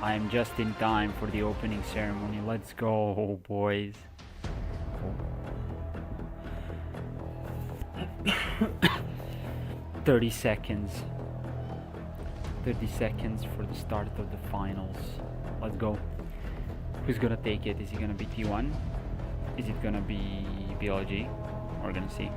I'm just in time for the opening ceremony. Let's go, boys. 30 seconds. 30 seconds for the start of the finals. Let's go. Who's gonna take it? Is it gonna be T1? Is it gonna be BLG? We're gonna see.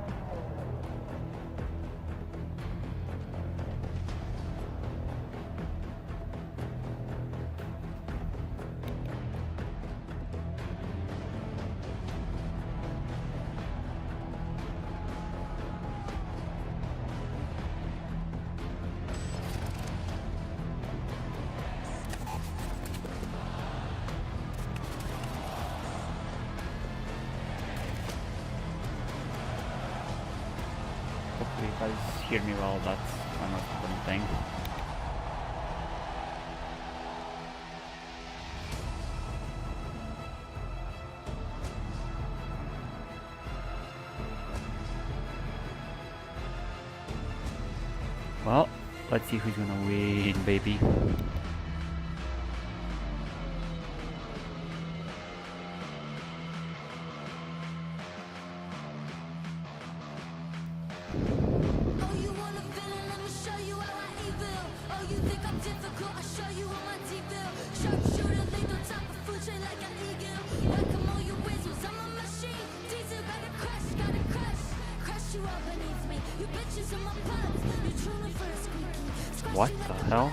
Hopefully you guys hear me well, that's my most important thing. Well, let's see who's gonna win, baby. What the hell?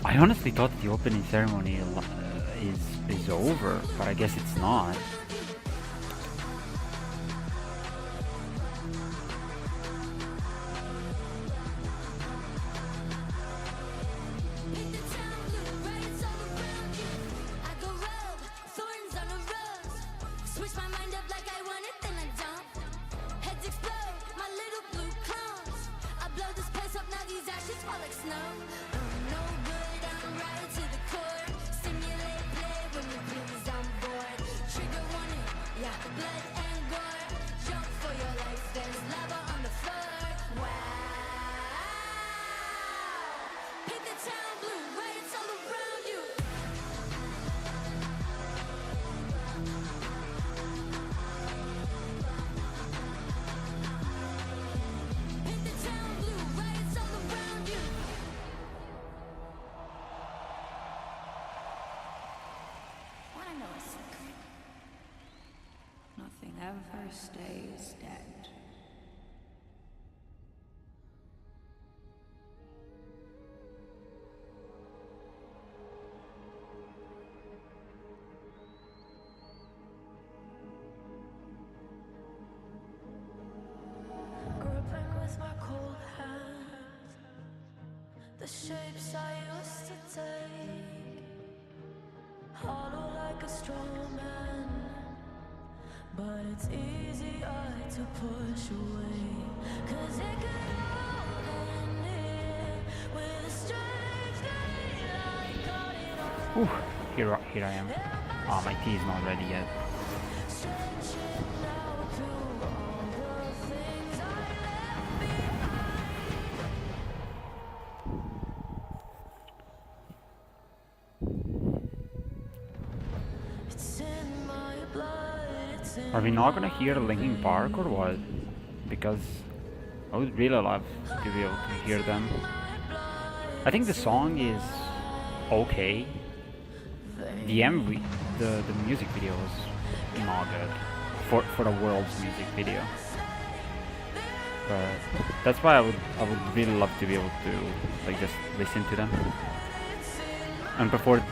I honestly thought the opening ceremony is over, but I guess it's not. Nothing ever stays dead. Gripping with my cold hands, the shapes I used to take, hollow like a straw man. But it's easier to push away, 'cause it could all end here with a strange daylight caught in our Here I am. Oh, my tea is not ready yet. stretching out through all the things I left behind. It's in my blood, it's in Are we not gonna hear Linkin Park or what? Because I would really love to be able to hear them. I think the song is okay. The MV, the music video is not good for the world's music video. But that's why I would really love to be able to like just listen to them. And before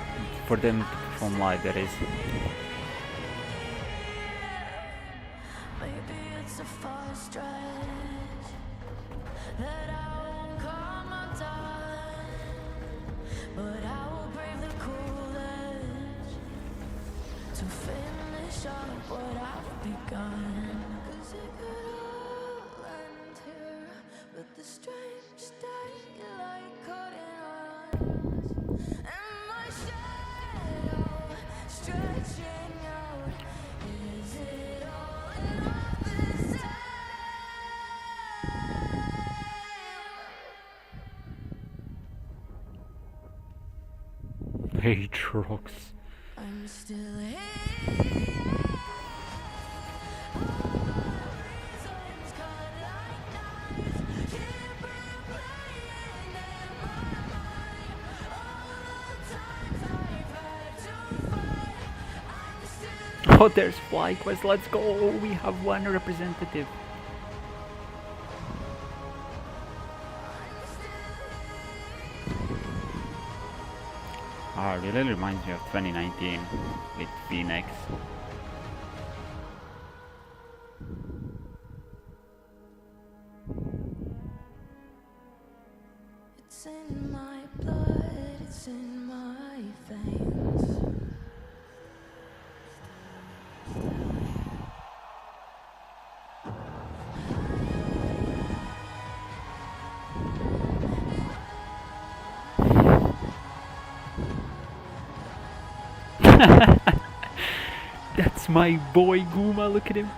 for them to perform live, that is. Maybe it's a far stretch that I won't come undone, but I will brave the cool edge to finish up what I've begun. 'Cause it could all end here with the strange daylight caught in our eyes. And Matrox. I'm still here. Oh, there's FlyQuest. Let's go. We have one representative. Ah, really reminds me of 2019 with Phoenix. It's in my blood, it's in my veins. That's my boy Guma, look at him.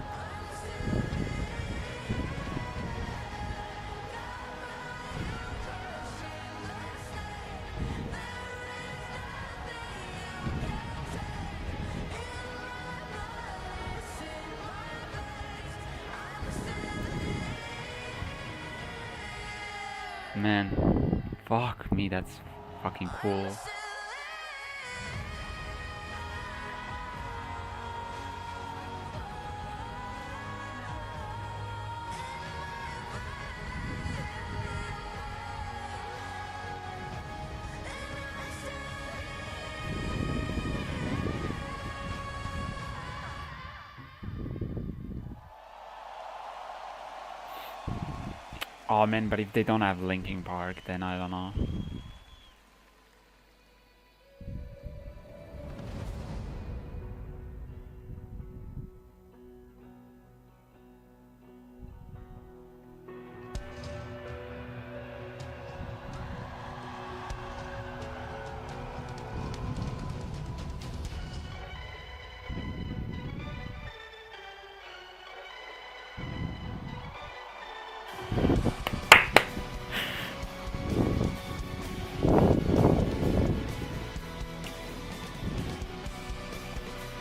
Man, fuck me, that's fucking cool. Oh man, but if they don't have Linkin Park, then I don't know.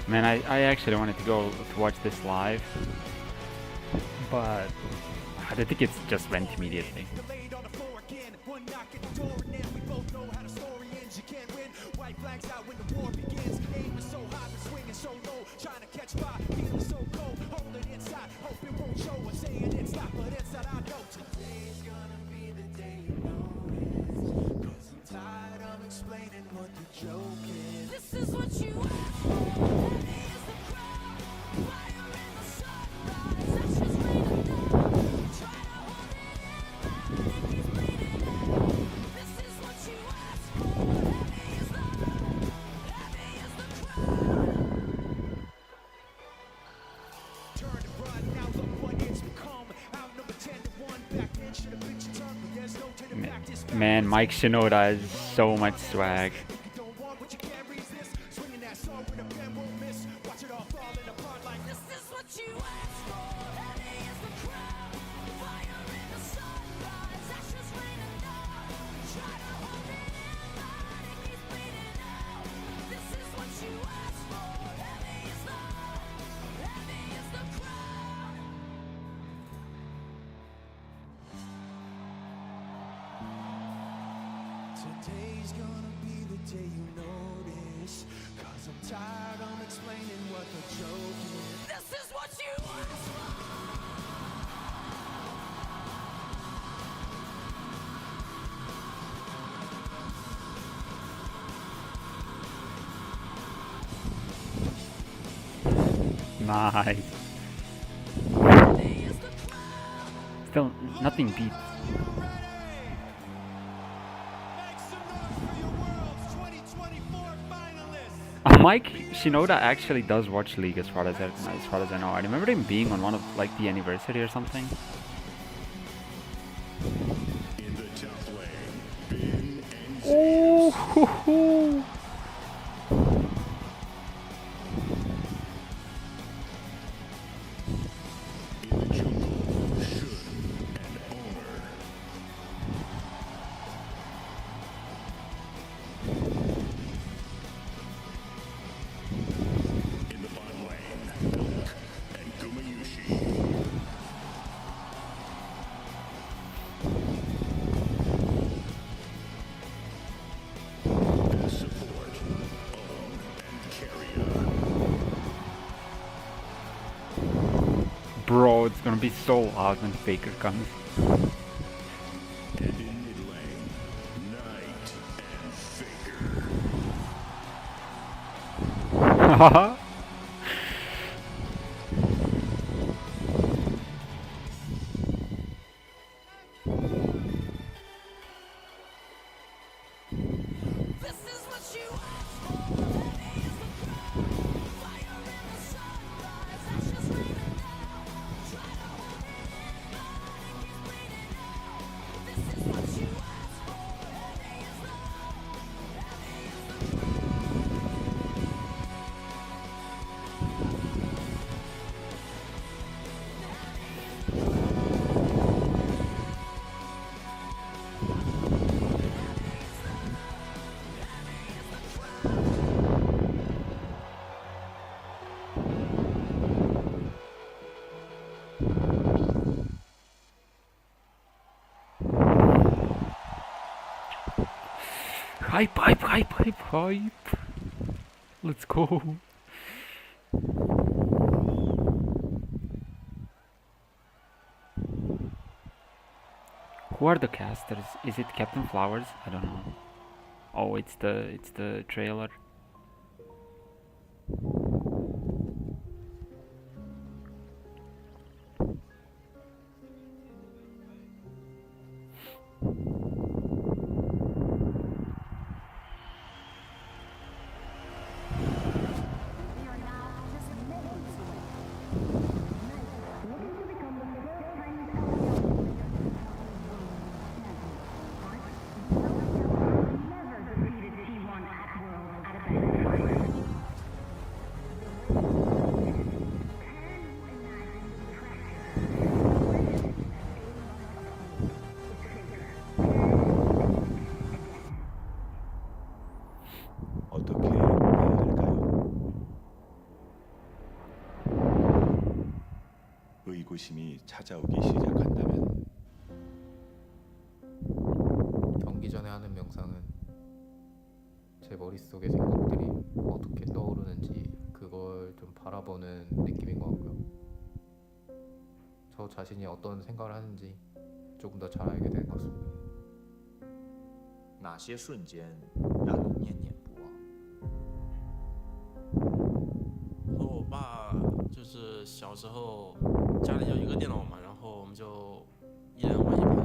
Man, I actually wanted to go to watch this live, but the tickets just went immediately. This is what you asked for. Man, Mike Shinoda is so much swag. Today's gonna be the day you notice, 'cause I'm tired of explaining what the joke is. This is what you asked for. Nice. Still, nothing beats. Mike Shinoda actually does watch League as far as I know. I remember him being on one of like the anniversary or something. In the top lane, Ben and Oh, hoo, hoo. in the jungle, Shun and Omer. gonna be so loud when Faker comes. And in mid lane, Knight and Faker. Haha. This is what you asked for. Heavy is the crown. Fire in the sunrise. Ashes raining down. Try to hold it in, but ink is bleeding out. This is what you asked for. Heavy is the load. Heavy is the Hype, hype, hype, hype, hype. Let's go. Who are the casters? Is it Captain Flowers? I don't know. Oh, it's the trailer. 어떻게 해야 할까요? 의구심이 찾아오기 시작한다면 경기 전에 하는 명상은 제 머릿속의 생각들이 어떻게 떠오르는지 그걸 좀 바라보는 느낌인 것 같고요. 저 자신이 어떤 생각을 하는지 조금 더 잘 알게 되는 것 같습니다. 哪些瞬间让你念念不忘？和我爸就是小时候家里有一个电脑嘛，然后我们就一人玩一盘，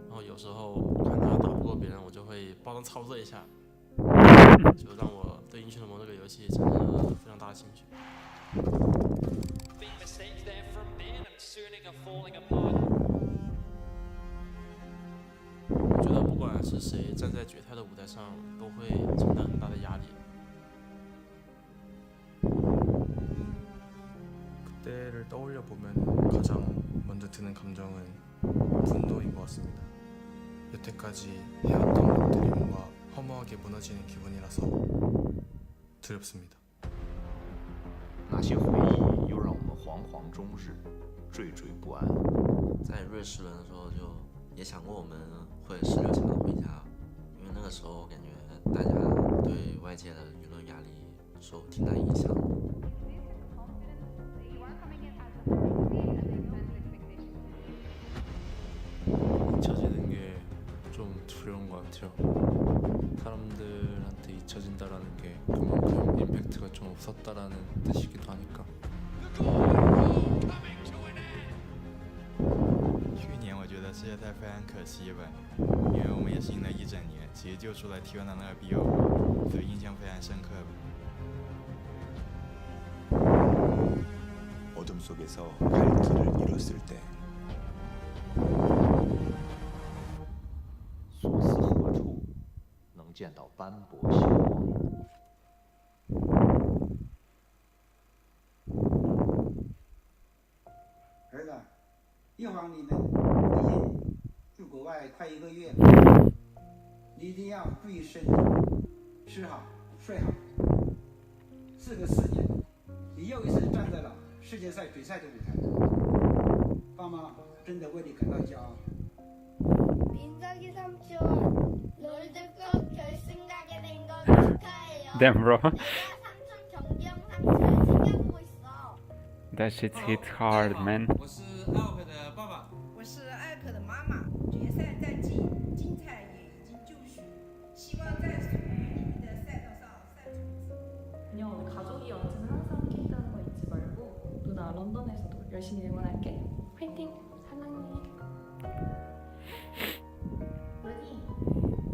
然后有时候看他打不过别人，我就会帮他操作一下，就让我对英雄联盟这个游戏产生了非常大的兴趣。 Big mistakes there from Ben and Suning are falling apart. 我觉得不管是谁站在决赛的舞台上，都会承担很大的压力。 그때를 떠올려 보면 가장 먼저 드는 감정은 분노인 것 같습니다. 여태까지 해왔던 것들이 뭔가 허무하게 무너지는 기분이라서 두렵습니다. 哪些回忆又让我们惶惶终日，惴惴不安？在瑞士人的时候，就也想过我们会16强回家，因为那个时候感觉大家对外界的舆论压力受挺大影响的。 잊혀지는 게 좀 두려운 것 같아요. 사람들한테 잊혀진다라는 게 그만큼 임팩트가 좀 없었다라는 뜻이기도 하니까. 去年我觉得世界赛非常可惜吧，因为我们也是赢了一整年，其实就输了 T1的那个 BLG，所以印象非常深刻。 어둠 속에서 갈 길을 잃었을 때 所思何处能见到斑驳星光？ 儿子，一晃你们已经住国外快1个月了，你一定要注意身体，吃好睡好。事隔4年，你又一次站在了世界赛决赛的舞台，爸妈真的为你感到骄傲。 민석이 삼촌, 롤드컵 결승 가게 된 거 축하해요. Damn, bro. 내가 삼촌 경기 영상 잘 챙겨보고 있어. That shit hit hard, man. 我是艾尔克的爸爸，我是艾尔克的妈妈。决赛战绩精彩也已经就绪，希望在属于你们的赛道上赛出一次。 그냥 오늘 가족이 언제나 항상 함께 있다는 거 잊지 말고 누나 런던에서도 열심히 응원할게. 화이팅! 사랑해. 罗弟，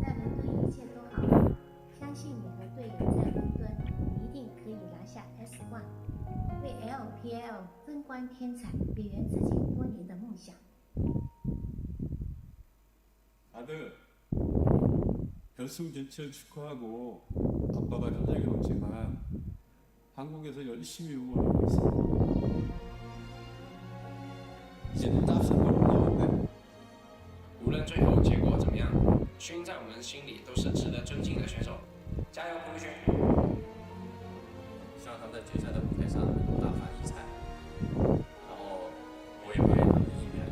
在伦敦一切都好，相信你和队友在伦敦一定可以拿下 S1，为 LPL 争光添彩，也圆自己多年的梦想。 아들, 결승 진출 축하하고 아빠가 현장에 없지만 한국에서 열심히 응원하고 있어. 이제는 따뜻한 걸 올라왔네. 无论最后结果怎么样，勋在我们心里都是值得尊敬的选手。加油，胡勋！希望他们在决赛的舞台上大放异彩。然后我也会他们的应援，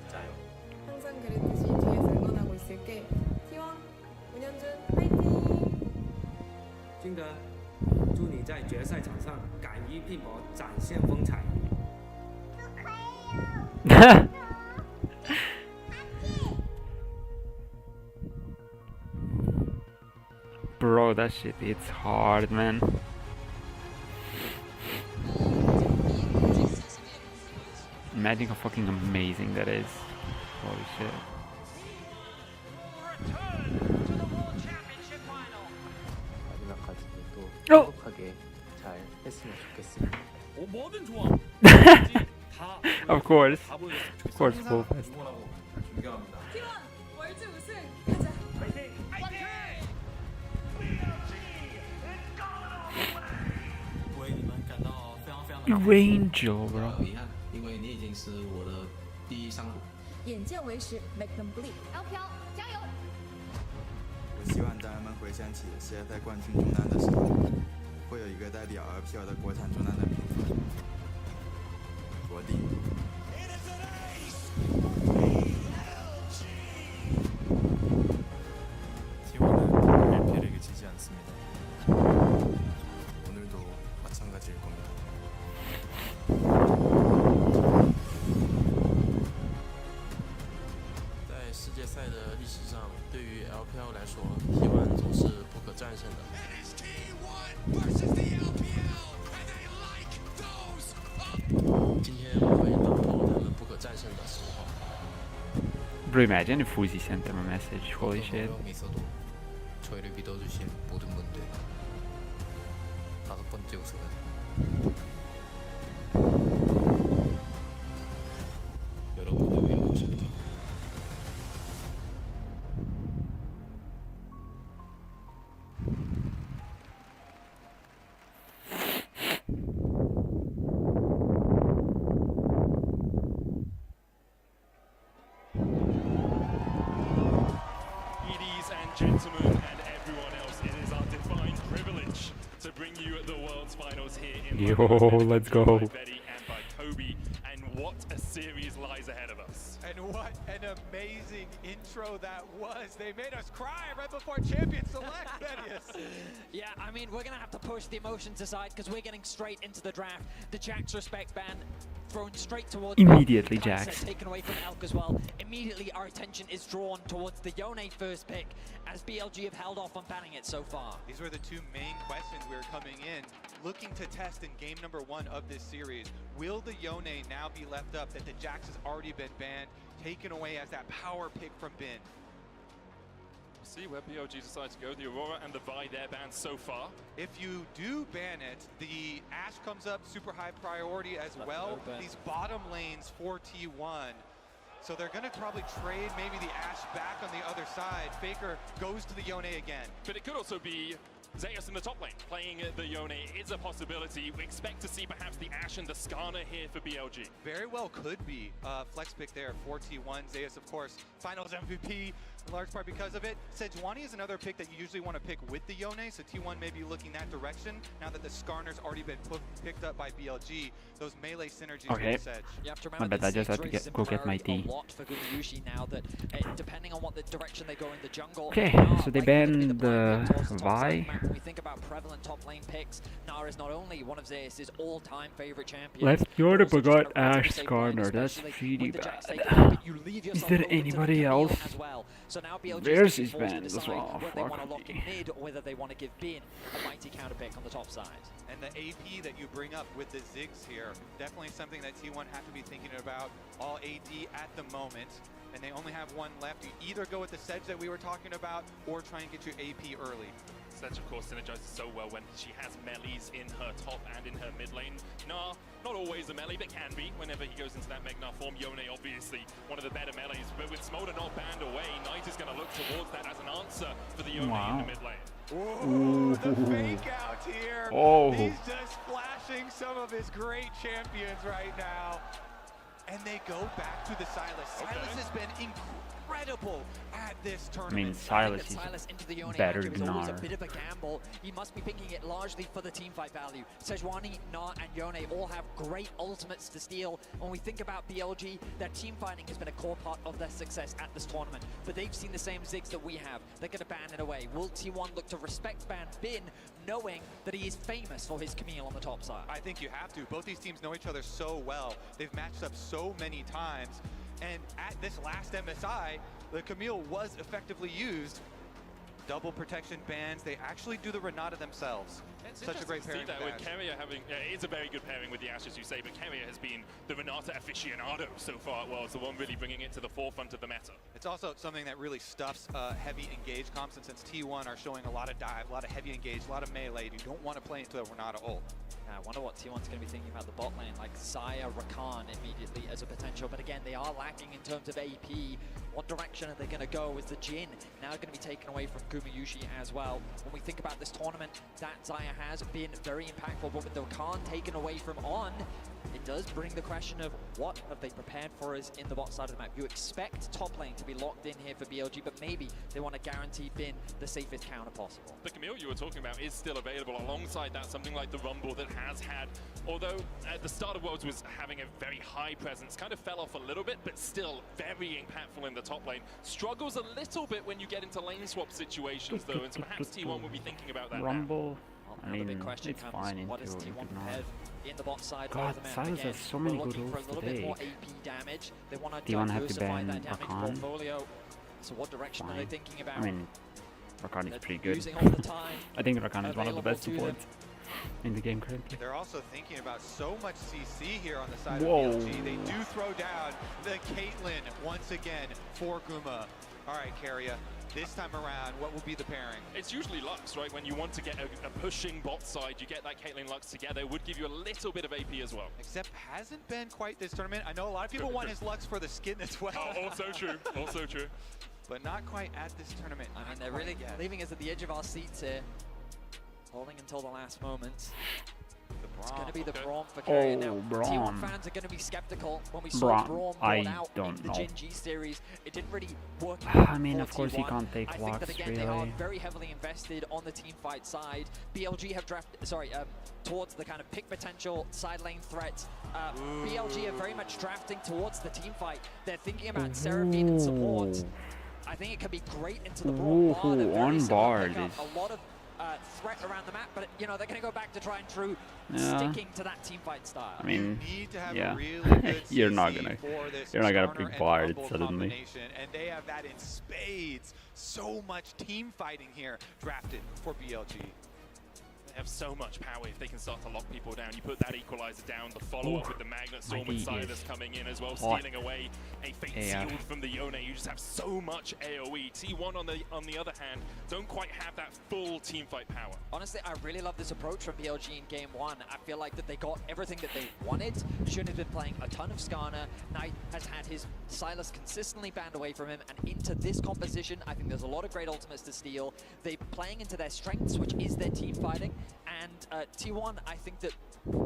加油！ 항상 그랬듯이 뒤에서 응원하고 있을게. T1 문현준 화이팅! 金德，祝你在决赛场上敢于拼搏，展现风采。 Bro, that shit hits hard, man. Imagine how fucking amazing that is. Holy shit. 마지막까지도 또 어! 행복하게 잘 했으면 좋겠습니다. 뭐든 좋아. Of course. Of course, full fest. 응원하고 존경합니다. T1 월드 우승 가자. 화이팅!为你们感到非常非常的 Angel, bro. 很遗憾，因为你已经是我的第一上路。眼见为实 ，make them believe。LPL 加油！我希望当人们回想起世界赛冠军中单的时候，会有一个代表 LPL 的国产中单的名字——罗弟。 T1은 LPL에게 지지 않습니다. 오늘도 마찬가지일 겁니다. 在世界赛的历史上，对于 LPL 来说，T1总是不可战胜的。今天我会打破他们不可战胜的神话。 Bro, imagine if Fuzi sent them a message. Holy shit. 어려움이 있어도 저희를 믿어주신 모든 분들 5번째 우승은 여러분을 위한 것입니다. Ladies and gentlemen, and everyone else, it is our divine privilege to bring you the world's finals here in Yo, London, let's by go. Betty and by Toby, and what a series lies ahead of us. And what an amazing intro that was. They made us cry right before Champion Select, Thaddeus. Yeah, I mean, we're going to have to push the emotions aside because we're getting straight into the draft. The Jax respect ban thrown straight towards Immediately the Jax. set taken away from Elk as well. Immediately our attention is drawn towards the Yone first pick as BLG have held off on banning it so far. These were the two main questions we were coming in, looking to test in game number 1 of this series. Will the Yone now be left up that the Jax has already been banned, taken away as that power pick from Bin? See where BLG decides to go. The Aurora and the Vi, they're banned so far. If you do ban it, the Ashe comes up super high priority as well. These bottom lanes for T1. So they're going to probably trade maybe the Ashe back on the other side. Faker goes to the Yone again. But it could also be Zeus in the top lane playing the Yone is a possibility. We expect to see perhaps the Ashe and the Skana here for BLG. Very well could be flex pick there for T1. Zeus, of course, finals MVP in large part because of it. Sejuani is another pick that you usually want to pick with the Yone, so T1 may be looking that direction. Now that the Skarner's already been picked up by BLG, those melee synergies okay. with Sedge. You have to My remember bad, I just had to go get my tea. a lot for Gumayushi now that depending on what the direction they go in the jungle. Okay, so they banned the Vi. When we think about prevalent top lane picks, Nara is not only one of Zeus's all-time favorite champions. Left Jordan forgot Ash Skarner, that's pretty bad. Is there anybody else? There's his band as well. Whether they want to lock in mid or whether they want to give Bin a mighty counter pick on the top side. And the AP that you bring up with the Ziggs here, definitely something that T1 have to be thinking about. All AD at the moment, and they only have one left. You either go with the Sedge that we were talking about, or try and get your AP early. Sedge, of course, synergizes so well when she has melees in her top and in her mid lane. Nah, not always a melee, but can be whenever he goes into that Megnar form. Yone, obviously, one of the better melees, but with Smolder not banned away, Knight is going to look towards that as an answer for the Yone in the mid lane. Whoa, the fake out here. Oh. He's just flashing some of his great champions right now. And they go back to the Sylas. Sylas has been incredible at this tournament. I mean, Sylas is better than always a Nara. bit of a gamble. He must be picking it largely for the team fight value. Sejuani, Na, and Yone all have great ultimates to steal. When we think about BLG, their team fighting has been a core part of their success at this tournament. But they've seen the same Ziggs that we have. They're going to ban it away. Will T1 look to respect ban Bin, knowing that he is famous for his Camille on the top side? I think you have to. Both these teams know each other so well. They've matched up so many times. And at this last MSI, the Camille was effectively used. Double protection bans. They actually do the Renata themselves. It's Such a great pairing that with Ash. Keria having, it's a very good pairing with the Ash, as you say, but Keria has been the Renata aficionado so far. Well, it's the one really bringing it to the forefront of the meta. It's also something that really stuffs heavy engage comps, and since T1 are showing a lot of dive, a lot of heavy engage, a lot of melee, you don't want to play into a Renata ult. I wonder what T1's going to be thinking about the bot lane, like Saya, Rakan immediately as a potential, but again, they are lacking in terms of AP. What direction are they going to go? Is the Jhin now going to be taken away from Gumayushi as well? When we think about this tournament, that Zaya has been very impactful, but with the Rakan taken away from On, it does bring the question of what have they prepared for us in the bot side of the map. You expect top lane to be locked in here for BLG, but maybe they want to guarantee Bin the safest counter possible. The Camille you were talking about is still available. Alongside that, something like the Rumble that has had, although at the start of Worlds was having a very high presence, kind of fell off a little bit, but still very impactful in the top lane. Struggles a little bit when you get into lane swap situations though, and so perhaps T1 will be thinking about that Rumble. Now. I mean, the big question it's comes, fine what is into T1 Ignore. prepared in the bot side God, of the map? Sylas Again, has so many we're good looking for a ults little bit today. more AP damage. They want to T1 have to diversify ban that damage Rakan. portfolio. So what direction are they thinking about? I mean, Rakan is They're pretty good. using all the time I think Rakan is one of the best available to them. supports in the game currently. They're also thinking about so much CC here on the side Whoa. of BLG. They do throw down the Caitlyn once again for Guma. All right, Keria, this time around, what will be the pairing? It's usually Lux, right? When you want to get a pushing bot side, you get that Caitlyn Lux together. It would give you a little bit of AP as well. Except hasn't been quite this tournament. I know a lot of people want his Lux for the skin as well. Oh, also true, also true. But not quite at this tournament. I mean, they're really leaving us at the edge of our seats here. Holding until the last moments. It's going to be the Braum for Keria. Now, T1 fans are going to be skeptical when we saw Braum brought out in the Gen G series. It didn't really work. I mean, for of course, he T1. can't take I think Lux, that again, they are really. very heavily invested on the team fight side. BLG have drafted, towards the kind of pick potential side lane threat. BLG are very much drafting towards the team fight. They're thinking about Seraphine and support. I think it could be great into the Braum bar. They're very on similar bar. pickup, a lot of threat around the map, but you know they're going to go back to try and Yeah. sticking to that team fight style. I mean, You need to have yeah, a really good you're not CC gonna, for this you're not gonna Skarner pick and Bard Rumble suddenly. combination, and they have that in spades. So much team fighting here drafted for BLG. They have so much power if they can start to lock people down. You put that equalizer down, the follow-up with the Magnet Storm with Silas coming in as well, stealing away a Fate Sealed from the Yone. You just have so much AoE. T1 on the other hand, don't quite have that full team fight power. Honestly, I really love this approach from BLG in game one. I feel like that they got everything that they wanted. Shouldn't have been playing a ton of Skarner. Knight has had his Silas consistently banned away from him, and into this composition, I think there's a lot of great ultimates to steal. They're playing into their strengths, which is their team fighting. And T1, I think that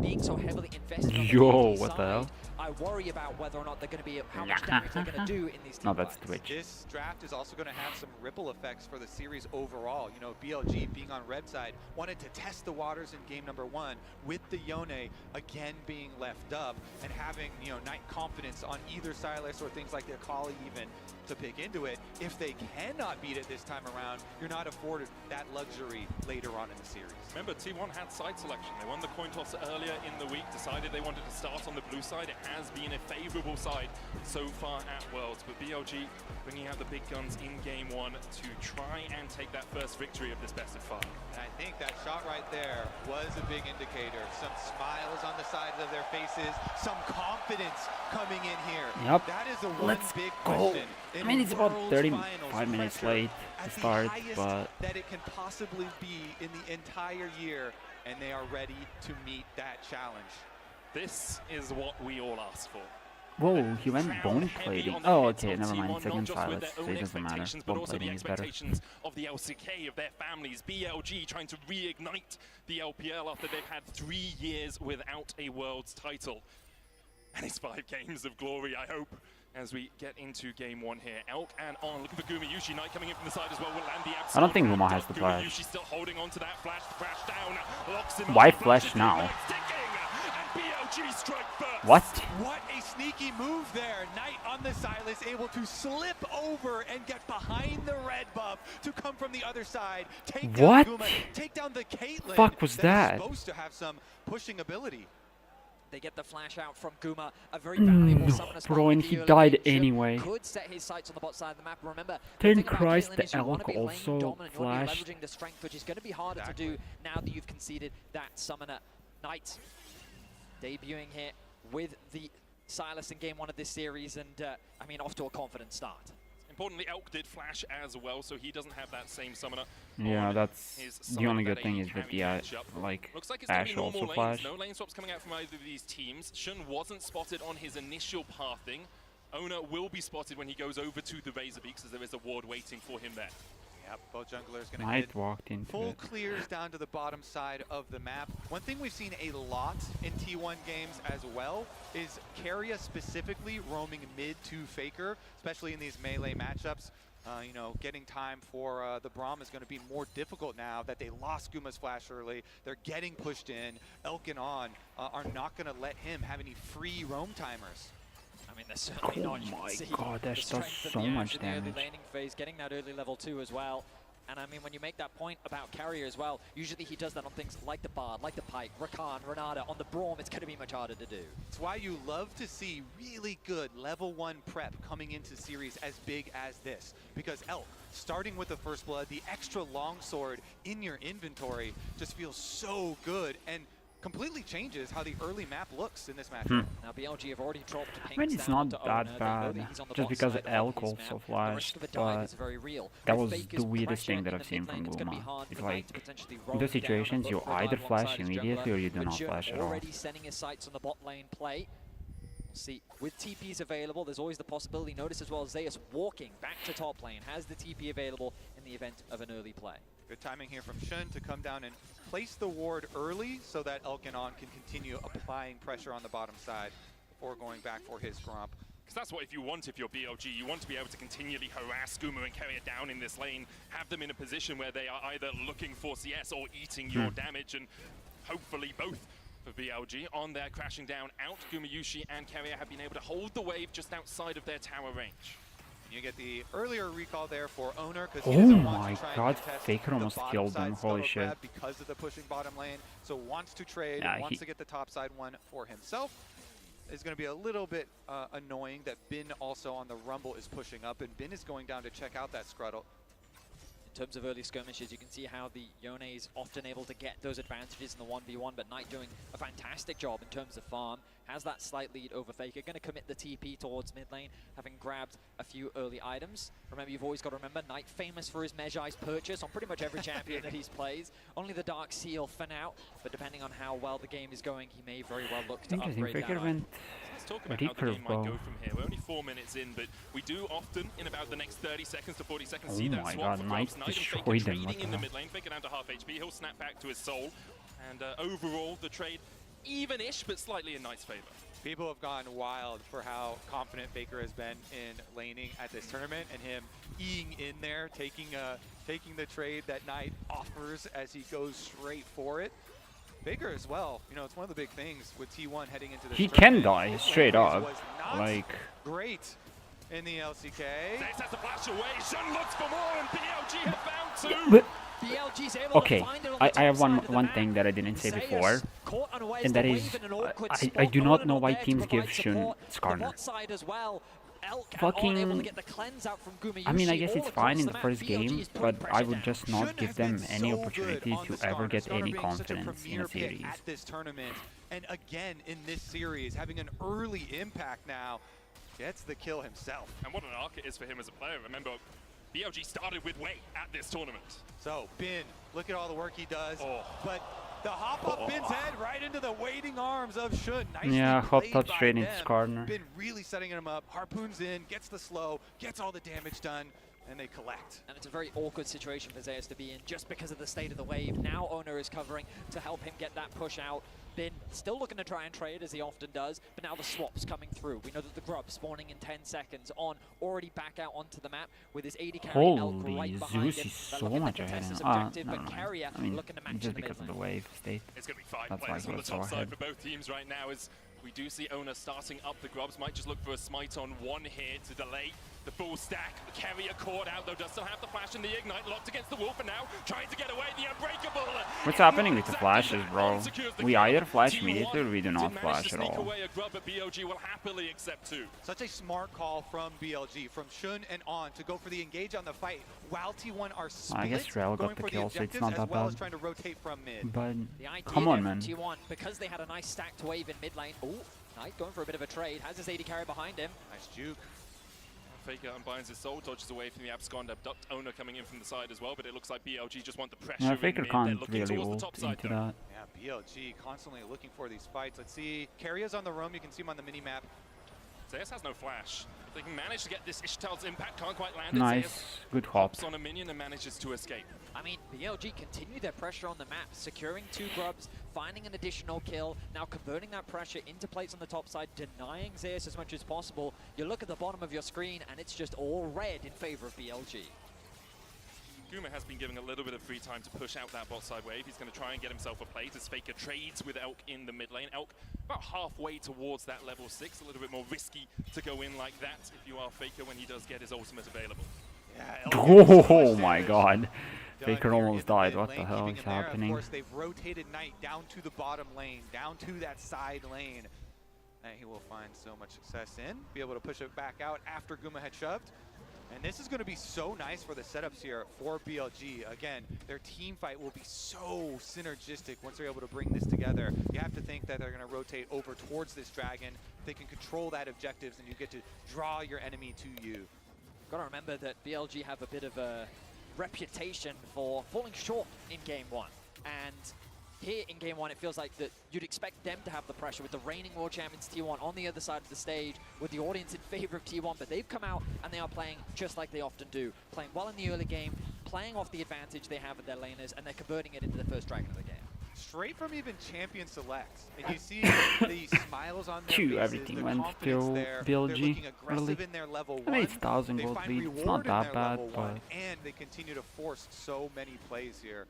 being so heavily invested on the Yo, BLG what the side, hell? I worry about whether or not they're going to be, how much damage they're going to do in these team No, that's fights. Twitch. This draft is also going to have some ripple effects for the series overall. You know, BLG being on red side wanted to test the waters in game number 1 with the Yone again being left up and having, you know, Knight confidence on either Silas or things like the Akali even to pick into it. If they cannot beat it this time around, you're not afforded that luxury later on in the series. Remember, T1 had side selection. They won the coin toss earlier in the week, decided they wanted to start on the blue side. It has been a favorable side so far at Worlds, but BLG bringing out the big guns in game 1 to try and take that first victory of this best of 5. And I think that shot right there was a big indicator. Some smiles on the sides of their faces, some confidence coming in here. Yep. That is the Let's one big go. question. I mean, it's about 35 minutes late to start, but that it can possibly be in the entire year, and they are ready to meet that challenge. This is what we all asked for. whoa, he went bone plating. Oh, okay, never mind. Second Silas, so it doesn't matter. But Bone also the plating is better. expectations of the LCK, of their families. BLG trying to reignite the LPL after they've had 3 years without a Worlds title. And it's 5 games of glory, I hope, as we get into game 1 here. Elk and On looking for Gumayushi. Knight coming in from the side as well will land the absolute. I don't think Ruma has the flash. Gumayushi still holding on to that flash down. Locks him Why up, flash now? and BLG strike first. What? What a sneaky move there. Knight on the Silas able to slip over and get behind the red buff to come from the other side. Take down What? Guma, take down the Caitlyn. Fuck was that? Is supposed to have some pushing ability. They get the flash out from Guma, a very valuable summoner spot. Bro, and with he the early died game. anyway. Could set his sights on the bot side of the map. Remember, Thank the thing about Christ, Caitlyn the is you wanna Elk be lane also dominant, you wanna be flashed. leveraging the strength, which is going to be harder to do now that you've conceded that summoner. Knight debuting here with the Silas in game 1 of this series, and I mean, off to a confident start. Importantly, Elk did flash as well, so he doesn't have that same summoner. Yeah, that's his the side only that good thing a is that the carry matchup. like Looks like it's gonna be Ash normal also lanes. flashed. No lane swaps coming out from either of these teams. Shun wasn't spotted on his initial pathing. Owner will be spotted when he goes over to the Razorbeak, because there is a ward waiting for him there. Yep, both junglers going to Knight hit walked into full it. clears down to the bottom side of the map. One thing we've seen a lot in T1 games as well is Keria specifically roaming mid to Faker, especially in these melee matchups. You know, getting time for the Braum is going to be more difficult now that they lost Guma's flash early. They're getting pushed in. Elk and On are not going to let him have any free roam timers. I mean, they're certainly not. You can my see God, the that does strength of so the much Ash in the early damage. laning phase, getting that early level 2 as well. And I mean, when you make that point about Carrier as well, usually he does that on things like the Bard, like the Pike, Rakan, Renata. On the Braum, it's going to be much harder to do. It's why you love to see really good level 1 prep coming into series as big as this. Because Elk, starting with the First Blood, the extra longsword in your inventory just feels so good and completely changes how the early map looks in this matchup. Now BLG have already dropped I mean, it's not that bad, just because Elk also flashed, but that was the weirdest thing that I've seen from Luma. It's like, in those situations, you either flash immediately or you do not flash at all. Already sending his sights on the bot lane play. We'll see, with TPs available, there's always the possibility. Notice as well, Zeus walking back to top lane, has the TP available in the event of an early play. Good timing here from Shun to come down and place the ward early so that Elk and On can continue applying pressure on the bottom side before going back for his Gromp. Because that's what if you're BLG, you want to be able to continually harass Guma and carry it down in this lane, have them in a position where they are either looking for CS or eating your damage, and hopefully both for BLG. On there, crashing down out, Gumayushi and Carrier have been able to hold the wave just outside of their tower range. You get the earlier recall there for Owner because Oh my God, Faker almost killed them, holy shit. Because of the pushing bottom lane, so wants to trade, wants to get the top side one for himself. It's going to be a little bit annoying that Bin also on the Rumble is pushing up, and Bin is going down to check out that Scruttle. In terms of early skirmishes, you can see how the Yone is often able to get those advantages in the 1v1, but Knight doing a fantastic job in terms of farm. Has that slight lead over Faker, going to commit the TP towards mid lane, having grabbed a few early items. Remember, you've always got to remember, Knight famous for his Mejai's purchase on pretty much every champion that he's plays. Only the Dark Seal for now, but depending on how well the game is going, he may very well look to upgrade Faker that went Let's talk about how the game might go from here. We're only 4 minutes in, but we do often, in about the next 30 seconds to 40 seconds, see that swap for drops. Knight and Faker trading in the mid lane. Faker down to half HP. He'll snap back to his soul. And overall, the trade even-ish, but slightly in Knight's favor. People have gone wild for how confident Faker has been in laning at this tournament, and him eing in there, taking the trade that Knight offers as he goes straight for it. Faker as well, you know, it's one of the big things with T1 heading into this tournament. can die straight up, Was not like great in the LCK. Zace has to flash away. Shun looks for more, and BLG have found two. but BLG's able okay, to find it on I the have top side of the one map. thing that I didn't say Zayas before, caught unaware as and the that wave is in an awkward I spot. do No not one know why there to teams give provide Shun support. The Skarner. bot side as well. Elk are able to get the cleanse out from Gumayushi I mean, I guess all it's across fine in the map. first BLG game, is putting but I pressure would down. just not Shun give have them been any so opportunity good on to the ever Skarner. get Skarner any being such a confidence in premier a pick series. at this tournament, and again in this series, having an early impact now, gets the kill himself. And what an arc it is for him as a player. Remember, BLG started with Wei at this tournament. So, Bin, look at all the work he does. But the hop up Bin's head right into the waiting arms of Shun. Nicely Yeah, hop played touch by straight into them. Skarner. Bin really setting him up, harpoons in, gets the slow, gets all the damage done, and they collect. And it's a very awkward situation for Zayas to be in just because of the state of the wave. Now Owner is covering to help him get that push out. Bin still looking to try and trade as he often does, but now the swap's coming through. We know that the grub spawning in 10 seconds on, already back out onto the map with his AD carry Elk Holy right behind Zeus him. is They're so looking to much ahead. contest this No, objective, no, but no. Carrier I mean, looking to match just in the because of the mid wave state. It's going to be 5 That's why players he on the was so top side ahead. for both teams right now as we do see Owner starting up the grubs. Might just look for a smite on one here to delay the full stack. The carrier caught out though, does still have the flash and the ignite locked against the wolf, and now trying to get away the unbreakable. What's happening with the flashes, bro? We either flash immediately or we do not flash at all. Away a grub, but BLG will happily accept two. Such a smart call from BLG, from Shun and on, to go for the engage on the fight, while T1 are split, I guess Rel got the kill, so it's not as that well bad. as trying to rotate from mid. But The idea come on, there man. from T1, because they had a nice stacked wave in mid lane. Oh, Knight going for a bit of a trade, has his AD carry behind him. Nice juke. Faker unbinds his soul, dodges away from the abscond abduct. Owner coming in from the side as well, but it looks like BLG just want the pressure. Yeah, in Faker mid. can't They're looking really towards the top ult side into though. that. Yeah, BLG constantly looking for these fights. Let's see, Carrier's on the roam, you can see him on the mini-map. Zayas has no flash. If they can manage to get this Ishtal's impact, can't quite land it. Nice, Zayas good hop. hops on a minion and manages to escape. I mean, BLG continue their pressure on the map, securing two grubs, finding an additional kill, now converting that pressure into plates on the top side, denying Zayas as much as possible. You look at the bottom of your screen and it's just all red in favor of BLG. Guma has been given a little bit of free time to push out that bot side wave. He's going to try and get himself a plate as Faker trades with Elk in the mid lane. Elk about halfway towards that level 6, a little bit more risky to go in like that if you are Faker when he does get his ultimate available. Yeah, Oh my god. Faker almost died. What the hell is Of happening? course, they've rotated Knight down to the bottom lane, down to that side lane. And he will find so much success in, be able to push it back out after Guma had shoved. And this is going to be so nice for the setups here for BLG. Again, their team fight will be so synergistic once they're able to bring this together. You have to think that they're going to rotate over towards this dragon. They can control that objectives, and you get to draw your enemy to you. Got to remember that BLG have a bit of a reputation for falling short in game one. And here in game one, it feels like that you'd expect them to have the pressure with the reigning world champions T1 on the other side of the stage, with the audience in favor of T1, but they've come out and they are playing just like they often do, playing well in the early game, playing off the advantage they have with their laners, and they're converting it into the first dragon of the game. Straight from even champion selects, and you see the smiles on their Phew, faces, everything the went confidence to there. BLG, They're looking aggressive really. in their level I mean, 1. it's 1,000 They gold find lead. It's reward not in that their bad, level 1, but and they continue to force so many plays here.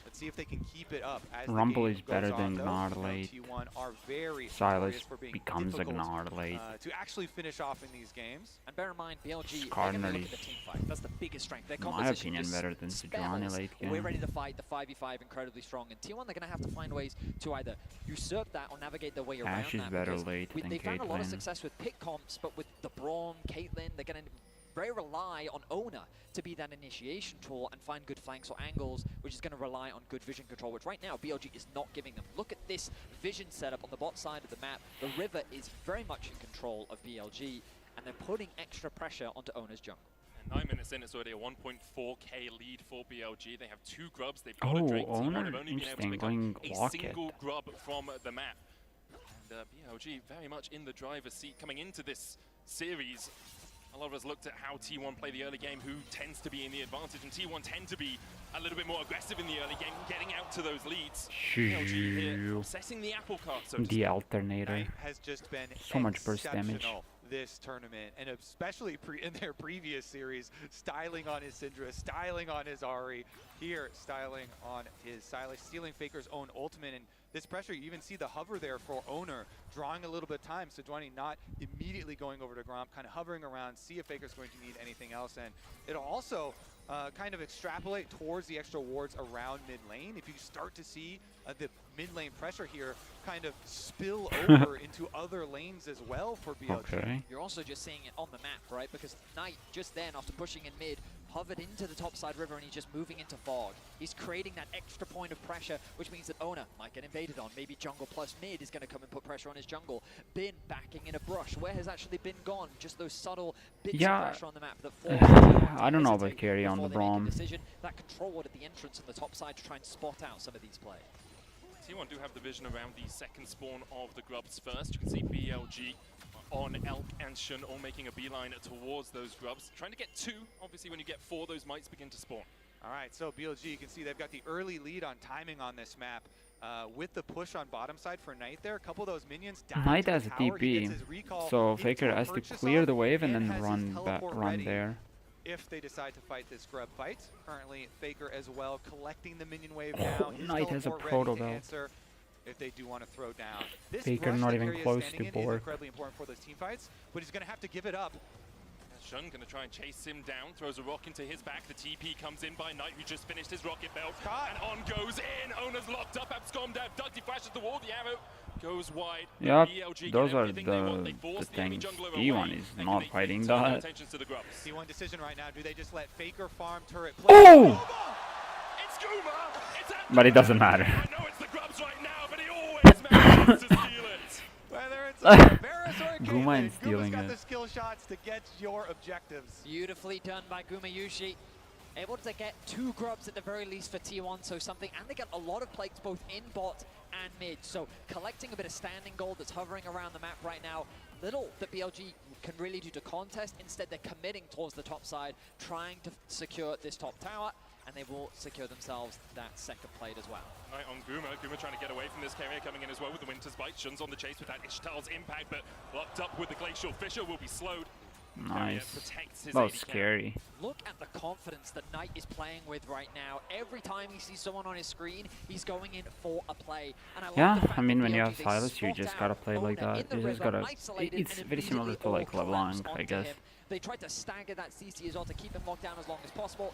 Let's see if they can keep it up as Rumble the is game better goes than on, though. Gnar You know, late. T1 are very Silas notorious for being becomes a difficult, Gnar late. to actually finish off in these games. And bear in mind, BLG, Skarner they're going to look is, at the team fight. That's the biggest strength. Their in my composition opinion, just better than Sejuani spells, late we're game. ready to fight the 5v5 incredibly strong. And T1, they're going to have to find ways to either usurp that or navigate their way around Ashe is that. better because late than they found a lot of Caitlyn. success with pick comps, but with the Braum, Caitlyn, they're going to very rely on Owner to be that initiation tool and find good flanks or angles, which is going to rely on good vision control, which right now BLG is not giving them. Look at this vision setup on the bot side of the map. The river is very much in control of BLG, and they're putting extra pressure onto Owner's jungle. And 9 minutes in, it's already a 1.4k lead for BLG. They have 2 grubs. They've got a Oh, Drake. T1 Owner, have only been able to interesting, pick going up a Locket. single grub from the map. And BLG very much in the driver's seat coming into this series. A lot of us looked at how T1 play the early game, who tends to be in the advantage, and T1 tend to be a little bit more aggressive in the early game, getting out to those leads. BLG here, assessing the apple cart, so to The speak. alternator. Has just been So much burst damage. exceptional this tournament, and especially in their previous series, styling on his Syndra, styling on his Ahri, here styling on his Sylas, stealing Faker's own ultimate, and this pressure, you even see the hover there for Owner, drawing a little bit of time, Sejuani not immediately going over to Gromp, kind of hovering around, see if Faker's going to need anything else, and it'll also kind of extrapolate towards the extra wards around mid lane. If you start to see the mid lane pressure here kind of spill over into other lanes as well for BLG. Okay. You're also just seeing it on the map, right? Because Knight just then, after pushing in mid, hovered into the topside river and he's just moving into fog. He's creating that extra point of pressure, which means that Owner might get invaded on. Maybe jungle plus mid is going to come and put pressure on his jungle. Bin backing in a brush. Where has actually Bin gone? Just those subtle bits of pressure on the map that force I don't know about carry on the Braum. that control at the entrance on the top side to try and spot out some of these plays. T1 do have the vision around the second spawn of the grubs first. You can see BLG on Elk and Shun all making a beeline towards those grubs. Trying to get 2, obviously when you get 4, those mites begin to spawn. All right, so BLG, you can see they've got the early lead on timing on this map. With the push on bottom side for Knight there, a couple of those minions down Knight to has the a tower. He TP, gets his recall so into Faker a has to purchase clear off the wave and and then has his run teleport run ready there. if they decide to fight this grub fight. Currently, Faker as well collecting the minion wave now. His Knight has a teleport proto ready to belt. answer if they do want to throw down. This Faker brush not that even Gary is close standing to in is board. incredibly important for those team fights, but he's going to have to give it up. Shun going to try and chase him down, throws a rock into his back. The TP comes in by Knight, who just finished his rocket belt. And on goes in. Owner's locked up. Abscommed out. Dudley flashes the wall. The arrow goes wide. Yep, BLG those get are everything they want. They the force the enemy things. jungler D1 away. is And not they fighting turn their that. attention to the grubs. C1 decision right now. Do they just let Faker farm turret play? Oh! It's Guma! It's at But it doesn't matter. I know it's the grubs right now, but he always manages to steal it. Whether it's Varus or Guma Caitlyn, ain't stealing Guma's got it. the skill shots to get your objectives. Beautifully done by Gumayushi. Able to get 2 grubs at the very least for T1, so something, and they got a lot of plates both in bot and mid. So collecting a bit of standing gold that's hovering around the map right now. Little that BLG can really do to contest. Instead, they're committing towards the top side, trying to secure this top tower, and they will secure themselves that second plate as well. Right on Guma. Guma trying to get away from this carrier coming in as well with the Winter's Bite. Shun's on the chase with that Ishtal's impact, but locked up with the Glacial Fissure will be slowed. Nice. Protects his That was 80 count. scary. Look at the confidence that Knight is playing with right now. Every time he sees someone on his screen, he's going in for a play. And I like Yeah, the fact I mean that when you BLG, have they Silas, you spot just out gotta play like Owner that. in the You just river, gotta. isolated, It's and very similar to immediately like all collapse LeBlanc, I onto guess. him. They tried to stagger that CC as well to keep him locked down as long as possible.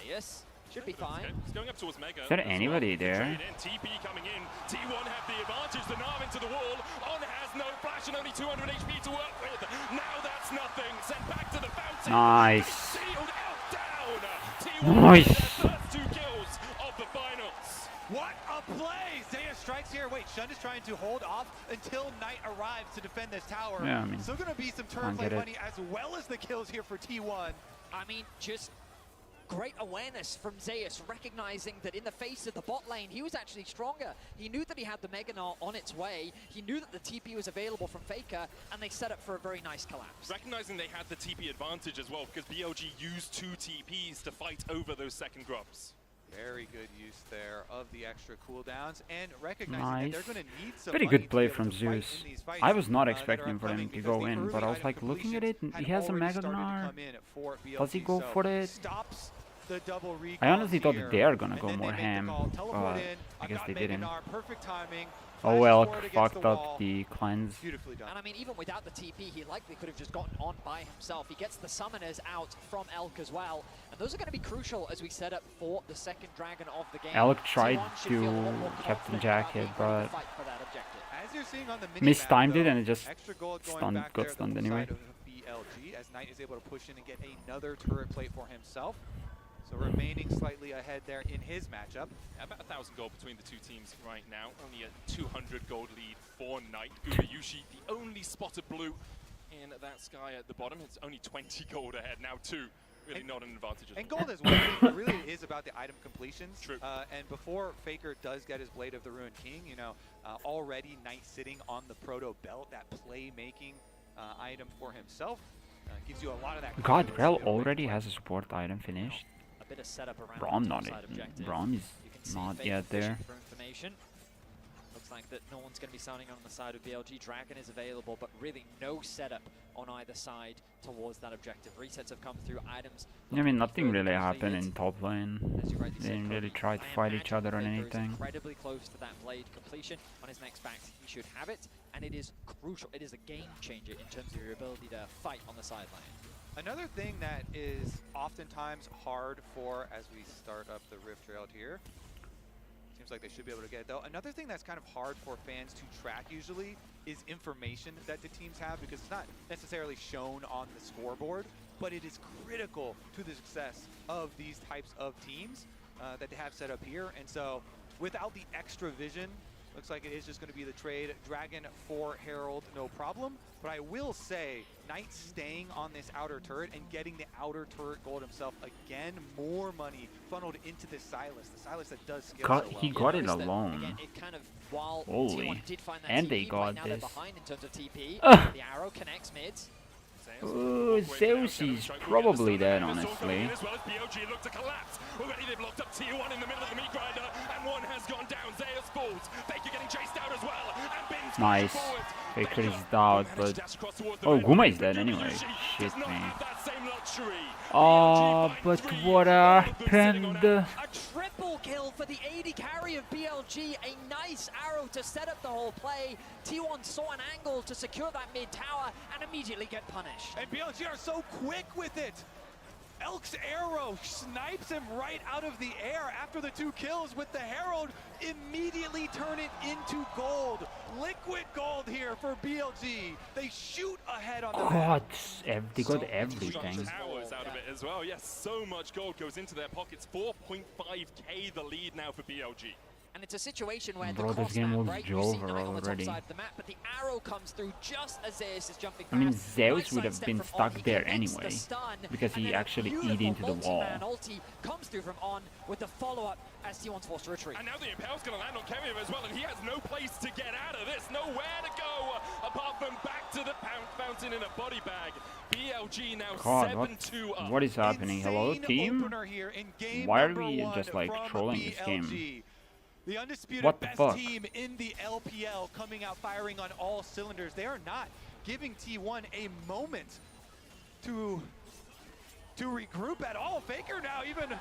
Zeus should be fine. He's going up towards Mega. Is there as anybody well. there? Trade in, TP coming in. T1 have the advantage. The Nav into the wall. On has no flash and only 200 HP to work with. Now that's nothing. Sent back to the fountain. Nice. Sealed out down. T1 Nice. their first 2 kills of the finals. What a play! Zeus strikes here. Wait, Shun is trying to hold off until Knight arrives to defend this tower. Yeah, I mean, Still going to be some I turn play get it. money as well as the kills here for T1. I mean, just great awareness from Zeus, recognizing that in the face of the bot lane, he was actually stronger. He knew that he had the Mega Gnar on its way. He knew that the TP was available from Faker, and they set up for a very nice collapse. Recognizing they had the TP advantage as well, because BLG used 2 TPs to fight over those second grubs. Very good use there of the extra cooldowns and recognizing Nice. that they're going to need some Very money good to play be able from to fight Zeus. in these fights, I was not that are expecting for him upcoming to because go the in, but early I was item like looking at it, completions he had has a already Mega started to Gnar. come in for Does he BLG, go so for it? stops the double I recall honestly thought here, that they are gonna and go then more they make the ham, call, teleport but in, I I've guess got they Mega didn't. Gnar, perfect timing. Oh flashes well, forward against fucked the up wall. the cleanse. Beautifully done. And I mean, even without the TP, he likely could have just gotten on by himself. He gets the summoners out from Elk as well. And those are going to be crucial as we set up for the second dragon of the game. Elk tried T1 should to feel a lot more Captain confident Jack about it, being ready to but fight for that objective. As you're seeing on the mistimed minimap, it though, and it just extra gold going stunned, back got there to stunned the anyway. side of BLG as Knight is able to push in and get another turret plate for himself. So remaining slightly ahead there in his matchup. About 1,000 gold between the 2 teams right now. Only a 200 gold lead for Knight. Gumayushi, the only spotted blue in that sky at the bottom. It's only 20 gold ahead, now 2. Really not an advantage at all. And gold as well. It really is about the item completions. True. And before Faker does get his Blade of the Ruined King, you know, already Knight sitting on the Proto Belt, that play-making item for himself. Gives you a lot of that. God, Grell already has a support item finished. A bit of setup around Braum the not topside objective. Braum You is can see not Faker yet fishing there. for information. Looks like that no one's going to be sounding on the side of BLG. Dragon is available, but really no setup on either side towards that objective. Resets have come through, items. I mean, nothing really happened in top lane. They didn't really try to fight each other on anything. Incredibly close to that blade completion. On his next back, he should have it, and it is crucial. It is a game changer in terms of your ability to fight on the sideline. Another thing that is oftentimes hard for, as we start up the Rift Trail here, seems like they should be able to get it though. Another thing that's kind of hard for fans to track usually is information that the teams have, because it's not necessarily shown on the scoreboard, but it is critical to the success of these types of teams that they have set up here. And so without the extra vision, looks like it is just going to be the trade. Dragon for Herald, no problem. But I will say, Knight staying on this outer turret and getting the outer turret gold himself again, more money funneled into the Silas. The Silas that does scale so well. He got it alone. Again, it kind of, while Holy. T1 did find that And TP, they got now they're this. behind in terms of TP. The arrow connects mid. Oh, Zeus is probably dead, honestly. As well as BLG look to collapse. Already they've locked up T1 in the middle of the meat grinder, and one has gone down. Zeus falls. Faker getting chased out as well, and Bin's Nice. Faker is down, but oh, Guma is dead anyway. Shit, man. Oh, but what happened? A triple kill for the AD carry of BLG. A nice arrow to set up the whole play. T1 saw an angle to secure that mid tower and immediately get punished. And BLG are so quick with it. Elk's arrow snipes him right out of the air after the 2 kills with the Herald. Immediately turn it into gold. Liquid gold here for BLG. They shoot ahead on the God, they got everything. Hours out of it as well. Yes, so much gold goes into their pockets. 4.5k the lead now for BLG. And it's a situation where Bro, the this cross game map, was right? You see over Knight on the top already. side of the map, but the arrow comes through just as Zeus is jumping past. I mean, Nice Zeus would have sidestep been from stuck On. He there connects the anyway, stun, because and he then a actually beautiful eat into the wall. multi-man ulti comes through from On with the follow-up as T1's forced to retreat. And now the Impale's going to land on Keviv as well, and he has no place to get out of this, nowhere to go apart from back to the fountain in a body bag. BLG now God, 7-2 up. what is happening? Hello, team? Why are we just like trolling this game? The undisputed What the best fuck? team in the LPL coming out firing on all cylinders. They are not giving T1 a moment to regroup at all. Faker now even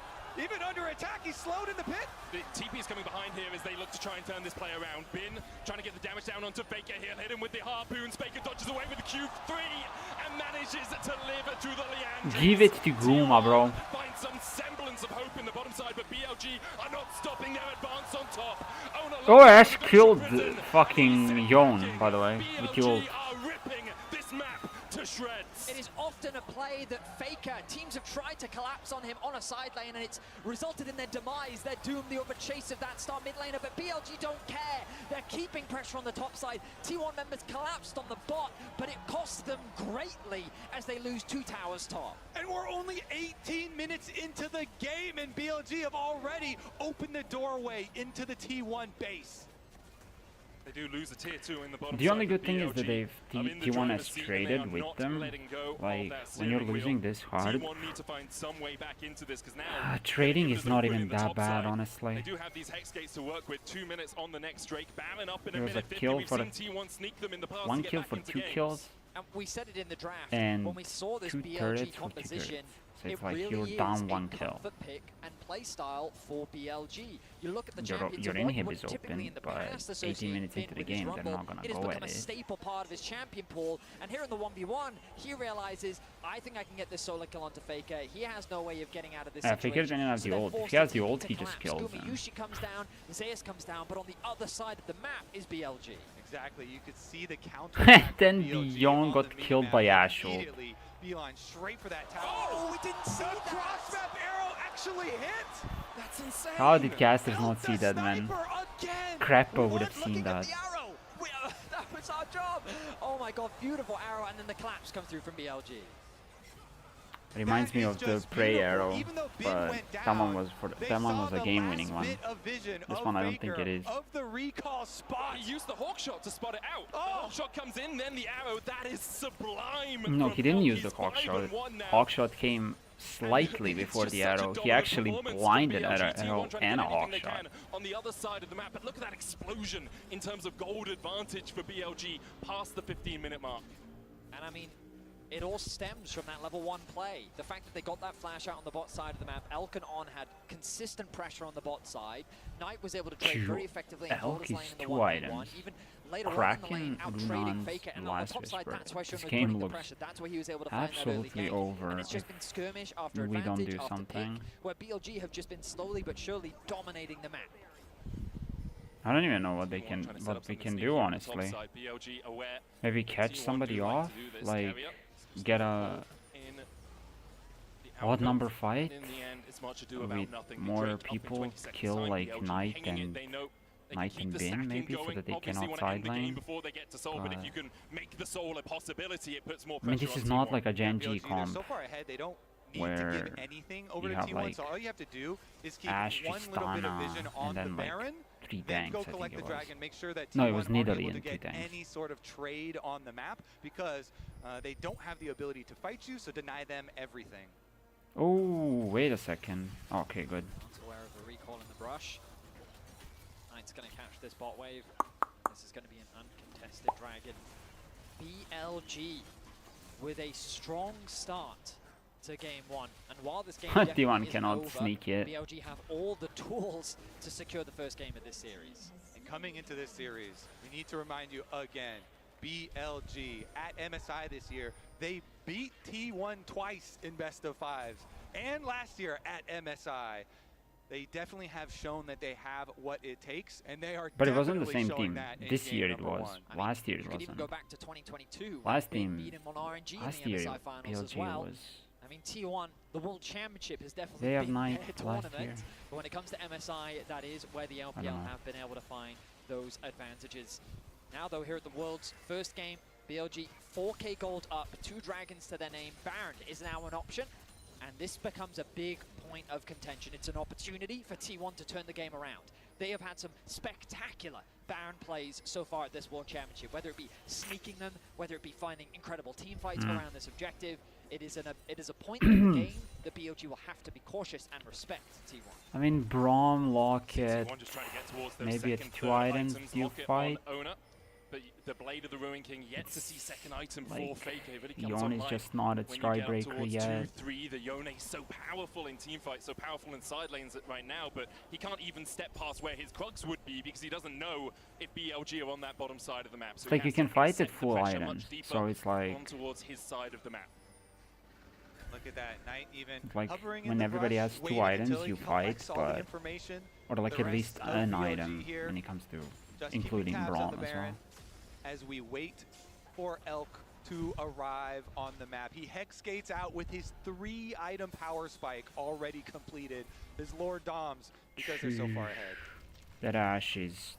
under attack, he's slowed in the pit. The TP is coming behind here as they look to try and turn this play around. Bin trying to get the damage down onto Faker here. Hit him with the harpoons. Faker dodges away with the Q3 and manages to live through the Leandri. Give it to Guma, bro. Find some semblance of hope in the bottom side, but BLG are not stopping their advance on top. Oh, Ash killed fucking Yon, by the way, with the ult. Are ripping this map to shreds. It is often a play that Faker, teams have tried to collapse on him on a side lane, and it's resulted in their demise. They're doomed the over chase of that star mid laner, but BLG don't care. They're keeping pressure on the top side. T1 members collapsed on the bot, but it costs them greatly as they lose 2 towers top. And we're only 18 minutes into the game, and BLG have already opened the doorway into the T1 base. They do lose a tier 2 in the bottom. The only side good of thing is that BLG. T1 has traded with them. Like, when you're losing this hard, T1 need to find some way back into this, 'cause now trading is not even that bad, honestly. They do have these hex gates to work with. 2 minutes on the next Drake. Baron up in There a was a minute 50. kill We've for seen T1 sneak them in the past 1 to get kill back for into 2 games. kills. And we said it in the draft, And when we saw this 2 BLG turrets for 2 composition, turrets. So it it's like really you're is down a 1 kill. comfort pick and play style for BLG. You look at the Your champions of inhib what is typically open, in the but past 18 associated minutes into the with his game, they're rumble, not gonna it has go become at a it. staple part of his champion pool. And here in the 1v1, he realizes, I think I can get this solo kill onto Faker. He has no way of getting out of this situation. Faker doesn't have so the they're ult. If forced he has to the ult, to he just collapse. kills him. Gumayushi comes down, Zeus comes down, but on the other side of the map is BLG. Exactly, you could see the counter. Then Yon got killed by Ash ult. Immediately, Beeline straight for that tower. Oh, we didn't see that. Cross map arrow actually hit. That's insane. How did casters not see that, man? Crappo would have seen that. That was our job. Oh my god, beautiful arrow, and then the collapse come through from BLG. Reminds me of the Prey arrow, but that one was a game-winning one. This one I don't think it is. Of the recall spot, he used the hawk shot to spot it out. The hawk shot comes in, then the arrow. That is sublime. No, he didn't use the hawk shot. Hawk shot came slightly before the arrow. He actually blinded at an arrow and a hawk shot. On the other side of the map, but look at that explosion in terms of gold advantage for BLG past the 15-minute mark. And I mean, it all stems from that level 1 play. The fact that they got that flash out on the bot side of the map. Elk and On had consistent pressure on the bot side. Knight was able to trade very effectively in Elk lane is in the 2 1v1. items. Even later Kraken, on in the lane, out trading Faker. And on the last top side, whisper. that's where Shun This was game putting the looks pressure. That's where he was able to find that early absolutely game. over And it's just been skirmish after if we don't advantage do after something. pick, where BLG have just been slowly but surely dominating the map. I don't even know what we can do, honestly. Maybe catch somebody off, like get a odd number fight with more people kill like Knight and Bin, maybe, so that they cannot sideline. But if you can make the soul a possibility, it puts more I mean, pressure this on is not T1. like a Gen G BLG, they're comp so far ahead, they don't need to where give anything over you to have T1, like so all you have to do is keep Ash, one little bit of Tristana, vision and on the then like Baron, 3 then tanks, go I think collect it the was. dragon, make sure that No, T1 it was aren't Nidalee able to and 2 get tanks. any sort of trade on the map because they don't have the ability to fight you, so deny them everything. Oh, wait a second. Okay, good. Not aware of the recall in the brush. Knight's going to catch this bot wave. This is going to be an uncontested dragon. BLG with a strong start to game 1. And while this game definitely T1 isn't cannot over, sneak it. BLG have all the tools to secure the first game of this series. And coming into this series, we need to remind you again, BLG at MSI this year, they beat T1 twice in best of 5s, and last year at MSI. They definitely have shown that they have what it takes, and they are But it wasn't the definitely same showing team. that in This game year it number was. 1. Last year it You could even wasn't. go back to 2022. Last being team, beaten on RNG last in the year MSI finals as BLG well. was. I mean, T1, the World Championship has definitely They have been Knight their last tournament. year. But when it comes to MSI, that is where the LPL know. have been able to find those advantages. Now, though, here at the World's first game, BLG 4K gold up, 2 dragons to their name. Baron is now an option, and this becomes a big point of contention. It's an opportunity for T1 to turn the game around. They have had some spectacular Baron plays so far at this World Championship, whether it be sneaking them, whether it be finding incredible team fights around this objective. It is a point in the game that BLG will have to be cautious and respect T1. I mean, Braum, Locket, T1 just trying to get towards those maybe it's second, 2 third items items, you lock it fight. on Owner, but the Blade of the Ruin King yet to see second item for Like, Faker. It really comes Yone is online just not at when you get up Strikebreaker towards yet. 2-3, the Yone is so powerful in team fights, so powerful in side lanes right now, but he can't even step past where his Krugs would be because he doesn't know if BLG are on that bottom side of the map. So It's like he you has can to fight accept at the full pressure much items, deeper so it's like on towards his side of the map. Look at that, Knight even like hovering in when the everybody brush, has 2 waiting items until he you fight, collects all the but information. or like The at least rest of an BLG item here, when it comes to just keeping including tabs on Braum the as Baron well. as we wait for Elk to arrive on the map. He hex skates out with his 3 item power spike already completed. His Lord Doms because they're so far ahead. That Ash is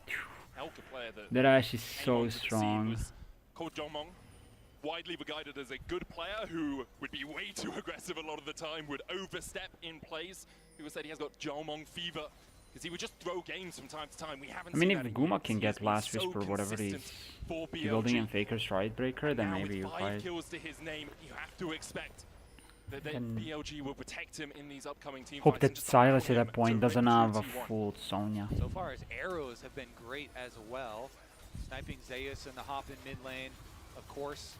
Elk, a player that Ash is came so onto the scene strong. was called Jongmong, widely regarded as a good player who would be way too aggressive a lot of the time, would overstep in plays. People said he has got Jongmong fever because he would just throw games from time to time. We haven't I mean, seen if that in Guma years. can He has get been Last so Whisper, whatever it is, consistent for building BLG. in Faker Strikebreaker, then Now maybe you with 5 fight. kills to his name, you have to expect that Then BLG will protect him in these upcoming team Hope fights that and just Silas allow at him that point to doesn't rip have through a T1. full Sonya. So far his arrows have been great as well. Sniping Zeus in the hop in mid lane. Of course,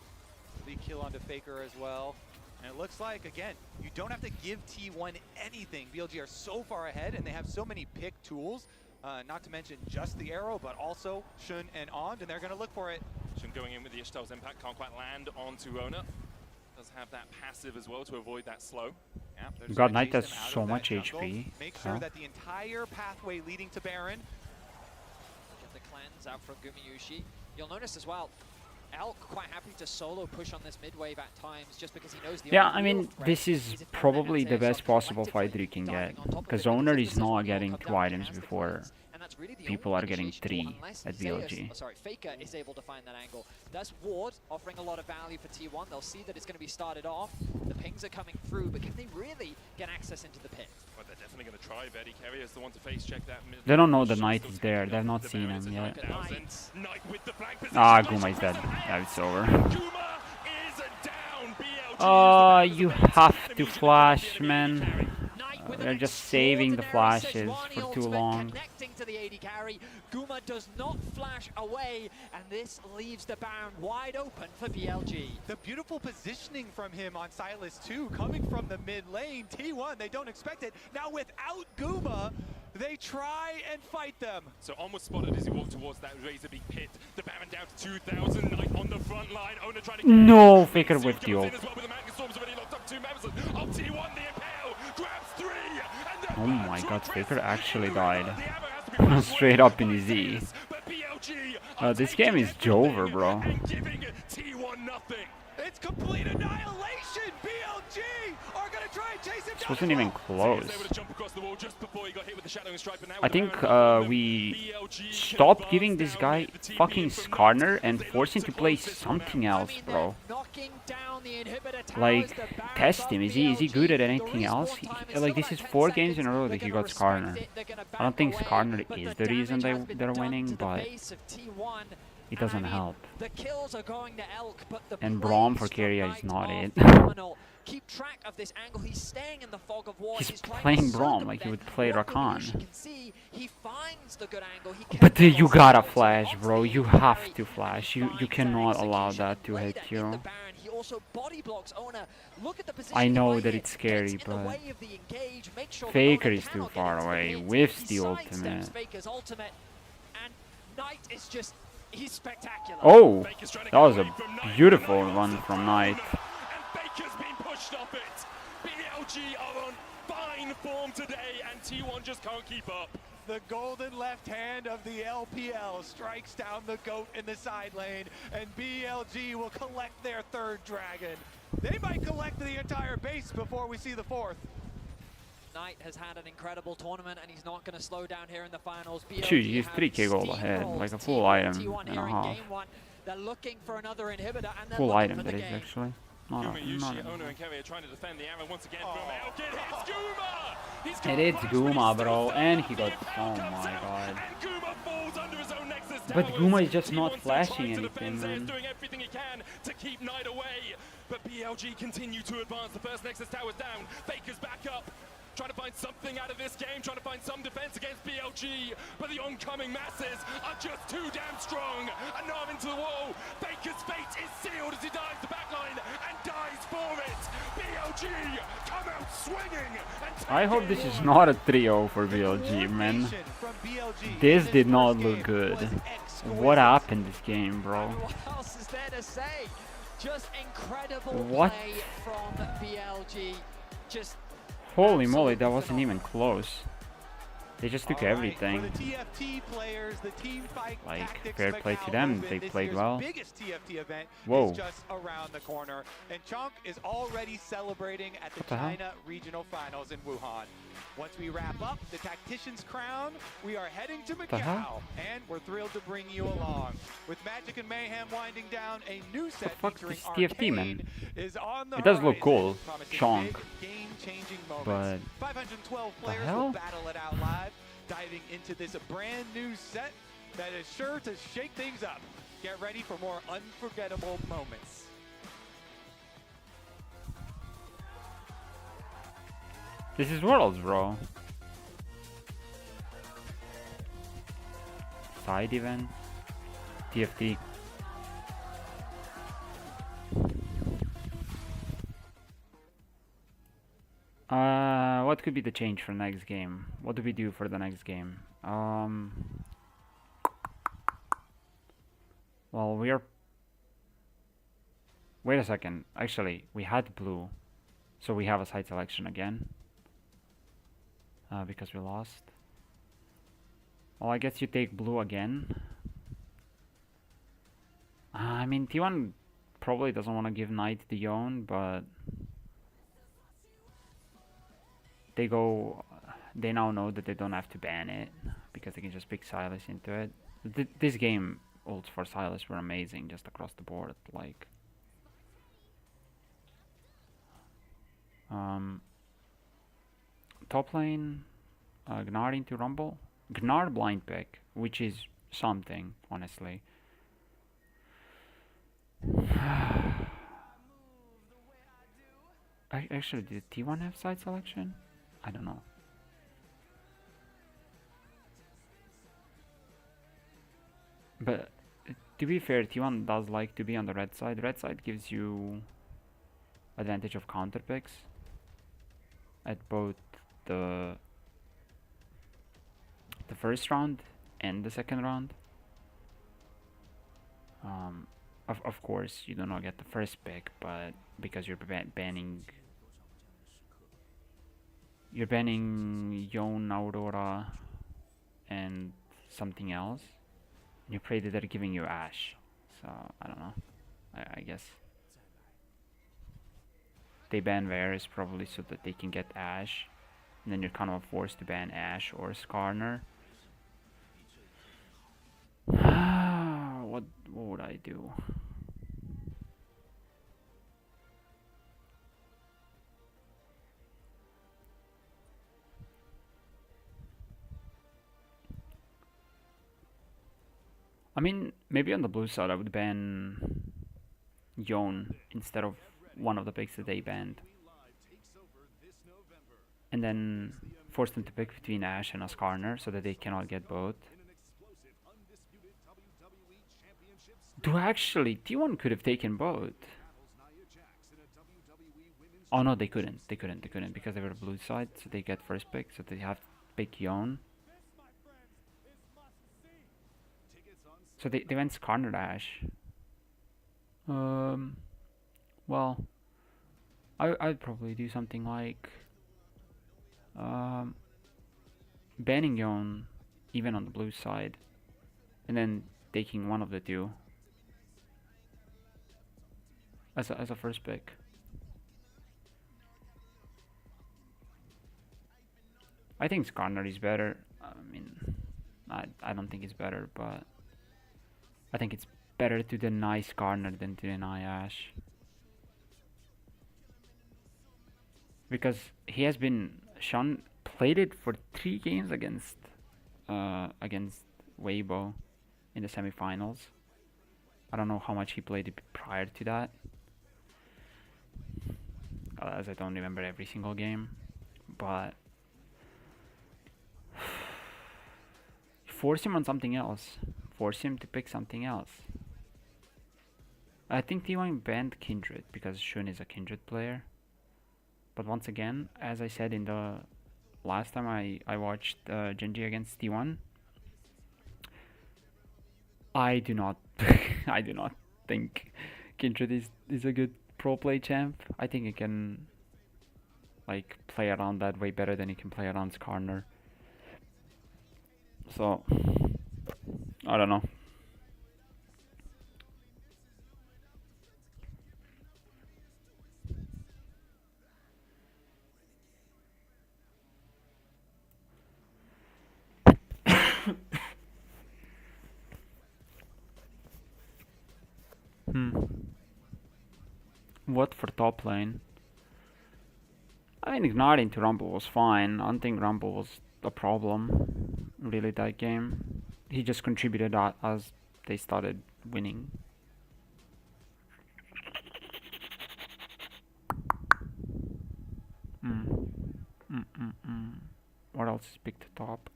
the kill onto Faker as well. And it looks like, again, you don't have to give T1 anything. BLG are so far ahead and they have so many pick tools. Not to mention just the arrow, but also Shun and Ond, and they're going to look for it. Shun going in with the Ishtal's impact, can't quite land onto Ona. Does have that passive as well to avoid that slow. Yeah, they're just God, gonna Knight chase has him out so of that much jungle. HP. Make sure Huh? that the entire pathway leading to Baron. Get the cleanse out from Gumiyushi. You'll notice as well, Elk quite happy to solo push on this mid wave at times just because he knows the Yeah, only I real mean, threat this is if probably Owner the and best Zeus possible collectively fight that you can diving get, on top of because it, Owner this is is not when it all getting comes 2 down. He items has the before cleanse, and that's really the people only are getting negotiation 3 unless at Zeus- BLG. sorry, Faker is able to find that angle. That's Ward offering a lot of value for T1. They'll see that it's going to be started off. The pings are coming through, but can they really get access into the pit? Well, they're definitely going to try. Betty Carey is the one to face check that mid. They don't know the Knight is there. They've not seen him yet. Ah, Guma is dead. Yeah, it's over. You have to flash, man. They're just saving the flashes for too long. Connecting to the AD carry. Guma does not flash away, and this leaves the Baron wide open for BLG. The beautiful positioning from him on Silas too, coming from the mid lane. T1, they don't expect it. Now without Guma, they try and fight them. So almost spotted as he walked towards that Razorbeak pit. The Baron down to 2,000, Knight on the front line. Owner trying to No, Faker with the ult. Oh my god, Faker actually died. Straight up in his E. This game is Jover, bro. It's complete annihilation. BLG are gonna try and chase him This down. wasn't even close. I think we stopped giving this guy fucking Skarner and force him to play something else, bro. Like, test him. Is he good at anything else? Like, this is 4 games in a row that he got Skarner. I don't think Skarner is the reason they're winning, but it doesn't help. And Braum for Keria is not it. Keep track of this angle. He's staying in the fog of war. He's playing Braum like he would play Rakan. He finds the good angle. But you gotta flash, bro. You have to flash. You cannot allow that to hit you. He also body blocks Owner. Look at the position. I know that it's scary, but Faker is too far away. Whiffs the ultimate. Knight is just, he's spectacular. Oh, that was a beautiful one from Knight. Baker's been pushed off it. BLG are on fine form today, and T1 just can't keep up. The golden left hand of the LPL strikes down the GOAT in the side lane, and BLG will collect their 3rd dragon. They might collect the entire base before we see the 4th. Knight has had an incredible tournament, and he's not going to slow down here in the finals. Dude, he's 3k gold ahead, like a full item and a half. They're looking for another inhibitor, and they're Full item, for that the is game. actually. Owner and Kerry are trying to defend the arrow once again from Elkin. It's Guma! It is Guma, bro, and he got. Oh my god. But Guma is just not flashing anything, man. Doing everything he can to keep Knight away. But BLG continue to advance. The first Nexus tower's down. Faker's back up. Trying to find something out of this game, trying to find some defense against BLG, but the oncoming masses are just too damn strong. And now into the wall. Baker's fate is sealed as he dives the backline and dies for it. BLG come out swinging. I hope this is not a 3-0 for BLG, man. This did not look good. What happened this game, bro? What else is there to say? Just incredible What? play from BLG. Just Holy moly, that wasn't even close. They just took everything. Like, fair play to them, they played well. Biggest TFT event Whoa. is just around the corner, and Chunk is already celebrating at the What the hell? China Regional Finals in Wuhan. Once we wrap up the Tactician's Crown, we are heading to the hell? Macau, and we're thrilled to bring you along. With Magic and Mayhem winding down, a new set Fuck featuring this TFT, Arcane man. is on the It does look horizon, cool, promising Chonk, big, game-changing but moments. 512 the players hell? will battle it out live, diving into this brand new set that is sure to shake things up. Get ready for more unforgettable moments. This is Worlds, bro. Side event. TFT. What could be the change for next game? What do we do for the next game? Well, we are... Wait a second. Actually, we had blue. So we have a side selection again. Because we lost. Well, I guess you take blue again. I mean, T1 probably doesn't want to give Knight the Yone, but... They now know that they don't have to ban it. because they can just pick Silas into it. This game ults for Silas were amazing just across the board. Like, top lane, Gnar into Rumble. Gnar blind pick, which is something, honestly. Actually, did T1 have side selection? I don't know. But to be fair, T1 does like to be on the red side. Red side gives you advantage of counter picks at both the first round and the second round. Of course, you do not get the first pick, but because you're banning Yone, Aurora, and something else. You pray that they're giving you Ashe, so I don't know. I guess they ban Varus probably so that they can get Ashe, and then you're kind of forced to ban Ashe or Skarner. What would I do? I mean, maybe on the blue side I would ban Yone instead of one of the picks that they banned. And then force them to pick between Ashe and a Skarner so that they cannot get both. Do actually, T1 could have taken both. Oh no, they couldn't because they were blue side, so they get first pick, so they have to pick Yone. So they went Skarner Ashe. Well, I'd probably do something like banning Yone even on the blue side, and then taking one of the two as a first pick. I think Skarner is better. I mean, I don't think it's better, but I think it's better to deny Skarner than to deny Ashe. Because he has been played it for 3 games against Weibo in the semifinals. I don't know how much he played it prior to that, as I don't remember every single game, but force him on something else. Force him to pick something else. I think T1 banned Kindred because Shun is a Kindred player. But once again, as I said in the last time I watched Genji against T1, I do not I do not think Kindred is a good pro play champ. I think he can like play around that way better than he can play around Skarner. So I don't know. What for top lane? I mean, ignoring to Rumble was fine. I don't think Rumble was a problem really that game. He just contributed as they started winning. What else is picked top?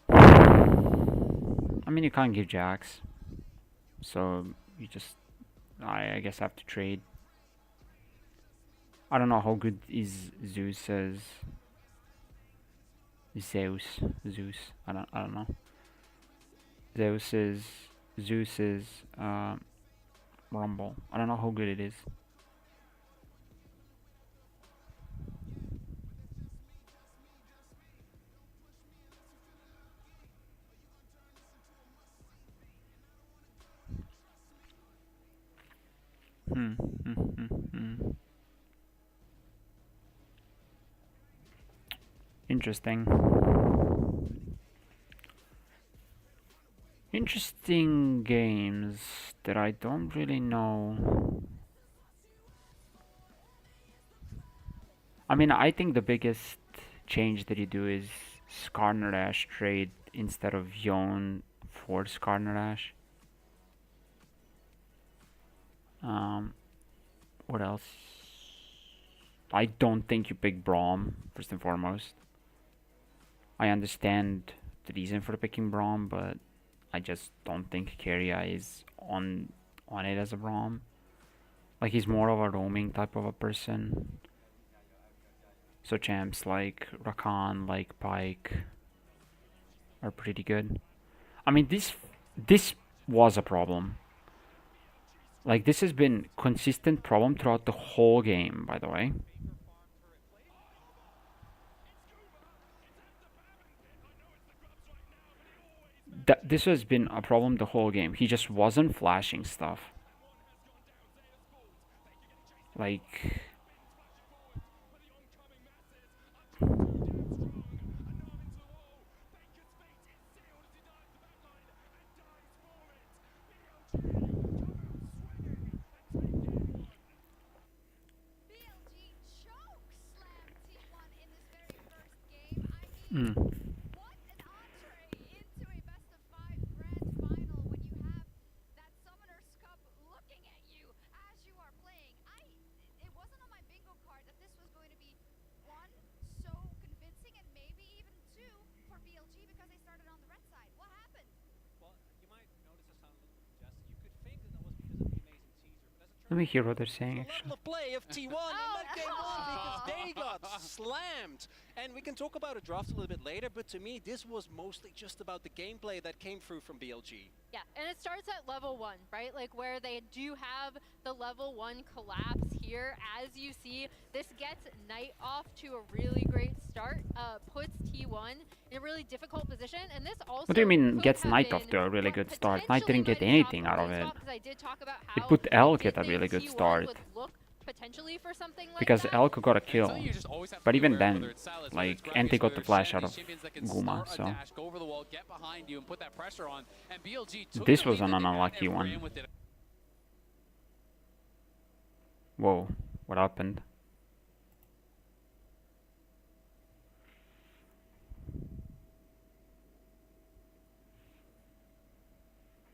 I mean, you can't give Jax, so you just I guess have to trade. I don't know how good is Zeus. I don't know. Zeus's Rumble. I don't know how good it is. Interesting. Interesting games that I don't really know. I mean, I think the biggest change that you do is Skarner Ash trade instead of Yone for Skarner Ash. What else? I don't think you pick Braum, first and foremost. I understand the reason for picking Braum, but I just don't think Keria is on it as a Braum. Like, he's more of a roaming type of a person. So champs like Rakan, like Pyke are pretty good. I mean, this was a problem. Like, this has been consistent problem throughout the whole game, by the way. This has been a problem the whole game. He just wasn't flashing stuff. Like... Let me hear what they're saying, actually. The play of T1 in that game one because they got slammed. And we can talk about a draft a little bit later, but to me, this was mostly just about the gameplay that came through from BLG. Yeah, and it starts at level 1, right? Like where they do have the level 1 collapse here. As you see, this gets Knight off to a really great start, puts T1 in a really difficult position, and this also... What do you mean gets Knight off to a really good start? Knight didn't get anything out of it. It put Elk at a really good start. Potentially for something like because that. Elk got a kill. But even then, like, Ente got the flash out of Guma, so... This was an unlucky one. Whoa, what happened?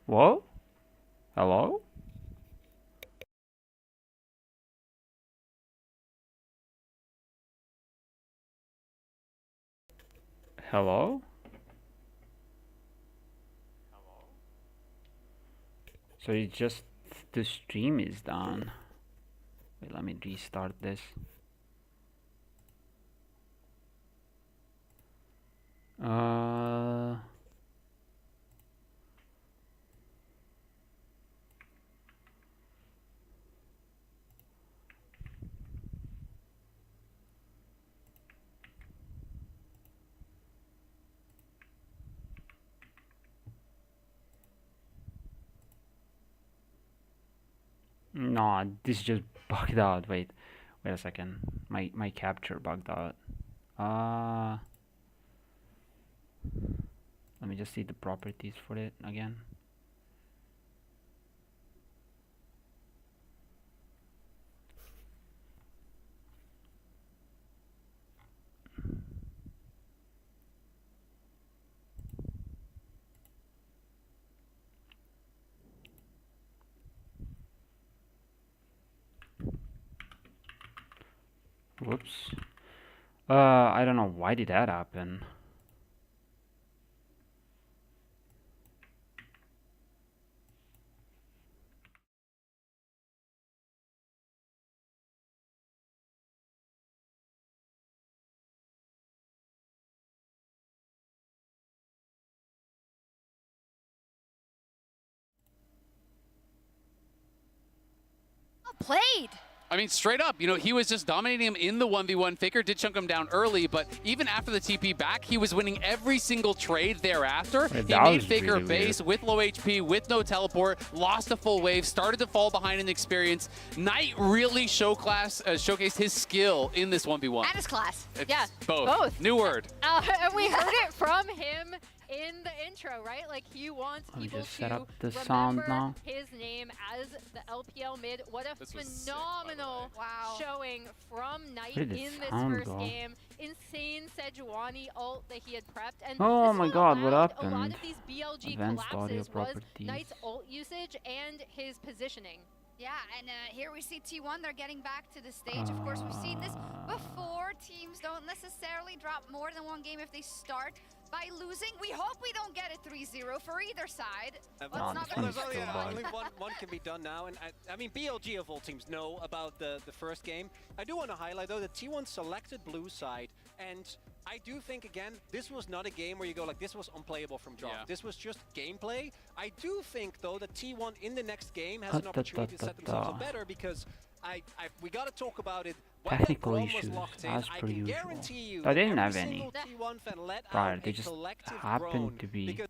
Whoa? Hello? Hello? So it's just the stream is done. Wait, let me restart this. No, this just bugged out. Wait a second. My capture bugged out. Let me just see the properties for it again. Whoops. I don't know why did that happen. Played. I mean, straight up, you know, he was just dominating him in the 1v1. Faker did chunk him down early, but even after the TP back, he was winning every single trade thereafter. He made Faker really base with low HP, with no teleport, lost a full wave, started to fall behind in experience. Knight really showcased his skill in this 1v1. And his class. It's yeah, both. New word. And we heard it from him in the intro, right? Like he wants Let me people just set to up the sound remember now. his name as the LPL mid. What a This was sick, phenomenal showing from Knight Where did the in this sound first go? game. Insane Sejuani ult that he had prepped, and Oh this is my what god, what allowed a lot happened? of these BLG Advanced audio collapses was properties. Knight's ult usage and his positioning. Yeah, and here we see T1, they're getting back to the stage. Of course, we've seen this before. Teams don't necessarily drop more than one game if they start by losing. We hope we don't get a 3-0 for either side. Let's not There's only one can be done now, and I mean BLG of all teams know about the first game. I do want to highlight though that T1 selected blue side, and I do think again this was not a game where you go like this was unplayable from drop. Yeah. This was just gameplay. I do think though that T1 in the next game has an opportunity to set themselves up better, because we got to talk about it. When Technical that Braum was issues, locked in, as I per can usual. guarantee you I didn't every have any single T1 fan let prior, out they a just collective happened groan to be. because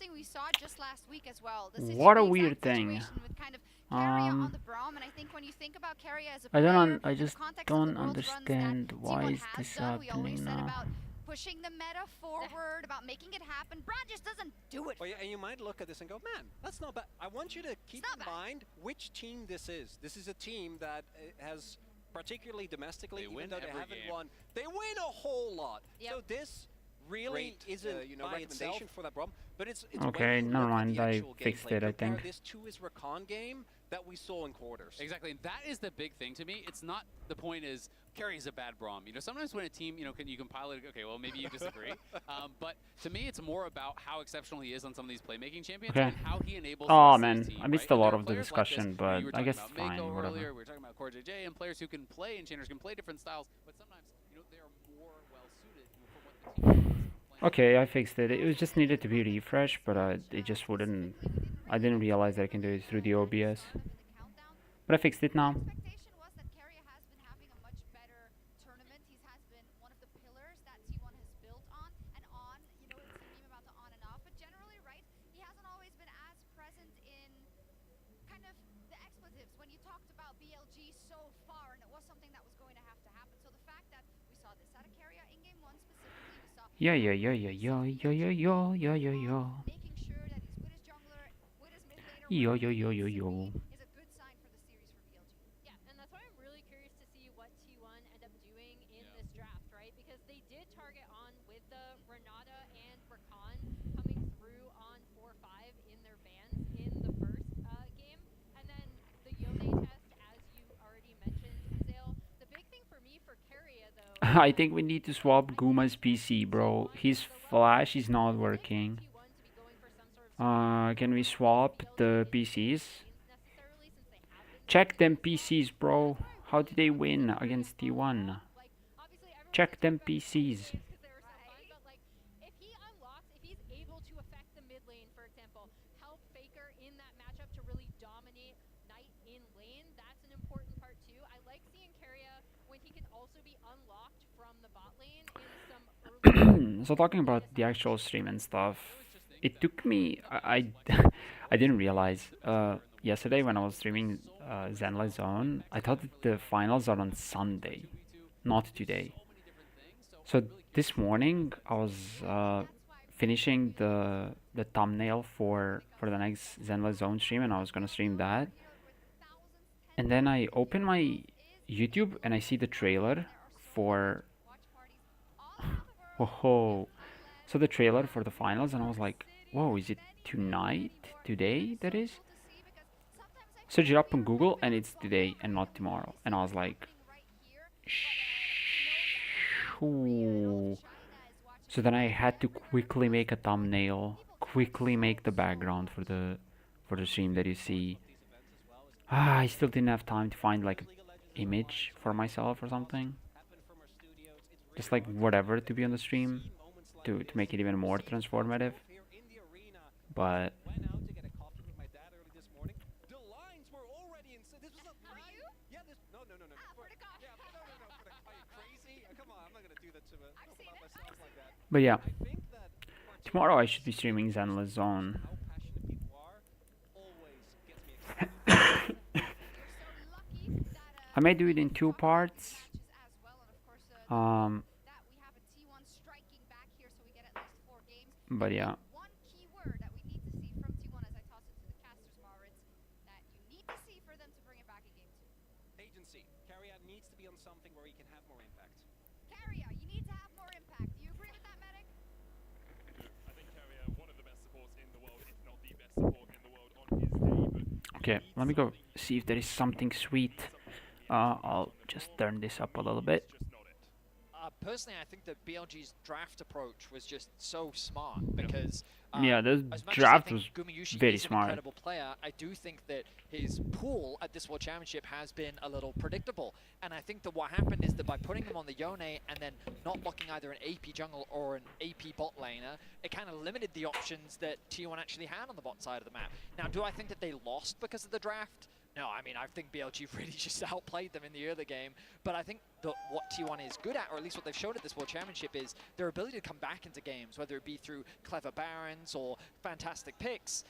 something we saw just last week as well. What a weird thing. With kind of Keria on the Braum, and I think when you think about Keria as a I player, I in the just context of don't the world runs understand that why T1 is has this done, we always happening said now. about pushing the meta forward, about making it happen. Brad just doesn't do it. Well, yeah, and you might look at this and go, man, that's not bad. I want you to keep in mind which team this is. This is a team that has, particularly domestically, even though they haven't won, they win a whole lot. So this really isn't by recommendation for that problem, but it's Okay, when you never look at mind, the I actual fixed gameplay, it, I compare think. this to his Rakan game that we saw in quarters. Exactly, and that is the big thing to me. It's not, the point is, Carry's a bad Braum. You know, sometimes when a team, you know, you compile it, okay, well, maybe you disagree. But to me, it's more about how exceptional he is on some of these playmaking champions and how he enables the Oh rest of man, his team, I missed right? a lot And of there the are players like this, discussion, you know, but you were I guess talking it's about fine, Mako whatever. earlier, we were talking about Core JJ, and players who can play in Chambers, can play different styles, but sometimes, you know, they are more well-suited for what the team is. Okay, I fixed it. It was just needed to be refreshed, but it just wouldn't. I didn't realize that I can do it through the OBS. But I fixed it now. Expectation was that Keria has been having a much better tournament. He has been one of the pillars that T1 has built on and on. You know, it's a meme about the on and off, but generally, right, he hasn't always been as present in kind of the expletives when you talked about BLG so far, and it was something that was going to have to happen. So the fact that we saw this out of Keria in game 1 specifically, we saw Yeah. making sure that he's with his jungler, with his mid laner, Yo. is a good sign for the series for BLG. Yeah, and that's why I'm really curious to see what T1 end up doing in this draft, right? Because they did target on with the Renata and Rakan coming through on 4-5 in their bans in the first game. And then the Yone test, as you already mentioned, Zale. The big thing for me for Keria, though... I think we need to swap Guma's PC, bro. His flash is not working. Can we swap the PCs? Check them PCs, bro. How did they win against T1? Check them PCs. If he unlocks, if he's able to affect the mid lane, for example, help Faker in that matchup to really dominate Knight in lane, that's an important part too. I like seeing Keria when he can also be unlocked from the bot lane in some early... So talking about the actual stream and stuff, it took me, I didn't realize, yesterday when I was streaming Zenless Zone, I thought that the finals are on Sunday, not today. So this morning I was finishing the thumbnail for the next Zenless Zone stream, and I was gonna stream that. And then I open my YouTube and I see the trailer for whoa. So the trailer for the finals, and I was like, whoa, is it tonight? Today, that is? Search it up on Google, and it's today and not tomorrow. And I was like, Ooh. So then I had to quickly make a thumbnail, quickly make the background for the stream that you see. I still didn't have time to find like an image for myself or something. Just like whatever to be on the stream to make it even more transformative. But yeah, tomorrow I should be streaming Zenless Zone. I may do it in 2 parts. But yeah. Agency. Carrier needs to be on something where he can have more impact. Carrier, you need to have more impact. Do you agree with that, Medic? I think Carrier, one of the best supports in the world, if not the best support in the world on his day. Okay, let me go see if there is something sweet. I'll just turn this up a little bit. Personally, I think that BLG's draft approach was just so smart because yeah, the draft was very smart. Incredible player. I do think that his pool at this World Championship has been a little predictable, and I think that what happened is that by putting him on the Yone and then not locking either an AP jungle or an AP bot laner, it kind of limited the options that T1 actually had on the bot side of the map. Now, do I think that they lost because of the draft? No, I mean, I think BLG really just outplayed them in the early game, but I think that what T1 is good at, or at least what they've shown at this World Championship, is their ability to come back into games, whether it be through clever Barons or fantastic picks.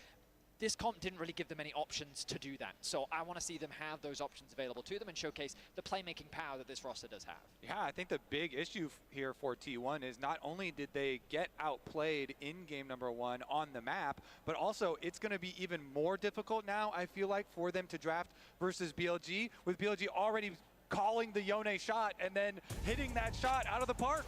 This comp didn't really give them any options to do that, so I want to see them have those options available to them and showcase the playmaking power that this roster does have. Yeah, I think the big issue here for T1 is not only did they get outplayed in game number 1 on the map, but also it's going to be even more difficult now, I feel like, for them to draft versus BLG, with BLG already calling the Yone shot and then hitting that shot out of the park.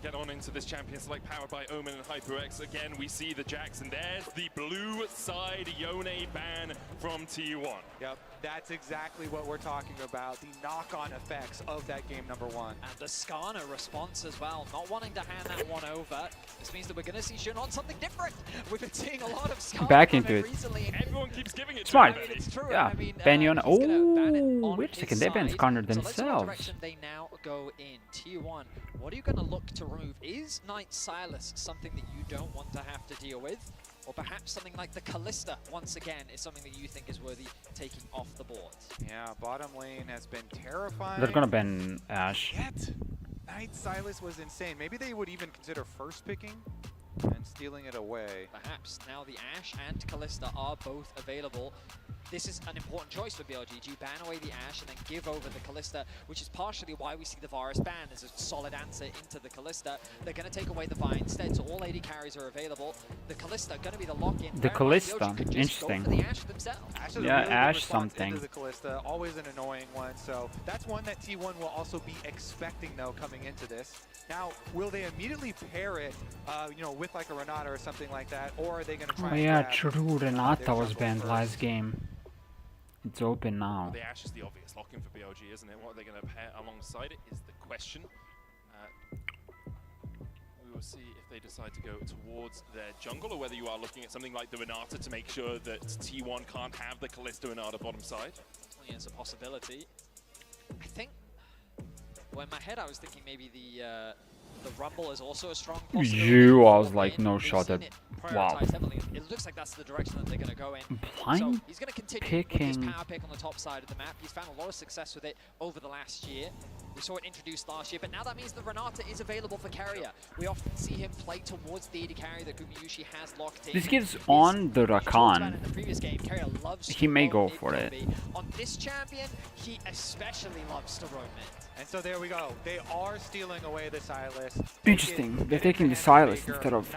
Get on into this champion select powered by Omen and HyperX. Again, we see the Jackson. There's the blue side Yone ban from T1. Yep, that's exactly what we're talking about. The knock-on effects of that game number 1. And the Skarner response as well, not wanting to hand that one over. This means that we're going to see Shun on something different. We've been seeing a lot of Skarner back into it recently. Everyone keeps giving it smart. to him. It's true. Yeah, I mean, Banyon. Oh, wait a his second, they banned side. Skarner So let's see what themselves. direction they now go in. T1, what are you going to look to remove? Is Knight Silas something that you don't want to have to deal with? Or perhaps something like the Callista, once again, is something that you think is worthy taking off the board? Yeah, bottom lane has been terrifying. They're gonna ban Ashe. Yet, Knight Silas was insane. Maybe they would even consider first picking and stealing it away. Perhaps now the Ashe and Callista are both available. This is an important choice for BLG. Do you ban away the Ashe and then give over the Callista, which is partially why we see the Varus ban as a solid answer into the Callista. They're going to take away the Vi instead, so all AD carries are available. The Callista going to be the lock-in. The Callista, interesting. The Ashe themselves. Yeah, really Ashe something. Into the Callista, always an annoying one, so that's one that T1 will also be expecting, though, coming into this. Now, will they immediately pair it, you know, with like a Renata or something like that, or are they going to try Oh yeah, true, Renata was banned last game. It's open now. Well, the Ashe is the obvious lock-in for BLG, isn't it? What are they going to pair alongside it is the question. We will see if they decide to go towards their jungle, or whether you are looking at something like the Renata to make sure that T1 can't have the Callista Renata bottom side. Definitely is a possibility. I think, well, in my head I was thinking maybe the Rumble is also a strong possibility. I was like, no shot at. Wow. It looks like that's the direction that they're going to go in. Blind so he's going to continue with his power pick on the top side of the map. He's found a lot of success with it over the last year. We saw it introduced last year, but now that means the Renata is available for carrier. We often see him play towards the AD carry that Gumiyushi has locked in. This gives on the Rakan. In the previous game, carrier loves he may go for it. On this champion, he especially loves to roam it. And so there we go. They are stealing away the Silas. Interesting. They're taking the Silas instead of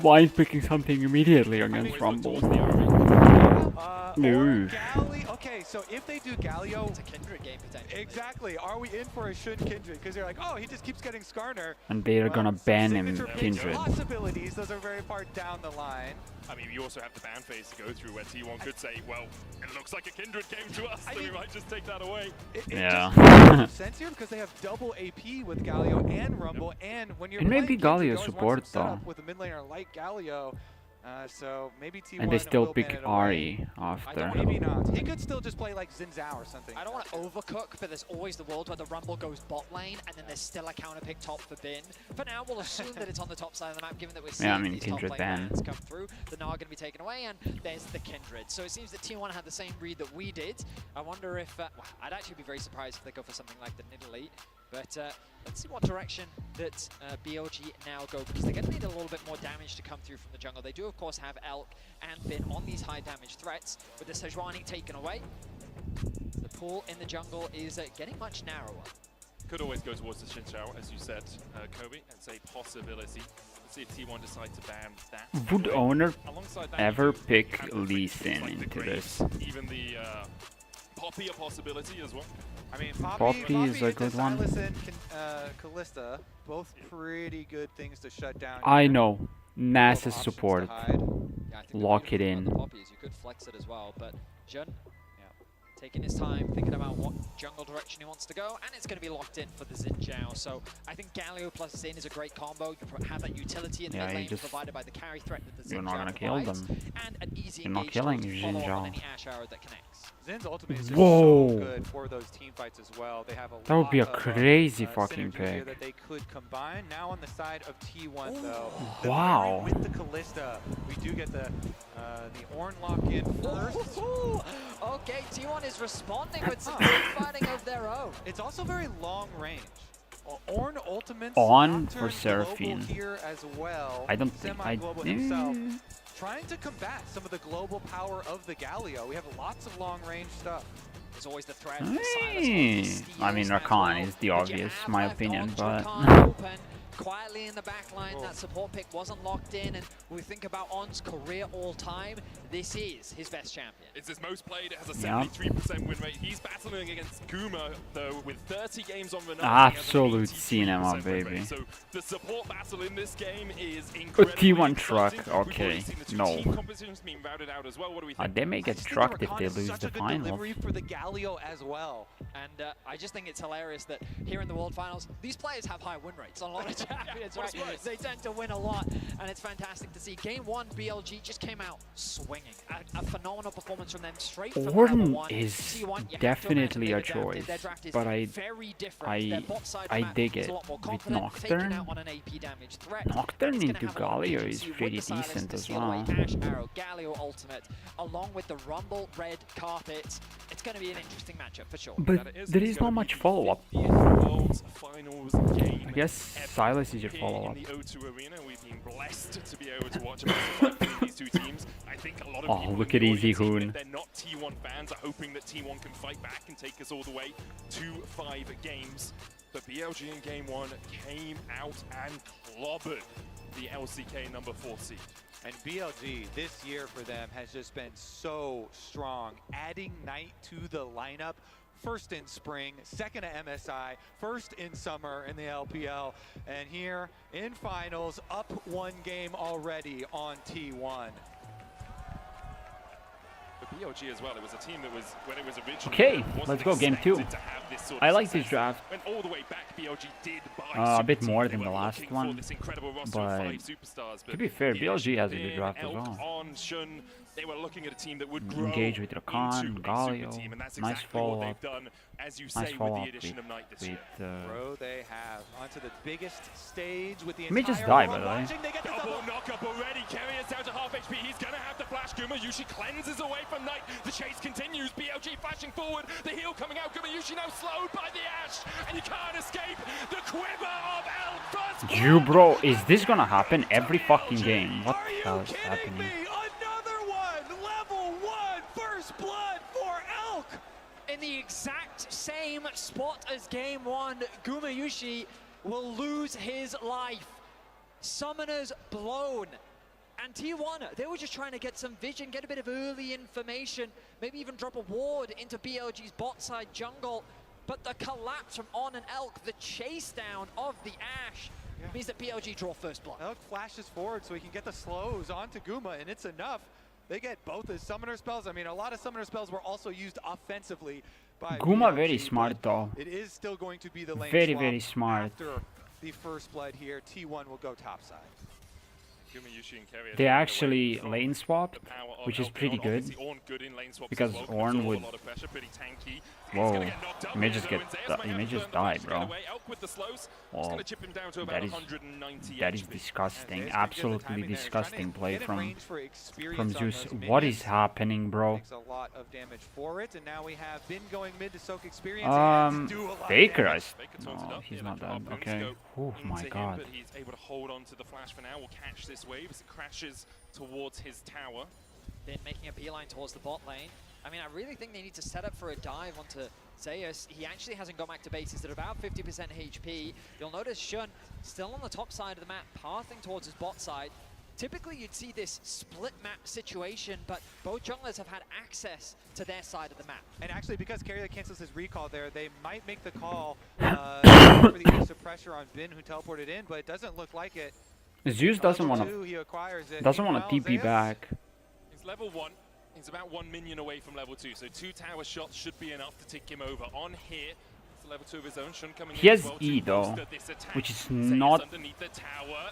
blind picking something immediately against Rumble. Ooh. Okay, so if they do Galio, it's a Kindred game potentially. Exactly. Are we in for a should Kindred? Because they're like, oh, he just keeps getting Skarner. And they're gonna ban him, Signature Kindred. possibilities. Those are very far down the line. I mean, you also have the ban phase to go through where T1 could say, well, it looks like a Kindred game to us, so we might just take that away. It Yeah. just makes sense here because they have double AP with Galio and Rumble, and when you're It may be playing Kindred, you Galio always want support some though. setup with a mid laner like Galio. So maybe T1 And they still will ban pick it away. Ari after. Maybe not. He could still just play like Xin Zhao or something. I don't want to overcook, but there's always the world where the Rumble goes bot lane, and then there's still a counter pick top for Bin. For now, we'll assume that it's on the top side of the map, given that we're seeing these Kindred top lane ban. bans come through. The Gnar going to be taken away, and there's the Kindred. So it seems that T1 had the same read that we did. I wonder if, well, I'd actually be very surprised if they go for something like the Nidalee. But let's see what direction that BLG now go, because they're going to need a little bit more damage to come through from the jungle. They do, of course, have Elk and Bin on these high damage threats, with the Sejuani taken away. The pool in the jungle is getting much narrower. Could always go towards the Xin Zhao, as you said, Kobe. It's a possibility. Let's see if T1 decides to ban that. Would owner Alongside that, ever you pick have Lee things Sin like the into Graves, this? Even the Poppy a possibility as well. I mean, Poppy is a good one. Sylas and Callista, both pretty good things to shut down. I know. Nasus support. Yeah, I think Lock it in. the Poppy is you could flex it as well, but Jun, taking his time, thinking about what jungle direction he wants to go, and it's going to be locked in for the Xin Zhao. So I think Galio plus Xin is a great combo. You have that utility in the mid lane provided by the carry threat that the Xin You're not Zhao gonna kill provides, them. and an easy You're not engage killing to Xin follow up on Zhao. any Ash arrow that connects. Zin's ultimate is just Whoa. so good for those team fights as well. They have a That would be a lot of, crazy fucking synergies here pick. that they could combine. Now on the side of T1 though, Wow. with the Callista, we do get the Ornn lock in first. Okay, T1 is responding with some good fighting of their own. It's also very long range. Ornn ultimates On Nocturne for Seraphine. global here as well. I don't think I. Semi-global himself, trying to combat some of the global power of the Galio. We have lots of long range stuff. There's always the threat. I mean, Rakan is the obvious, my opinion, but. Quietly in the back line, that support pick wasn't locked in, and when we think about Ornn's career all-time, this is his best champion. It's his most played, it has a 73% win rate. He's battling against Kuma, though, with 30 games on Renata. Absolute cinema, baby. So the support battle in this game is A incredibly T1 truck, exciting. okay, no. Team compositions being routed out as well. What do we think? They may get trucked if they lose the finals. Delivery for the Galio as well. And I just think it's hilarious that here in the World Finals, these players have high win rates on a lot of champions, right? They tend to win a lot, and it's fantastic to see. Game 1, BLG just came out swinging. A phenomenal performance from them, straight from Ornn one. is T1, you definitely a have to imagine choice, their draft is but I very different. Their bot side map dig is it. a lot more With confident, taking Nocturne, out on an AP damage threat. Nocturne He's gonna into have a lot of Galio is agency with pretty the Sylas decent to as steal away well. Ash Arrow, Galio ultimate, along with the Rumble red carpet. It's going to be an interesting matchup for sure. But there is not much follow-up. World Finals game I guess Silas is your follow-up. in the O2 arena. We've been blessed to be able to watch a massive fight between these two teams. I think a lot of people Look in at the Easy audience, even Hoon. if they're not T1 fans, are hoping that T1 can fight back and take us all the way to 5 games. But BLG in game 1 came out and clobbered the LCK number 4 seed. And BLG this year for them has just been so strong, adding Knight to the lineup. First in spring, second at MSI, first in summer in the LPL, and here in finals, up 1 game already on T1. For BLG as well, it was a team that was, when it was originally Okay, wasn't let's go, game 2. expected to have this sort I of like this success. draft. Went all the way back, BLG did buy A bit Super more Team. than They the were last looking for one, this incredible roster of but 5 superstars, to but be fair, the BLG addition has of a good Bin, draft as Elk, well. On, Shun, they were looking at a team that would grow Engage with Rakan, into a Galio, super team, and that's nice exactly what follow-up. they've done, as you Nice say, with follow-up the addition of Knight this year. Bro, they have onto the biggest stage with the He may entire just die, by world the way. watching. They get the Double knock-up already. Carry is down to half HP. He's going to have to flash. Gumayushi cleanses away from Knight. The chase continues. BLG flashing forward. The heal coming out. Gumayushi now slowed by the Ash. And you can't escape the quiver of Elk. First You bro, is this gonna happen every fucking game? What the hell is happening? Another one! Level 1 first blood for Elk! In the exact same spot as game 1, Gumayushi will lose his life. Summoners blown, And T1, they were just trying to get some vision, get a bit of early information, maybe even drop a ward into BLG's bot side jungle. But the collapse from On and Elk, the chase down of the Ashe, means that BLG draw first blood. Elk flashes forward so he can get the slows onto Guma, and it's enough. They get both his summoner spells. I mean, a lot of summoner spells were also used offensively by Guma BLG, very smart though. It is still going to be the lane Very, swap. very smart. After the first blood here, T1 will go topside. They actually lane swapped, which is pretty good, because Ornn would... Whoa, he may just die, bro. Whoa, that is disgusting, absolutely disgusting play from Zeus. What is happening, bro? A lot of damage for it, and now we have been going mid to soak experience. Faker, no, he's not dead. Okay. Oh my god. But he's able to hold on to the flash for now. We'll catch this wave as it crashes towards his tower. Then making a beeline towards the bot lane. I mean, I really think they need to set up for a dive onto Zeus. He actually hasn't gone back to base. He's at about 50% HP. You'll notice Shun still on the top side of the map, pathing towards his bot side. Typically, you'd see this split map situation, but both junglers have had access to their side of the map. And actually, because Keria cancels his recall there, they might make the call for the extra pressure on Bin, who teleported in, but it doesn't look like it. Zeus doesn't want to TP back. He's level 1. He's about 1 minion away from level 2, so 2 tower shots should be enough to tick him over. On here, it's level 2 of his own. Shun coming he in has as well E though, which is not... underneath the tower.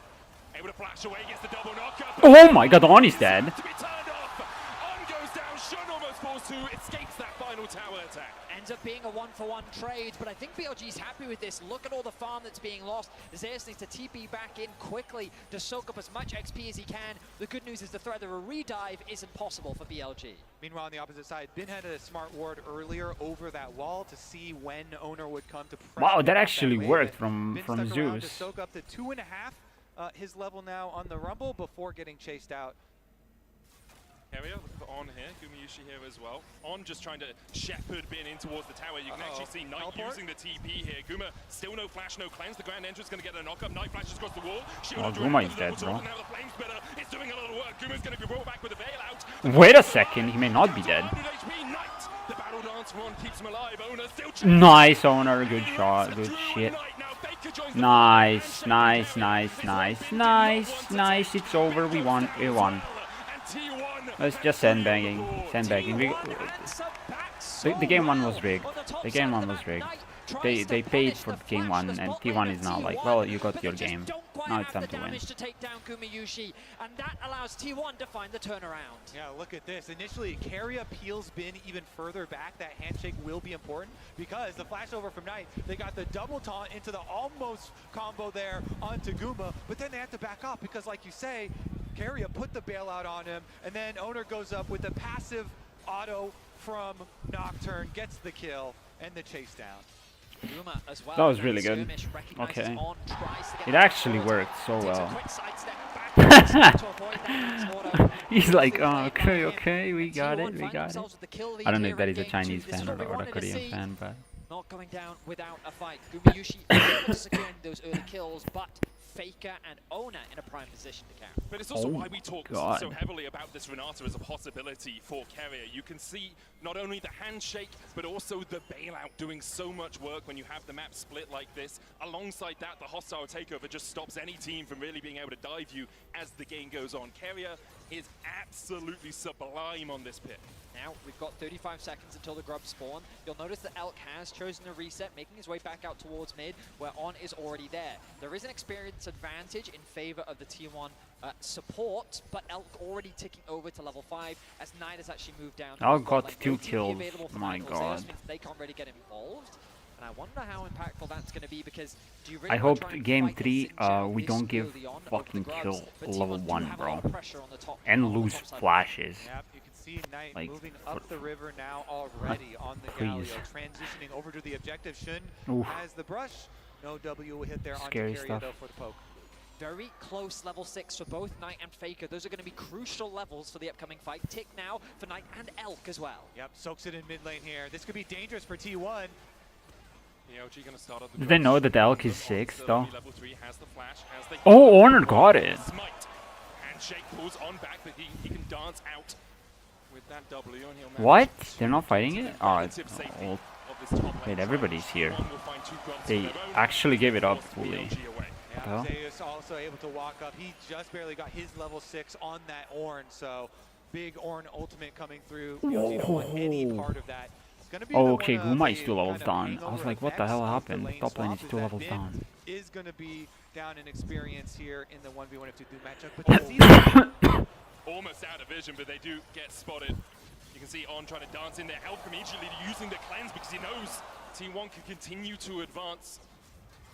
Able to flash away, gets the double knockup. Oh my god, On is dead. To be turned off. On goes down. Shun almost falls to, escapes that final tower attack. Ends up being a 1-for-1 trade, but I think BLG's happy with this. Look at all the farm that's being lost. Zeus needs to TP back in quickly to soak up as much XP as he can. The good news is the threat of a redive isn't possible for BLG. Meanwhile, on the opposite side, Bin had a smart ward earlier over that wall to see when Owner would come to pressure. Wow, that actually worked from Bin stuck around to Zeus. soak up to 2.5. His level now on the Rumble before getting chased out. Keria, look for On here, Gumayushi here as well. On just trying to shepherd Bin in towards the tower. You can actually see Knight using the TP here. Guma still no flash, no cleanse. The Grand Entrance going to get a knock-up. Knight flashes across the wall. Guma is dead, bro. Now the flame spitter is doing a lot of work. Guma's going to be brought back with a bailout. Wait a second, he may not be dead. The battle dance for On keeps him alive. Owner still Nice, Owner, good shot, good shit. Nice, nice, nice, nice, nice, nice, it's over, we won. Let's just sandbagging. The game 1 was rigged. The game 1 was rigged. They paid for game 1, and T1 is now like, well, you got your game. Now it's time to win. To take down Gumayushi, and that allows T1 to find the turnaround. Yeah, look at this. Initially, Keria peels Bin even further back. That handshake will be important because the flash over from Knight, they got the double taunt into the almost combo there onto Guma, but then they have to back off because, like you say, Keria put the bailout on him, and then Owner goes up with the passive auto from Nocturne, gets the kill, and the chase down. That was really good. Okay. It actually worked so well. He's like, oh, okay, we got it. I don't know if that is a Chinese fan or a Korean fan, but... Not going down without a fight. Gumayushi able to secure those early kills, but Faker and Owner in a prime position to carry. But it's also why we talk so heavily about this Renata as a possibility for Keria. You can see not only the handshake, but also the bailout doing so much work when you have the map split like this. Alongside that, the hostile takeover just stops any team from really being able to dive you as the game goes on. Keria is absolutely sublime on this pit. Now, we've got 35 seconds until the grub spawn. You'll notice that Elk has chosen a reset, making his way back out towards mid, where On is already there. There is an experience advantage in favor of the T1 support, but Elk already ticking over to level 5, as Knight has actually moved down. Elk got 2 kills, my god. They can't really get involved. And I wonder how impactful that's going to be, because do you really I hope game 3 we don't give fucking kill level 1, bro. And lose flashes. Yep, you can see Knight like, moving up the river now already on the Galio, transitioning over to the objective. Shun has the brush. No W will hit there on Keria though for the poke. Very close level 6 for both Knight and Faker. Those are going to be crucial levels for the upcoming fight. Tick now for Knight and Elk as well. Yep, soaks it in mid lane here. This could be dangerous for T1. BLG gonna start Did they know that Elk is 6 though? Level 3 has the flash, has the Oh, Honor got it. handshake pulls on back, but he can dance out with that W, and he'll manage What? to They're not fighting it? Oh, relative safety oh. of this top lane. Wait, everybody's here. T1 will find 2 grubs They of their own, actually gave it up force fully. BLG away. What the hell? Zeus also able to walk up. He just barely got his level 6 on that Ornn, so big Ornn ultimate coming through. BLG don't want any part of that. It's gonna be Oh, okay, Guma is 2 levels down. I was like, what the hell happened? Top lane is 2 levels down. Is going to be down in experience here in the 1v1 if 2 matchup, but you see that Almost out of vision, but they do get spotted. You can see On trying to dance in there, help immediately using the cleanse because he knows T1 can continue to advance.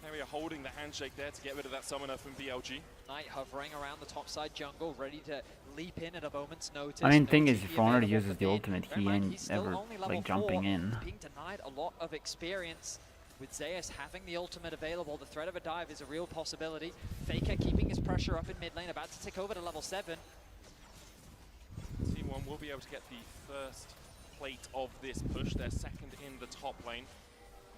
Carrier holding the handshake there to get rid of that summoner from BLG. Knight hovering around the top side jungle, ready to leap in at a moment's notice. I mean, No thing is, TP if Honor available uses for the mid. ultimate, Bear he in mind, ain't he's still ever only level like jumping 4, in. being denied a lot of experience. With Zeus having the ultimate available, the threat of a dive is a real possibility. Faker keeping his pressure up in mid lane, about to tick over to level 7. T1 will be able to get the first plate of this push. They're second in the top lane.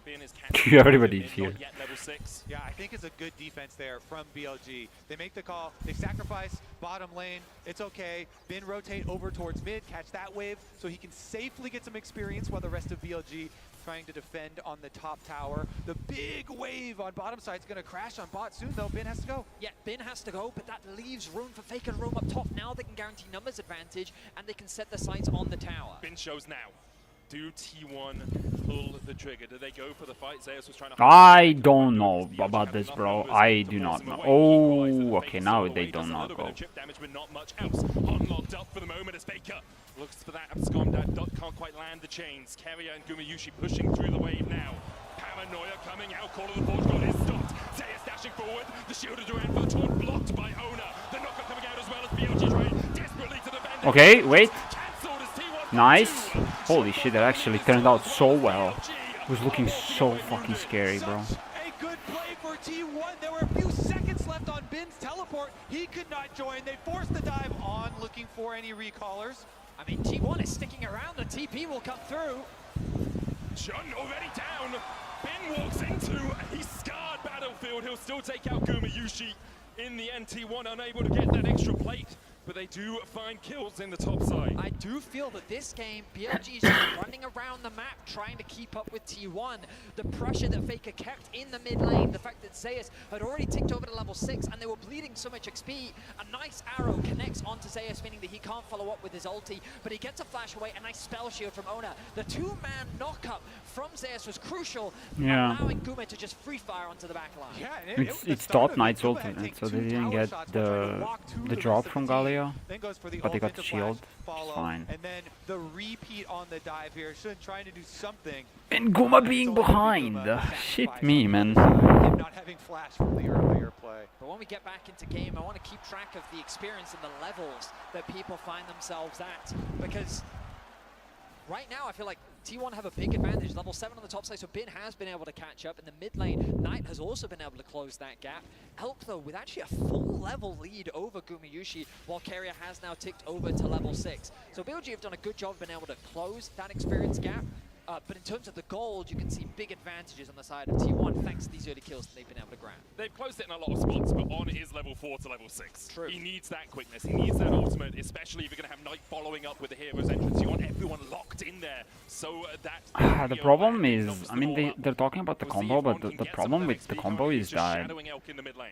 Bin is catching Everybody's here. not yet level 6. Yeah, I think it's a good defense there from BLG. They make the call, they sacrifice bottom lane, it's okay. Bin rotate over towards mid, catch that wave, so he can safely get some experience while the rest of BLG trying to defend on the top tower. The big wave on bottom side is going to crash on bot soon, though. Bin has to go. Yeah, Bin has to go, but that leaves room for Faker to roam up top. Now they can guarantee numbers advantage, and they can set their sights on the tower. Bin shows now. Do T1 pull the trigger? Do they go for the fight? Zeus was trying to I don't know about this, bro. I do not know. Oh, okay, now they do not go. Chip damage, but not much else. Unlocked up for the moment as Faker looks for that abscond. That dot can't quite land the chains. Carrier and Gumayushi pushing through the wave now. Paranoia coming out. Call of the Forge God is stopped. Zeus dashing forward. The shield is around for the taunt, blocked by Ona. The knocker coming out as well as BLG trying desperately to defend. Okay, wait. Nice. Holy shit, that actually turned out so well. It was looking so fucking scary, bro. A good play for T1. There were a few seconds left on Bin's teleport. He could not join. They forced the dive on, looking for any recallers. I mean, T1 is sticking around. The TP will come through. Shun already down. Bin walks into a scarred battlefield. He'll still take out Gumayushi. In the end, T1 unable to get that extra plate, but they do find kills in the top side. I do feel that this game, BLG is just running around the map, trying to keep up with T1. The pressure that Faker kept in the mid lane, the fact that Zeus had already ticked over to level 6 and they were bleeding so much XP. A nice arrow connects onto Zeus, meaning that he can't follow up with his ulti, but he gets a flash away, a nice spell shield from Ona. The 2-man knock-up from Zeus was crucial, allowing Guma to just free fire onto the back line. Yeah, It's Dot Knight's ultimate, so they didn't get the drop from Galio, but they got the shield. It's fine. And then the repeat on the dive here. Shun trying to do something. And Guma being behind. Shit me, man. Not having flash from the earlier play. But when we get back into game, I want to keep track of the experience and the levels that people find themselves at, because right now I feel like T1 have a big advantage, level 7 on the top side, so Bin has been able to catch up. In the mid lane, Knight has also been able to close that gap. Elk, though, with actually a full level lead over Gumayushi, while Carrier has now ticked over to level 6. So BLG have done a good job being able to close that experience gap. But in terms of the gold, you can see big advantages on the side of T1 thanks to these early kills that they've been able to grab. They've closed it in a lot of spots, but On is level 4 to level 6. True. He needs that quickness, he needs that ultimate, especially if you're going to have Knight following up with the hero's entrance. You want everyone locked in there, so that... The problem is, I mean, they're talking about the combo, but the problem with the combo is that, shadowing Elk in the mid lane.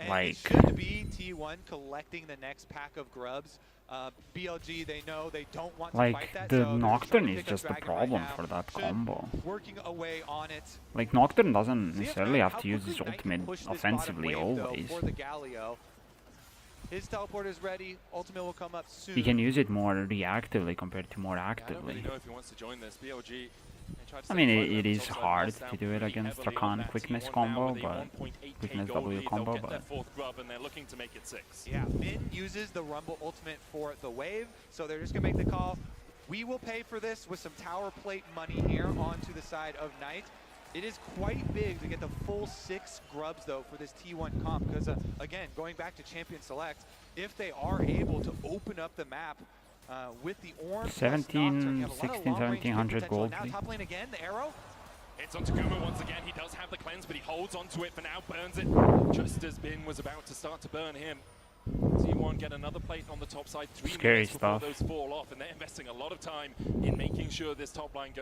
like... It should be T1 collecting the next pack of grubs. BLG, they know they don't want to fight that. The so Nocturne is just the problem for that combo. Working away on it. Like, Nocturne doesn't necessarily have to use his ultimate offensively always. For the Galio. His teleport is ready. Ultimate will come up soon. He can use it more reactively compared to more I don't actively. really know if he wants to join this. BLG... I mean, it is hard to do it against Rakan quickness combo, but quickness W combo, but and they're looking to make it 6. Yeah, Min uses the Rumble ultimate for the wave, so they're just gonna make the call. We will pay for this with some tower plate money here onto the side of Knight. It is quite big to get the full 6 grubs though for this T1 comp, because again, going back to Champion Select, if they are able to open up the map with the Ornn 16, 1700 gold. Now top lane again, the arrow. It's onto Guma once again. He does have the cleanse, but he holds onto it for now, burns it just as Bin was about to start to burn him. T1 T1 get another plate on the top side. 3 Scary minutes before stuff. those fall off, and they're investing a lot of time in making sure this top lane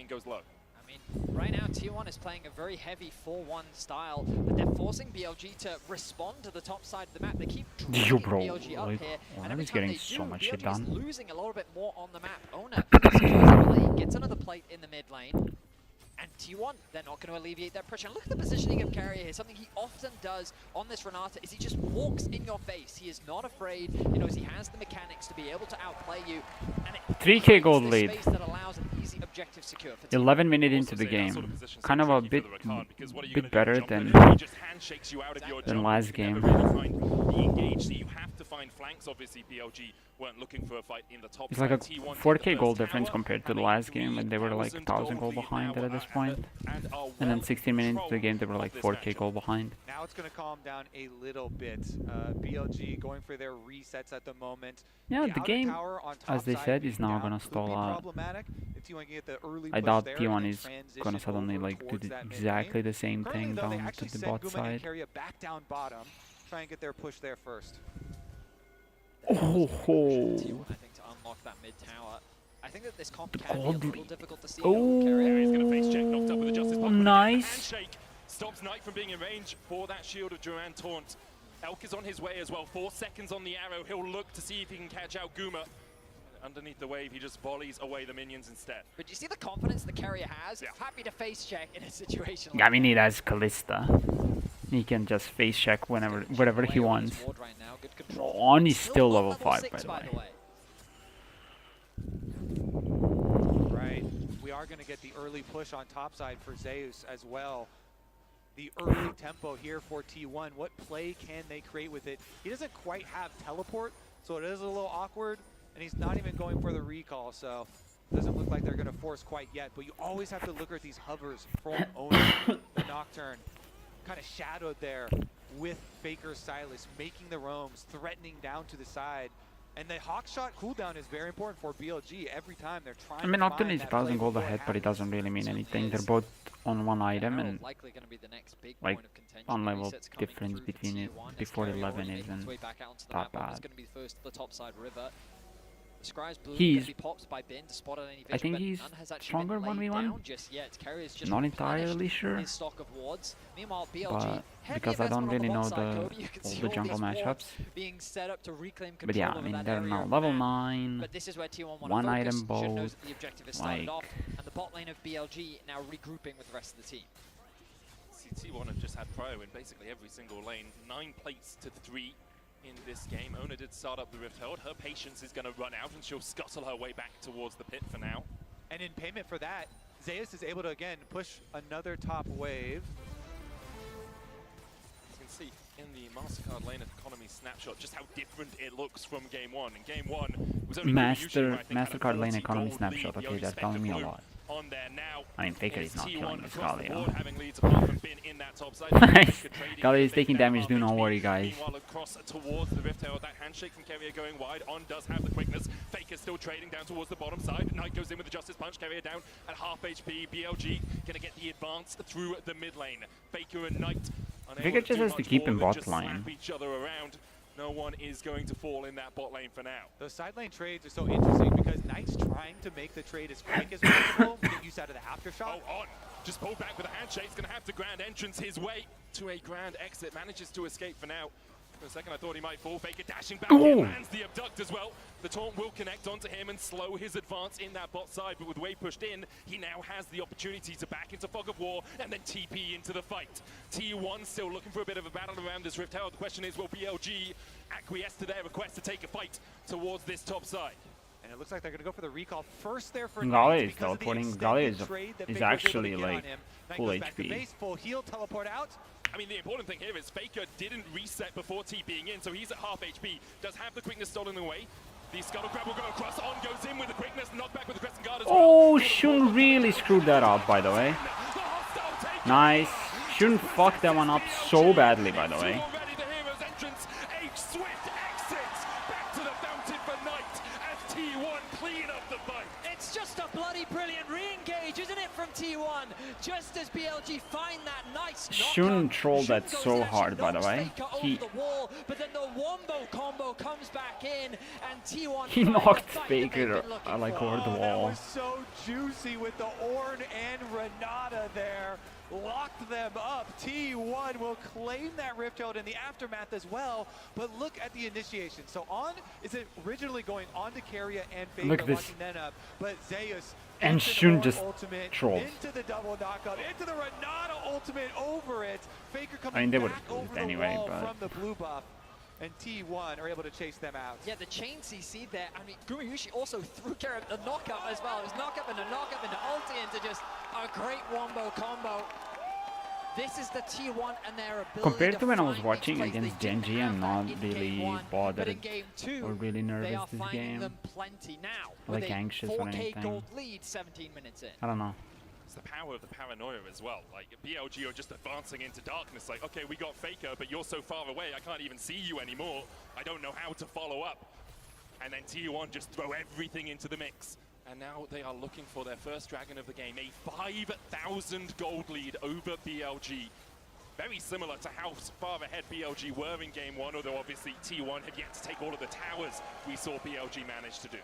goes low. I mean, right now T1 is playing a very heavy 4-1 style, but they're forcing BLG to respond to the top side of the map. They keep dragging BLG up here, and every time they do, BLG is losing a little bit more on the map. Ona secures the plate, gets another plate in the mid lane, and T1, they're not going to alleviate that pressure. And look at the positioning of Carrier here. Something he often does on this Renata is he just walks in your face. He is not afraid. He knows he has the mechanics to be able to outplay you. And it 3k gold lead. space that allows an easy objective secure for 11 minutes into the game. Kind of a bit better than last game. You have to find flanks. Obviously, BLG weren't looking for a fight in the top. It's like a 4k goal difference compared to the last game, and they were like 1,000 goal behind at this point. And then 16 minutes into the game, they were like 4k goal behind. Now it's going to calm down a little bit. BLG going for their resets at the moment. Yeah, the game, as they said, is now gonna stall out. I doubt T1 is gonna suddenly like do exactly the same thing down to the bot side. Back down bottom. Try and get their push there first. Oh, T1, I think, to unlock that mid tower. I think that this comp can be a little difficult to see. Oh, he's going to face check, knocked up with the Justice Punch. nice. Handshake stops Knight from being in range for that shield of Duran Taunt. Elk is on his way as well. 4 seconds on the arrow. He'll look to see if he can catch out Guma. Underneath the wave, he just volleys away the minions instead. But you see the confidence the carrier has? Yeah. Happy to face check in a situation like Yeah, I mean, he has Callista. He can just face check whatever he wants. On is still level 5, by the way. Right. We are going to get the early push on top side for Zeus as well. The early tempo here for T1. What play can they create with it? He doesn't quite have teleport, so it is a little awkward. And he's not even going for the recall, so it doesn't look like they're going to force quite yet. But you always have to look at these hovers from Ona. The Nocturne kind of shadowed there with Faker Silas, making the roams, threatening down to the side. And the hawk shot cooldown is very important for BLG. Every time they're trying I mean, Nocturne is 1,000 gold ahead, but it doesn't really mean anything. They're both on one item, and like on level difference between it before 11 isn't that bad. He's, I think he's stronger 1v1, not entirely sure, but because I don't really know all the jungle matchups. But yeah, I mean, they're now level 9, 1 item both, like... And the bot lane of BLG now regrouping with the rest of the team. T1 have just had prio in basically every single lane, 9 plates to 3. In this game, Ona did start up the Rift Herald. Her patience is going to run out, and she'll scuttle her way back towards the pit for now. And in payment for that, Zeus is able to, again, push another top wave. You can see in the MasterCard lane economy snapshot just how different it looks from Game 1. In Game 1, was only MasterCard lane economy snapshot, okay, that's telling me a lot. On there now. I mean, Faker is not killing this Galio. Nice. Galio is taking damage, do not worry, guys. Meanwhile, across towards the Rift Herald, that handshake from Carrier going wide. On does have the quickness. Faker still trading down towards the bottom side. Knight goes in with the Justice Punch. Carrier down at half HP. BLG gonna get the advance through the mid lane. Faker and Knight. Faker just has to keep in bot lane. Each other around. No one is going to fall in that bot lane for now. Those side lane trades are so interesting because Knight's trying to make the trade as quick as possible, get use out of the aftershock. Oh, on. Just pulled back with a handshake. He's going to have the grand entrance his way to a grand exit. Manages to escape for now. For a second, I thought he might fall. Faker dashing back. He lands the abduct as well. The taunt will connect onto him and slow his advance in that bot side. But with Wave pushed in, he now has the opportunity to back into Fog of War and then TP into the fight. T1 still looking for a bit of a battle around this Rift Herald. The question is, will BLG acquiesce to their request to take a fight towards this top side? And it looks like they're going to go for the recall first there for Galio is teleporting. Galio is actually like full HP. Full heal, teleport out. I mean, the important thing here is Faker didn't reset before TPing in, so he's at half HP. Does have the quickness stolen away. The scuttle grab will go across. On goes in with the quickness, knocked back with the crescent guard as well. Oh, Shun really screwed that up, by the way. Nice. Shun fucked that one up so badly, by the way. It's just a bloody brilliant re-engage, isn't it, from T1, just as BLG find that nice Shun trolled that so hard, by the way. He but then the wombo combo comes back in, and T1 he knocked Faker like over the That wall. was so juicy with the Ornn and Renata there. Locked them up. T1 will claim that Rift Herald in the aftermath as well, but look at the initiation. So On is it originally going on to Keria and Faker, Look at this. locking them up, but Zeus And into the Shun Ornn just ultimate, trolled. into the double knockup, into the Renata ultimate over it. Faker coming I mean, they would back have over lose the anyway, wall but from the blue buff, and T1 are able to chase them out. Yeah, the chain CC there. I mean, Gumayushi also threw care of the knockup as well. It was knockup into ulti into just a great wombo combo. This is the T1 and their ability compared to when I was find watching mixed plays. against They didn't Genji, have I'm that not in game really one, bothered but in game two, or really they nervous are this finding game. them plenty now. Like with a anxious or 4K anything. gold lead 17 minutes in. I don't know. It's the power of the paranoia as well. Like, BLG are just advancing into darkness. Like, okay, we got Faker, but you're so far away, I can't even see you anymore. I don't know how to follow up. And then T1 just throw everything into the mix. And now they are looking for their first dragon of the game. A 5,000 gold lead over BLG. Very similar to how far ahead BLG were in game one, although obviously T1 had yet to take all of the towers we saw BLG manage to do.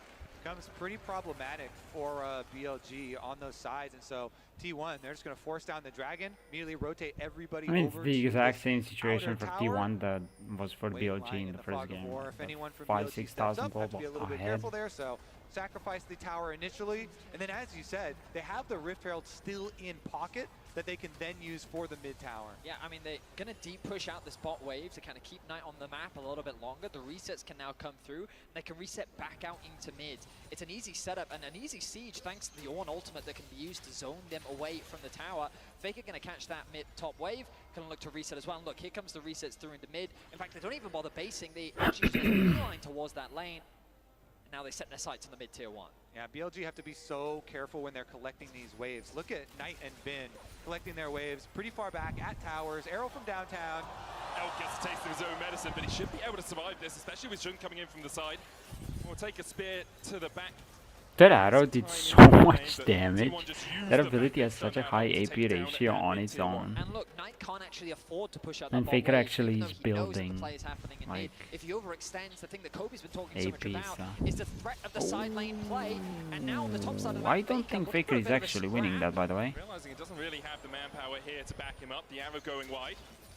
Becomes pretty problematic for BLG on those sides, and so T1, they're just going to force down the dragon, immediately rotate everybody I mean, it's over the to exact this same situation for tower. T1 that was for Waiting BLG line in the fog first of game. war. If anyone from 5,000 BLG to 6,000 steps up, gold have to be a little bit ahead. careful there, so sacrifice the tower initially, and then as you said, they have the Rift Herald still in pocket that they can then use for the mid tower. Yeah, I mean, they're going to deep push out this bot wave to kind of keep Knight on the map a little bit longer. The resets can now come through. They can reset back out into mid. It's an easy setup and an easy siege thanks to the Ornn ultimate that can be used to zone them away from the tower. Faker going to catch that mid top wave. Going to look to reset as well. And look, here comes the resets through into mid. In fact, they don't even bother basing. They actually just beeline towards that lane. And now they set their sights on the mid tier 1. Yeah, BLG have to be so careful when they're collecting these waves. Look at Knight and Bin collecting their waves pretty far back at towers. Arrow from downtown. Elk gets a taste of his own medicine, but he should be able to survive this, especially with Jun coming in from the side. We'll take a spear to the back. That arrow did so much damage. That ability has such a high AP ratio on its own. And look, Knight can't actually afford to push out And that Faker wave, actually even is though he knows that the building play is happening in like mid. If he overextends, the thing that Kobe's been talking so much AP, about so. is the threat of the side lane play. And now on the top side of the I map, don't think looking Faker for a is bit of a actually scrap. winning that, by the way. Realizing he doesn't really have the manpower here to back him up. The arrow going wide.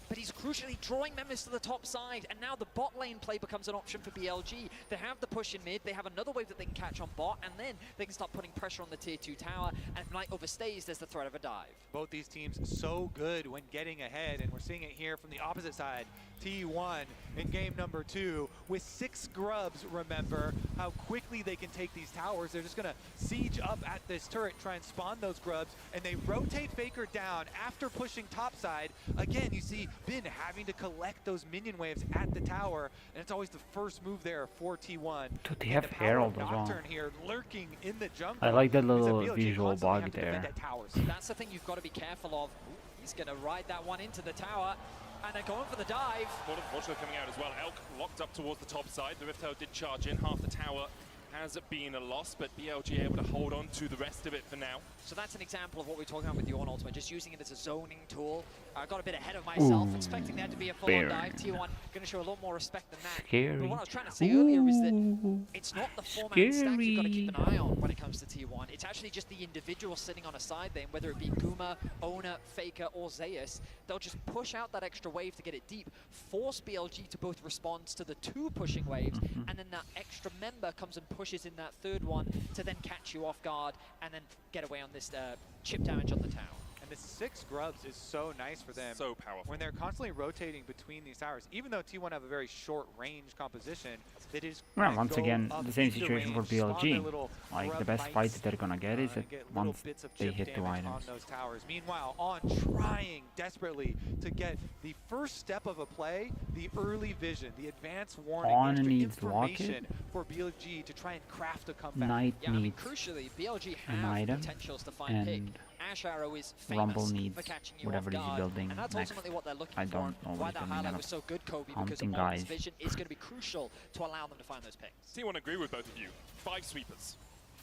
But he's crucially drawing members to the top side, and now the bot lane play becomes an option for BLG. They have the push in mid, they have another wave that they can catch on bot, and then they can start putting pressure on the tier 2 tower, and if Knight overstays, there's the threat of a dive. Both these teams so good when getting ahead, and we're seeing it here from the opposite side. T1 in game number 2 with 6 grubs, remember how quickly they can take these towers. They're just gonna siege up at this turret, try and spawn those grubs, and they rotate Faker down after pushing topside. Again, you see Bin having to collect those minion waves at the tower, and it's always the first move there for T1. Dude, they have Herald as well. Nocturne here lurking in the jungle. I like that little BLG visual constantly bug have to defend there. at towers. That's the thing you've got to be careful of. He's going to ride that one into the tower, and they're going for the dive. Watcher coming out as well. Elk locked up towards the top side. The Rift Herald did charge in. Half the tower has been a loss, but BLG able to hold on to the rest of it for now. So that's an example of what we're talking about with the Ornn ultimate, just using it as a zoning tool. I got a bit ahead of myself, expecting there to be a full-on dive. T1 going to show a lot more respect than that. Scary. But what I was trying to say earlier is that it's not the four-man stack you've got to keep an eye on when it comes to T1. It's actually just the individual sitting on a side lane, whether it be Guma, Ona, Faker, or Zeus. They'll just push out that extra wave to get it deep, force BLG to both respond to the 2 pushing waves, and then that extra member comes and pushes in that 3rd one to then catch you off guard and then get away on this chip damage on the tower. And the 6 grubs is so nice for them. So powerful. When they're constantly rotating between these towers, even though T1 have a very short range composition, that is Well, once again, the same situation for BLG. Like, the best fight they're gonna get is that once they hit 2 items. on those towers. Meanwhile, On trying desperately to get the first step of a play, the early vision, the advanced warning, On extra needs information Rocket. for BLG to try and craft a comeback. Knight Yeah, I mean, needs crucially, BLG an have item, potentials to find pick. and Ash Arrow is famous Rumble needs for catching you whatever off he's guard, building and that's next. ultimately what they're looking I for. don't know Why what that he's doing highlight out was of so good, Kobe, because hunting Onn's guys. vision is going to be crucial to allow them to find those picks. T1 agree with both of you. 5 sweepers.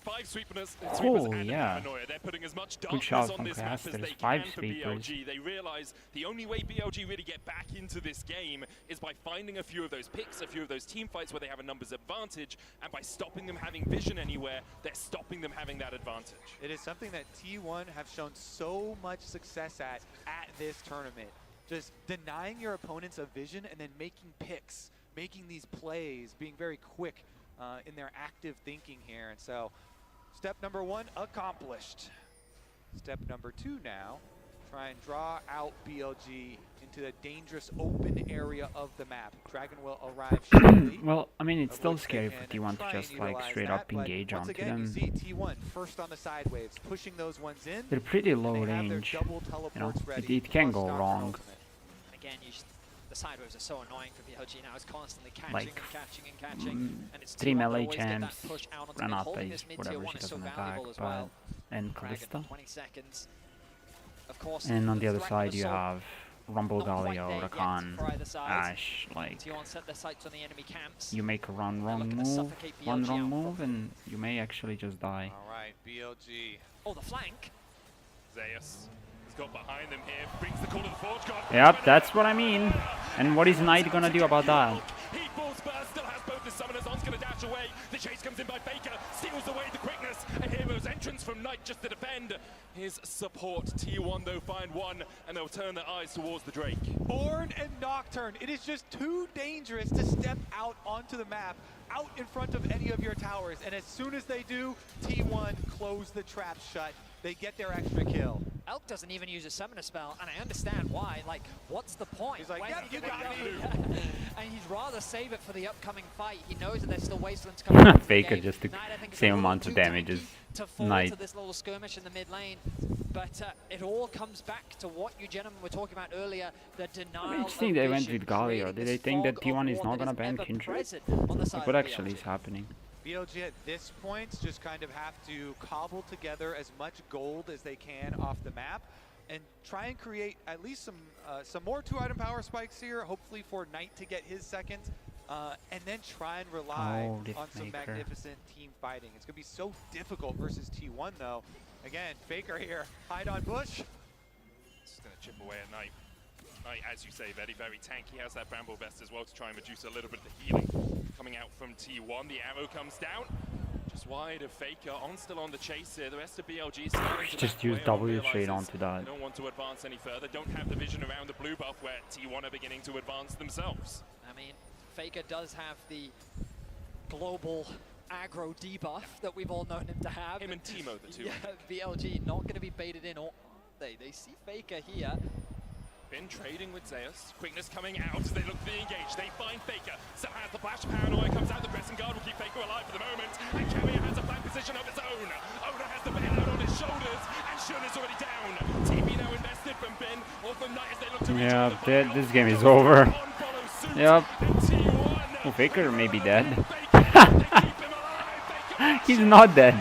5 sweepers Oh, and yeah. Paranoia. They're putting as much Good shot darkness on from this map as Casters. they 5 can for sweepers. BLG. They realize the only way BLG really get back into this game is by finding a few of those picks, a few of those team fights where they have a numbers advantage, and by stopping them having vision anywhere, they're stopping them having that advantage. It is something that T1 have shown so much success at this tournament. Just denying your opponents a vision and then making picks, making these plays, being very quick in their active thinking here. And so step number 1 accomplished. Step number 2 now, try and draw out BLG into the dangerous open area of the map. Dragon will arrive shortly. Well, I mean, it's still scary for T1 to just like straight up engage onto them. You see T1 first on the side waves, pushing those ones in. They're pretty low range. You know, it can go wrong. Again, the side waves are so annoying for BLG now. It's constantly catching Like, and catching and catching. And it's 3 T1 that melee always get that champs, push out onto Renata holding is this mid whatever tier she 1 is so doesn't attack, valuable as but well. and Dragon, Callista. 20 seconds. Of course, And on the other threat side of you assault have Rumble, not quite Galio, there yet Rakan, for either side. Ash. Like, T1 set their sights on the enemy camps. you make a wrong looking to move, suffocate one BLG wrong out move, and you may actually just die. All right, BLG. Oh, the flank. Zeus has got behind them here, brings the call to the Forge God. Yep, that's what I mean. And what is Knight gonna do about that? He falls first, still has both the summoners. On's gonna dash away. The chase comes in by Faker, steals away the quickness. A hero's entrance from Knight just to defend. His support, T1 though find one, and they'll turn their eyes towards the Drake. Born and Nocturne, it is just too dangerous to step out onto the map, out in front of any of your towers. And as soon as they do, T1 close the trap shut. They get their extra kill. Elk doesn't even use a summoner spell, and I understand why. Like, what's the point? He's like, Where's yep, he you gonna got go? me. And he'd rather save it for the upcoming fight. He knows that there's still wastelands coming up. Faker just took same amount of damage as to fall Knight. to this little skirmish in the mid lane, but it all comes back to what you gentlemen were talking about earlier, the denial. I just think they went with Galio. Did they think that T1 is not gonna ban Kindred? Like, what actually is happening? BLG at this point just kind of have to cobble together as much gold as they can off the map and try and create at least some more 2-item power spikes here, hopefully for Knight to get his second, and then try and rely on some magnificent team fighting. It's going to be so difficult versus T1 though. Again, Faker here, hide on bush. Just going to chip away at Knight. Knight, as you say, very, very tanky. Has that Bramble Vest as well to try and reduce a little bit of the healing coming out from T1. The arrow comes down. Just wide of Faker. On still on the chase here. The rest of BLG is starting to Just back use away. W straight onto that. They don't want to advance any further. Don't have the vision around the blue buff where T1 are beginning to advance themselves. I mean, Faker does have the global aggro debuff that we've all known him to have. Him and Teemo, the two. Yeah, BLG not going to be baited in. Or they see Faker here. Been trading with Zeus. Quickness coming out as they look to be engaged. They find Faker. Still has the flash. Paranoia comes out. The pressing guard will keep Faker alive for the moment. And Carrier has a flank position of its own. Oda has the bailout on his shoulders. And Shun is already down. TP now invested from Ben or from Knight as they look to Yeah, this game is over. Yep. Oh, Faker may be dead. He's not dead.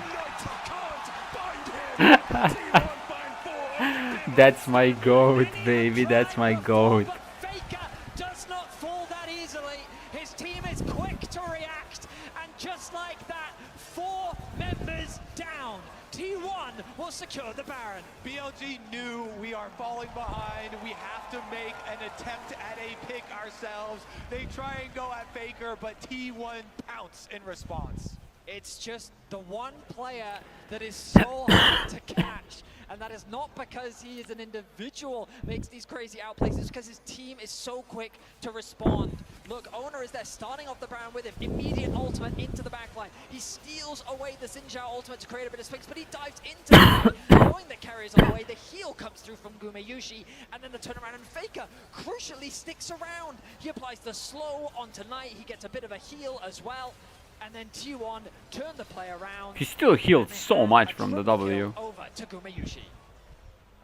That's my goat, baby. That's my goat. Faker does not fall that easily. His team is quick to react, and just like that, 4 members down. T1 will secure the Baron. BLG knew we are falling behind. We have to make an attempt at a pick ourselves. They try and go at Faker, but T1 pounce in response. It's just the one player that is so hard to catch. And that is not because he is an individual, makes these crazy outplays. It's because his team is so quick to respond. Look, Owner is there starting off the Baron with him. Immediate ultimate into the backline. He steals away the Xin Zhao ultimate to create a bit of space, but he dives into the fight, knowing the carries on the way. The heal comes through from Gumeyushi, and then the turnaround. And Faker crucially sticks around. He applies the slow onto Knight. He gets a bit of a heal as well. And then T1 turn the play around. He still healed so much from the W. Over to Gumeyushi.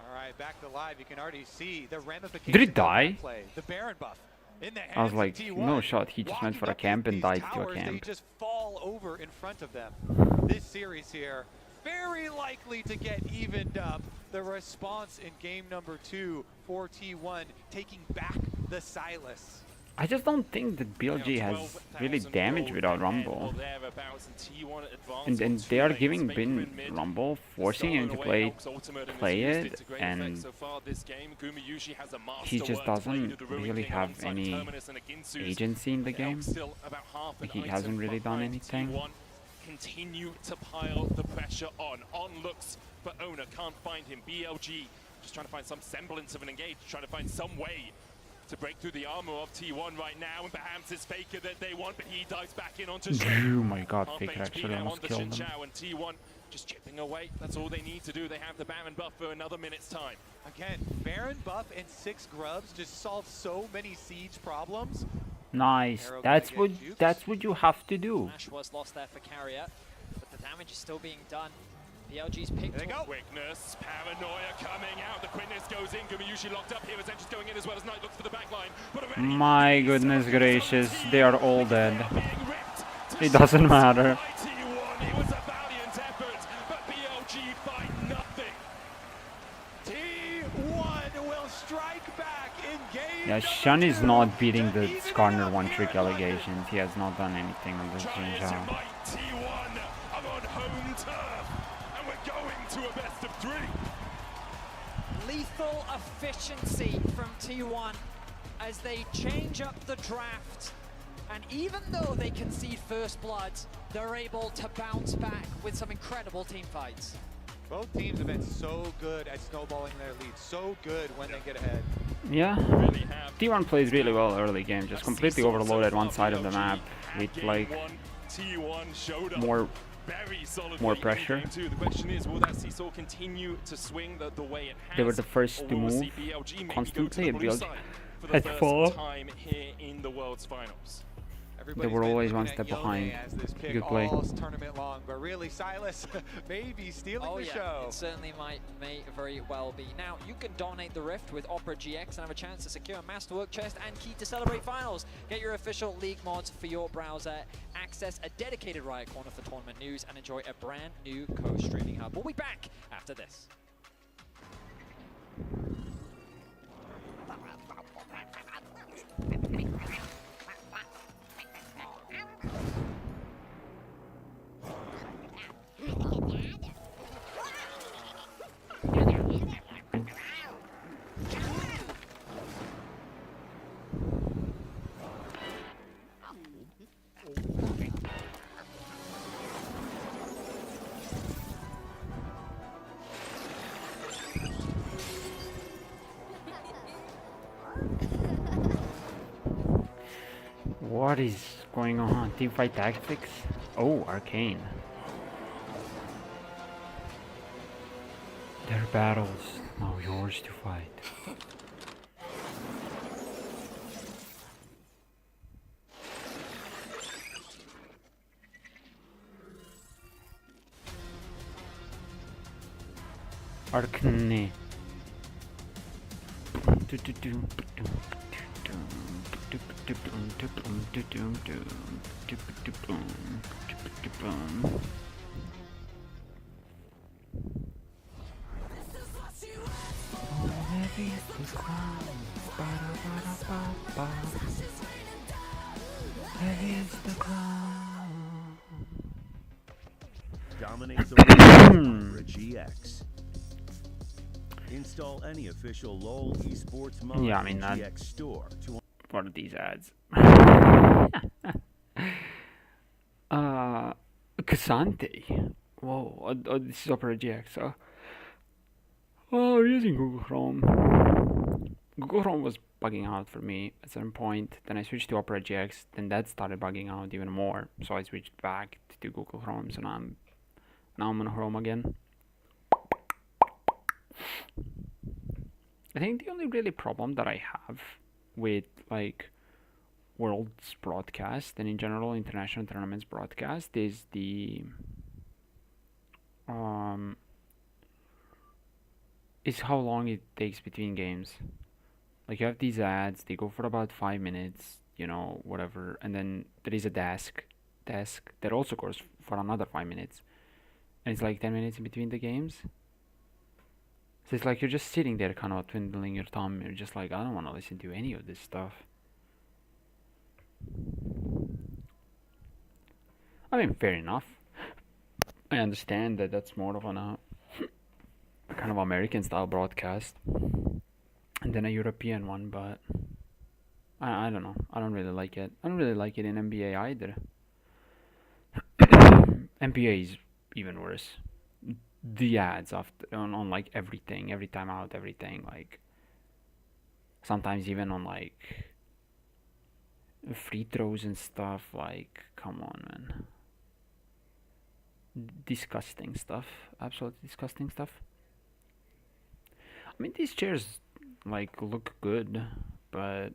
All right, back to live. You can already see the ramifications. Did he die? Play. The Baron buff in the hands I was like, of T1. no shot. He just went for a camp and died to a Towers, they camp. just fall over in front of them. This series here, very likely to get evened up. The response in game number 2 for T1, taking back the Silas. I just don't think that BLG has really damage without Rumble. And they are giving Bin Rumble, forcing him to play it, and he just doesn't really have any agency in the game. Like, he hasn't really done anything. Continue to pile the pressure on. On looks for Owner, can't find him. BLG just trying to find some semblance of an engage, trying to find some way to break through the armor of T1 right now, and perhaps it's Faker that they want, but he dives back in onto Oh my god, Faker actually almost killed him. And T1 just chipping away. That's all they need to do. They have the Baron buff for another minute's time. Again, Baron buff and 6 grubs just solve so many siege problems. Nice. That's what you have to do. Flash was lost there for Carrier, but the damage is still being done. BLG's picked. There they go. Quickness, paranoia coming out. The quickness goes in. Gumayushi locked up here. Essentials going in as well as Knight looks for the back line. My goodness gracious, they are all dead. It doesn't matter. It was a valiant effort, but BLG find nothing. T1 will strike back in game. Yeah, Shun is not beating the Skarner one-trick allegations. He has not done anything on this Jinja. T1 are on home turf, and we're going to a best of 3. Lethal efficiency from T1 as they change up the draft. And even though they concede first blood, they're able to bounce back with some incredible team fights. Both teams have been so good at snowballing their lead, so good when they get ahead. Yeah, T1 plays really well early game, just completely overloaded one side of the map with like more pressure. The question is, will that Seesaw continue to swing the way it has? They were the first to move constantly, and BLG had fall. Time here in the World's Finals. They were always one step behind. Good play. Tournament long, but really, Silas may be stealing the show. It certainly may very well be. Now, you can dominate the Rift with Opera GX and have a chance to secure a Masterwork chest and key to Celebrate Finals. Get your official League mods for your browser, access a dedicated Riot Corner for tournament news, and enjoy a brand new co-streaming hub. We'll be back after this. What is going on? Teamfight tactics? Oh, Arcane. Their battles, now yours to fight. Arcane. Dominate the Opera GX. Install any official LoL esports mod Yeah, I mean, GX store to what are these ads? Casante. Whoa, this is Opera GX. Oh, we're using Google Chrome. Google Chrome was bugging out for me at some point. Then I switched to Opera GX. Then that started bugging out even more. So I switched back to Google Chrome. So now I'm on Chrome again. I think the only really problem that I have with like Worlds broadcast and in general international tournaments broadcast is the is how long it takes between games. Like you have these ads, they go for about 5 minutes, you know, whatever, and then there is a desk that also goes for another 5 minutes, and it's like 10 minutes in between the games. So it's like you're just sitting there kind of twiddling your thumb. You're just like, I don't want to listen to any of this stuff. I mean, fair enough. I understand that that's more of a kind of American style broadcast than a European one, but I don't know. I don't really like it. I don't really like it in NBA either. NBA is even worse. The ads on like everything, every time out, everything, like sometimes even on like free throws and stuff. Like, come on, man. Disgusting stuff. Absolutely disgusting stuff. I mean, these chairs like look good, but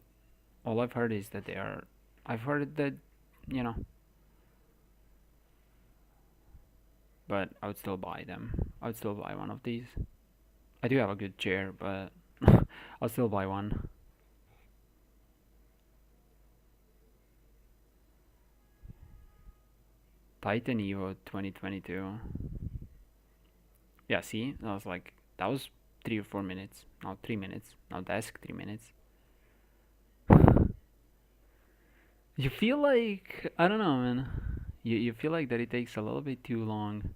all I've heard is that they are. I've heard that, you know. But I would still buy them. I would still buy one of these. I do have a good chair, but I'll still buy one. Titan Evo 2022. Yeah, see? That was 3 or 4 minutes. Now 3 minutes. Now desk 3 minutes. You feel like, I don't know, man. You feel like that it takes a little bit too long.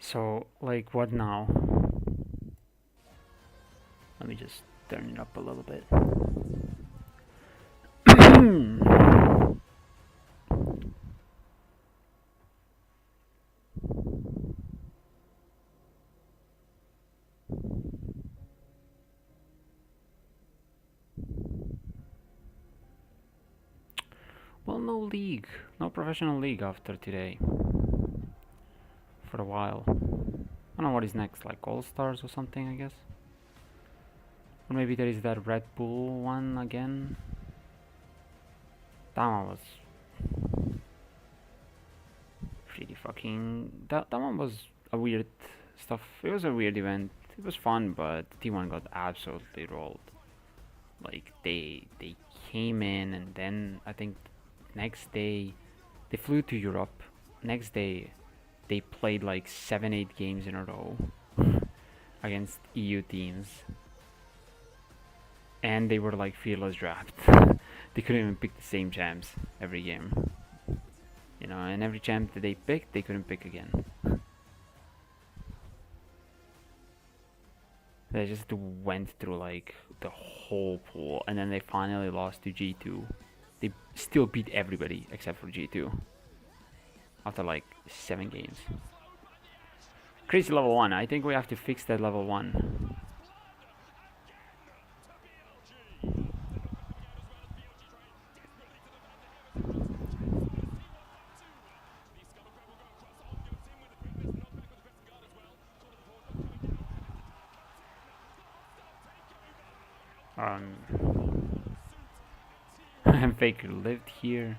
So, like, what now? Let me just turn it up a little bit. Well, no league. No professional league after today. For a while. I don't know what is next, like All-Stars or something, I guess. Or maybe there is that Red Bull one again. That one was pretty fucking... That one was a weird stuff. It was a weird event. It was fun, but T1 got absolutely rolled. Like, they came in, and then I think next day they flew to Europe. Next day they played like 7-8 games in a row against EU teams, and they were like fearless draft. They couldn't even pick the same champs every game, you know, and every champ that they picked, they couldn't pick again. They just went through like the whole pool, and then they finally lost to G2. They still beat everybody except for G2 after like 7 games. Crazy level 1. I think we have to fix that level 1. Faker lived here.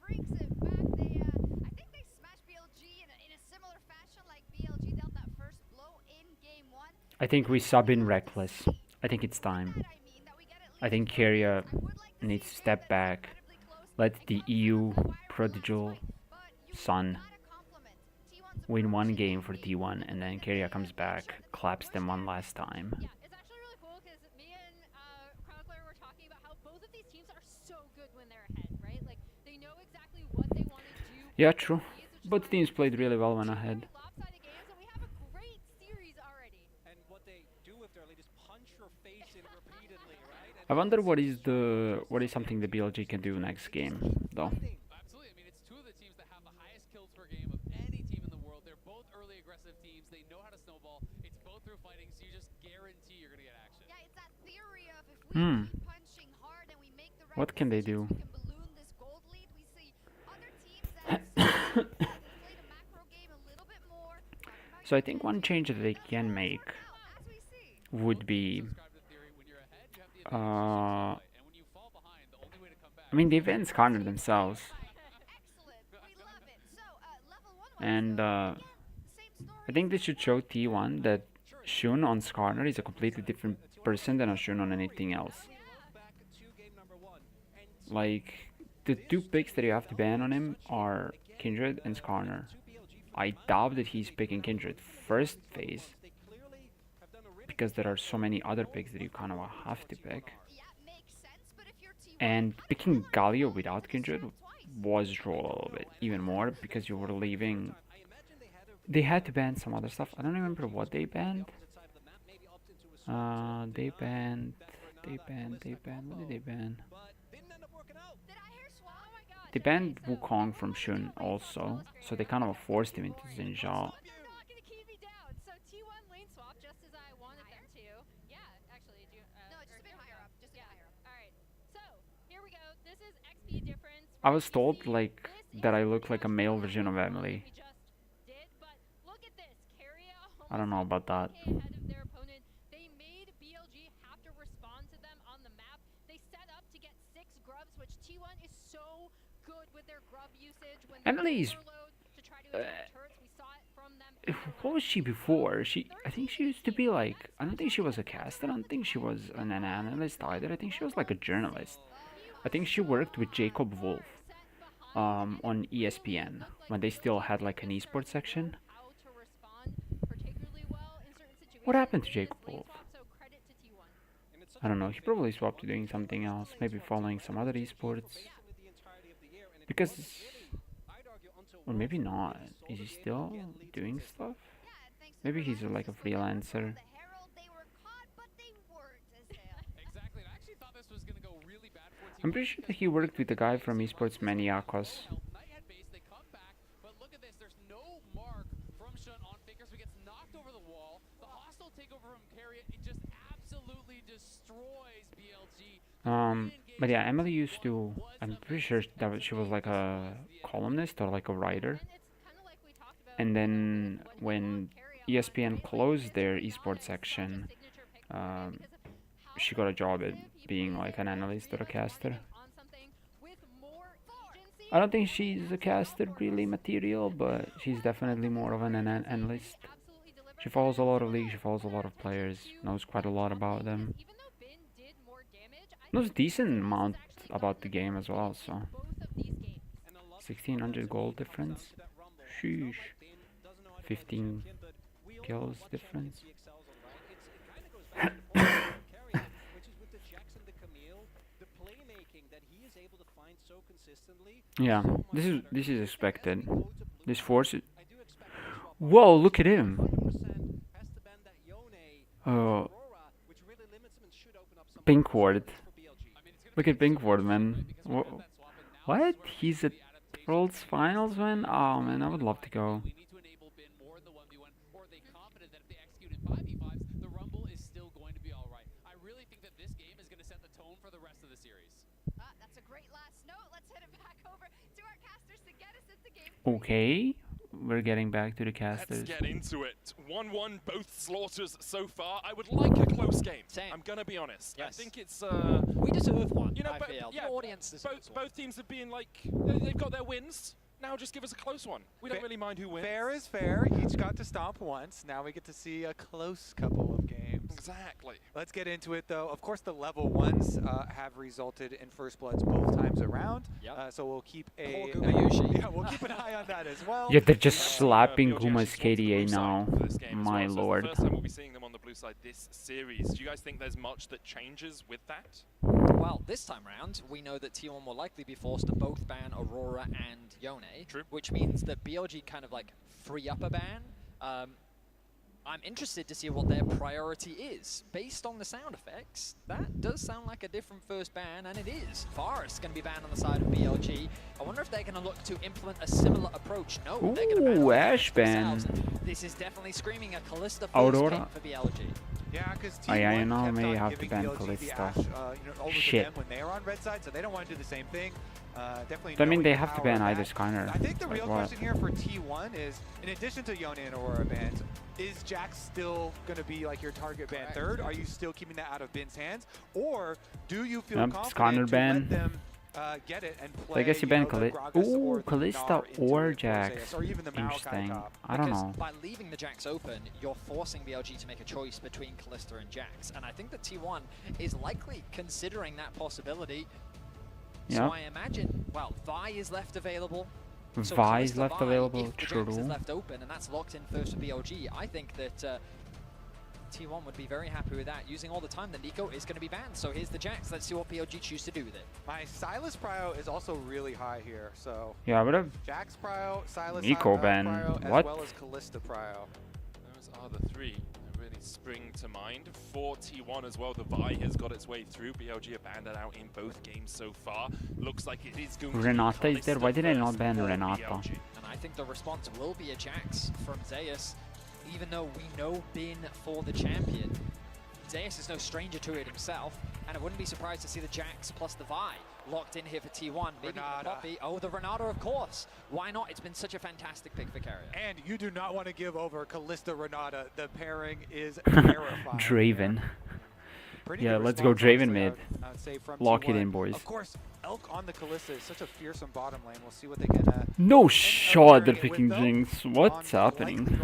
Brings it back. They, I think they smashed BLG in a similar fashion like BLG dealt that first blow in game 1. I think we sub in Reckless. I think it's time. I think Keria needs to step back. Let the EU prodigal son win one game for T1, and then Keria comes back, claps them one last time. Yeah, it's actually really cool because me and Chronicler were talking about how both of these teams are so good when they're ahead, right? Like, they know exactly what they want to do. Yeah, true. Both teams played really well when ahead. Lopsided games, and we have a great series already. And what they do with their lead is punch your face in repeatedly, right? I wonder what is something the BLG can do next game, though. Absolutely. I mean, it's two of the teams that have the highest kills per game of any team in the world. They're both early aggressive teams. They know how to snowball. It's both through fighting, so you just guarantee you're going to get action. Yeah, it's that theory of if we keep punching hard and we make the right What can they do? we can balloon this gold lead. We see other teams that have played a macro game a little bit more. So I think one change that they can make would be I mean, they banned Skarner themselves. And I think they should show T1 that Shun on Skarner is a completely different person than a Shun on anything else. Like, the two picks that you have to ban on him are Kindred and Skarner. I doubt that he's picking Kindred first phase, because there are so many other picks that you kind of have to pick. And picking Galio without Kindred was troll a little bit, even more, because you were leaving... They had to ban some other stuff. I don't remember what they banned. They banned... What did they ban? They banned Wukong from Shun also, so they kind of forced him into Xinjiao. I was told, like, that I look like a male version of Emily. I don't know about that. They made BLG have to respond to them on the map. They set up to get 6 grubs, which T1 is so good with their grub usage. When Emily's... what was she before? I think she used to be like... I don't think she was a caster. I don't think she was an analyst either. I think she was like a journalist. I think she worked with Jacob Wolf on ESPN when they still had like an esports section. What happened to Jacob Wolf? I don't know. He probably swapped to doing something else, maybe following some other esports. Because, or maybe not. Is he still doing stuff? Maybe he's like a freelancer. I'm pretty sure that he worked with the guy from Esports Maniacos. But yeah, Emily used to... I'm pretty sure that she was like a columnist or like a writer. And then when ESPN closed their esports section, she got a job at being like an analyst or a caster. I don't think she's a caster really material, but she's definitely more of an analyst. She follows a lot of leagues, she follows a lot of players, knows quite a lot about them. Knows a decent amount about the game as well, so 1600 gold difference. Sheesh. 15 kills difference. Yeah, this is expected. This force it. Whoa, look at him. Oh, Pink Ward. Look at Pink Ward, man. What? He's at World's Finals, man? Oh, man, I would love to go. Okay, we're getting back to the casters. Let's get into it. 1-1, both slaughters so far. I would like a close game. Same. I'm gonna be honest. Yes. I think it's we deserve one. You know, I feel. yeah, the audience deserves both teams have been like they've got their wins. Now just give us a close one. We don't really mind who wins. Fair is fair. Each got to stomp once. Now we get to see a close couple of games. games. Exactly. Let's get into it, though. Of course, the level 1s have resulted in first bloods both times around. So we'll keep we'll keep an eye on that as well. Yeah, they're just slapping Guma's KDA now. My lord. First time we'll be seeing them on the blue side this series. Do you guys think there's much that changes with that? Well, this time round, we know that T1 will likely be forced to both ban Aurora and Yone, which means that BLG kind of like free up a ban. I'm interested to see what their priority is. Based on the sound effects, that does sound like a different first ban, and it is. Varus going to be banned on the side of BLG. I wonder if they're going to look to implement a similar approach. No, they're going to ban Ash ban. This is definitely screaming a Callista first Aurora. pick for BLG. Yeah, because I know, may have to ban Callista. Shit. when they are on red side, so they don't want to do the same thing. Definitely. I mean, they have to ban either Skyner. I think the like real what? question here for T1 is, in addition to Yone and Aurora bans, is Jax still going to be like your target ban third? Are you still keeping that out of Bin's hands, or do you feel confident Skyner to ban. let them get it and play? So I guess you ban Ooh, Callista or Jax. Interesting. I don't know. By leaving the Jax open, you're forcing BLG to make a choice between Callista and Jax, and I think that T1 is likely considering that possibility. So I imagine, well, Vi is left available. So Vi is Callista left Vi, available, if the true. Jax is left open, and that's locked in first for BLG, I think that T1 would be very happy with that. Using all the time that Nico is going to be banned. So here's the Jax. Let's see what BLG choose to do with it. My Silas prio is also really high here. So Yeah, but Jax prio, Silas Nico ban. prio, as What? well as Callista prio. Those are the three that really spring to mind. For T1 as well, the Vi has got its way through. BLG abandoned out in both games so far. Looks like it is going Renata to be is there. Why did I not ban for Renata? BLG. And I think the response will be a Jax from Zeus. Even though we know Bin for the champion, Zeus is no stranger to it himself, and I wouldn't be surprised to see the Jax plus the Vi locked in here for T1. Maybe the Poppy. Oh, the Renata, of course. Why not? It's been such a fantastic pick for Carrier. And you do not want to give over Callista Renata. The pairing is terrifying. Draven. Pretty Yeah, good let's go response, Draven honestly, mid. I would say from Lock it T1. in, boys. Of course, Elk on the Callista is such a fearsome bottom lane. We'll see what they can. No shot, they're picking Jinx. What's happening?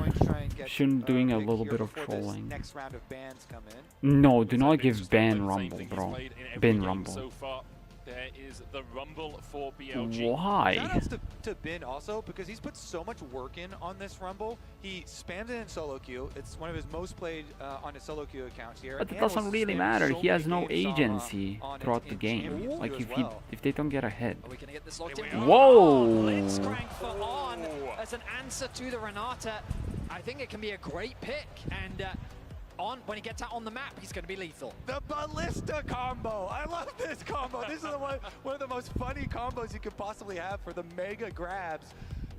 Shouldn't doing a little bit of trolling. Next round of bans come in. No, do not give ban Rumble, bro. Bin Rumble. So far, there is the Rumble for BLG. Why? Shoutouts to Bin also, because he's put so much work in on this Rumble. He spammed it in solo queue. It's one of his most played on his solo queue accounts here. But it and doesn't was really spamming matter. so He has many no games agency on throughout in the game. Champions Like queue if as he well. if they don't get ahead. Are we going to get this locked in? Whoa! Blitzcrank for On as an answer to the Renata. I think it can be a great pick, and On, when he gets out on the map, he's going to be lethal. The Ballista combo. I love this combo. This is the one of the most funny combos you could possibly have for the mega grabs.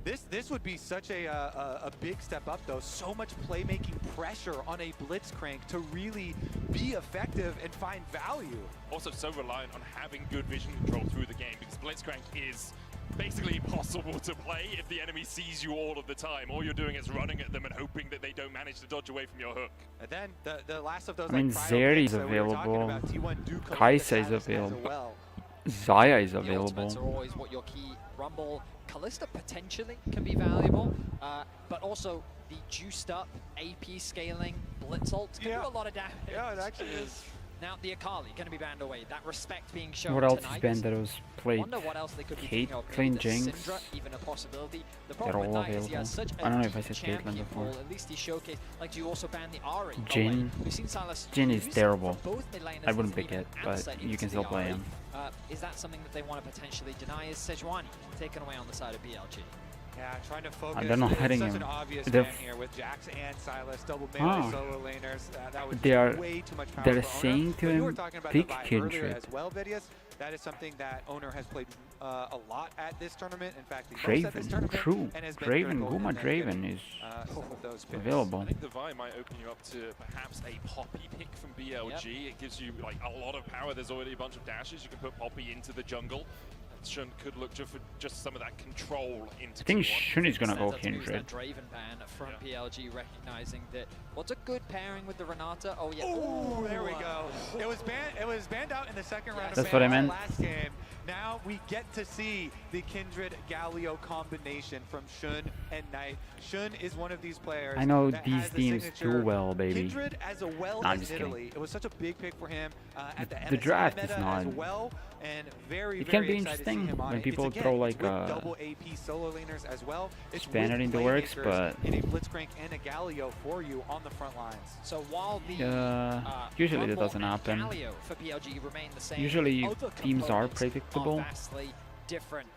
This would be such a big step up, though. So much playmaking pressure on a Blitzcrank to really be effective and find value. Also so reliant on having good vision control through the game, because Blitzcrank is basically impossible to play if the enemy sees you all of the time. All you're doing is running at them and hoping that they don't manage to dodge away from your hook. And then the last of those, I mean, Zeri is available. Kaisa is available. Zaya is The available. ultimates are always what your key Rumble. Callista potentially can be valuable, but also the juiced up AP scaling Blitz ult can do a lot of damage. Yeah, it actually is. Now the Akali going to be banned away. That respect being shown What else tonight. is banned that was played? Wonder what else they could be Kate, thinking of. Clean Maybe the Jinx. Syndra, even a possibility. The They're problem with all that is he has such available. a I don't know if I deep said Caitlyn champion before. pool. At least he showcased. Like, do you also ban the Ahri? Jhin. We've seen Silas Jhin is use terrible. from both mid laners I wouldn't to pick even it, but answer you into can the still play Ahri. him. Is that something that they want to potentially deny? Is Sejuani taken away on the side of BLG? Yeah, trying to focus. They're not It's hitting such him. an obvious They're ban here with Jax and Silas, double melee solo laners. That would They be are. way too much power They're for saying Owner. to But you were him, talking about pick the Vi earlier Kindred. as well, Vidius. That is something that Owner has played a lot at this tournament. In fact, the most at this Draven, tournament, true. and has been Draven, critical Guma in getting, Draven is some of those picks. available. I think the Vi might open you up to perhaps a Poppy pick from BLG. It gives you like a lot of power. There's already a bunch of dashes. You can put Poppy into the jungle. Shun could look for just some of that control into I think T1. Shun is gonna go Stands out to me was Kindred. that Draven ban from PLG, recognizing that what's a good pairing with the Renata? Oh yeah. Ooh, there we go. It was banned out in the second round. That's of what I bans meant. last game. Now we get to see the Kindred Galio combination from Shun and Knight. Shun is one of these players. I know that these has the teams signature too well, baby. Kindred as well Nah, I'm as just Italy. kidding. It was such a big pick for him at the The MSI draft meta is not. as well, and very, It can very be excited to see interesting him on when it. people It's, throw again, like it's with double AP solo laners as well. It's Spanner with in the works, playmakers but in a Blitzcrank and a Galio for you on the front lines. So while the usually that Rumble doesn't and happen. Galio for BLG remain the same, Usually other teams are components predictable. vastly different.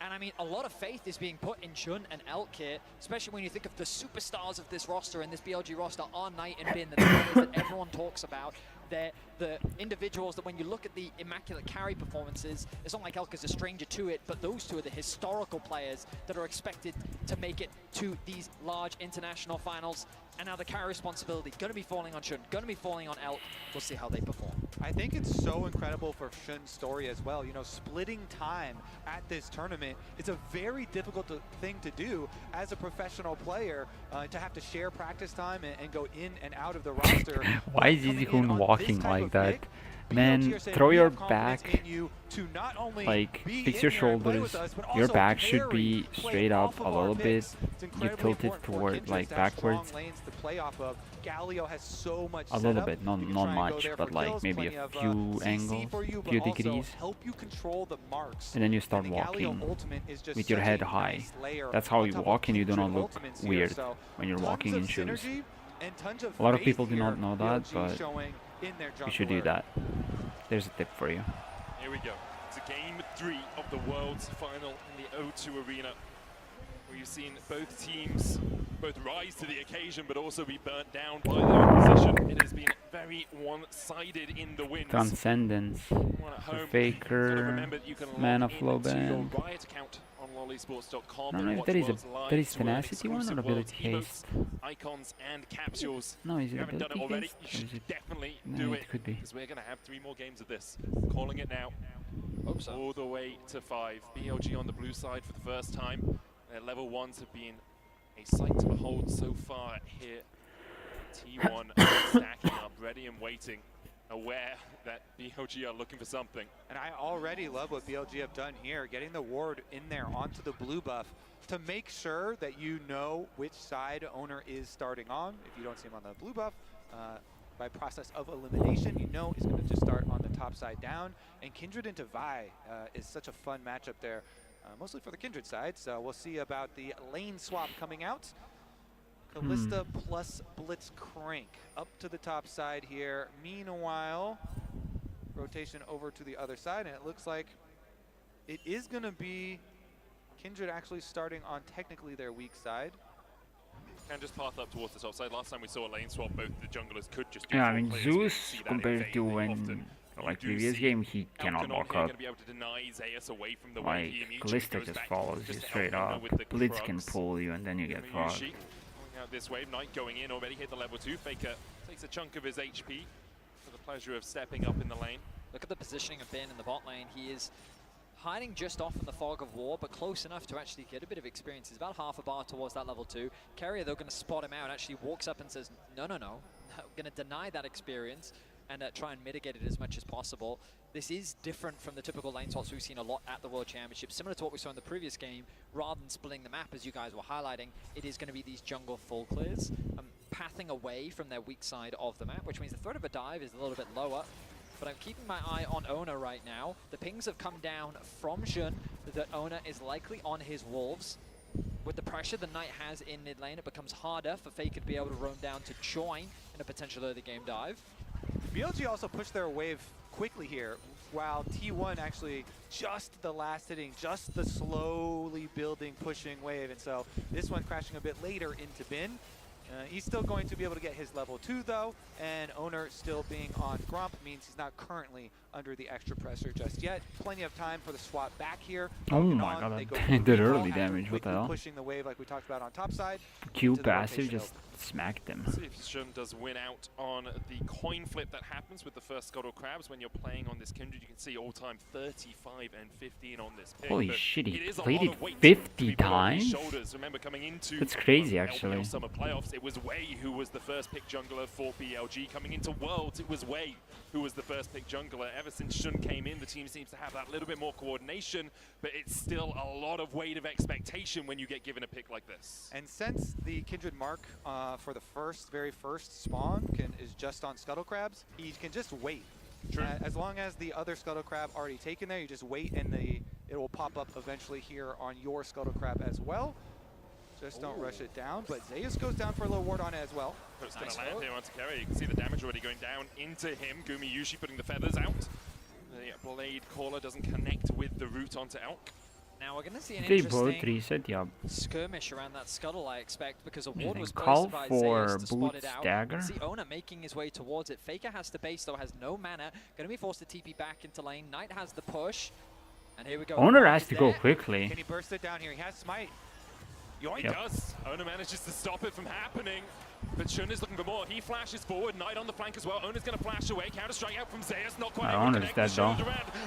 And I mean, a lot of faith is being put in Shun and Elk here, especially when you think of the superstars of this roster and this BLG roster are Knight and Bin, the players that everyone talks about. They're the individuals that when you look at the immaculate carry performances, it's not like Elk is a stranger to it, but those two are the historical players that are expected to make it to these large international finals. And now the carry responsibility going to be falling on Shun, going to be falling on Elk. We'll see how they perform. I think it's so incredible for Shun's story as well. You know, splitting time at this tournament is a very difficult thing to do as a professional player, to have to share practice time and go in and out of the roster. Why is Easyhoon walking like that? Man, throw your back, like, fix your shoulders, your back should be straight up a little bit, you tilt it toward, like, backwards, a little bit, not much, but like maybe a few angles, few degrees, and then you start walking with your head high. That's how you walk and you do not look weird when you're walking in shoes. A lot of people do not know that, but you should do that. There's a tip for you. Here we go. It's a game 3 of the World's final in the O2 Arena. We've seen both teams both rise to the occasion, but also be burnt down by their opposition. It has been very one-sided in the wins. Transcendence, the Faker, Mana Flow Band. I don't know if that is tenacity one or ability haste. Icons and capsules. No, is it haven't done it ability already? haste? You Or should is it? definitely No, do it it. could be. Because we're going to have 3 more games of this. Calling it now. Hope so. All the way to 5. BLG on the blue side for the first time. Their level 1s have been a sight to behold so far here. T1 stacking up, ready and waiting, aware that BLG are looking for something. And I already love what BLG have done here, getting the ward in there onto the blue buff to make sure that you know which side owner is starting on. If you don't see him on the blue buff, by process of elimination, you know he's going to just start on the top side down. And Kindred into Vi is such a fun matchup there, mostly for the Kindred side. So we'll see about the lane swap coming out. Kalista plus Blitzcrank up to the top side here. Meanwhile, rotation over to the other side, and it looks like it is going to be Kindred actually starting on technically their weak side. Can just path up towards the top side. Last time we saw a lane swap, both the junglers could just do Yeah, I full mean, plays. Zeus, compared to when, like, previous game, he cannot walk up. Like, Kalista just follows you straight up. Blitz can pull you, and then you get fucked. Out this wave, Knight going in already, hit the level 2. Faker takes a chunk of his HP for the pleasure of stepping up in the lane. Look at the positioning of Bin in the bot lane. He is hiding just off in the fog of war, but close enough to actually get a bit of experience. He's about half a bar towards that level 2. Carrier, though, going to spot him out, actually walks up and says, no, no, no. I'm going to deny that experience and try and mitigate it as much as possible. This is different from the typical lane swaps we've seen a lot at the World Championship. Similar to what we saw in the previous game, rather than splitting the map, as you guys were highlighting, it is going to be these jungle full clears, pathing away from their weak side of the map, which means the threat of a dive is a little bit lower. But I'm keeping my eye on Ona right now. The pings have come down from Shun that Ona is likely on his wolves. With the pressure the Knight has in mid lane, it becomes harder for Faker to be able to roam down to join in a potential early game dive. BLG also pushed their wave quickly here, while T1 actually just the last hitting, just the slowly building, pushing wave. And so this one crashing a bit later into Bin. He's still going to be able to get his level 2 though, and Owner still being on Grump means he's not currently under the extra pressure just yet. Plenty of time for the swap back here. Oh my god, that did early damage, what the hell? Pushing the wave like we talked about on top side. Q passive just smacked him. See if Shun does win out on the coin flip that happens with the first Scuttle Crabs when you're playing on this Kindred. You can see all-time 35 and 15 on this pick. Holy shit, he it is played a lot it of weight 50 to be put on his times? shoulders. Remember, coming into That's crazy, actually. LPL Summer Playoffs, it was Wei who was the first pick jungler for BLG. Coming into Worlds, it was Wei who was the first pick jungler. Ever since Shun came in, the team seems to have that little bit more coordination, but it's still a lot of weight of expectation when you get given a pick like this. And since the Kindred mark for the very first spawn is just on Scuttle Crabs, he can just wait. True. As long as the other Scuttle Crab already taken there, you just wait and it will pop up eventually here on your Scuttle Crab as well. Just don't rush it down, but Zeus goes down for a little ward on it as well. It's going to land here onto Kerry. You can see the damage already going down into him. Gumi Yushi putting the feathers out. The Blade Caller doesn't connect with the root onto Elk. Now we're going to see an They both interesting reset, yeah. skirmish around that Scuttle, I expect, because a ward They was call placed by for Zeus to spot Boots it out. dagger. See Ona making his way towards it. Faker has to base, though, has no mana. Going to be forced to TP back into lane. Knight has the push. And here we go. Owner has to go quickly. Can he burst it down here? He has Smite. Yoink does. Ona manages to stop it from happening. But Shun is looking for more. He flashes forward. Knight on the flank as well. Ona's going to flash away. Counter strike out from Zeus. Not quite able to connect. dead though.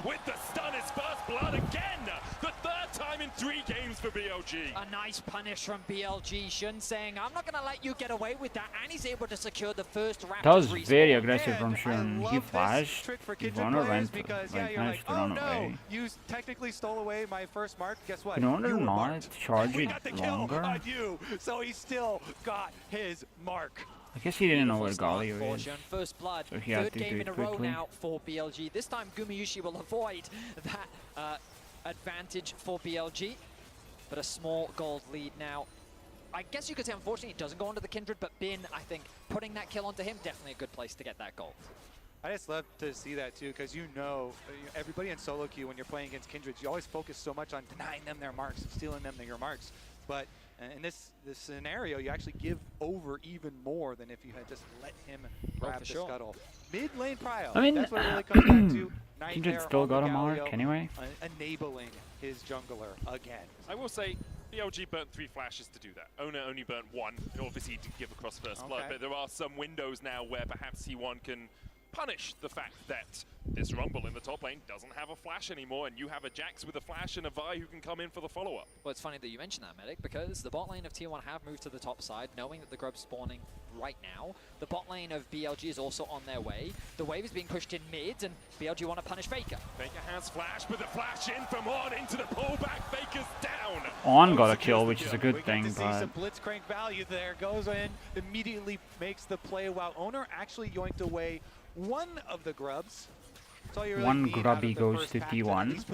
With the stun, his first blood again. The third time in 3 games for BLG. A nice punish from BLG. Shun saying, I'm not going to let you get away with that. And he's able to secure the first Raptors That was respawn. very aggressive from Shun. He flashed. Trick for His Kindred owner players went, because like, you're managed like, to oh run no, away. you technically stole away my first mark. Guess what? Can owner You were not marked. charge We it got the kill longer? on you, so he still got his mark. I guess he didn't know where Start Galio for is. Shun. First blood, So he had third to do game it in a row quickly. now for BLG. This time Gumiyushi will avoid that advantage for BLG, but a small gold lead now. I guess you could say unfortunately it doesn't go onto the Kindred, but Bin, I think, putting that kill onto him, definitely a good place to get that gold. I just love to see that too, because you know, everybody in solo queue when you're playing against Kindreds, you always focus so much on denying them their marks and stealing them their marks. But in this scenario, you actually give over even more than if you had just let him grab the scuttle. Mid lane prio. I mean, that's what it really comes back to. Knight Kindred there still on the got a mark Galio, anyway. Enabling his jungler again. I will say, BLG burnt 3 flashes to do that. Ona only burnt 1. Obviously, he did give across first blood, but there are some windows now where perhaps T1 can punish the fact that this Rumble in the top lane doesn't have a flash anymore, and you have a Jax with a flash and a Vi who can come in for the follow-up. Well, it's funny that you mentioned that, Medic, because the bot lane of T1 have moved to the top side, knowing that the Grub's spawning right now. The bot lane of BLG is also on their way. The wave is being pushed in mid, and BLG want to punish Faker. Faker has flash, but the flash in from On into the pullback. Faker's down. On got a kill, which is a good thing, We get to see but some blitzcrank value there. Goes in, immediately makes the play, while Owner actually yoinked away one of the grubs. Really one grubby goes to T1,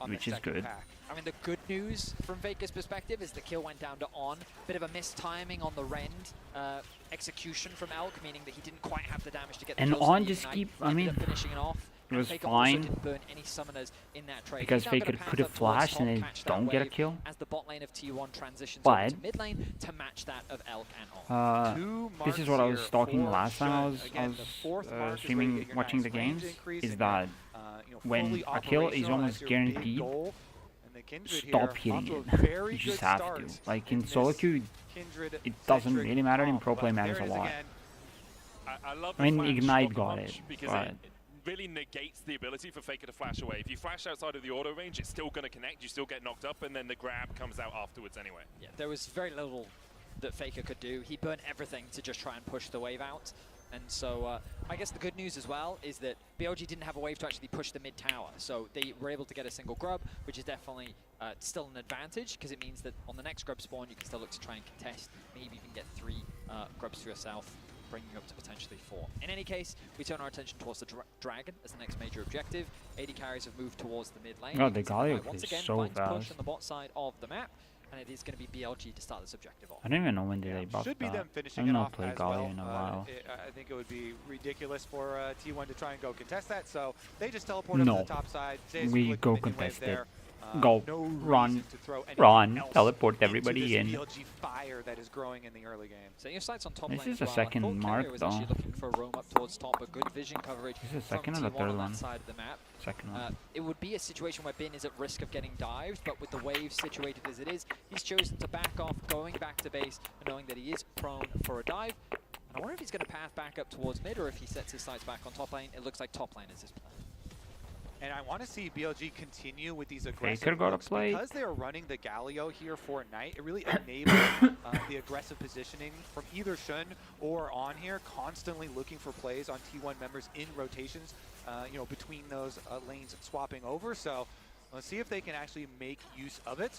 which is good. Pack. I mean, the good news from Faker's perspective is the kill went down to On. Bit of a mistiming on the Rend execution from Elk, meaning that he didn't quite have the damage to get the and kills On to just Ignite. keep, I mean, finishing it off. it was Faker fine also didn't burn any summoners in that trade. because He's now Faker gonna could have pass up towards flashed top, and they catch that don't get a wave kill. as the bot lane of T1 transitions But over to mid lane to match that of Elk and On. this is what I was talking last time I was streaming, watching the games, is that when a kill is almost guaranteed, stop hitting it. You just have to. Like in solo queue, it doesn't really matter. In pro play matters a lot. I mean, Ignite got it, but it really negates the ability for Faker to flash away. If you flash outside of the auto range, it's still going to connect. You still get knocked up, and then the grab comes out afterwards anyway. Yeah, there was very little that Faker could do. He burnt everything to just try and push the wave out. And so I guess the good news as well is that BLG didn't have a wave to actually push the mid tower. So they were able to get a single grub, which is definitely still an advantage, because it means that on the next grub spawn, you can still look to try and contest, maybe even get 3 grubs for yourself, bringing you up to potentially 4. In any case, we turn our attention towards the Dragon as the next major objective. 80 carries have moved towards the mid lane. God, the Galio once is again, so finds push fast. on the bot side of the map, and it is going to be BLG to start this objective off. I don't even know when did they buff Should be that. them I've finishing it not off played as Galio well. in a while. I think it would be ridiculous for T1 to try and go contest that, so they just teleport up to the top side. We go contest it. Go, no run, else teleport into everybody this in. BLG fire that is growing in the early game. Setting your sights on top This lane is as a well. second I thought mark, Carrier was though. actually looking for a roam up towards top, but good vision coverage Is it from second or the T1 third on one? that side of the map. Second one. It would be a situation where Bin is at risk of getting dived, but with the wave situated as it is, he's chosen to back off, going back to base, and knowing that he is prone for a dive. And I wonder if he's going to path back up towards mid, or if he sets his sights back on top lane. It looks like top lane is his plan. And I want to see BLG continue with these Faker aggressive got a looks. plate. Because they are running the Galio here for Knight, it really enables the aggressive positioning from either Shun or on here, constantly looking for plays on T1 members in rotations, you know, between those lanes swapping over. So let's see if they can actually make use of it.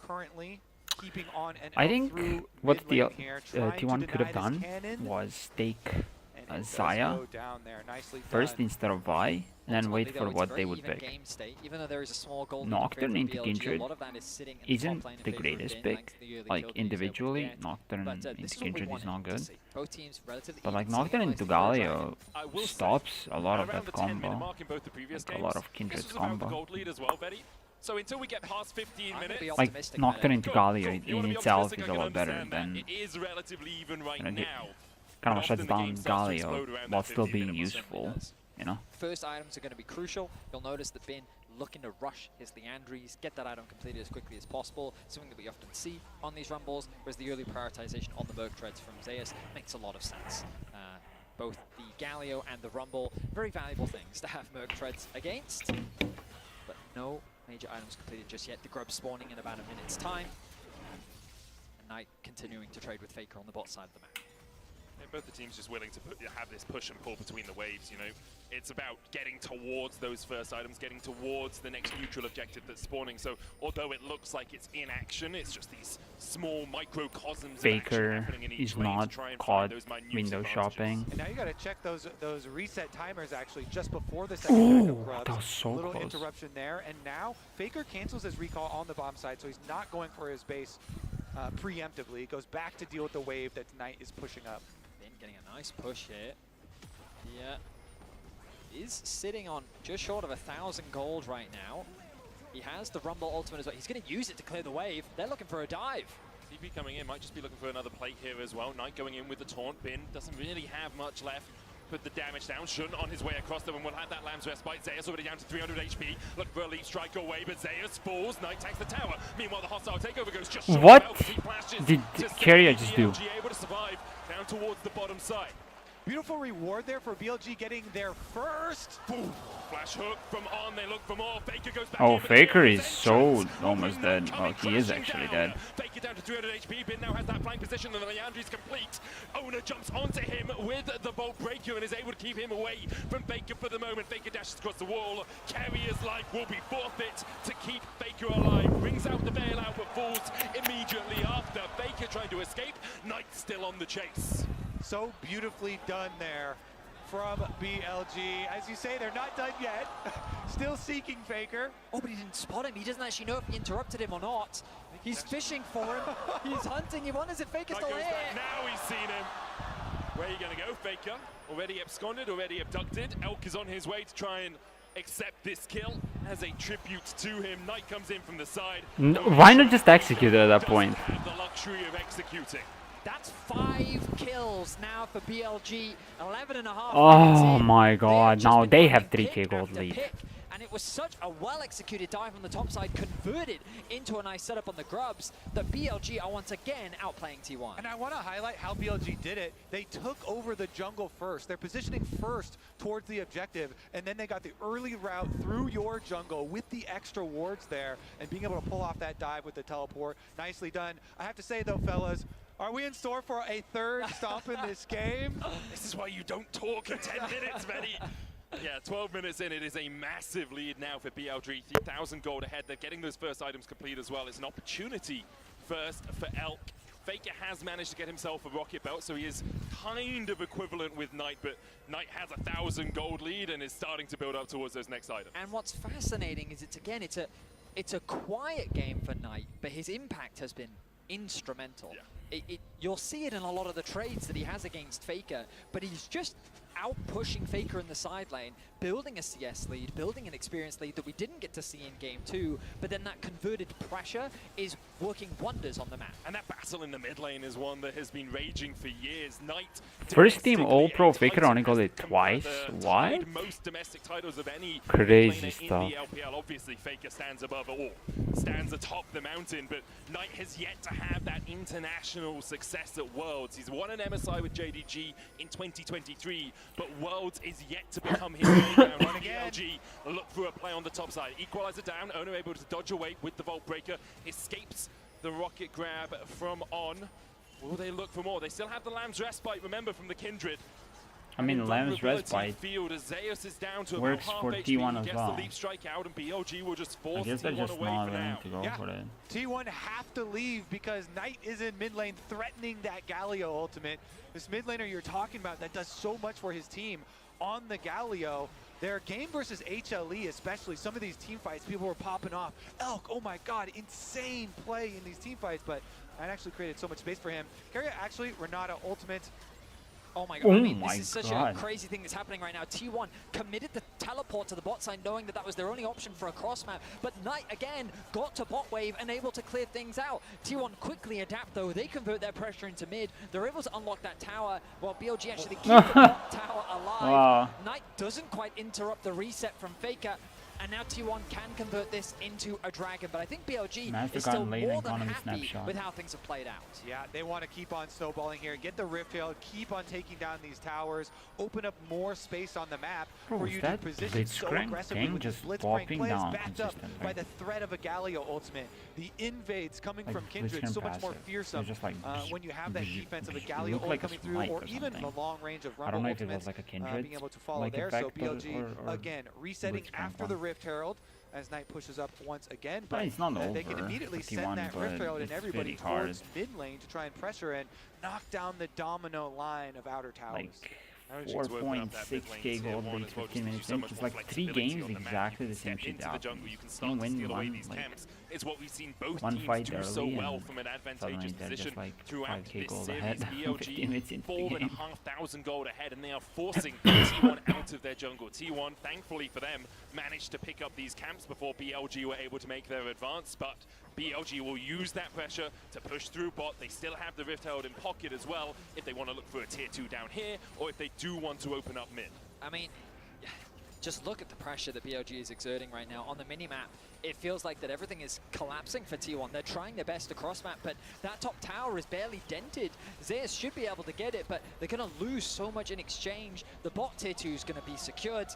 Currently, keeping on and I out think through what mid the lane here, trying to T1 could have deny this done cannon. was take And it does Zaya go down there. Nicely first done. instead of Vi, and then wait Ultimately, for though, it's what a they very would even pick. game state. Even though there is a small goal Nocturne into BLG, Kindred a lot of that is sitting in the top isn't lane in the favor of greatest Bin, pick. thanks to the early Like kill that he was able to individually, get. Nocturne But, this into is what we Kindred is wanted not to good. see. Both teams relatively But like even, Nocturne sitting into nicely for a Galio dragon. stops a lot of Around that the 10-minute combo. mark in both the previous Like a games. lot of This Kindred's was about the combo. gold lead as well, Betty. So until we get past 15 minutes, Like Nocturne into Galio you wanna in be itself optimistic, is I a can lot better understand that. than It is relatively even right you know, now. kind of Often shuts the down game starts to explode Galio around while that still 15 being minute mark. useful. You know. First items are going to be crucial. You'll notice that Bin looking to rush his Leandries, get that item completed as quickly as possible, something that we often see on these rumbles, whereas the early prioritization on the Merc Treads from Zeus makes a lot of sense. Both the Galio and the Rumble, very valuable things to have Merc Treads against, but no major items completed just yet. The Grub spawning in about a minute's time, and Knight continuing to trade with Faker on the bot side of the map. Yeah, both the teams just willing to have this push and pull between the waves, you know. It's about getting towards those first items, getting towards the next neutral objective that's spawning. So although it looks like it's in action, it's just these small microcosms Faker of action happening in each is lane to not try and caught find those minute window advantages. shopping. And now you got to check those reset timers actually just before the second Ooh, grubs. that was so Little close. interruption there, and now Faker cancels his recall on the bomb side, so he's not going for his base preemptively. He goes back to deal with the wave that Knight is pushing up. Bin getting a nice push here. Yeah. Is sitting on just short of 1,000 gold right now. He has the Rumble ultimate as well. He's going to use it to clear the wave. They're looking for a dive. TP coming in, might just be looking for another plate here as well. Knight going in with the taunt. Bin doesn't really have much left. Put the damage down. Shun on his way across them and will have that Lamb's Respite. Zeus already down to 300 HP. Looking for a leap strike away, but Zeus falls. Knight takes the tower. Meanwhile, the hostile takeover goes just short. What He flashes did to Carrier save just do? BLG, able to survive down towards the bottom side. Beautiful reward there for BLG getting their first. Boom. Flash hook from on, they look for more. Faker goes back Oh, in, but Faker there is so almost dead. Oh, coming he is crashing actually down. dead. Faker down to 300 HP. Bin now has that flank position, and the Leandry's complete. Owner jumps onto him with the Bolt Breaker and is able to keep him away from Faker for the moment. Faker dashes across the wall. Carrier's life will be forfeit to keep Faker alive. Brings out the bailout, but falls immediately after. Faker trying to escape. Knight still on the chase. So beautifully done there from BLG. As you say, they're not done yet. Still seeking Faker. Oh, but he didn't spot him. He doesn't actually know if he interrupted him or not. He's fishing for him. He's hunting. He wonders if Faker's still Goes here. back. Now he's seen him. Where are you going to go, Faker? Already absconded, already abducted. Elk is on his way to try and accept this kill as a tribute to him. Knight comes in from the side. Why not just execute it at that point? Have the luxury of executing. That's 5 kills now for BLG. 11.5. Oh my god, now they have 3k gold lead. And it was such a well-executed dive on the top side, converted into a nice setup on the grubs, that BLG are once again outplaying T1. And I want to highlight how BLG did it. They took over the jungle first. They're positioning first towards the objective, and then they got the early route through your jungle with the extra wards there, and being able to pull off that dive with the teleport. Nicely done. I have to say though, fellas, are we in store for a third stomp in this game? This is why you don't talk in 10 minutes, Benny. Yeah, 12 minutes in, it is a massive lead now for BLG. 3,000 gold ahead. They're getting those first items complete as well. It's an opportunity first for Elk. Faker has managed to get himself a rocket belt, so he is kind of equivalent with Knight, but Knight has 1,000 gold lead and is starting to build up towards those next items. And what's fascinating is it's a quiet game for Knight, but his impact has been instrumental. Yeah. You'll see it in a lot of the trades that he has against Faker, but he's just out pushing Faker in the side lane, building a CS lead, building an experience lead that we didn't get to see in game 2, but then that converted pressure is working wonders on the map. And that battle in the mid lane is one that has been raging for years. Knight First team All-Pro, Faker only got it twice. What? Most domestic titles of any Crazy laner stuff. in the LPL. Obviously, Faker stands above it all, stands atop the mountain, but Knight has yet to have that international international success at Worlds. He's won an MSI with JDG in 2023, but Worlds is yet to become his playground. BLG look for a play on the top side. Equalizer down, Owner able to dodge away with the Vault Breaker, escapes the rocket grab from On. Will they look for more? They still have the Lamb's Respite, remember, from the Kindred. I mean, Lamb's Respite field as Zeus is down to works about for half T1 HP. as Gets well. the leap strike out, and BLG will just force I guess they're T1 just away not for willing now. to go for it. T1 have to leave because Knight is in mid lane threatening that Galio ultimate. This mid laner you're talking about that does so much for his team on the Galio. Their game versus HLE, especially some of these team fights, people were popping off. Elk, oh my god, insane play in these team fights, but that actually created so much space for him. Carrier actually, Renata ultimate. Oh my god, I mean, this is such a crazy thing that's happening right now. T1 committed the teleport to the bot side knowing that that was their only option for a cross map, but Knight again got to bot wave and able to clear things out. T1 quickly adapt though, they convert their pressure into mid, they're able to unlock that tower while BLG actually keep the bot tower alive. Wow. Knight doesn't quite interrupt the reset from Faker, and now T1 can convert this into a dragon, but I think BLG is still more than happy with how things have played out. Yeah, they want to keep on snowballing here, get the Rift Tail, keep on taking down these towers, open up more space on the map for you to position so aggressively with this Blitzcrank plays backed up by the threat of a Galio ultimate. The invades coming from Kindred, so much more fearsome when you have that defense of a Galio ult coming through, or even the long range of Rumble ultimates being able to follow there. So BLG, again, resetting after the Rift Herald as Knight pushes up once again, but it's not they can immediately send that Rift Herald and everybody towards mid lane to try and pressure and knock down the domino line of outer towers. 4.6k gold lead 15 minutes in. It's like 3 games exactly the same shit out. You can win one, it's what we've seen both one teams fight do early so well and from an advantageous they're position just like throughout 5k this gold series. ahead. 15 minutes into the game. 4,500 gold ahead, and they are forcing T1 out of their jungle. T1, thankfully for them, managed to pick up these camps before BLG were able to make their advance, but BLG will use that pressure to push through bot. They still have the Rift Herald in pocket as well if they want to look for a tier 2 down here, or if they do want to open up mid. I mean, just look at the pressure that BLG is exerting right now on the minimap. It feels like that everything is collapsing for T1. They're trying their best across map, but that top tower is barely dented. Zeus should be able to get it, but they're going to lose so much in exchange. The bot tier 2 is going to be secured.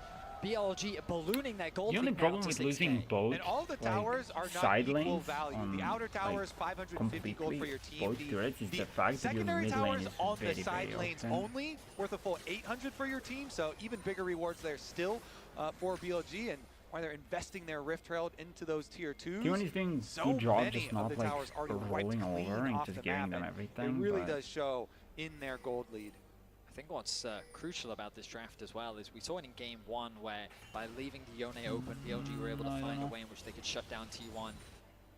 BLG ballooning their gold. The only problem with losing both and all the towers are not side equal lanes value. on the outer tower is 550 gold for your team. Both turrets is the fact that your secondary mid lane towers is on very, the side lanes open. only worth a full 800 for your team, so even bigger rewards there still for BLG, and why they're investing their Rift Herald into those tier 2s. T1 is doing good job, just not like rolling over and just giving them everything. It really does show in their gold lead. I think what's crucial about this draft as well is we saw it in game 1 where by leaving the Yone open, BLG were able to find a way in which they could shut down T1.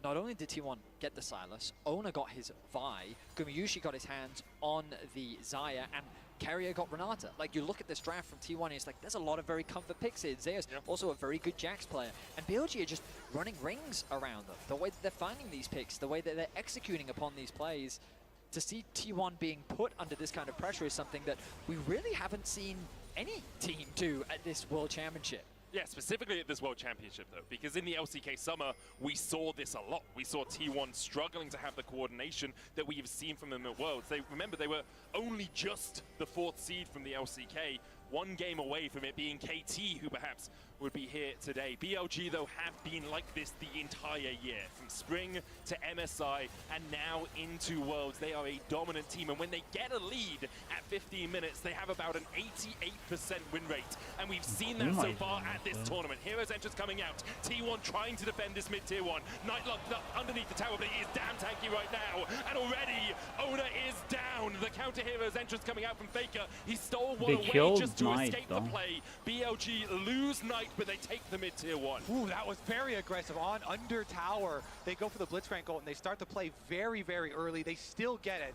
Not only did T1 get the Silas, Owner got his Vi, Gumiyushi got his hands on the Xayah, and Carrier got Renata. Like, you look at this draft from T1 and it's like, there's a lot of very comfort picks here. Zeus, also a very good Jax player. And BLG are just running rings around them. The way that they're finding these picks, the way that they're executing upon these plays. To see T1 being put under this kind of pressure is something that we really haven't seen any team do at this World Championship. Yeah, specifically at this World Championship, though, because in the LCK Summer, we saw this a lot. We saw T1 struggling to have the coordination that we have seen from them at Worlds. Remember, they were only just the 4th seed from the LCK, 1 game away from it being KT, who perhaps would be here today. BLG, though, have been like this the entire year, from spring to MSI and now into Worlds. They are a dominant team, and when they get a lead at 15 minutes, they have about an 88% win rate, and we've seen that so far at this tournament. Heroes Entrance coming out, T1 trying to defend this mid-tier 1. Knight locked up underneath the tower, but he is damn tanky right now, and already Owner is down. The counter Heroes Entrance coming out from Faker. He stole one away just to escape the play. BLG lose Knight, but they take the mid-tier 1. Ooh, that was very aggressive. On under tower, they go for the Blitzcrank ult, and they start the play very, very early. They still get it,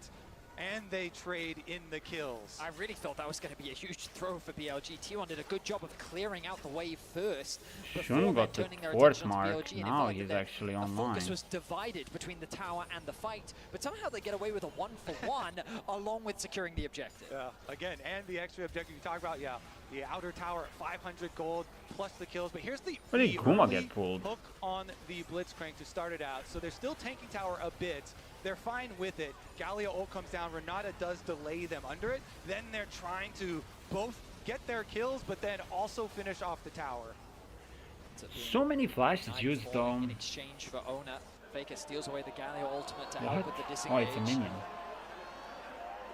and they trade in the kills. I really thought that was going to be a huge throw for BLG. T1 did a good job of clearing out the wave first before got the turning their 4th attention mark. to BLG. Now he's actually online. The focus was divided between the tower and the fight, but somehow they get away with a 1-for-1 along with securing the objective. Yeah, again, and the extra objective you talk about, yeah. The outer tower, 500 gold, plus the kills. But here's the Kuma get pulled? hook on the Blitzcrank to start it out. So they're still tanking tower a bit, they're fine with it. Galio ult comes down, Renata does delay them under it, then they're trying to both get their kills, but then also finish off the tower. So many flashes used though. In exchange for Ona, Faker steals away the Galio ultimate to What? help with the Oh, disengage. it's a minion.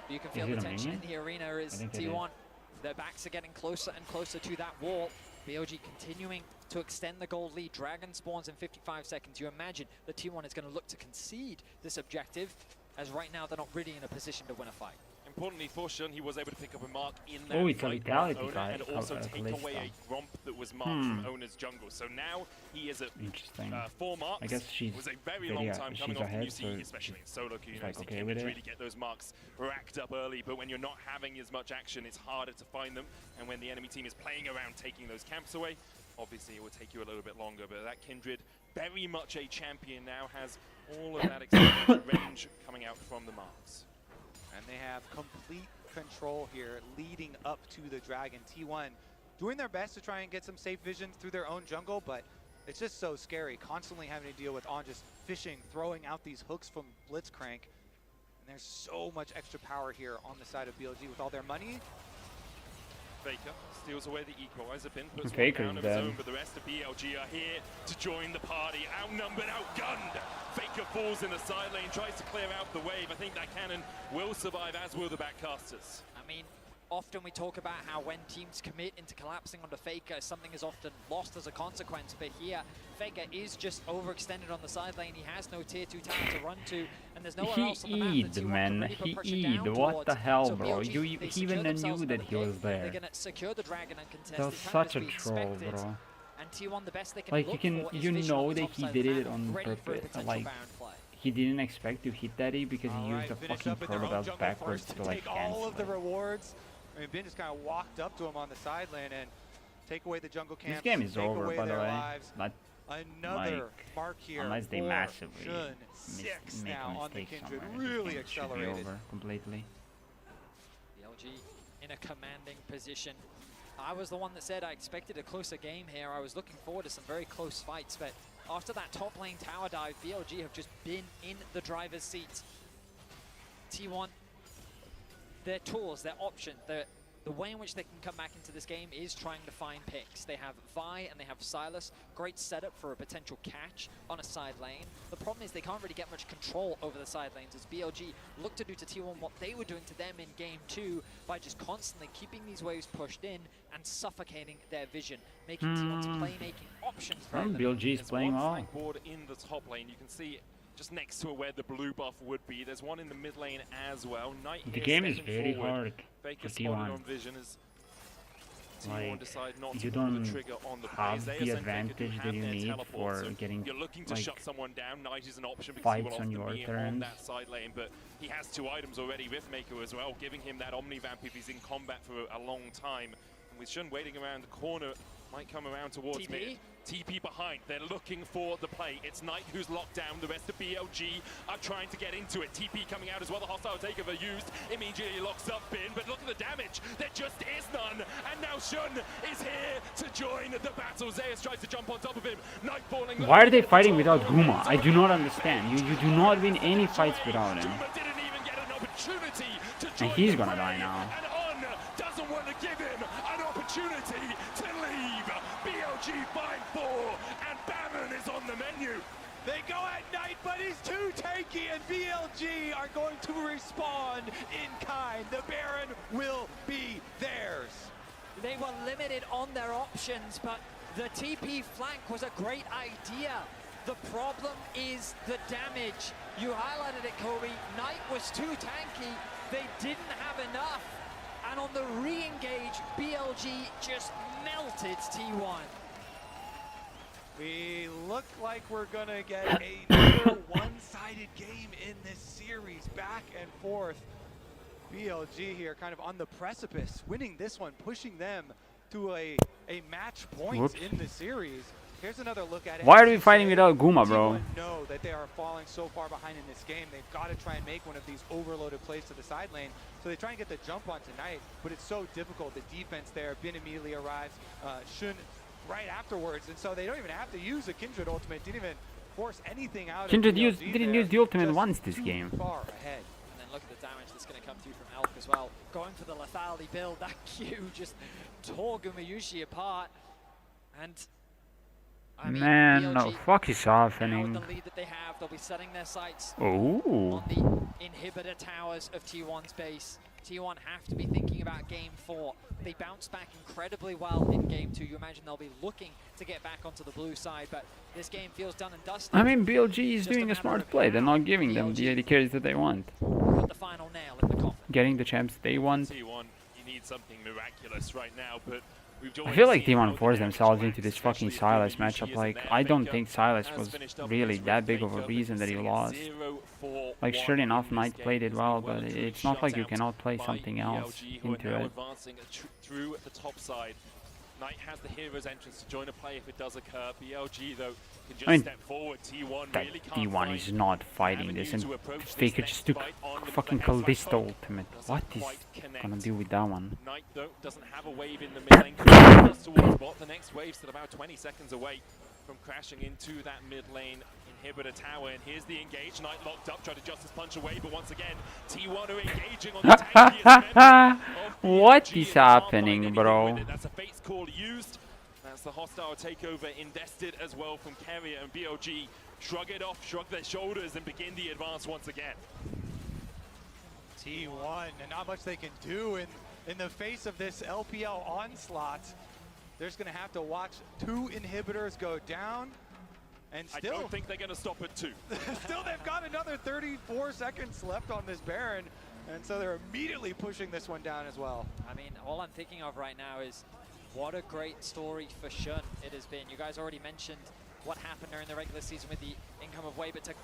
You can feel Is the it a tension minion? in the arena as I think it T1, their backs are getting closer and closer to that wall. BLG continuing to extend the gold lead. Dragon spawns in 55 seconds. You imagine that T1 is going to look to concede this objective, as right now they're not really in a position to win a fight. Importantly for Shun, he was able to pick up a mark in that Oh, it's a fight vitality with Ona guy, and also take away a romp that was marked from Ona's jungle. So now he is at Interesting. 4 marks. I guess she's It was a very long time coming she's off from ahead, UC, so especially in solo queue. You know, like so okay you with can it. really get those marks racked up early, but when you're not having as much action, it's harder to find them. And when the enemy team is playing around taking those camps away, obviously it will take you a little bit longer. But that Kindred, very much a champion now, has all of that extended range coming out from the marks. And they have complete control here leading up to the Dragon. T1 doing their best to try and get some safe vision through their own jungle, but it's just so scary, constantly having to deal with On just fishing, throwing out these hooks from Blitzcrank. And there's so much extra power here on the side of BLG with all their money. Faker steals away the equalizer pin, puts Faker's one down of his dead. own, but the rest of BLG are here to join the party. Outnumbered, outgunned. Faker falls in the side lane, tries to clear out the wave. I think that cannon will survive, as will the backcasters. I mean, often we talk about how when teams commit into collapsing onto Faker, something is often lost as a consequence. But here, Faker is just overextended on the side lane. He has no tier 2 tower to run to, and there's nowhere else on the map that T1 can really put pressure down What the towards. hell, So bro? BLG, You they even secure themselves knew that another he was pick. there. They're gonna secure the Dragon uncontested. That was kind of such as a we troll, expected. bro. And T1, the best they can Like look you for is know vision on the that top he side of did the it map, on ready for a purpose. potential Like bound play. he didn't expect to hit that because he used the Finish fucking up in their own proto jungle backwards first to like take all of the cancel it. rewards. I mean, Ben just kind of walked up to him on the side lane and take away the jungle camps. This game is take over, away by the their way. lives. But Another like, mark here. unless they for massively Shun. 6 make now a on the mistake Kindred. somewhere, Really this game should be accelerated. over completely. BLG in a commanding position. I was the one that said I expected a closer game here. I was looking forward to some very close fights, but after that top lane tower dive, BLG have just been in the driver's seat. T1, their tools, their option, the way in which they can come back into this game is trying to find picks. They have Vi and they have Silas. Great setup for a potential catch on a side lane. The problem is they can't really get much control over the side lanes as BLG look to do to T1 what they were doing to them in game 2 by just constantly keeping these waves pushed in and suffocating their vision, making T1's playmaking options for them. BLG is There's playing one well. flank ward in the top lane. You can see just next to where the blue buff would be. There's one in the mid lane as well. Knight The here game is stepping very forward. hard Faker for spotted T1. on vision as T1 Like, decide not you to pull the don't trigger on the have plays. the They advantage have that you their need teleport, for so getting you're looking to like shut someone down. Knight is an option because he will fights on often your be on turns. that side lane, but he has 2 items already, Riftmaker as well, giving him that Omnivamp if he's in combat for a long time. And with Shun waiting around the corner, might come around towards TP? mid. TP behind, they're looking for the play. It's Knight who's locked down, the rest of BLG are trying to get into it. TP coming out as well, the hostile takeover used, immediately locks up Bin, but look at the damage, there just is none, and now Shun is here to join the battle. Zeus tries to jump on top of him, Knight falling. Why are they fighting without Guma? I do not understand. You do not win any fights without him. Didn't even get an opportunity to And join he's the gonna fray, die now. And On doesn't want to give him an opportunity to leave. BLG 5-4, and Baron is on the menu. They go at Knight, but he's too tanky, and BLG are going to respond in kind. The Baron will be theirs. They were limited on their options, but the TP flank was a great idea. The problem is the damage. You highlighted it, Kobe. Knight was too tanky. They didn't have enough. And on the re-engage, BLG just melted T1. We look like we're gonna get another one-sided game in this series, back and forth. BLG here kind of on the precipice, winning this one, pushing them to a match point Whoops. in the series. Here's another look at it. Why are we fighting without Guma, bro? T1 know that they are falling so far behind in this game. They've got to try and make one of these overloaded plays to the side lane. So they try and get the jump on tonight, but it's so difficult. The defense there, Bin immediately arrives, Shun right afterwards, and so they don't even have to use a Kindred ultimate. Didn't even force anything out Kindred of BLG didn't use the ultimate once this game. Far ahead. And then look at the damage that's going to come through from Elk as well. Going for the lethality build, that Q just tore Gumayushi apart. And I mean, Man, BLG, no, fuck is happening. now with the lead that they have, they'll be setting their sights Oh. on the inhibitor towers of T1's base. T1 have to be thinking about game 4. They bounced back incredibly well in game 2. You imagine they'll be looking to get back onto the blue side, but this game feels done and dusted. I mean, BLG is doing a smart play. They're not giving them the AD carries that they want. Put the final nail in the coffin. Getting the champs they want. T1, you need something miraculous right now, but I feel like T1 forced themselves into this fucking Silas matchup. Like, I don't think Silas was really that big of a reason that he lost. Like, sure enough, Knight played it well, but it's not like you cannot play something else into it. Through the top side. Knight has the hero's entrance to join a play if it does occur. BLG though can just I mean, step forward. T1 that really can't T1 is not fighting this, and Faker just took fucking Callisto ultimate. What is gonna do with that one? Knight though doesn't have a wave in the mid lane. Just towards bot. The next wave's still about 20 seconds away from crashing into that mid lane inhibitor tower, and here's the engage. Knight locked up, tried to justice punch away, but once again, T1 are engaging on the tankiest member of What BLG. is happening, bro? That's a Fate's call used. That's the hostile takeover invested as well from Carrier, and BLG shrug it off, shrug their shoulders, and begin the advance once again. T1, and not much they can do in the face of this LPL onslaught. They're just going to have to watch 2 inhibitors go down. And still, I don't think they're going to stop at 2. Still, they've got another 34 seconds left on this Baron, and so they're immediately pushing this one down as well. I mean, all I'm thinking of right now is what a great story for Shun it has been. You guys already mentioned what happened during the regular season with the income of Wei, but to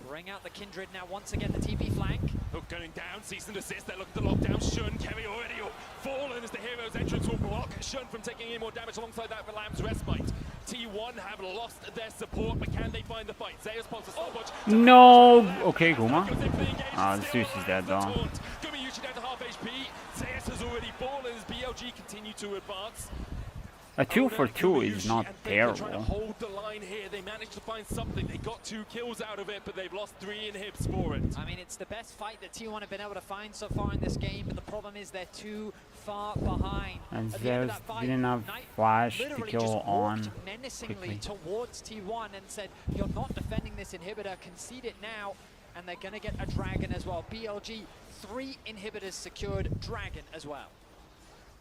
bring out the Kindred now once again, the TP flank. Hook going down, cease and desist, they look at the lockdown. Shun, Kerry already fallen as the hero's entrance will block Shun from taking any more damage. Alongside that, for Lamb's Respite. T1 have lost their support, but can they find the fight? Zeus sponsors stopwatch. No! Okay, Guma. Zeus is dead though. Gumayushi down to half HP. Zeus has already fallen as BLG continue to advance. A 2 for 2 is not Trying to terrible. hold the line here. They managed to find something. They got 2 kills out of it, but they've lost 3 inhibs for it. I mean, it's the best fight that T1 have been able to find so far in this game, but the problem is they're too far behind. And At the end of Zeus that fight, didn't have Knight flash to literally kill just on walked menacingly quickly. towards T1 and said, "You're not defending this inhibitor, concede it now." And they're gonna get a dragon as well. BLG, 3 inhibitors secured, dragon as well.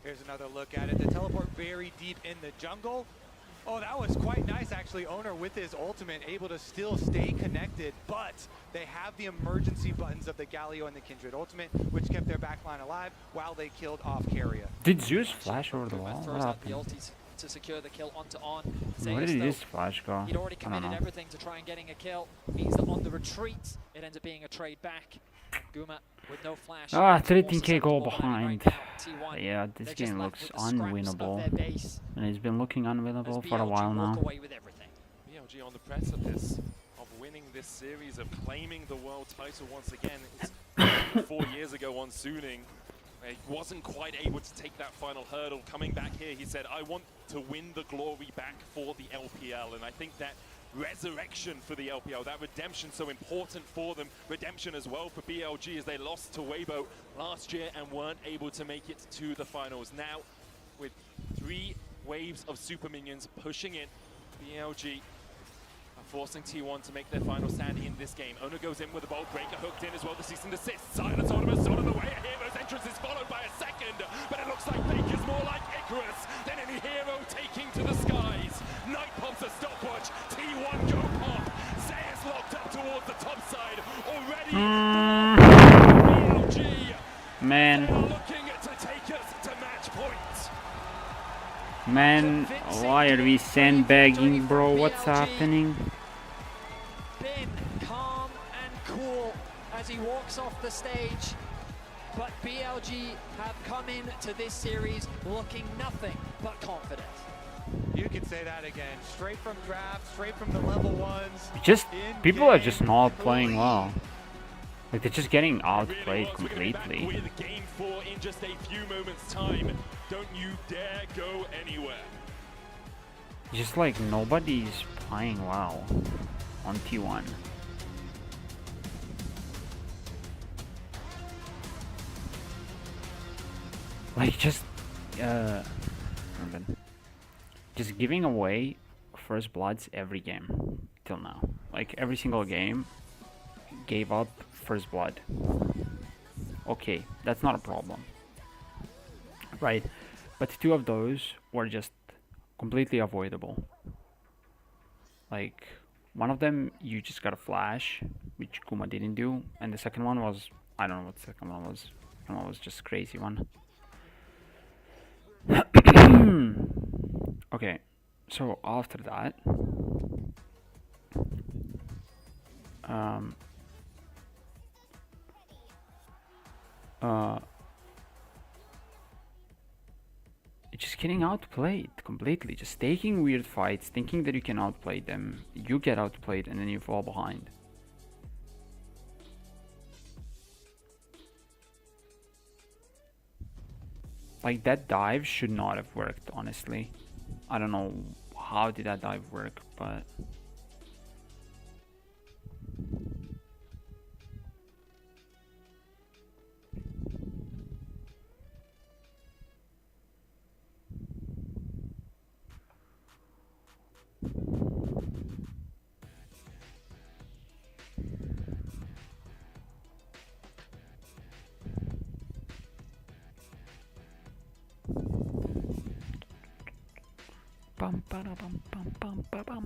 Here's another look at it. The teleport very deep in the jungle. Oh, that was quite nice, actually. Owner with his ultimate able to still stay connected, but they have the emergency buttons of the Galio and the Kindred ultimate, which kept their backline alive while they killed off Carrier. Did Zeus flash over the wall? What Throws out the happened? ultis to secure the kill onto On. Where Zeus, did though, this flash go? he'd already I don't committed know. everything to try and getting a kill. Means that on the retreat, it ends up being a trade back. Guma with no flash. 13k goal behind. T1. Yeah, this They're just game left looks with the scraps of unwinnable. their base. And it's been looking unwinnable for a BLG while walk now. away with everything. BLG on the precipice of winning this series, of claiming the world title once again. It's 4 years ago on Suning. He wasn't quite able to take that final hurdle. Coming back here, he said, I want to win the glory back for the LPL. And I think that resurrection for the LPL, that redemption so important for them. Redemption as well for BLG as they lost to Weibo last year and weren't able to make it to the finals. Now, with 3 waves of super minions pushing in, BLG are forcing T1 to make their final stand in this game. Owner goes in with a bolt breaker, hooked in as well, the cease and desist. Silence Onimus on the way. A hero's entrance is followed by a second, but it looks like Faker's more like Icarus than any hero taking to the skies. Knight pumps a stopwatch. T1 go pop. Zeus locked up towards the top side. Already BLG. Man. They are looking to take us to match point. Man, why are we sandbagging, bro? What's happening? Been calm and cool as he walks off the stage. But BLG have come into this series looking nothing but confident. You can say that again. Straight from draft, straight from the level 1s. Just people are just not playing well. Like they're just getting outplayed completely. With game 4 in just a few moments' time. Don't you dare go anywhere. Just like nobody's playing well. on T1. Like just giving away first bloods every game till now. Like every single game gave up first blood. Okay, that's not a problem, right? But 2 of those were just completely avoidable. Like one of them you just got a flash, which Kuma didn't do, and the second one was, I don't know what the second one was. The second one was just crazy one. Okay, so after that, just getting outplayed completely, just taking weird fights, thinking that you can outplay them, you get outplayed and then you fall behind. Like that dive should not have worked, honestly. I don't know how did that dive work, but bum ba da bum bum bum ba bum.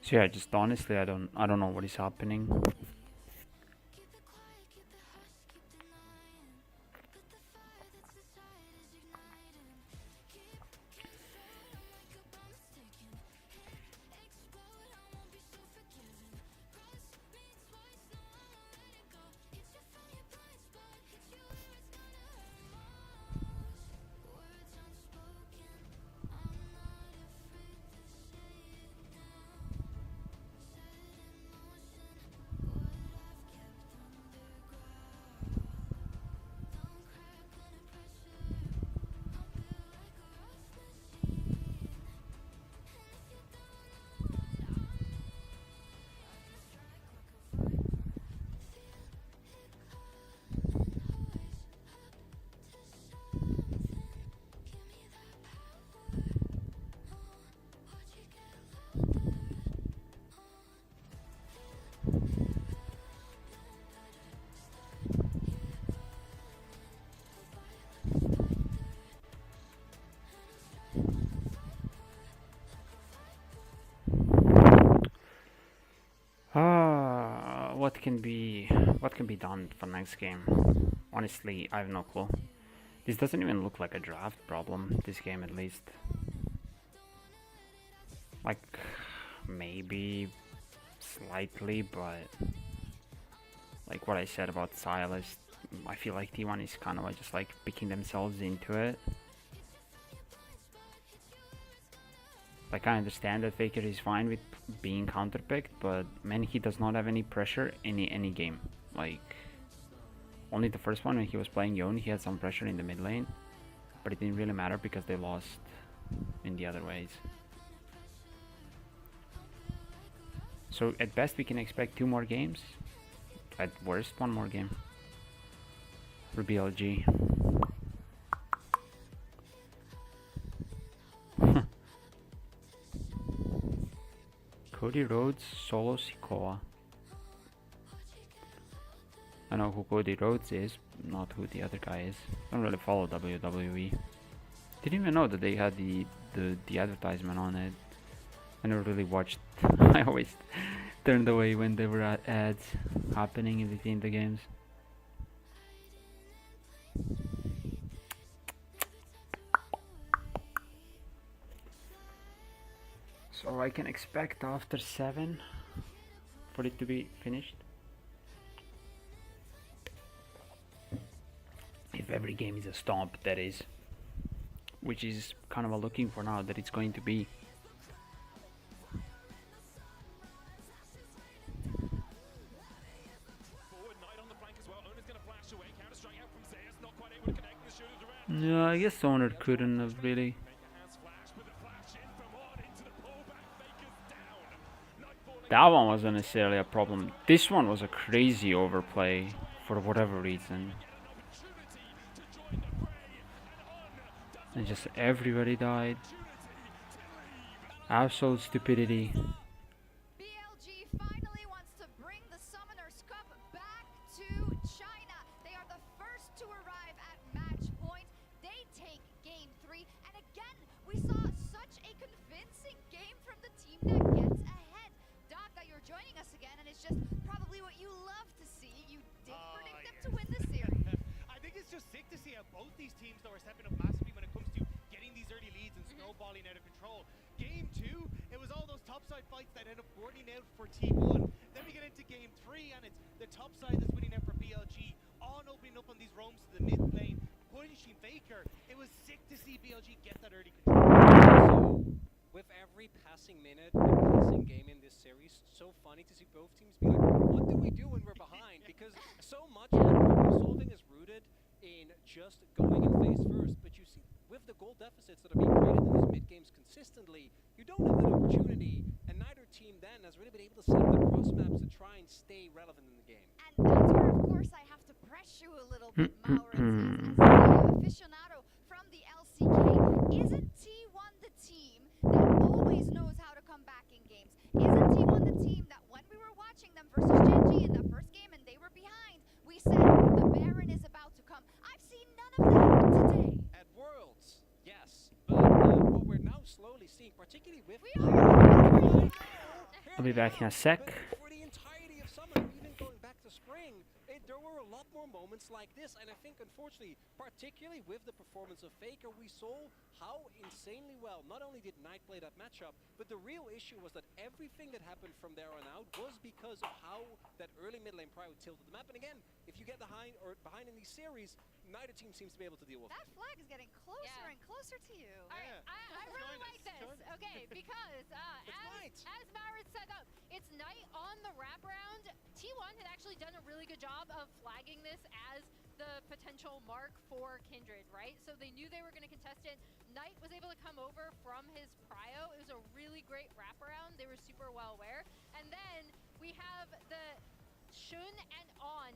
So yeah, just honestly, I don't know what is happening. What can be done for next game? Honestly, I have no clue. This doesn't even look like a draft problem, this game at least. Like, maybe slightly, but like what I said about Silas, I feel like T1 is kind of just like picking themselves into it. Like, I understand that Faker is fine with being counterpicked, but man, he does not have any pressure in any game. Like, only the first one when he was playing Yone, he had some pressure in the mid lane, but it didn't really matter because they lost in the other ways. So at best we can expect 2 more games. At worst, 1 more game for BLG. Cody Rhodes, Solo Sikoa. I know who Cody Rhodes is, not who the other guy is. I don't really follow WWE. Didn't even know that they had the advertisement on it. I never really watched. I always turned away when there were ads happening in between the games. So I can expect after 7 for it to be finished. If every game is a stomp, that is. Which is kind of a looking for now that it's going to be. No, I guess Owner couldn't have really. That one wasn't necessarily a problem. This one was a crazy overplay for whatever reason. And just everybody died. Absolute stupidity. BLG finally wants to bring the Summoners Cup back to China. They are the first to arrive at match point. They take game 3, and again, we saw such a convincing game from the team that gets ahead. Doc, that you're joining us again, and it's just probably what you love to see. You did predict them to win the series. I think it's just sick to see how both these teams though are stepping up massively when it comes to getting these early leads and snowballing out of control. Game 2, it was all those topside fights that end up burning out for T1. Then we get into game 3, and it's the top side that's winning out for BLG, on opening up on these roams to the mid lane, punishing Faker. It was sick to see BLG get that early control. With every passing minute and passing game in this series, so funny to see both teams be like, what do we do when we're behind? Because so much of the problem solving is rooted in just going in phase first, but you see, with the goal deficits that are being created in these mid games consistently, you don't have that opportunity, and neither team then has really been able to set up the cross maps to try and stay relevant in the game. And that's where, of course, I have to press you a little bit, Maurits, as the aficionado from the LCK. Isn't T1 the team that always knows how to come back in games? Isn't T1 the team that when we were watching them versus Gen.G in the first game and they were behind, we said the Baron is about to come? I've seen none of that today. At Worlds, yes, but what we're now slowly seeing, particularly with... I'll be back in a sec. For the entirety of summer, even going back to spring, there were a lot more moments like this, and I think, unfortunately, particularly with the performance of Faker, we saw how insanely well not only did Knight play that matchup, but the real issue was that everything that happened from there on out was because of how that early mid lane prio tilted the map. And again, if you get behind in these series, neither team seems to be able to deal with it. That flag is getting closer and closer to you. I really like this. Okay, because as Maurits said, it's Knight on the wraparound. T1 had actually done a really good job of flagging this as the potential mark for Kindred, right? So they knew they were going to contest it. Knight was able to come over from his prio. It was a really great wraparound. They were super well aware. And then we have the Shun and On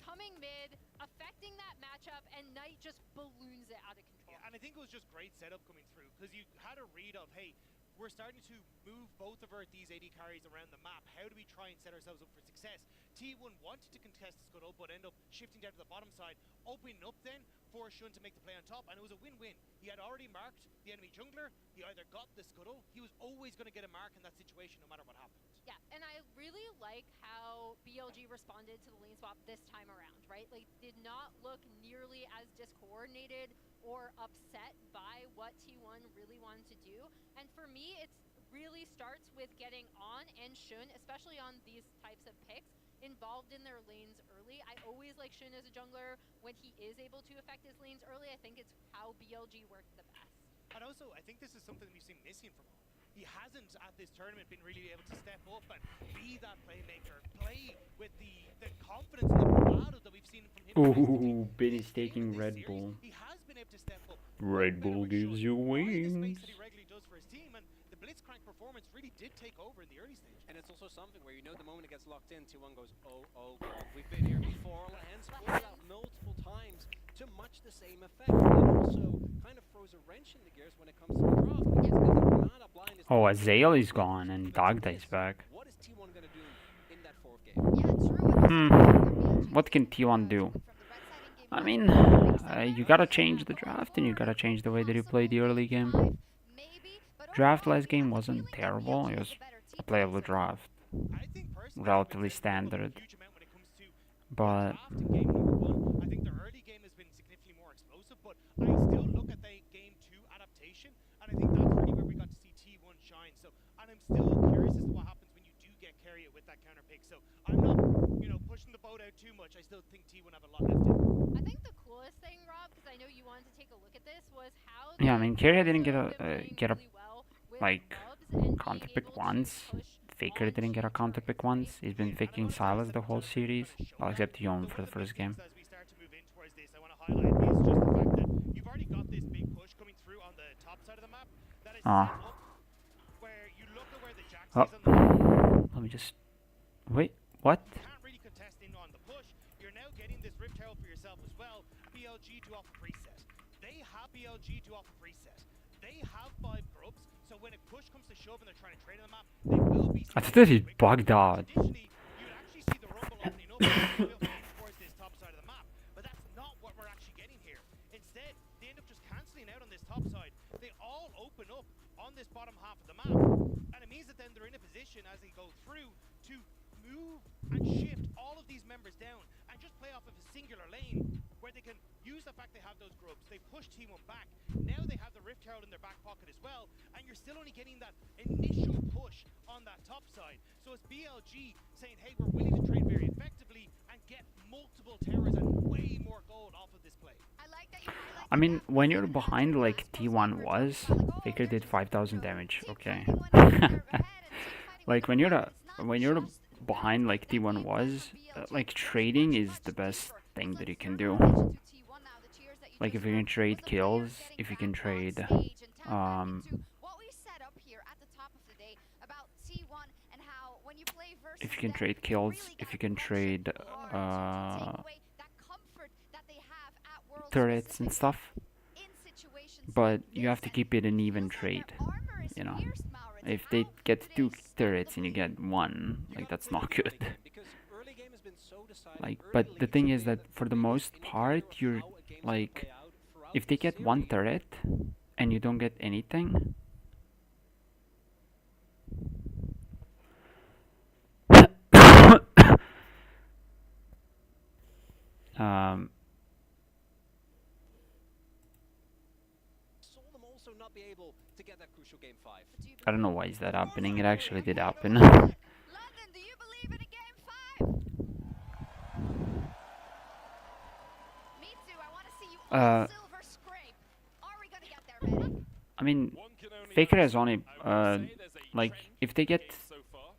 coming mid, affecting that matchup, and Knight just balloons it out of control. Yeah, and I think it was just great setup coming through, because you had a read of, hey, we're starting to move both of these AD carries around the map. How do we try and set ourselves up for success? T1 wanted to contest the scuttle, but ended up shifting down to the bottom side, opening up then for Shun to make the play on top, and it was a win-win. He had already marked the enemy jungler. He either got the scuttle, he was always going to get a mark in that situation no matter what happened. Yeah, and I really like how BLG responded to the lane swap this time around, right? Like, did not look nearly as discoordinated or upset by what T1 really wanted to do. And for me, it really starts with getting On and Shun, especially on these types of picks, involved in their lanes early. I always like Shun as a jungler when he is able to affect his lanes early. I think it's how BLG works the best. And also, I think this is something we've seen missing from him. He hasn't at this tournament been really able to step up and be that playmaker, play with the confidence and the bravado that we've seen from him. Ooh, Benny's taking Red Bull. He has been able to step up. Red Bull gives you wings. That he regularly does for his team, and the Blitzcrank performance really did take over in the early stage. And it's also something where you know the moment it gets locked in, T1 goes, oh god, we've been here before, hands pulled out multiple times to much the same effect. And also kind of throws a wrench in the gears when it comes to the draft, because if the Granada blind is... Oh, Azael is gone and Dagda is back. What is T1 going to do in that fourth game? What can T1 do? I mean, you gotta change the draft and you gotta change the way that you play the early game. Draft last game wasn't terrible, it was a playable draft. Relatively standard. But... I think the early game has been significantly more explosive, but I still look at the game 2 adaptation, and I think that's really where we got to see T1 shine. So, and I'm still curious as to what happens when you do get carry it with that counter pick. So I'm not, pushing the boat out too much. I still think T1 have a lot left in. I think the coolest thing, Rob, because I know you wanted to take a look at this, was how... Yeah, I mean, Carrier didn't get a like, counter pick once. Faker didn't get a counter pick once. He's been picking Silas the whole series, well, except Yon for the first game. As we start to move in towards this, I want to highlight is just the fact that Ah. Oh. Let me just wait. What? You're now getting this Rift Herald for yourself as well. BLG to offer preset. They have BLG to offer preset. They have 5 grubs, so when a push comes to shove and they're trying to trade on the map, they will be. I thought it bugged out. Additionally, you'd actually see the rumble opening up towards this top side of the map, but that's not what we're actually getting here. Instead, they end up just cancelling out on this top side. They all open up on this bottom half of the map, and it means that then they're in a position as they go through to move and shift all of these members down and just play off of a singular lane where they can use the fact they have those grubs. They push T1 back. Now they have the Rift Herald in their back pocket as well, and you're still only getting that initial push on that top side. So it's BLG saying, hey, we're willing to trade very effectively and get multiple towers and way more gold off of this play. I mean, when you're behind like T1 was, Faker did 5,000 damage. Okay. Like when you're behind like T1 was, like trading is the best thing that you can do. Like if you can trade kills, if you can trade if you can trade kills, if you can trade turrets and stuff, but you have to keep it an even trade, you know. If they get 2 turrets and you get 1, like that's not good. Like, but the thing is that for the most part, you're like, if they get 1 turret and you don't get anything, I don't know why is that happening. It actually did happen. I mean, Faker has only like if they get.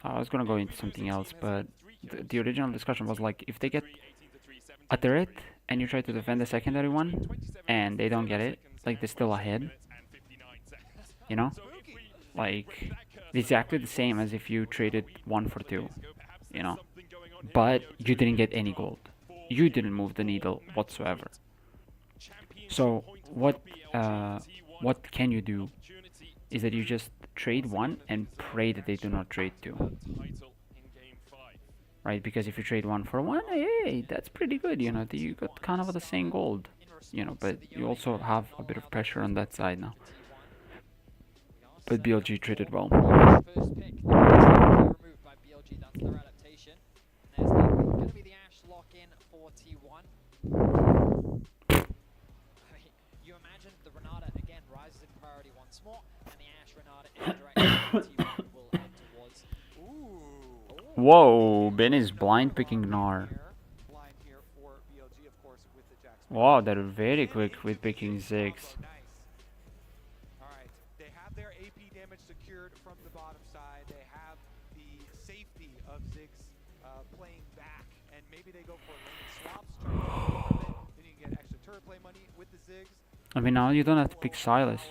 I was gonna go into something else, but the original discussion was like if they get a turret and you try to defend the secondary one and they don't get it, like they're still ahead. You know, like exactly the same as if you traded 1 for 2. You know, but you didn't get any gold. You didn't move the needle whatsoever. So what can you do is that you just trade 1 and pray that they do not trade 2. Right, because if you trade 1 for 1, hey, that's pretty good, you know, you got kind of the same gold, you know, but you also have a bit of pressure on that side now. But BLG traded well. First pick removed by BLG, that's their adaptation. And there's going to be the Ashe lock-in for T1. You imagine the Renata again rises in priority once more, and the Ashe Renata in the direction T1 will head towards. Whoa, Ben is blind picking Gnar. Wow, they're very quick with picking Ziggs. Alright, they have their AP damage secured from the bottom side. They have the safety of Ziggs playing back, and maybe they go for lane swaps, try to get it, then you can get extra turret play money with the Ziggs. I mean, now you don't have to pick Silas.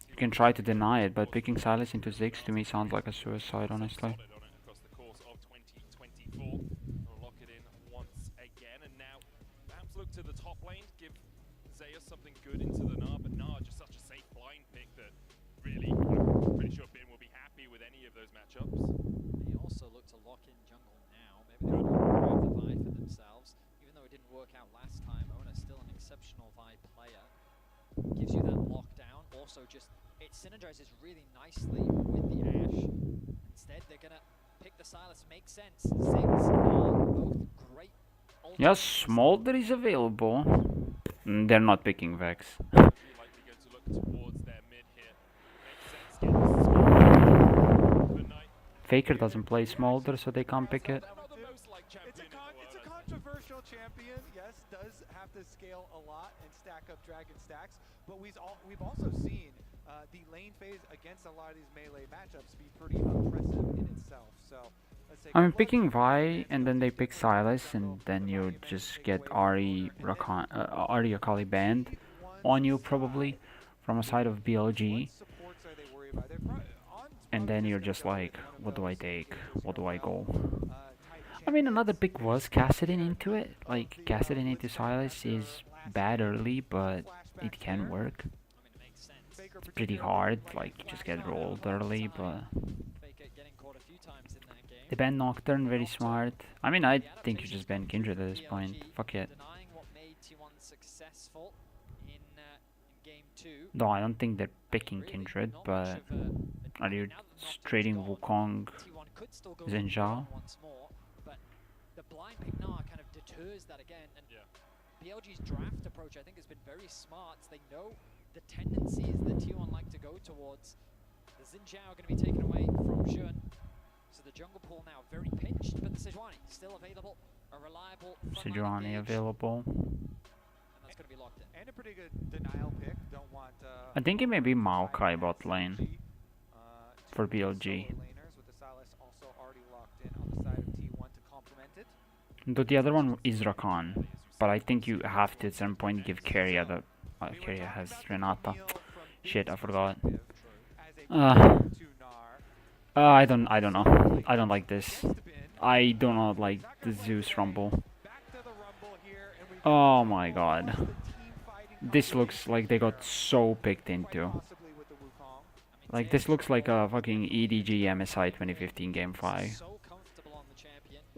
You can try to deny it, but picking Silas into Ziggs to me sounds like a suicide, honestly. Across the course of 2024, lock it in once again, and now perhaps look to the top lane, give Zeus something good into the Gnar, but Gnar just such a safe blind pick that really, I'm pretty sure Ben will be happy with any of those matchups. They also look to lock in jungle now. Maybe they're going to grab the Vi for themselves. Even though it didn't work out last time, Ona's still an exceptional Vi player. Gives you that lockdown. Also just, it synergizes really nicely with the Ashe. Instead, they're going to pick the Silas. Makes sense. Ziggs are both great. Yes, Smolder is available. They're not picking Vex. Faker doesn't play Smolder, so they can't pick it. It's a controversial champion. Yes, does have to scale a lot and stack up dragon stacks, but we've also seen the lane phase against a lot of these melee matchups be pretty impressive in itself. So let's say I'm picking Vi, and then they pick Silas, and then you just get Ahri Akali banned. on you probably from a side of BLG, and then you're just like, what do I take? What do I go? I mean, another pick was Cassidy into it. Like, Cassidy into Silas is bad early, but it can work. It's pretty hard, like, you just get rolled early, but... The ban Nocturne, very smart. I mean, I think you just ban Kindred at this point. Fuck it. No, I don't think they're picking Kindred, but... Are you trading Wukong, Xin Zhao? The blind pick now kind of deters that again, and BLG's draft approach I think has been very smart. They know the tendencies that T1 like to go towards. The Xin Zhao are going to be taken away from Jun, so the jungle pool now very pinched, but the Sejuani still available, a reliable Sejuani available. And that's going to be locked in. And a pretty good denial pick. Don't want I think it may be Maokai bot lane for BLG. Though the other one is Rakan, but I think you have to at some point give Keria the... Keria has Renata. Shit, I forgot. I don't know. I don't like this. I do not like the Zeus Rumble. Oh my god. This looks like they got so picked into. Like, this looks like a fucking EDG MSI 2015 Game 5.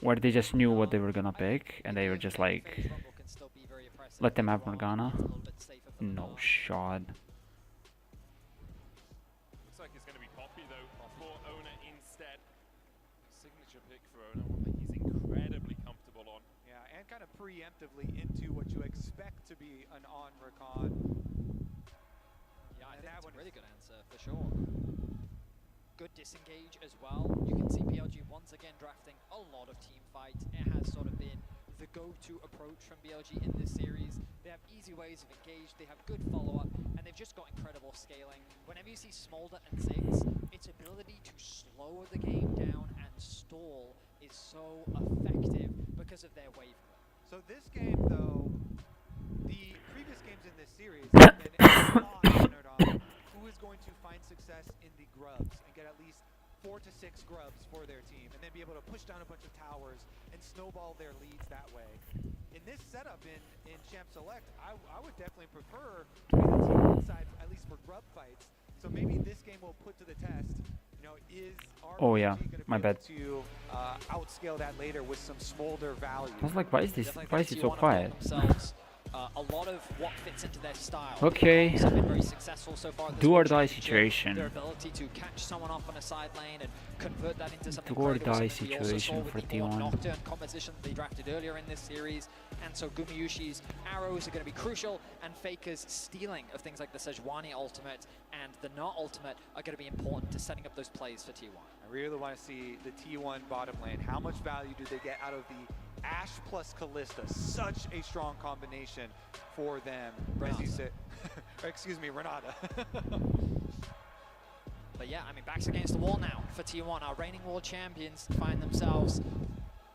Where they just knew what they were gonna pick, and they were just like, let them have Morgana. No shot. Looks like it's going to be Poppy though for Ona instead. Signature pick for Ona, one that he's incredibly comfortable on. Yeah, and kind of preemptively into what you expect to be an on Rakan. Yeah, I think that's a really good answer for sure. Good disengage as well. You can see BLG once again drafting a lot of team fights. It has sort of been the go-to approach from BLG in this series. They have easy ways of engage, they have good follow-up, and they've just got incredible scaling. Whenever you see Smolder and Ziggs, its ability to slow the game down and stall is so effective because of their wave. So this game, though, the previous games in this series have been a lot centered on who is going to find success in the grubs and get at least 4 to 6 grubs for their team, and then be able to push down a bunch of towers and snowball their leads that way. In this setup in Champ Select, I would definitely prefer to be the team inside, at least for grub fights. So maybe this game will put to the test, you know, is oh yeah, my bad. To outscale that later with some smolder value. I was like, why is it so quiet? A lot of what fits into their style. Okay. Have been very successful so far. Do or die situation. Their ability to catch someone off on a side lane and convert that into something Do or creative, die something we also saw situation with for the more T1. Nocturne composition they drafted earlier in this series. And so Gumayushi's arrows are going to be crucial, and Faker's stealing of things like the Sejuani ultimate and the not ultimate are going to be important to setting up those plays for T1. I really want to see the T1 bottom lane. How much value do they get out of the Ashe plus Kalista? Such a strong combination for them. As you said, excuse me, Renata. But yeah, I mean, backs against the wall now for T1. Our reigning world champions find themselves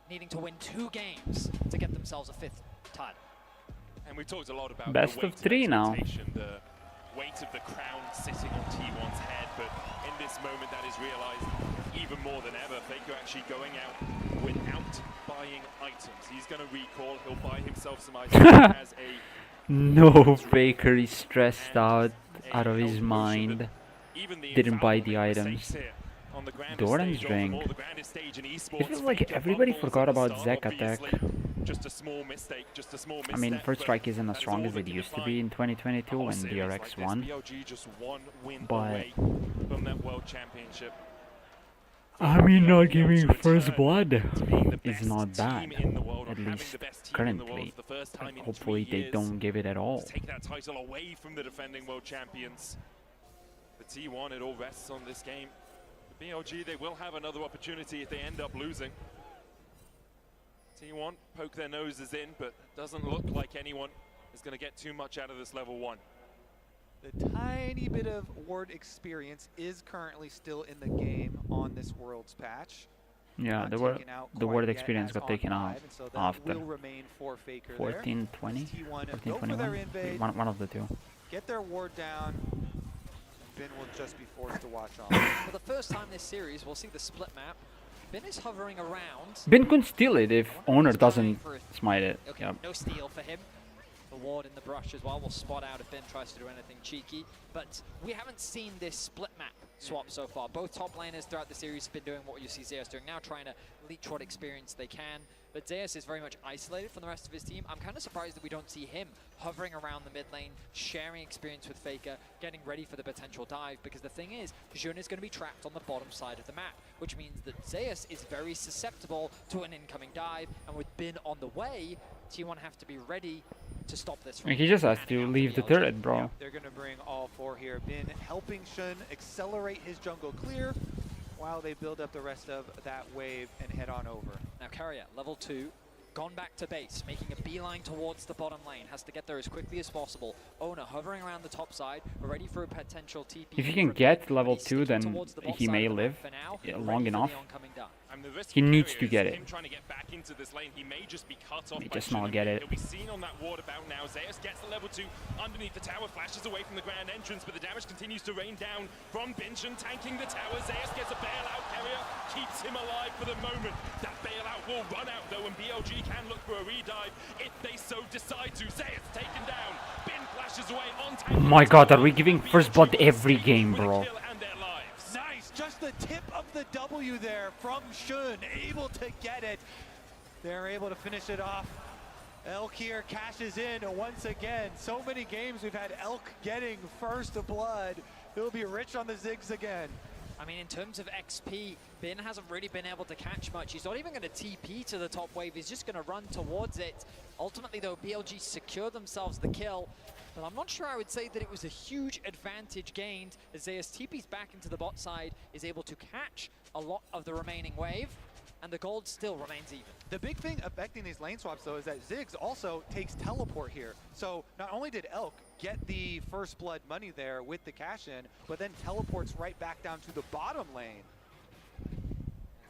needing to win 2 games to get themselves a 5th title. And we talked a lot about Best the weight of 3 now. The weight of the crown sitting on T1's head, but in this moment that is realized even more than ever. Faker actually going out without buying items. He's going to recall, he'll buy himself some items as a... No, Faker is stressed out of his mind. Didn't buy the items. Doran's drink. It feels like everybody forgot about Zek attack. Just a small mistake, just a small misstep. I mean, First Strike isn't as strong as it used to be in 2022 when DRX won. But from that world championship. I mean, not giving First Blood is not bad, at least currently. Like, hopefully they don't give it at all. Take that title away from the defending world champions. The T1, it all rests on this game. The BLG, they will have another opportunity if they end up losing. T1 poke their noses in, but doesn't look like anyone is going to get too much out of this level 1. The tiny bit of ward experience is currently still in the game on this Worlds patch. Yeah, the word experience got taken out after 14-20, 14-21, one of the two. get their ward down, and Bin will just be forced to watch on. For the first time this series, we'll see the split map. Bin is hovering around. Bin can steal it if owner doesn't smite it. Okay, Yep. no steal for him. The ward in the brush as well will spot out if Bin tries to do anything cheeky. But we haven't seen this split map swap so far. Both top laners throughout the series have been doing what you see Zeus doing now, trying to leech what experience they can. But Zeus is very much isolated from the rest of his team. I'm kind of surprised that we don't see him hovering around the mid lane, sharing experience with Faker, getting ready for the potential dive, because the thing is, Jun is going to be trapped on the bottom side of the map, which means that Zeus is very susceptible to an incoming dive, and with Bin on the way, T1 have to be ready to stop this. He just has to leave the turret, bro. Yeah, they're going to bring all four here. Bin helping Shun accelerate his jungle clear while they build up the rest of that wave and head on over. Now Carrier, level 2, gone back to base, making a beeline towards the bottom lane, has to get there as quickly as possible. Owner hovering around the top side, ready for a potential TP. If he can get level 2, then he may live long enough. He needs to get it. Trying to get back into this lane, he may just be cut off. He just not get it. He'll be seen on that ward about now. Zeus gets the level 2 underneath the tower, flashes away from the grand entrance, but the damage continues to rain down from Binchen, tanking the tower. Zeus gets a bailout. Carrier keeps him alive for the moment. That bailout will run out though, and BLG can look for a redive if they so decide to. Zeus taken down. Bin flashes away on tank. Oh my god, are we giving first blood every game, bro? Nice, just the tip of the W there from Shun, able to get it. They're able to finish it off. Elk here cashes in once again. So many games we've had Elk getting first blood. He'll be rich on the Ziggs again. I mean, in terms of XP, Bin hasn't really been able to catch much. He's not even going to TP to the top wave. He's just going to run towards it. Ultimately, though, BLG secure themselves the kill. But I'm not sure I would say that it was a huge advantage gained, as Zeus TP's back into the bot side, is able to catch a lot of the remaining wave, and the gold still remains even. The big thing affecting these lane swaps, though, is that Ziggs also takes teleport here. So not only did Elk get the first blood money there with the cash-in, but then teleports right back down to the bottom lane.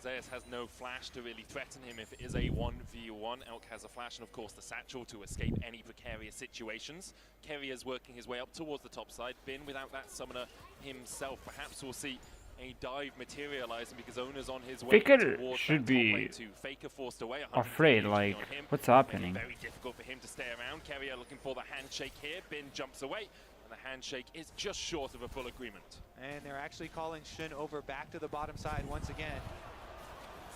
Zeus has no flash to really threaten him if it is a 1v1. Elk has a flash and of course the satchel to escape any precarious situations. Carrier's working his way up towards the top side. Bin without that summoner himself. Perhaps we'll see a dive materializing because owner's on his way Faker towards should that top be lane too. Faker forced away. afraid, like, what's happening? Very difficult for him to stay around. Carrier looking for the handshake here. Bin jumps away. The handshake is just short of a full agreement. And they're actually calling Shin over back to the bottom side once again.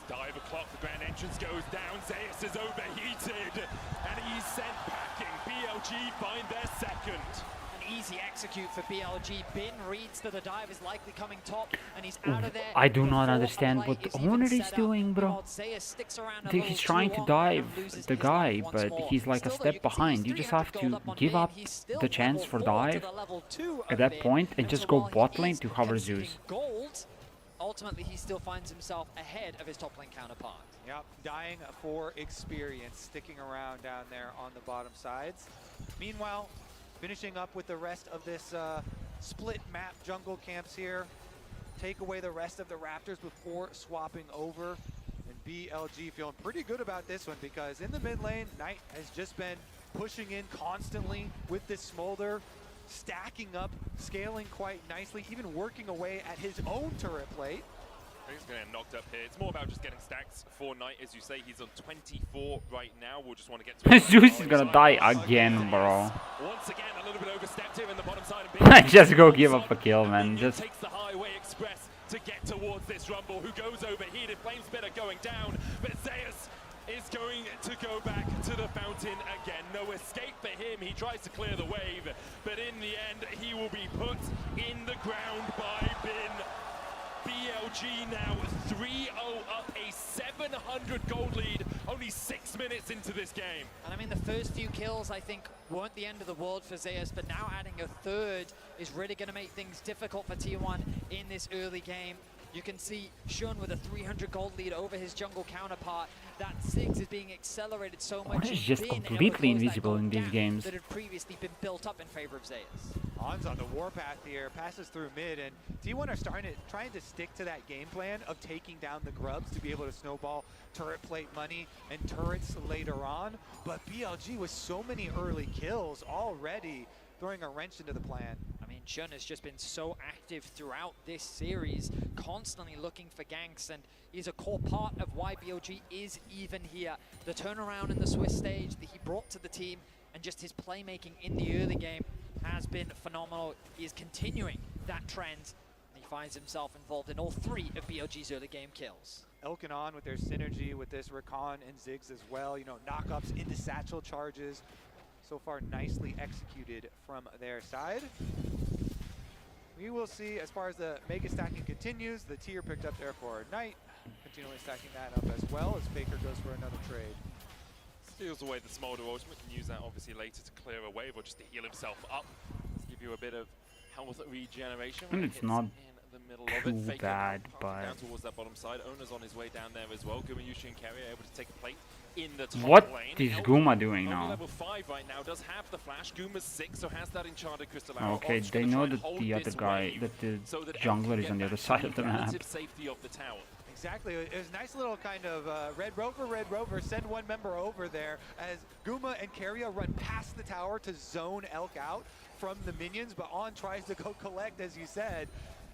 Dive o'clock, the grand entrance goes down. Zeus is overheated and he's sent packing. BLG find their second. An easy execute for BLG. Bin reads that the dive is likely coming top and he's out of there. I do not understand what the owner is doing, bro. He's trying to dive the guy, but he's like a step behind. You just have to give up the chance for dive at that point and just go bot lane to cover Zeus. Ultimately, he still finds himself ahead of his top lane counterpart. Yep, dying for experience, sticking around down there on the bottom sides. Meanwhile, finishing up with the rest of this split map jungle camps here. Take away the rest of the Raptors before swapping over. And BLG feeling pretty good about this one because in the mid lane, Knight has just been pushing in constantly with this Smolder, stacking up, scaling quite nicely, even working away at his own turret plate. He's going to get knocked up here. It's more about just getting stacks for Knight. As you say, he's on 24 right now. We'll just want to get to Zeus is going to die again, bro. Once again, a little bit overstepped here in the bottom side. Just go give up a kill, man. Just takes the highway express to get towards this Rumble, who goes overheated. Flame Spitter going down, but Zeus is going to go back to the fountain again. No escape for him. He tries to clear the wave, but in the end, he will be put in the ground by Bin. BLG now 3-0 up, a 700 gold lead, only 6 minutes into this game. And I mean, the first few kills, I think, weren't the end of the world for Zeus, but now adding a third is really going to make things difficult for T1 in this early game. You can see Shun with a 300 gold lead over his jungle counterpart. That Ziggs is being accelerated so much. He's just completely invisible in these games. That had previously been built up in favor of Zeus. On's on the warpath here, passes through mid, and T1 are trying to stick to that game plan of taking down the grubs to be able to snowball turret plate money and turrets later on. But BLG with so many early kills already, throwing a wrench into the plan. I mean, Shun has just been so active throughout this series, constantly looking for ganks, and he's a core part of why BLG is even here. The turnaround in the Swiss stage that he brought to the team, and just his playmaking in the early game has been phenomenal. He is continuing that trend. He finds himself involved in all 3 of BLG's early game kills. Elk and On with their synergy with this Rakan and Ziggs as well. You know, knockups into satchel charges. So far, nicely executed from their side. We will see as far as the mega stacking continues. The tier picked up there for Knight, continually stacking that up as well as Faker goes for another trade. Steals away the Smolder ultimate, can use that obviously later to clear a wave or just to heal himself up. To give you a bit of health regeneration. And it's not in the middle of it. Faker bad, but down towards that bottom side. Owner's on his way down there as well. Gumayushi and Carrier able to take a plate in the top what lane. is Guma doing now? Level 5 right now, does have the flash. Guma's 6, so has that enchanted crystal arrow. Okay, they know that the other guy, that the jungler is on the other side of the map. Safety of the tower. Exactly, it was a nice little kind of Red Rover, send one member over there as Guma and Carrier run past the tower to zone Elk out from the minions, but On tries to go collect, as you said.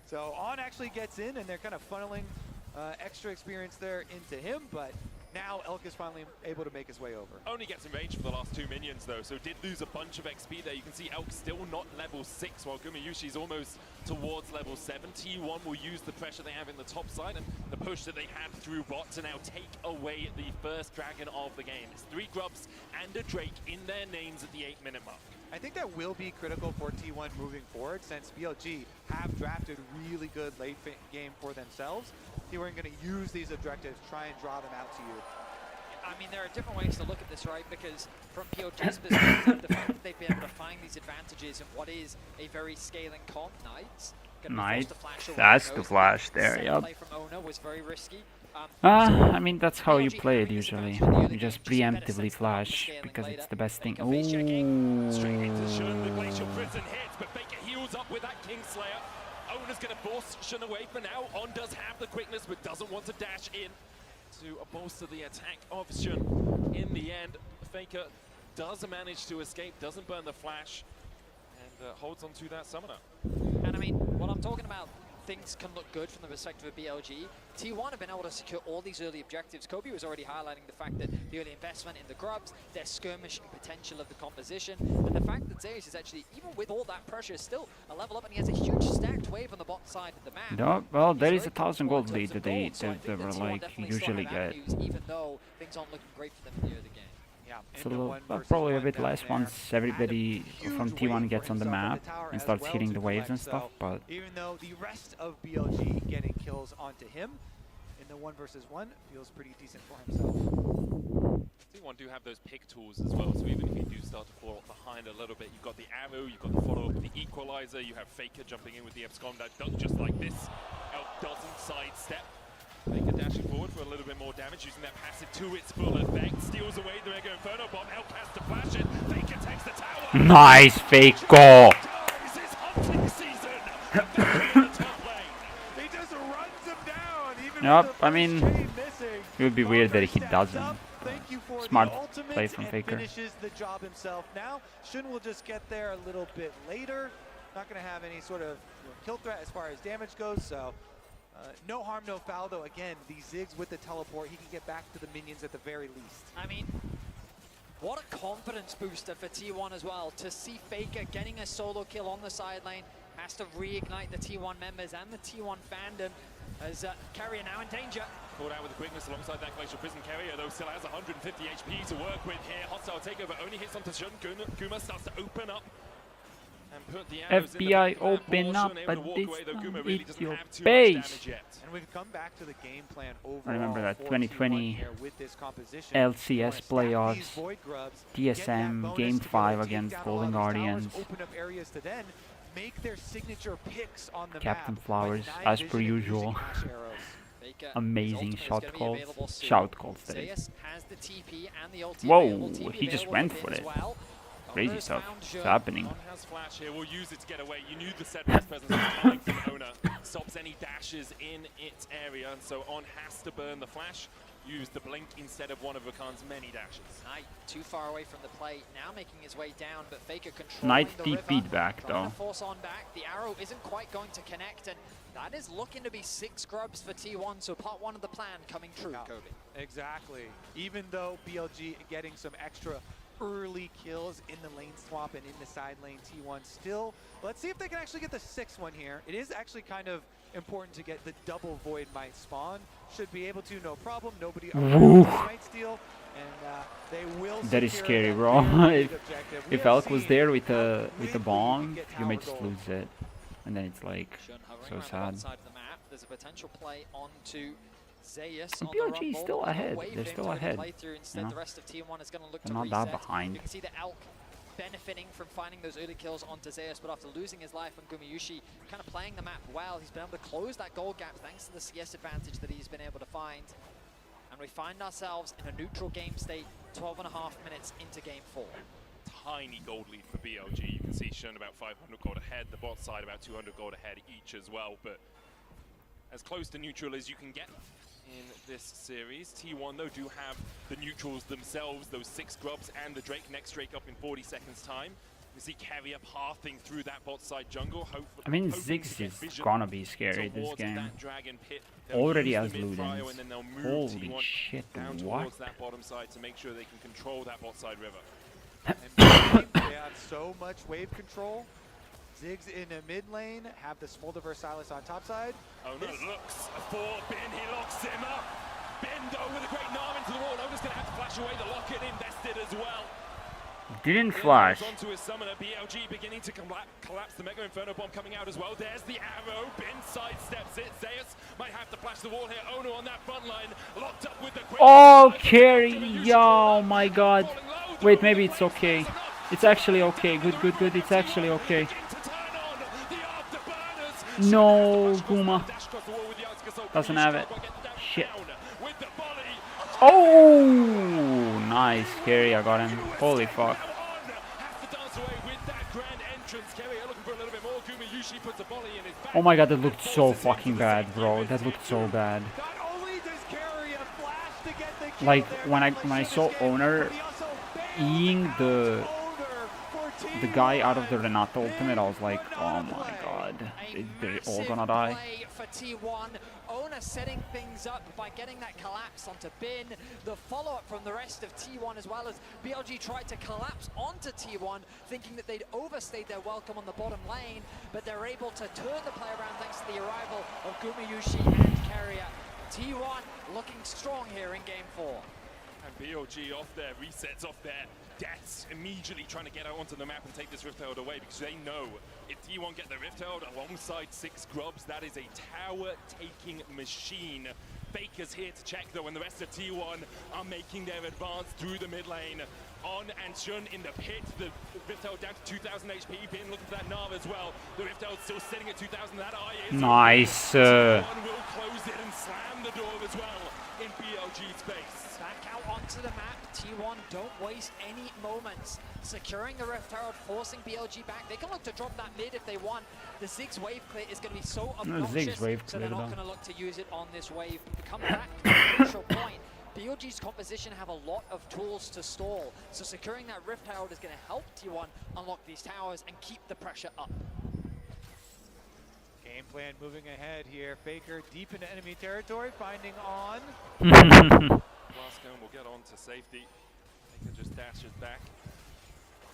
So On actually gets in, and they're kind of funneling extra experience there into him, but now Elk is finally able to make his way over. Only gets in range for the last 2 minions though, so did lose a bunch of XP there. You can see Elk still not level 6, while Gumayushi's almost towards level 7. T1 will use the pressure they have in the top side and the push that they had through bot to now take away the first dragon of the game. It's 3 Grubs and a Drake in their names at the 8-minute mark. I think that will be critical for T1 moving forward, since BLG have drafted really good late game for themselves. T1 are going to use these objectives, try and draw them out to you. I mean, there are different ways to look at this, right? Because from BLG's perspective, the fact that they've been able to find these advantages in what is a very scaling comp, Knight, that's the flash there, yep. Play from Owner was very risky. I mean, that's how you play it usually. You just preemptively flash, because it's the best thing. Ooh. Straight into Shun, the Glacial Prison hits, but Faker heals up with that Kingslayer. Owner's going to force Shun away for now. On does have the quickness, but doesn't want to dash in to bolster the attack of Shun. In the end, Faker does manage to escape, doesn't burn the flash, and holds on to that summoner. And I mean, what I'm talking about, things can look good from the perspective of BLG. T1 have been able to secure all these early objectives. Kobe was already highlighting the fact that the early investment in the Grubs, their skirmishing potential of the composition, and the fact that Zeus is actually, even with all that pressure, still a level up, and he has a huge stacked wave on the bottom side of the map. No, well, there is 1,000 gold lead that they were like usually get. Even though things aren't looking great for them in the early game. So probably a bit less once everybody from T1 gets on the map and starts hitting the waves and stuff, but even though the rest of BLG getting kills onto him in the 1 versus 1 feels pretty decent for himself. T1 do have those pick tools as well, so even if you do start to fall behind a little bit, you've got the arrow, you've got the follow-up, the equalizer, you have Faker jumping in with the abscond that does just like this. Elk doesn't sidestep. Faker dashing forward for a little bit more damage, using that passive to its full effect. Steals away the Mega Inferno bomb. Elk has to flash it. Faker takes the tower. Nice, Faker! This is hunting season. He just runs him down. Even yep, I mean, it would be weird that he doesn't. Smart play from Faker. Finishes the job himself now. Shun will just get there a little bit later. Not going to have any sort of kill threat as far as damage goes, so no harm, no foul, though. Again, the Ziggs with the teleport, he can get back to the minions at the very least. I mean, what a confidence booster for T1 as well. To see Faker getting a solo kill on the side lane has to reignite the T1 members and the T1 fandom as Carrier now in danger. Caught out with the quickness alongside that Glacial Prison. Carrier, though, still has 150 HP to work with here. Hostile takeover only hits onto Shun. Guma starts to open up. FBI open up, but this time it's your base. And we've come back to the game plan overall. I remember that 2020 LCS playoffs, TSM Game 5 against Golden Guardians. Make their signature picks on the Captain map Flowers, as per usual. Amazing shout calls, that is. Whoa, he just went for it. Crazy stuff is happening. On has flash here, will use it to get away. You knew the set piece presence was coming from Owner. Stops any dashes in its area, and so On has to burn the flash. use the blink instead of one of Rakan's many dashes. Knight too far away from the plate, now making his way down, but Faker controlling Knight the TP'd river, back trying though. to force on back. The arrow isn't quite going to connect, and that is looking to be 6 grubs for T1, so part 1 of the plan coming true, Cody. Exactly. Even though BLG getting some extra early kills in the lane swap and in the side lane, T1 still, let's see if they can actually get the 6th one here. It is actually kind of important to get the double Void Might spawn. Should be able to, no problem. Nobody might steal, and they will. That is scary, bro. if Elk was there with the bomb, you might just lose it, and then it's like so sad. There's a potential play onto Zeus. BLG is still ahead. They're still ahead. Instead, the rest of T1 is going to look They're to not reset. that behind. You can see the Elk benefiting from finding those early kills onto Zeus, but after losing his life on Gumayushi, kind of playing the map well, he's been able to close that gold gap thanks to the CS advantage that he's been able to find. And we find ourselves in a neutral game state, 12.5 minutes into game 4. Tiny gold lead for BLG. You can see Shun about 500 gold ahead, the bot side about 200 gold ahead each as well, but as close to neutral as you can get in this series. T1 though do have the neutrals themselves, those 6 grubs and the Drake. Next Drake up in 40 seconds time. You see Carrier pathing through that bot side jungle. I mean, Ziggs is gonna be scary this game. Already has Ludens. Holy shit, what? That bottom side to make sure they can control that bot side river. They have so much wave control. Ziggs in the mid lane, have the Smolder Silas on top side. Oh no, looks for Bin, he locks him up. Bin though with a great arm into the wall. Ona's gonna have to flash away the locket, invested as well. Didn't flash. Onto his summoner, BLG beginning to collapse the Mega Inferno Bomb coming out as well. There's the arrow, Bin sidesteps it. Zeus might have to flash the wall here. Ono on that front line, locked up with the quick. Oh, carry! Oh my god. Wait, maybe it's okay. It's actually okay. Good, good, good. It's actually okay. No, Guma doesn't have it. Shit. Oh, nice carry. I got him. Holy fuck. Oh my god, that looked so fucking bad, bro. That looked so bad. Like when I saw Owner eating the guy out of the Renata ultimate, I was like, oh my god, they're all gonna die. For T1, Ona setting things up by getting that collapse onto Bin. The follow-up from the rest of T1 as well as BLG tried to collapse onto T1, thinking that they'd overstayed their welcome on the bottom lane, but they're able to turn the play around thanks to the arrival of Gumayushi and Carrier. T1 looking strong here in game 4. And BLG off their resets, off their deaths, immediately trying to get out onto the map and take this Rift Herald away, because they know if T1 get the Rift Herald alongside 6 grubs, that is a tower-taking machine. Faker's here to check though, and the rest of T1 are making their advance through the mid lane. On and Shun in the pit, the Rift Herald down to 2000 HP, Bin looking for that Nav as well. The Rift Herald still sitting at 2000, that eye is... Nice. T1 will close it and slam the door as well in BLG's face. Back out onto the map, T1 don't waste any moments. Securing the Rift Herald, forcing BLG back. They can look to drop that mid if they want. The Ziggs wave clear is going to be so obnoxious, so they're not going to look to use it on this wave. Come back to the crucial point. BLG's composition have a lot of tools to stall, so securing that Rift Herald is going to help T1 unlock these towers and keep the pressure up. Game plan moving ahead here. Faker deep into enemy territory, finding on. Glasgow will get on to safety. Faker just dashes back.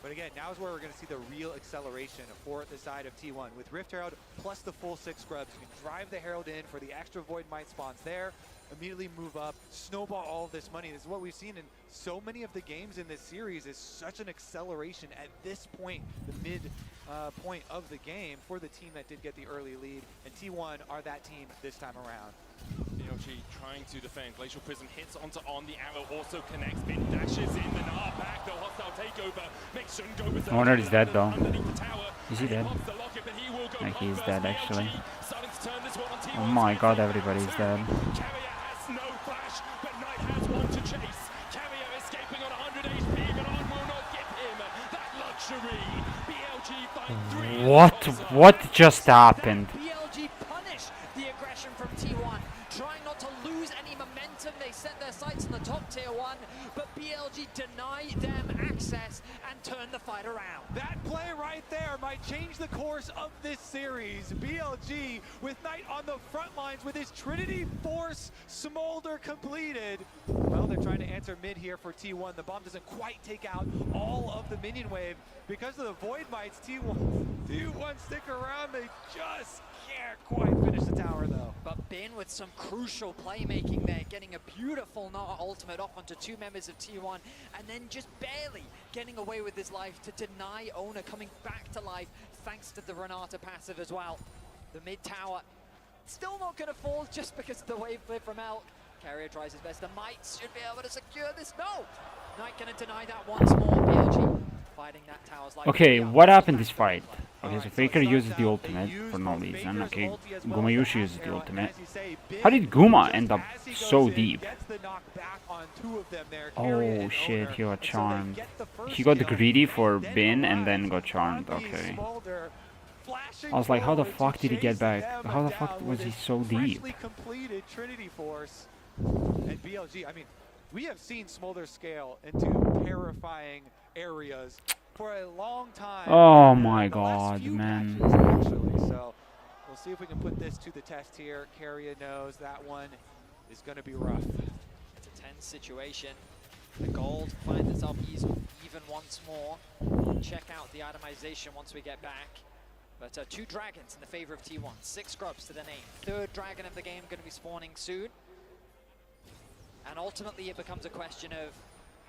But again, now is where we're going to see the real acceleration for the side of T1. With Rift Herald plus the full 6 grubs, you can drive the Herald in for the extra Void Might spawns there, immediately move up, snowball all of this money. This is what we've seen in so many of the games in this series, is such an acceleration at this point, the mid point of the game for the team that did get the early lead. And T1 are that team this time around. BLG trying to defend. Glacial Prism hits onto On. The arrow also connects. Bin dashes in. The Nar back. The hostile takeover makes Shun go berserk. Owner is dead though. Is he dead? Like he's dead actually. Oh my god, everybody is dead. Carrier has no flash, but Knight has one to chase. Carrier escaping on 100 HP, but On will not give him that luxury. BLG find 3. What just happened? BLG punish the aggression from T1, trying not to lose any momentum. They set their sights Tier 1, but BLG deny them access and turn the fight around. That play right there might change the course of this series. BLG with Knight on the front lines with his Trinity Force Smolder completed. Well, they're trying to answer mid here for T1. The bomb doesn't quite take out all of the minion wave because of the Void Mites. T1 stick around. They just can't quite finish the tower though. But Bin with some crucial playmaking there, getting a beautiful Nara ultimate off onto two members of T1, and then just barely getting away with his life to deny Owner coming back to life thanks to the Renata passive as well. The mid tower still not going to fall just because of the wave flip from Elk. Carrier tries his best. The Mites should be able to secure this. No! Knight going to deny that once more. BLG fighting that tower's life. Okay, what happened this fight? Okay, so Faker uses the ultimate for no reason. Okay, Gumayushi uses the ultimate. How did Guma end up so deep? Oh shit, he got charmed. He got greedy for Bin and then got charmed. Okay. I was like, how the fuck did he get back? How the fuck was he so deep? Completed Trinity Force and BLG. I mean, we have seen Smolder scale into terrifying areas for a long time. Oh my god, man. Actually, so we'll see if we can put this to the test here. Carrier knows that one is going to be rough. It's a tense situation. The gold finds itself even once more. Check out the itemization once we get back. But two dragons in the favor of T1. 6 scrubs to the name. Third dragon of the game going to be spawning soon. And ultimately it becomes a question of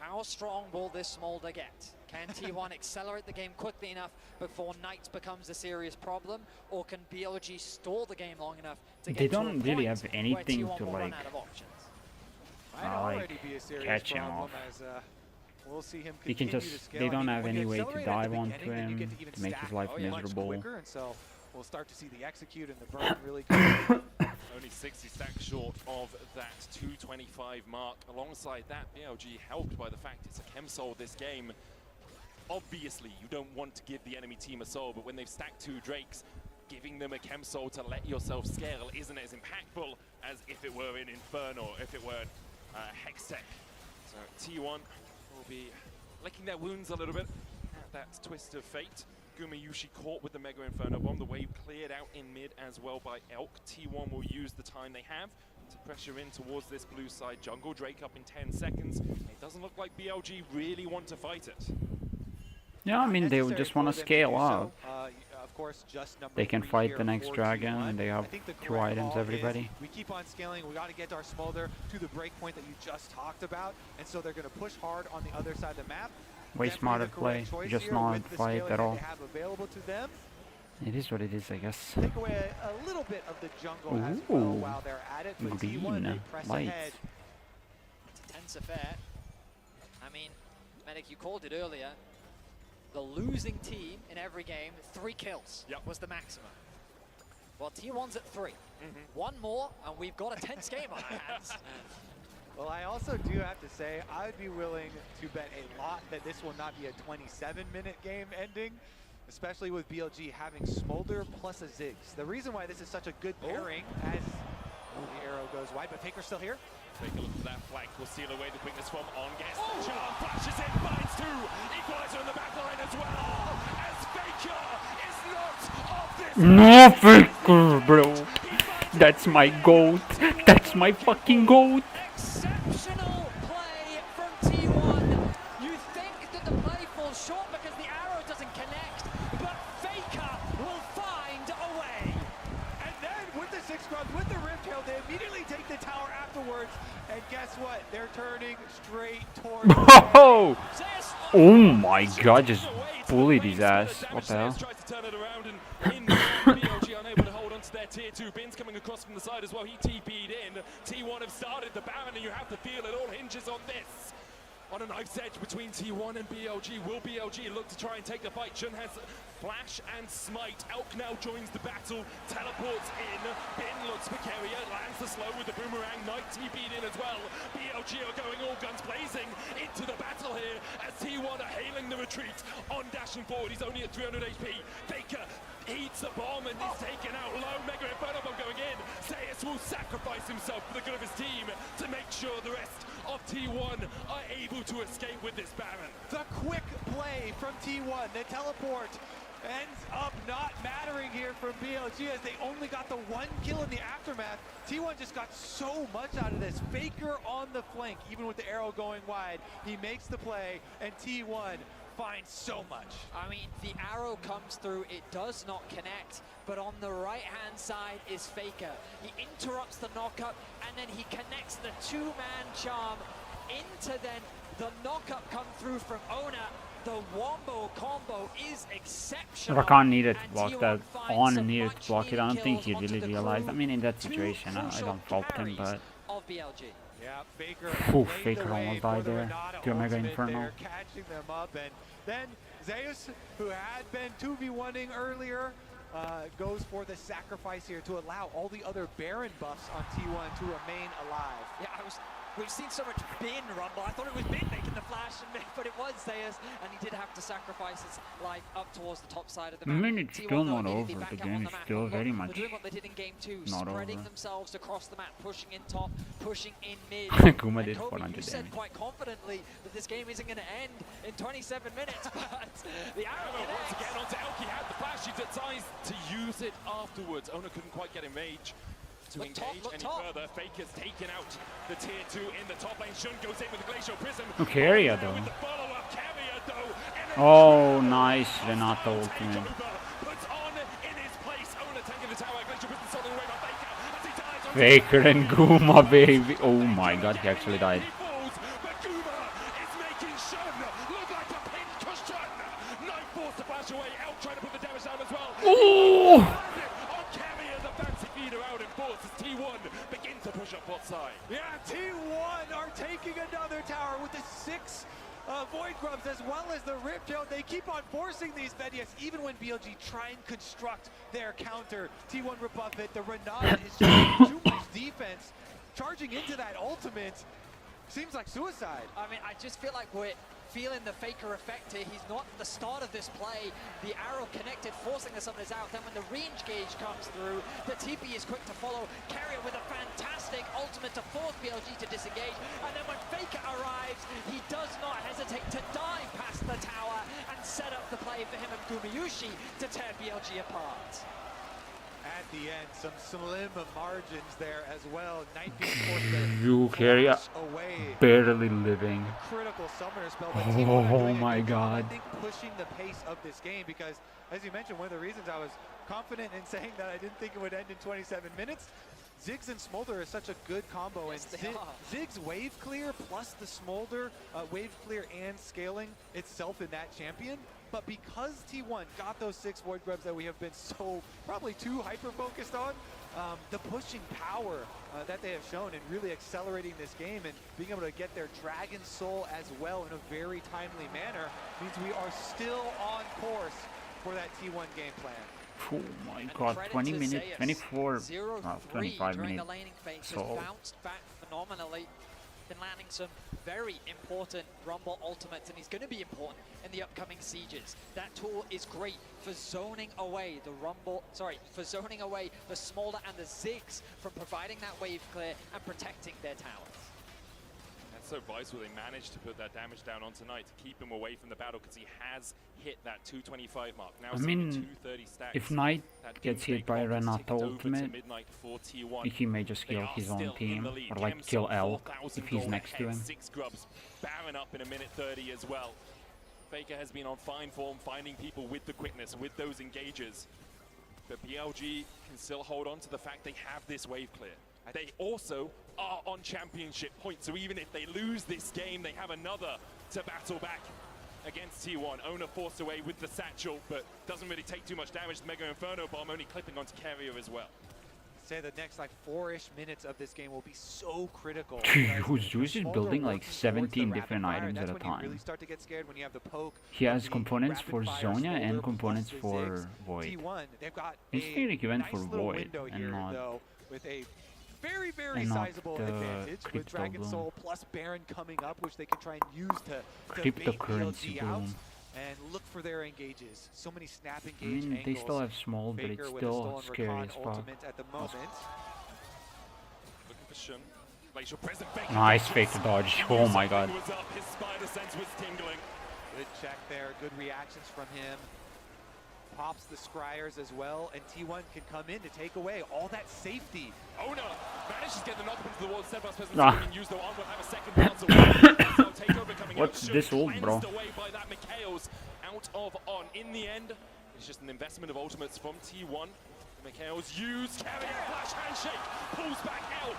how strong will this Smolder get? Can T1 accelerate the game quickly enough before Knight becomes a serious problem? Or can BLG stall the game long enough to get They don't really have anything to like catch him off. We'll see him He can just, they don't have any way to dive onto him, to make his life miserable. And so we'll start to see the execute and the burn really come. Only 60 stacks short of that 225 mark. Alongside that, BLG helped by the fact it's a chem soul this game. Obviously, you don't want to give the enemy team a soul, but when they've stacked 2 Drakes, giving them a chem soul to let yourself scale isn't as impactful as if it were in Inferno, if it were Hextech. So T1 will be licking their wounds a little bit at that twist of fate. Gumayushi caught with the Mega Inferno Bomb. The wave cleared out in mid as well by Elk. T1 will use the time they have to pressure in towards this blue side jungle. Drake up in 10 seconds. It doesn't look like BLG really want to fight it. Yeah, I mean, they would just want to scale up. Of course, just they can fight the next dragon, and they have 2 items, everybody. We keep on scaling. We got to get our Smolder to the break point that you just talked about, and so they're going to push hard on the other side of the map. Way smarter play, just not fight at all. Them. It is what it is, I guess. Take away a little bit of the jungle as well while they're at it. But green T1, they press ahead. It's a tense affair. I mean, Medic, you called it earlier. The losing team in every game, 3 kills was the maximum. Well, T1's at 3. One more, and we've got a tense game on our hands. Well, I also do have to say, I'd be willing to bet a lot that this will not be a 27-minute game ending, especially with BLG having Smolder plus a Ziggs. The reason why this is such a good pairing as the arrow goes wide, but Faker's still here. Take a look at that flank. Will seal away the quickness from on guess. Charm flashes in, finds 2. Equalizer in the back line as well. As Faker is not off this. No, Faker, bro. That's my goat. That's my fucking goat. Exceptional play from T1. You think that the play falls short because the arrow doesn't connect, but Faker will find a way. And then with the 6 scrubs, with the Riptail, they immediately take the tower afterwards. And guess what? They're turning straight towards. Oh! Oh my god! Just bullied his ass. What the hell? Tries to turn it around and BLG unable to hold on to their tier 2. Bin's coming across from the side as well. He TP'd in. T1 have started the Baron, and you have to feel it all hinges on this. On a knife's edge between T1 and BLG. Will BLG look to try and take the fight? Chun has Flash and Smite. Elk now joins the battle, teleports in. Bin looks for Carrier, lands the slow with the boomerang. Knight TP'd in as well. BLG are going all guns blazing into the battle here as T1 are hailing the retreat. On dashing forward, he's only at 300 HP. Faker eats the bomb and is taken out low. Mega Inferno Bomb going in. Zeus will sacrifice himself for the good of his team to make sure the rest of T1 are able to escape with this Baron. The quick play from T1, the teleport ends up not mattering here from BLG as they only got the 1 kill in the aftermath. T1 just got so much out of this. Faker on the flank, even with the arrow going wide. He makes the play, and T1 finds so much. I mean, the arrow comes through, it does not connect, but on the right-hand side is Faker. He interrupts the knockup, and then he connects the two-man charm into then the knockup come through from Ona. The wombo combo is exceptional. Rakan needed to block that on and needed to block it. I don't think he really realized. I mean, in that situation, I don't fault him, but... Yeah, Faker almost died there to a Mega Inferno. Catching them up, and then Zeus, who had been 2v1ing earlier, goes for the sacrifice here to allow all the other Baron buffs on T1 to remain alive. Yeah, we've seen so much Bin rumble. I thought it was Bin making the flash, but it was Zeus, and he did have to sacrifice his life up towards the top side of the map. I mean, it's still not over. The game is still very much doing what they did in game 2, not spreading over. themselves across the map, pushing in top, pushing in mid. Kuma did Kobe, 400 you said damage. quite confidently that this game isn't going to end in 27 minutes, but the arrow Once again onto Elki, had the flash, he decides to use it afterwards. Ona couldn't quite get in range to engage any further. Faker's taken out the tier 2 in the top lane. Shun goes in with the Glacial Prism. Okay, area though. With the follow-up, Carrier though. Oh, nice Renato ultimate. Puts on in his place. Ona taking the tower. Glacial Prism stolen away by Faker as he dies on Faker and Guma, baby. Oh my god, he actually died. but Guma is making Shun look like a pin cushion. Knife forced to flash away. Elk trying to put the damage down as well. Ooh. On Carrier, the fancy feeder out in force as T1 begin to push up bot side. Yeah, T1 are taking another tower with the 6 Void Grubs as well as the Rift Tail. They keep on forcing these Vedias even when BLG try and construct their counter. T1 rebuff it. The Renata is just too much defense. Charging into that ultimate seems like suicide. I mean, I just feel like we're feeling the Faker effect here. He's not at the start of this play. The arrow connected, forcing the summoners out. Then when the range gauge comes through, the TP is quick to follow. Carrier with a fantastic ultimate to force BLG to disengage. And then when Faker arrives, he does not hesitate to dive past the tower and set up the play for him and Gumayushi to tear BLG apart. At the end, some slim margins there as well. Knight being forced to You carry away. barely living. Critical summoner spell. But T1 are Oh doing a my good job, god. I think pushing the pace of this game because, as you mentioned, one of the reasons I was confident in saying that I didn't think it would end in 27 minutes. Ziggs and Smolder is such a good combo, Yes, and Ziggs wave clear plus the Smolder wave clear and scaling itself in that champion. But because T1 got those 6 Void Grubs that we have been so probably too hyper-focused on, the pushing power that they have shown in really accelerating this game and being able to get their Dragon Soul as well in a very timely manner means we are still on course for that T1 game plan. Oh my god, 20 minutes, 24, 25 during minutes. the laning phase So has bounced back phenomenally. Been landing some very important Rumble ultimates, and he's going to be important in the upcoming sieges. That tool is great for zoning away the Rumble, for zoning away the Smolder and the Ziggs from providing that wave clear and protecting their towers. That's so vital. They managed to put that damage down on tonight to keep him away from the battle because he has hit that 225 mark. Now I mean, 230 stacks. if Knight gets hit by Renato ultimate, he may just kill his own team, or like kill L if he's next to him. 6 grubs, Baron up in a minute 30 as well. Faker has been on fine form, finding people with the quickness, with those engagers. But BLG can still hold on to the fact they have this wave clear. They also are on championship points, so even if they lose this game, they have another to battle back against T1. Ona forced away with the satchel, but doesn't really take too much damage. The Mega Inferno bomb only clipping onto Carrier as well. Say the next like 4-ish minutes of this game will be so critical. Zeus is building like 17 different items at a time. Really start to get scared when you have the poke. He has components for Zonia and components for Void. They've got It's really given for Void and not with a very sizable advantage with Dragon Soul plus Baron coming up, which they can try and use to bait cryptocurrency BLG out boom. and look for their engages. So many snap I engage mean, they angles. still have small, but Faker it's with a still stolen scary Rakan as fuck. ultimate at the moment. Looking for Shun. Nice fake to dodge. Oh my god. His spider sense was tingling. Good check there. Good reactions from him. Pops the scryers as well, and T1 can come in to take away all that safety. Oh no! Manages to get the knock up into the wall. Steadfast presence being used, though on will have a second bounce away. Takeover coming What's out. this ult, bro? Away by that Mikhail's out of on. In the end, it's just an investment of ultimates from T1. Mikhail's used, carrying a flash handshake, pulls back Elk.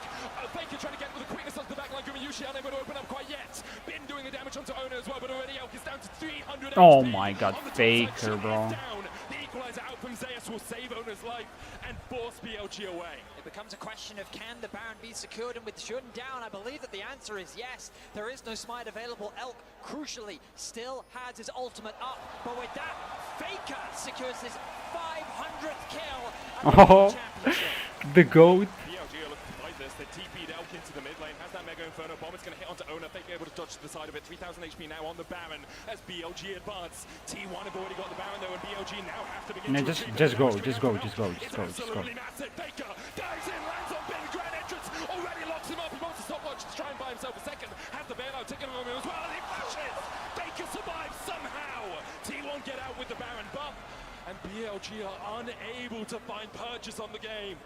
Faker trying to get with the quickness onto the backline. Gumayushi unable to open up quite yet. Bin doing the damage onto Ona as well, but already Elk is down to 300. Oh my god, Faker, bro. The equalizer out from Zeus will save Ona's life and force BLG away. It becomes a question of can the Baron be secured, and with Shun down, I believe that the answer is yes. There is no smite available. Elk, crucially, still has his ultimate up, but with that, Faker secures his 500th kill. Oh, the GOAT. BLG are looking to fight this. They TP'd Elk into the mid lane. Has that Mega Inferno bomb. It's going to hit onto Ona. Faker able to dodge to the side of it. 3,000 HP now on the Baron as BLG advance. T1 have already got the Baron though, and BLG now have to begin. No, just go. Absolutely massive. Faker dives in, lands on Bin. Grand entrance already locks him up. He wants to stopwatch to try and buy himself a second. Has the bailout ticking on him as well, and he flashes. Faker survives somehow. T1 get out with the Baron buff, and BLG are unable to find purchase on the game.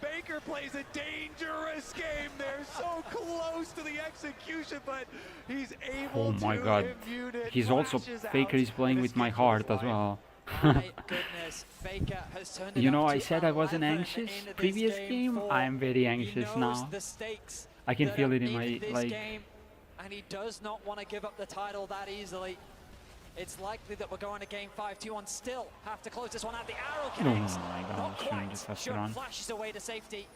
Faker plays a dangerous game. They're so close to the execution, but he's able to. Oh my god. Immune it. He's also Faker is playing with my heart as well. You know, I said I wasn't anxious previous game. I am very anxious now. I can feel it in my like. And he does not want to give up the title that easily. It's likely that we're going to game 5. T1 still have to close this one out. The arrow connects. Oh my god, Not quite. Shun flashes away to safety.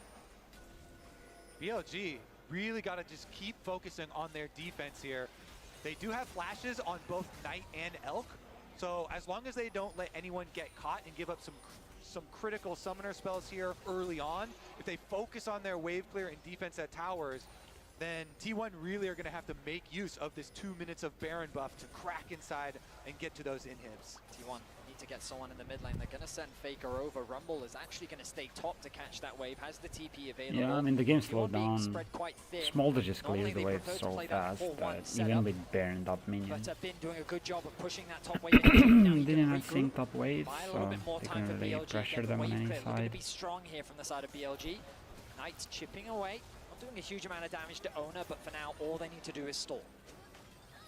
BLG really got to just keep focusing on their defense here. They do have flashes on both Knight and Elk, so as long as they don't let anyone get caught and give up some critical summoner spells here early on, if they focus on their wave clear and defense at towers, then T1 really are going to have to make use of this 2 minutes of Baron buff to crack inside and get to those inhibs. T1 need to get someone in the mid lane. They're going to send Faker over. Rumble is actually going to stay top to catch that wave. Has the TP available. Yeah, I mean the game slowed down. Smolder just clears the wave so fast, but even with Baron top minions. But Bin doing a good job of pushing that top wave. Didn't have sync top waves, so they couldn't really pressure them on any side. Looking to be strong here from the side of BLG. Knight's chipping away. Doing a huge amount of damage to Ona, but for now all they need to do is stall.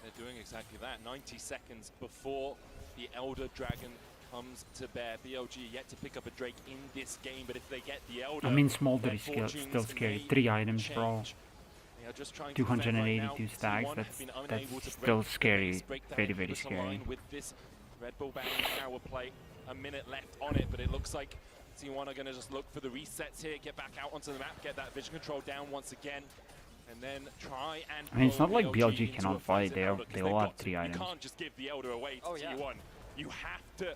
They're doing exactly that. 90 seconds before the Elder Dragon comes to bear. BLG yet to pick up a Drake in this game, but if they get the Elder, I mean Smolder is still scary. 3 items, bro. 282 stacks, that's still scary. Very, very scary. With this Red Bull Baron power play, a minute left on it, but it looks like T1 are going to just look for the resets here, get back out onto the map, get that vision control down once again, and then try and. I mean, it's not like BLG cannot fight. They all have 3 items. You can't just give the Elder away to T1. You have to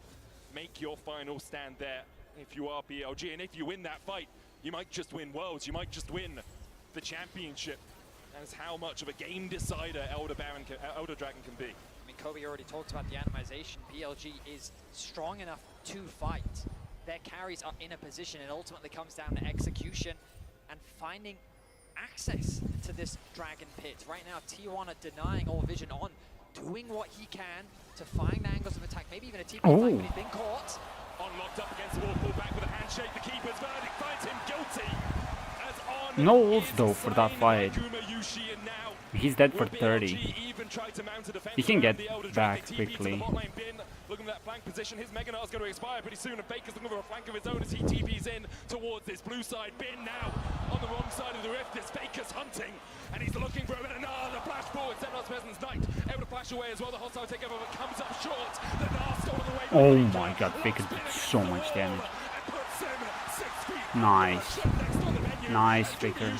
make your final stand there if you are BLG, and if you win that fight, you might just win Worlds. You might just win the championship. That's how much of a game decider Elder Dragon can be. I mean, Kobe already talked about the animation. BLG is strong enough to fight. Their carries are in a position. It ultimately comes down to execution and finding access to this Dragon Pit. Right now, T1 are denying all vision on, doing what he can to find angles of attack, maybe even a TP fight, but he's been caught. Unlocked up against the wall, pull back with a handshake. The keeper's verdict finds him guilty. As on no ults though for that fight. He's dead for 30. He can get back quickly. Looking at that flank position, his Mega Knot is going to expire pretty soon, and Faker's looking for a flank of his own as he TP's in towards this blue side. Bin now on the wrong side of the rift. This Faker's hunting, and he's looking for a bit of the flash forward. Xenos Peasant's Knight able to flash away as well. The hostile takeover but comes up short. The Gnar stolen away. Oh my god, Faker did so much damage. Nice. Nice, Faker.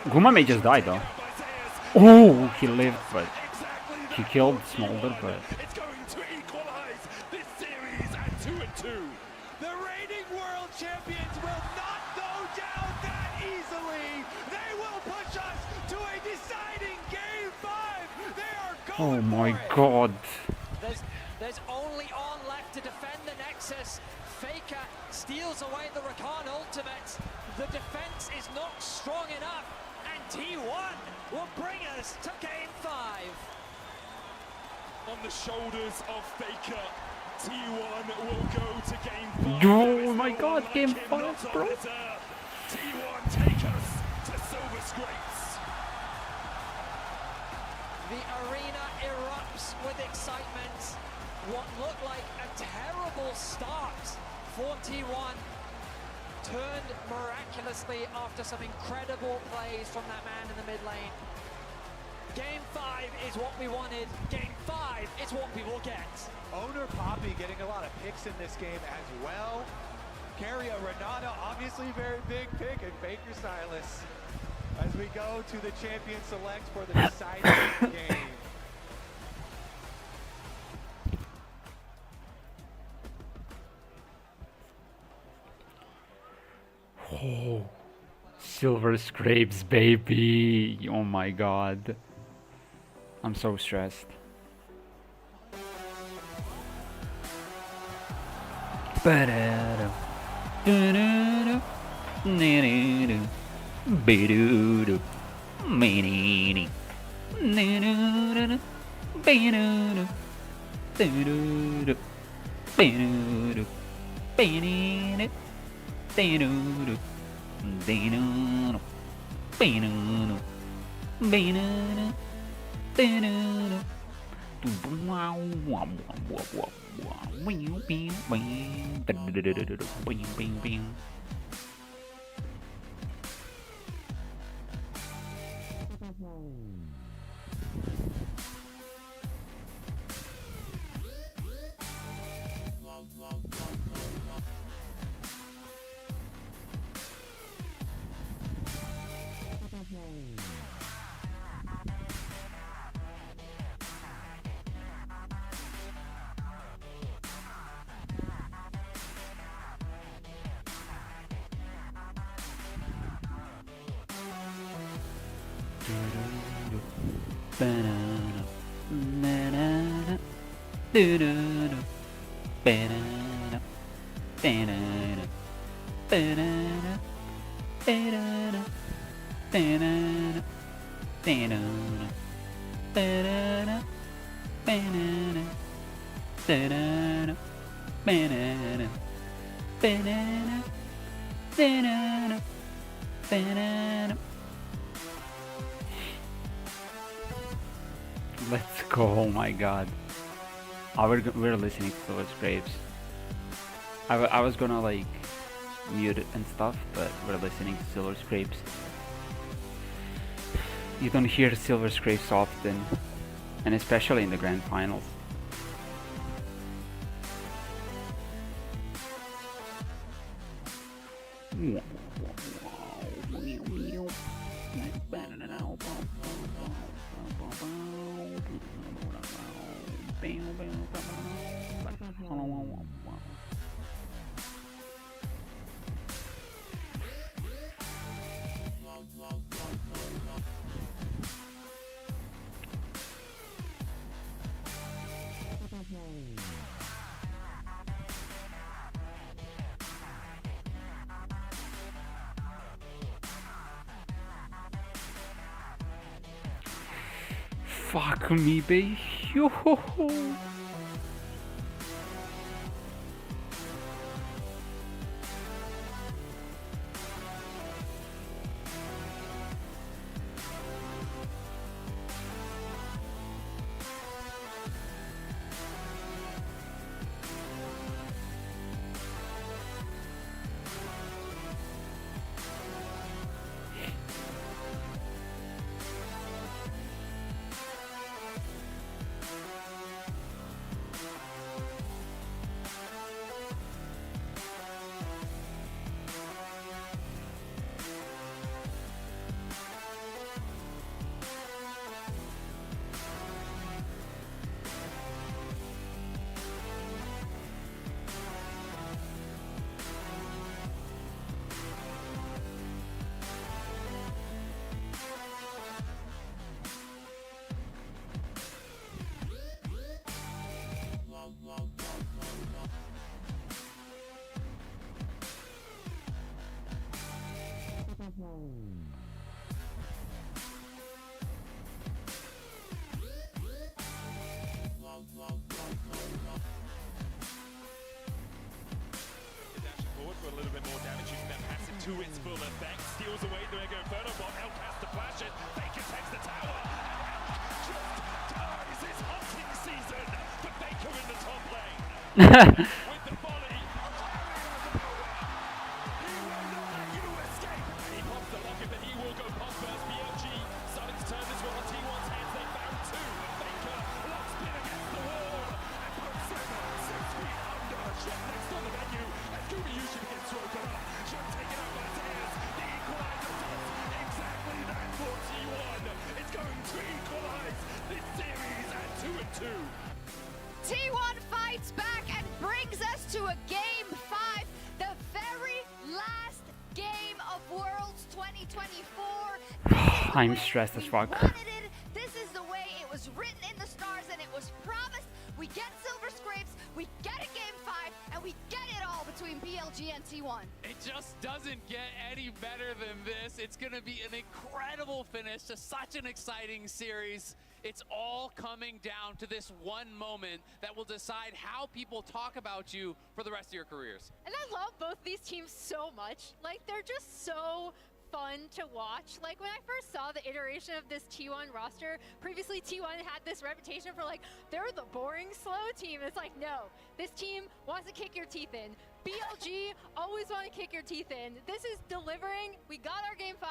Guma may just die though. Oh, he lived, but he killed Smolder, but. The reigning world champions will not go down that easily. They will push us to a deciding game 5. They are going Oh my god. There's only On left to defend the Nexus. Faker steals away the Rakan ultimate. The defense is not strong enough, and T1 will bring us to Game 5. On the shoulders of Faker, T1 will go to Game 5. Oh my god, Game 5, bro. T1 take us to Silver Scrapes. The arena erupts with excitement. What looked like a terrible start for T1 turned miraculously after some incredible plays from that man in the mid lane. Game 5 is what we wanted. Game 5 is what we will get. Owner Poppy getting a lot of picks in this game as well. Carrier Renata, obviously very big pick, and Baker Silas as we go to the champion select for the deciding game. Oh, Silver Scrapes, baby. Oh my god. I'm so stressed. Let's go, oh my god. We're listening to Silver Scrapes. I was gonna like mute it and stuff, but we're listening to Silver Scrapes. You don't hear Silver Scrapes often, and especially in the grand finals. Fuck me, baby. Yo-ho-ho. T1 fights back and brings us to a Game 5, the very last game of Worlds 2024. I'm stressed as fuck. This is the way it was written in the stars and it was promised. We get Silver Scrapes, we get a Game 5, and we get it all between BLG and T1. It just doesn't get any better than this. It's going to be an incredible finish to such an exciting series. It's all coming down to this one moment that will decide how people talk about you for the rest of your careers. And I love both these teams so much. Like, they're just so fun to watch. Like, when I first saw the iteration of this T1 roster, previously T1 had this reputation for, like, they're the boring, slow team. It's like, no, this team wants to kick your teeth in. BLG always want to kick your teeth in. This is delivering. We got our Game 5.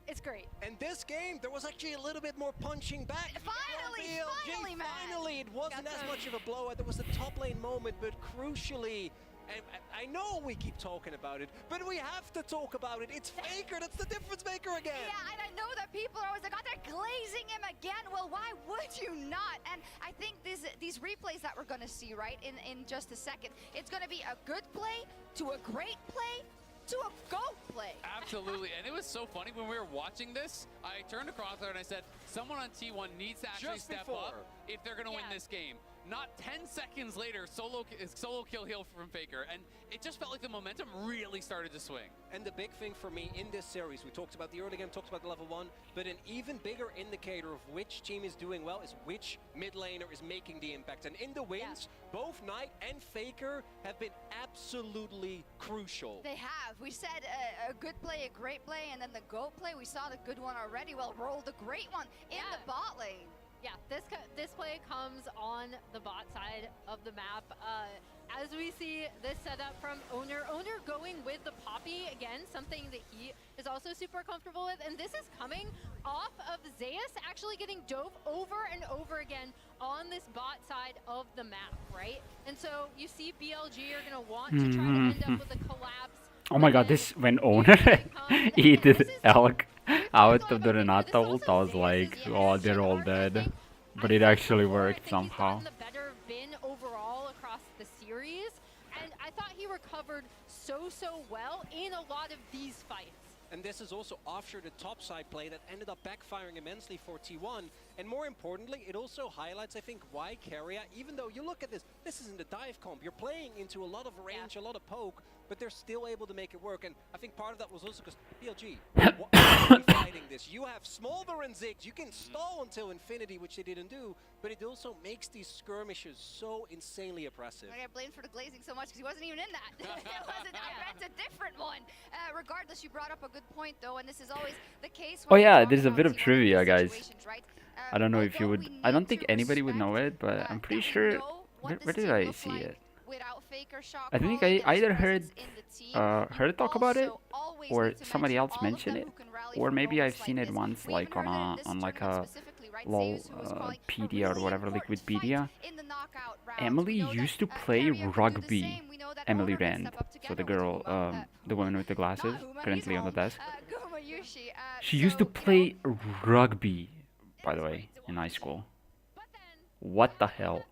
It's great. And this game, there was actually a little bit more punching back. Finally, man. Finally, it wasn't as much of a blowout. There was a top lane moment, but crucially, and I know we keep talking about it, but we have to talk about it. It's Faker, that's the difference maker again. Yeah, and I know that people are always like, oh, they're glazing him again. Well, why would you not? And I think these replays that we're going to see, right, in just a second, it's going to be a good play to a great play to a GOAT play. Absolutely, and it was so funny when we were watching this. I turned across there and I said, someone on T1 needs to actually step up if they're going to win this game. Not 10 seconds later, solo kill heal from Faker, and it just felt like the momentum really started to swing. And the big thing for me in this series, we talked about the early game, talked about the level 1, but an even bigger indicator of which team is doing well is which mid laner is making the impact. And in the wins, both Knight and Faker have been absolutely crucial. They have. We said a good play, a great play, and then the GOAT play, we saw the good one already. Well, roll the great one in the bot lane. Yeah, this play comes on the bot side of the map. As we see this setup from Owner going with the Poppy again, something that he is also super comfortable with. And this is coming off of Zeus actually getting dove over and over again on this bot side of the map, right? And so you see BLG are going to want to try to end up with a collapse. Oh my god, this when Owner eated Elk out of the Renata ult, I was like, oh, they're all dead. But it actually worked somehow. The better Vin overall across the series, and I thought he recovered so well in a lot of these fights. And this is also after the topside play that ended up backfiring immensely for T1. And more importantly, it also highlights, I think, why Keria, even though you look at this, this isn't a dive comp. You're playing into a lot of range, a lot of poke, but they're still able to make it work. And I think part of that was also because BLG, why are you fighting this? You have Smolder and Ziggs. You can stall until infinity, which they didn't do, but it also makes these skirmishes so insanely oppressive. I got blamed for the glazing so much because he wasn't even in that. It wasn't, that's a different one. Regardless, you brought up a good point, though, and this is always the case. Oh yeah, there's a bit of trivia, guys. I don't know if you would. I don't think anybody would know it, but I'm pretty sure. Where did I see it? I think I either heard her talk about it, or somebody else mention it, or maybe I've seen it once, like on like a lol pedia or whatever, Liquidpedia. Emily used to play rugby. Emily Rand, so the girl, the woman with the glasses, currently on the desk. She used to play rugby, by the way, in high school. What the hell?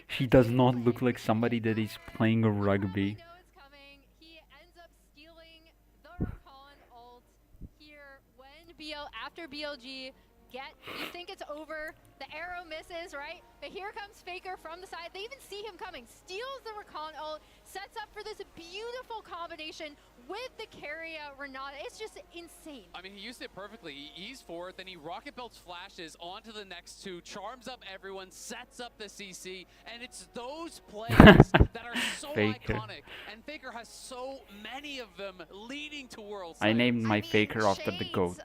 She does not look like somebody that is playing rugby. After BLG, you think it's over, the arrow misses, right? But here comes Faker from the side. They even see him coming, steals the Rakan ult, sets up for this beautiful combination with the Keria Renata. It's just insane. I mean, he used it perfectly. He E4, then he rocket belts flashes onto the next two, charms up everyone, sets up the CC, and it's those plays that are so iconic. And Faker has so many of them leading to Worlds. I named my Faker after the GOAT.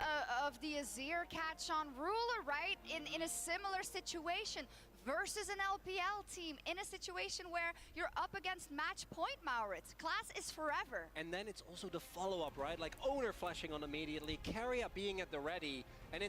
of the Azir catch on Ruler, right? In a similar situation versus an LPL team in a situation where you're up against match point, Maurits. Class is forever. And then it's also the follow-up, right? Like Owner flashing on immediately, Carrier being at the ready, and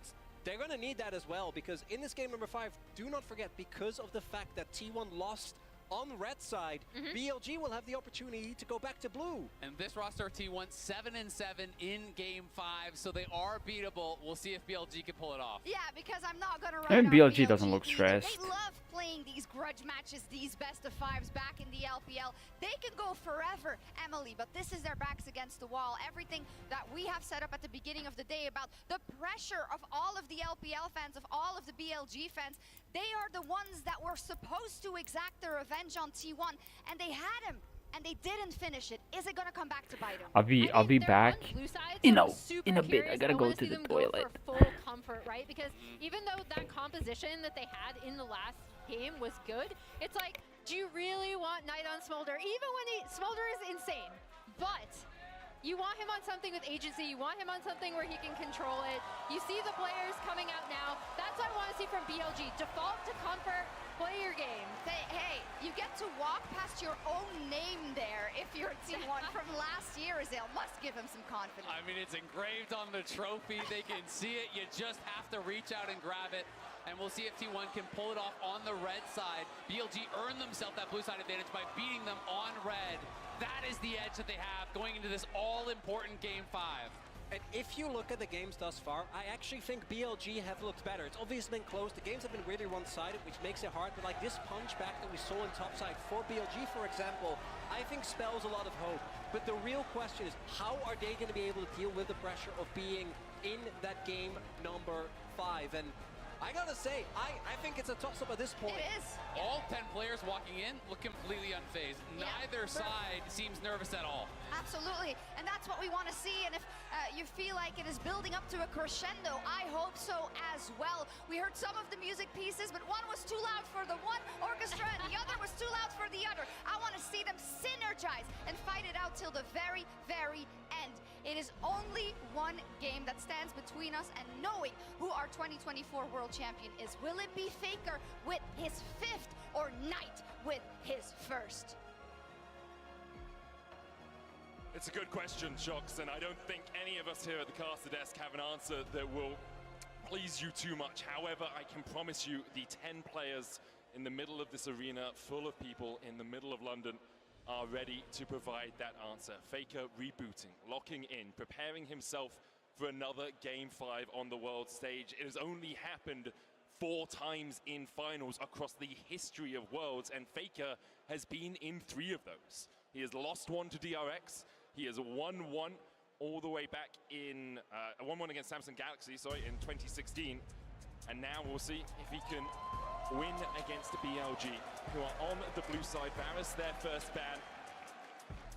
they're gonna need that as well, because in this game number 5, do not forget, because of the fact that T1 lost on the red side, BLG will have the opportunity to go back to blue. And this roster of T1, 7-7 in game 5, so they are beatable. We'll see if BLG can pull it off. Yeah, because I'm not gonna run. And BLG doesn't look stressed. They love playing these grudge matches, these best of 5s back in the LPL. They can go forever, Emily, but this is their backs against the wall. Everything that we have set up at the beginning of the day about the pressure of all of the LPL fans, of all of the BLG fans, they are the ones that were supposed to exact their revenge on T1, and they had him, and they didn't finish it. Is it gonna come back to bite him? I'll be back in a bit. I gotta go to the toilet. For full comfort, right? Because even though that composition that they had in the last game was good, it's like, do you really want Knight on Smolder? Even when Smolder is insane, but you want him on something with agency, you want him on something where he can control it. You see the players coming out now. That's what I want to see from BLG. Default to comfort, play your game. Hey, you get to walk past your own name there if you're T1 from last year, Azale. Must give him some confidence. I mean, it's engraved on the trophy. They can see it. You just have to reach out and grab it. And we'll see if T1 can pull it off on the red side. BLG earned themselves that blue side advantage by beating them on red. That is the edge that they have going into this all-important game 5. And if you look at the games thus far, I actually think BLG have looked better. It's obviously been close. The games have been really one-sided, which makes it hard. But like this punch back that we saw in topside for BLG, for example, I think spells a lot of hope. But the real question is, how are they going to be able to deal with the pressure of being in that game number 5? And I gotta say, I think it's a toss-up at this point. It is. All 10 players walking in look completely unfazed. Neither side seems nervous at all. Absolutely, and that's what we want to see. And if you feel like it is building up to a crescendo, I hope so as well. We heard some of the music pieces, but one was too loud for the one orchestra and the other was too loud for the other. I want to see them synergize and fight it out till the very, very end. It is only one game that stands between us and knowing who our 2024 world champion is. Will it be Faker with his 5th or Knight with his 1st? It's a good question, Shocks, and I don't think any of us here at the caster desk have an answer that will please you too much. However, I can promise you the 10 players in the middle of this arena, full of people in the middle of London, are ready to provide that answer. Faker rebooting, locking in, preparing himself for another Game 5 on the world stage. It has only happened 4 times in finals across the history of Worlds, and Faker has been in 3 of those. He has lost 1 to DRX, he has won 1 all the way back in, 1-1 against Samsung Galaxy, in 2016. And now we'll see if he can win against BLG, who are on the blue side. Varus, their first ban.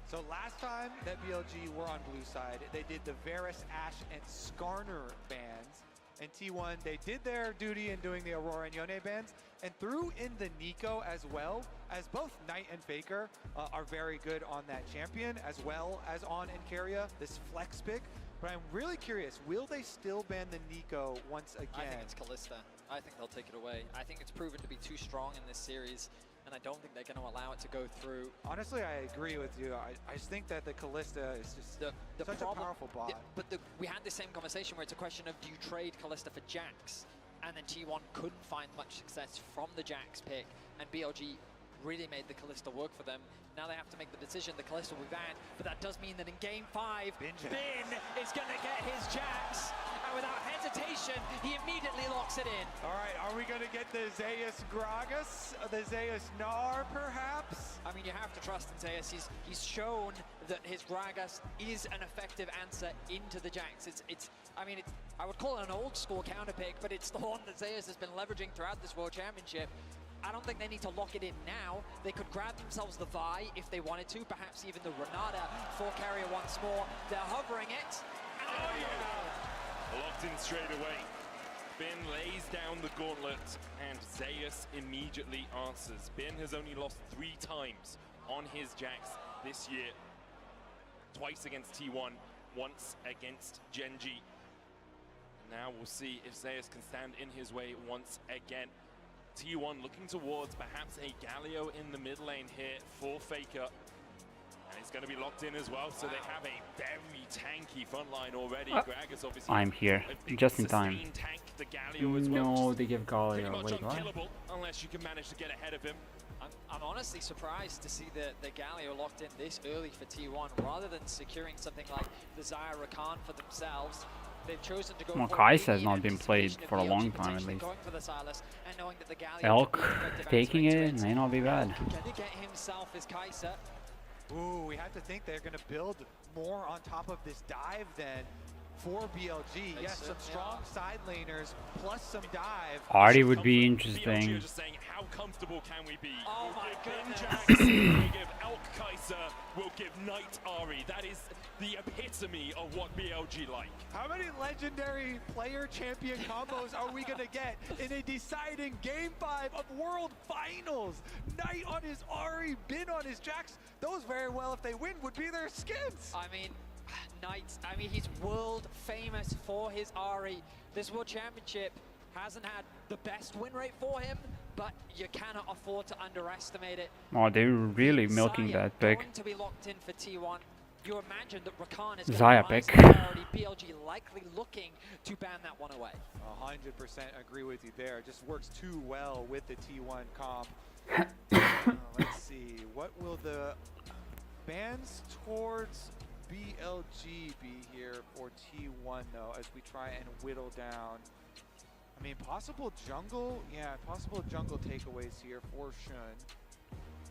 So last time that BLG were on blue side, they did the Varus, Ashe, and Skarner bans. And T1, they did their duty in doing the Aurora and Yone bans, and threw in the Nico as well, as both Knight and Faker are very good on that champion, as well as on Encaria, this flex pick. But I'm really curious, will they still ban the Nico once again? I think it's Kalista. I think they'll take it away. I think it's proven to be too strong in this series, and I don't think they're going to allow it to go through. Honestly, I agree with you. I just think that the Kalista is just such a powerful bot. But we had the same conversation where it's a question of, do you trade Kalista for Jax? And then T1 couldn't find much success from the Jax pick, and BLG really made the Kalista work for them. Now they have to make the decision. The Kalista will be banned, but that does mean that in Game 5, Bin is going to get his Jax, and without hesitation, he immediately locks it in. All right, are we going to get the Zeus Gragas, the Zeus Gnar, perhaps? I mean, you have to trust in Zeus. He's shown that his Gragas is an effective answer into the Jax. I would call it an old school counter pick, but it's the one that Zeus has been leveraging throughout this World Championship. I don't think they need to lock it in now. They could grab themselves the Vi if they wanted to, perhaps even the Renata for Carrier once more. They're hovering it. Oh yeah! Locked in straight away. Bin lays down the gauntlet, and Zeus immediately answers. Bin has only lost 3 times on his Jax this year. Twice against T1, once against Genji. Now we'll see if Zeus can stand in his way once again. T1 looking towards perhaps a Galio in the mid lane here for Faker. And it's going to be locked in as well, so they have a very tanky front line already. Gragas obviously I'm here, just in time. Tank, the Galio as well. No, they give Galio. Pretty much Wait, what? unkillable unless you can manage to get ahead of him. I'm honestly surprised to see the Galio locked in this early for T1 rather than securing something like the Xayah Rakan for themselves. They've chosen to go Well, for Kai'Sa has not been played for a long time at least. Elk taking it may not be bad. Can he get himself as Kai'Sa? Ooh, we have to think they're going to build more on top of this dive then for BLG. Yes, some strong side laners plus some dive. Ahri would be BLG interesting. are just saying, how comfortable can we be? Oh my goodness. We'll give Elk Kai'Sa, we'll give Knight Ahri. That is the epitome of what BLG like. How many legendary player champion combos are we going to get in a deciding Game 5 of World Finals? Knight on his Ahri, Bin on his Jax. Those very well, if they win, would be their skins. I mean, Knight, he's world famous for his Ahri. This World Championship hasn't had the best win rate for him, but you cannot afford to underestimate it. Oh, they're really milking that pick. Going to be locked in for T1. You imagine that Rakan is Xayah going pick. to rise to priority. BLG likely looking to ban that one away. 100% agree with you there. Just works too well with the T1 comp. Let's see. What will the bans towards BLG be here for T1 though, as we try and whittle down? I mean, possible jungle, possible jungle takeaways here for Shun.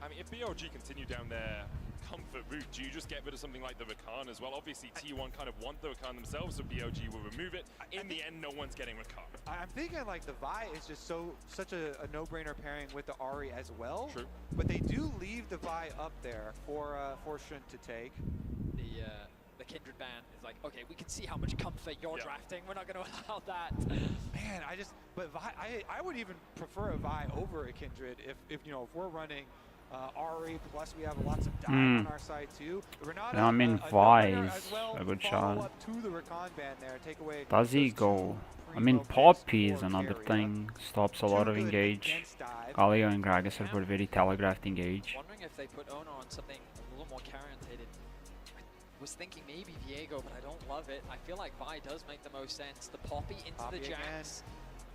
I mean, if BLG continue down their comfort route, do you just get rid of something like the Rakan as well? Obviously, T1 kind of want the Rakan themselves, so BLG will remove it. In the end, no one's getting Rakan. I'm thinking like the Vi is just such a no-brainer pairing with the Ahri as well. True. But they do leave the Vi up there for Shun to take. The Kindred ban is like, okay, we can see how much comfort you're drafting. We're not going to allow that. Man, but Vi, I would even prefer a Vi over a Kindred if you know, if we're running Ahri, plus we have lots of dive on our side too. Renata, I mean, Vi is a good shot. To the Rakan ban there, take away Does he go? I mean, Poppy is another thing. Stops a lot of engage. Galio and Gragas have a very telegraphed engage. Wondering if they put Ono on something a little more orientated. I was thinking maybe Viego, but I don't love it. I feel like Vi does make the most sense. The Poppy into the Jax.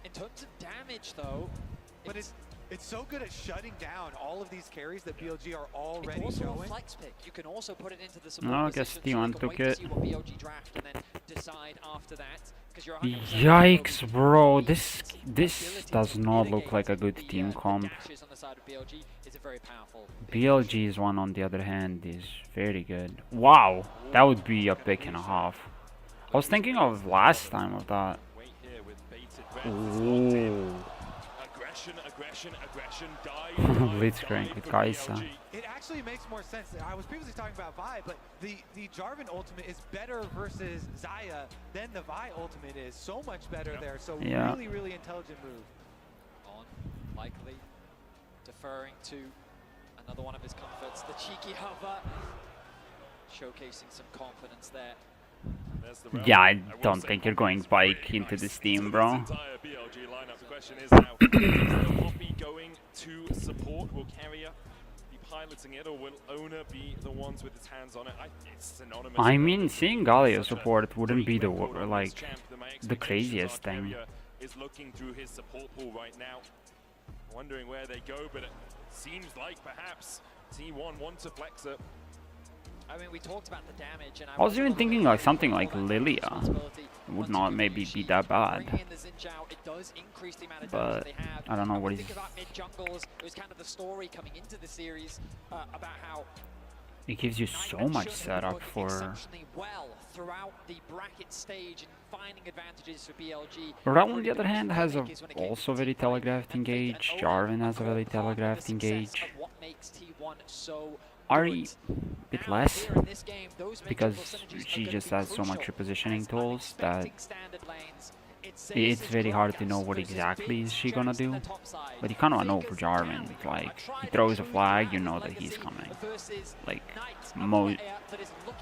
In terms of damage though, but it's so good at shutting down all of these carries that BLG are already it's also showing. A flex pick. You can also put it into the support No, I guess T1 took it. see what BLG draft and then decide after that. Yikes, bro! This does not look like a good team comp. BLG's one, on the other hand, is very good. Wow, that would be a pick and a half. I was thinking of last time of that. Ooh. Blitzcrank with Kai'Sa. It actually makes more sense. I was previously talking about Vi, but the Jarvan ultimate is better versus Xayah than the Vi ultimate is. So much better there. So really, really intelligent move. On, likely deferring to another one of his comforts, the cheeky hover, showcasing some confidence there. Yeah, I don't think you're going bike into this team, bro. The question is now, is the Poppy going to support? Will Carrier be piloting it, or will Owner be the ones with his hands on it? It's synonymous. I mean, seeing Galio support wouldn't be the craziest thing. Is looking through his support pool right now, wondering where they go, but it seems like perhaps T1 wants to flex it. I mean, we talked about the damage, and I was even thinking like something like Lilia would not maybe be that bad. But I don't know what he's. It gives you so much setup for. Rel, on the other hand, has a also very telegraphed engage. Jarvan has a very telegraphed engage. Ahri a bit less, because she just has so much repositioning tools that It's very hard to know what exactly is she gonna do, but you kind of know for Jarvan. Like, he throws a flag, you know that he's coming. Like,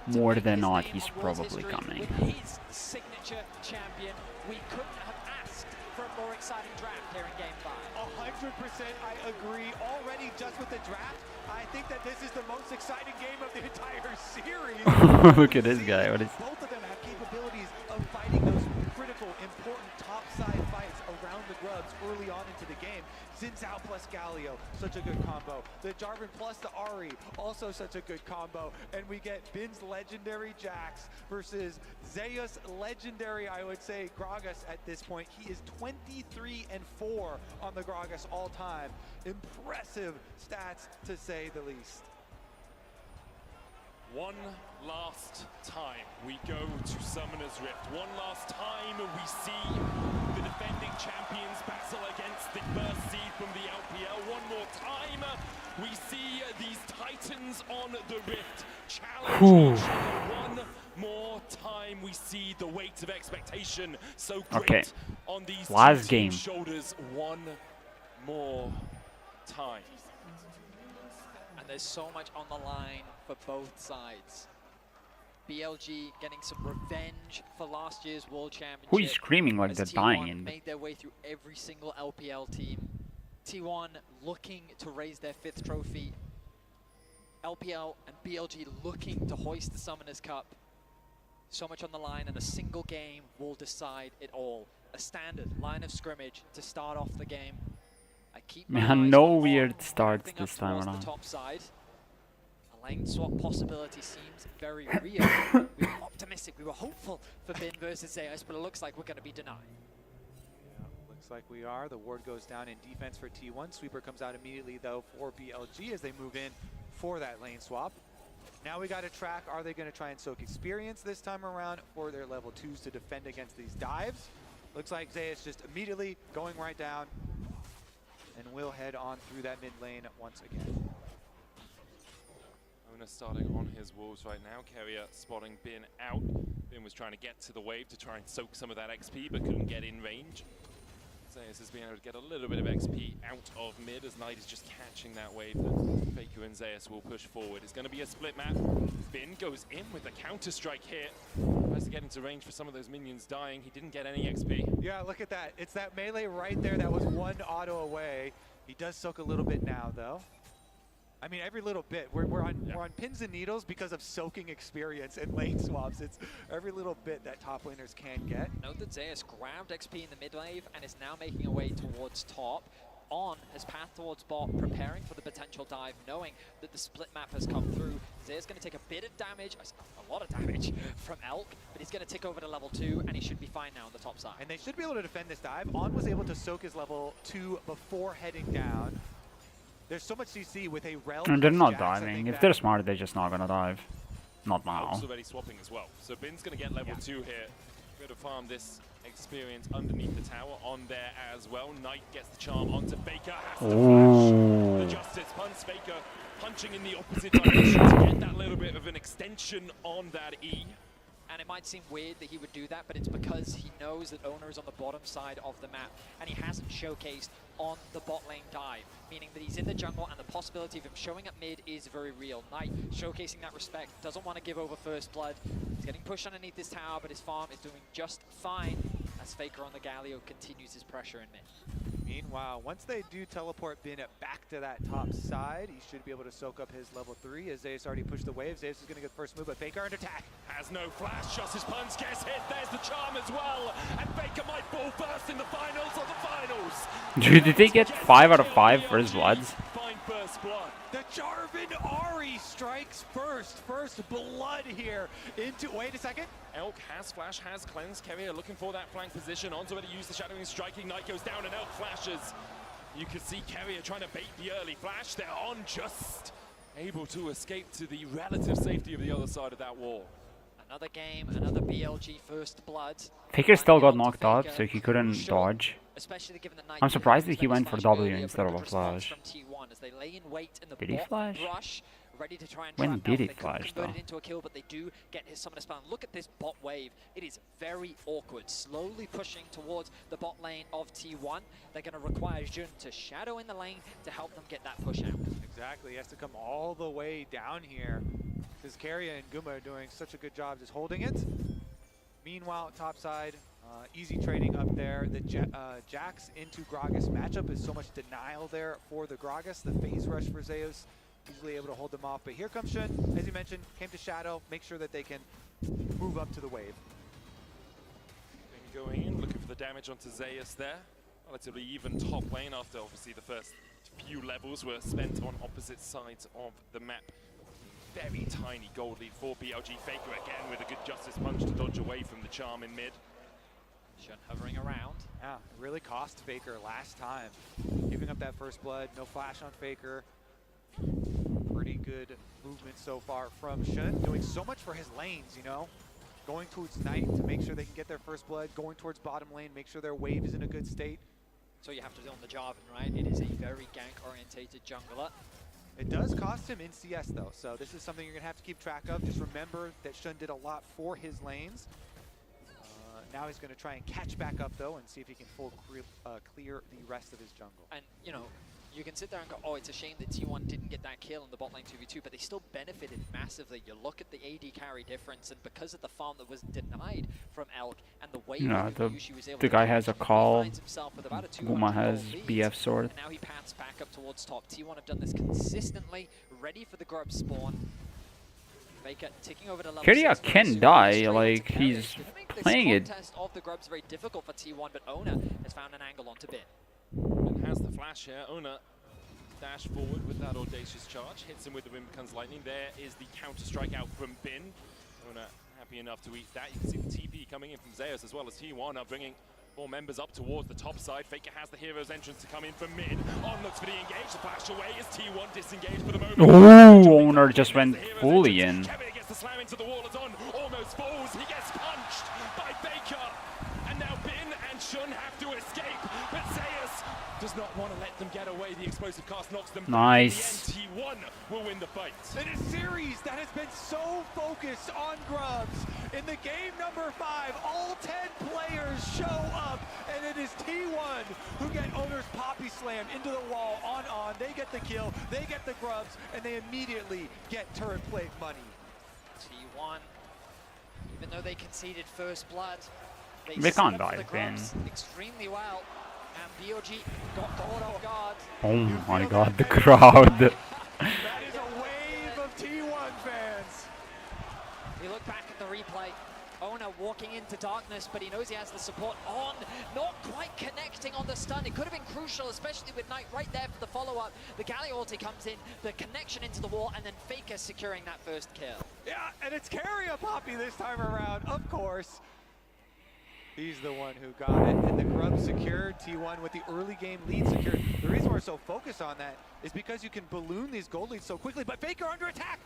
more than not, he's probably coming. His signature champion, we couldn't have asked for a more exciting draft here in Game 5. 100% I agree. Already just with the draft, I think that this is the most exciting game of the entire series. Look at this guy. What is? Both of them have capabilities of fighting those critical, important top-side fights around the grubs early on into the game. Xin Zhao plus Galio, such a good combo. The Jarvan plus the Ahri, also such a good combo. And we get Bin's legendary Jax versus Zeus legendary, I would say, Gragas at this point. He is 23-4 on the Gragas all time. Impressive stats, to say the least. One last time we go to Summoner's Rift. One last time we see the defending champions battle against the first seed from the LPL. One more time we see these titans on the Rift challenge each other. One more time we see the weight of expectation so great on these last game shoulders. One more time. And there's so much on the line for both sides. BLG getting some revenge for last year's World Championship. Who is screaming like they're dying? T1 made their way through every single LPL team. T1 looking to raise their 5th trophy. LPL and BLG looking to hoist the Summoners Cup. So much on the line, and a single game will decide it all. A standard line of scrimmage to start off the game. Man, no weird starts this time around. The top side. A lane swap possibility seems very real. We were optimistic, we were hopeful for Bin versus Zeus, but it looks like we're going to be denied. Yeah, looks like we are. The ward goes down in defense for T1. Sweeper comes out immediately, though, for BLG as they move in for that lane swap. Now we got to track, are they going to try and soak experience this time around for their level 2s to defend against these dives? Looks like Zeus just immediately going right down, and we'll head on through that mid lane once again. Owner starting on his wolves right now. Carrier spotting Bin out. Bin was trying to get to the wave to try and soak some of that XP, but couldn't get in range. Zeus has been able to get a little bit of XP out of mid as Knight is just catching that wave. Faker and Zeus will push forward. It's going to be a split map. Bin goes in with a counter strike here. Tries to get into range for some of those minions dying. He didn't get any XP. Yeah, look at that. It's that melee right there that was one auto away. He does soak a little bit now, though. I mean, every little bit. We're on pins and needles because of soaking experience and lane swaps. It's every little bit that top laners can get. Note that Zeus grabbed XP in the mid wave and is now making a way towards top. On his path towards bot, preparing for the potential dive, knowing that the split map has come through. Zeus going to take a bit of damage, a lot of damage from Elk, but he's going to tick over to level 2, and he should be fine now on the top side. And they should be able to defend this dive. On was able to soak his level 2 before heading down. There's so much CC with a rel. And they're not diving. If they're smart, they're just not gonna dive. Not now. Elk's already swapping as well. So Bin's going to get level 2 here. Going to farm this experience underneath the tower on there as well. Knight gets the charm onto Faker. Has to flash. The Justice punch. Faker punching in the opposite direction to get that little bit of an extension on that E. And it might seem weird that he would do that, but it's because he knows that Owner is on the bottom side of the map, and he hasn't showcased on the bot lane dive, meaning that he's in the jungle, and the possibility of him showing up mid is very real. Knight showcasing that respect, doesn't want to give over first blood. He's getting pushed underneath this tower, but his farm is doing just fine as Faker on the Galio continues his pressure in mid. Meanwhile, once they do teleport Bin back to that top side, he should be able to soak up his level 3 as Zeus already pushed the wave. Zeus is going to get the first move, but Faker under attack. Has no flash, Justice punch gets hit, there's the charm as well, and Faker might fall first in the finals of the finals. Dude, did they get 5 out of 5 first bloods? Find first blood. The Jarvan Ahri strikes first blood here into, wait a second. Elk has flash, has cleanse. Carrier looking for that flank position, onto where to use the shadowing striking. Knight goes down and Elk flashes. You can see Carrier trying to bait the early flash. They're on, just able to escape to the relative safety of the other side of that wall. Another game, another BLG first blood. Faker still got knocked up, so he couldn't dodge. Especially given that I'm surprised that he went for W instead of a flash. As they lay in wait in the Did he flash? rush, ready to try and When trap did out. it They couldn't flash, convert though? it into a kill, but they do get his summon spawn. Look at this bot wave. It is very awkward, slowly pushing towards the bot lane of T1. They're going to require Jun to shadow in the lane to help them get that push out. Exactly, he has to come all the way down here because Keria and Guma are doing such a good job just holding it. Meanwhile, topside, easy trading up there. The Jax into Gragas matchup is so much denial there for the Gragas. The phase rush for Zeus, easily able to hold them off. But here comes Shun, as you mentioned, came to shadow, make sure that they can move up to the wave. Going in, looking for the damage onto Zeus there. Relatively even top lane after obviously the first few levels were spent on opposite sides of the map. Very tiny gold lead for BLG. Faker again with a good justice punch to dodge away from the charm in mid. Shun hovering around. Yeah, it really cost Faker last time. Giving up that first blood, no flash on Faker. Pretty good movement so far from Shun, doing so much for his lanes, you know? Going towards Knight to make sure they can get their first blood, going towards bottom lane, make sure their wave is in a good state. So you have to do on the Jarvan, right? It is a very gank-orientated jungler. It does cost him in CS though, so this is something you're gonna have to keep track of. Just remember that Shun did a lot for his lanes. Now he's gonna try and catch back up though and see if he can clear the rest of his jungle. And you know, you can sit there and go, oh, it's a shame that T1 didn't get that kill in the bot lane 2v2, but they still benefited massively. You look at the AD carry difference, and because of the farm that was denied from Elk and the way the guy has a call, Guma has BF sword. And now he paths back up towards top. T1 have done this consistently, ready for the grub spawn. Faker ticking over to level Keria 6, can die, like he's playing it. The contest of the grub's very difficult for T1, but Ona has found an angle onto Bin. And has the flash here. Ona dash forward with that audacious charge. Hits him with the wind becomes lightning. There is the counter strike out from Bin. Ona happy enough to eat that. You can see the TP coming in from Zeus as well as T1 are bringing more members up towards the top side. Faker has the hero's entrance to come in from mid. On looks for the engage. The flash away as T1 disengaged for the moment. Ooh, Owner just went fully in. Kevin gets the slam into the wall as On almost falls. He gets punched by Faker. And now Bin and Shun have to escape. But Zeus does not want to let them get away. The explosive cast knocks them nice. back. In the end, T1 will win the fight. In a series that has been so focused on grubs, in the game number 5, all 10 players show up, and it is T1 who get Owner's Poppy Slam into the wall on. They get the kill, they get the grubs, and they immediately get turret plate money. T1, even though they conceded first blood, they can't die, Ben. Extremely well. And BLG got gold on guard. Oh my god, the crowd. That is a wave of T1 fans. We look back at the replay. Ona walking into darkness, but he knows he has the support on. Not quite connecting on the stun. It could have been crucial, especially with Knight right there for the follow-up. The Galio ulti comes in, the connection into the wall, and then Faker securing that first kill. Yeah, and it's Keria Poppy this time around, of course. He's the one who got it, and the grub secured. T1 with the early game lead secured. The reason we're so focused on that is because you can balloon these gold leads so quickly, but Faker under attack.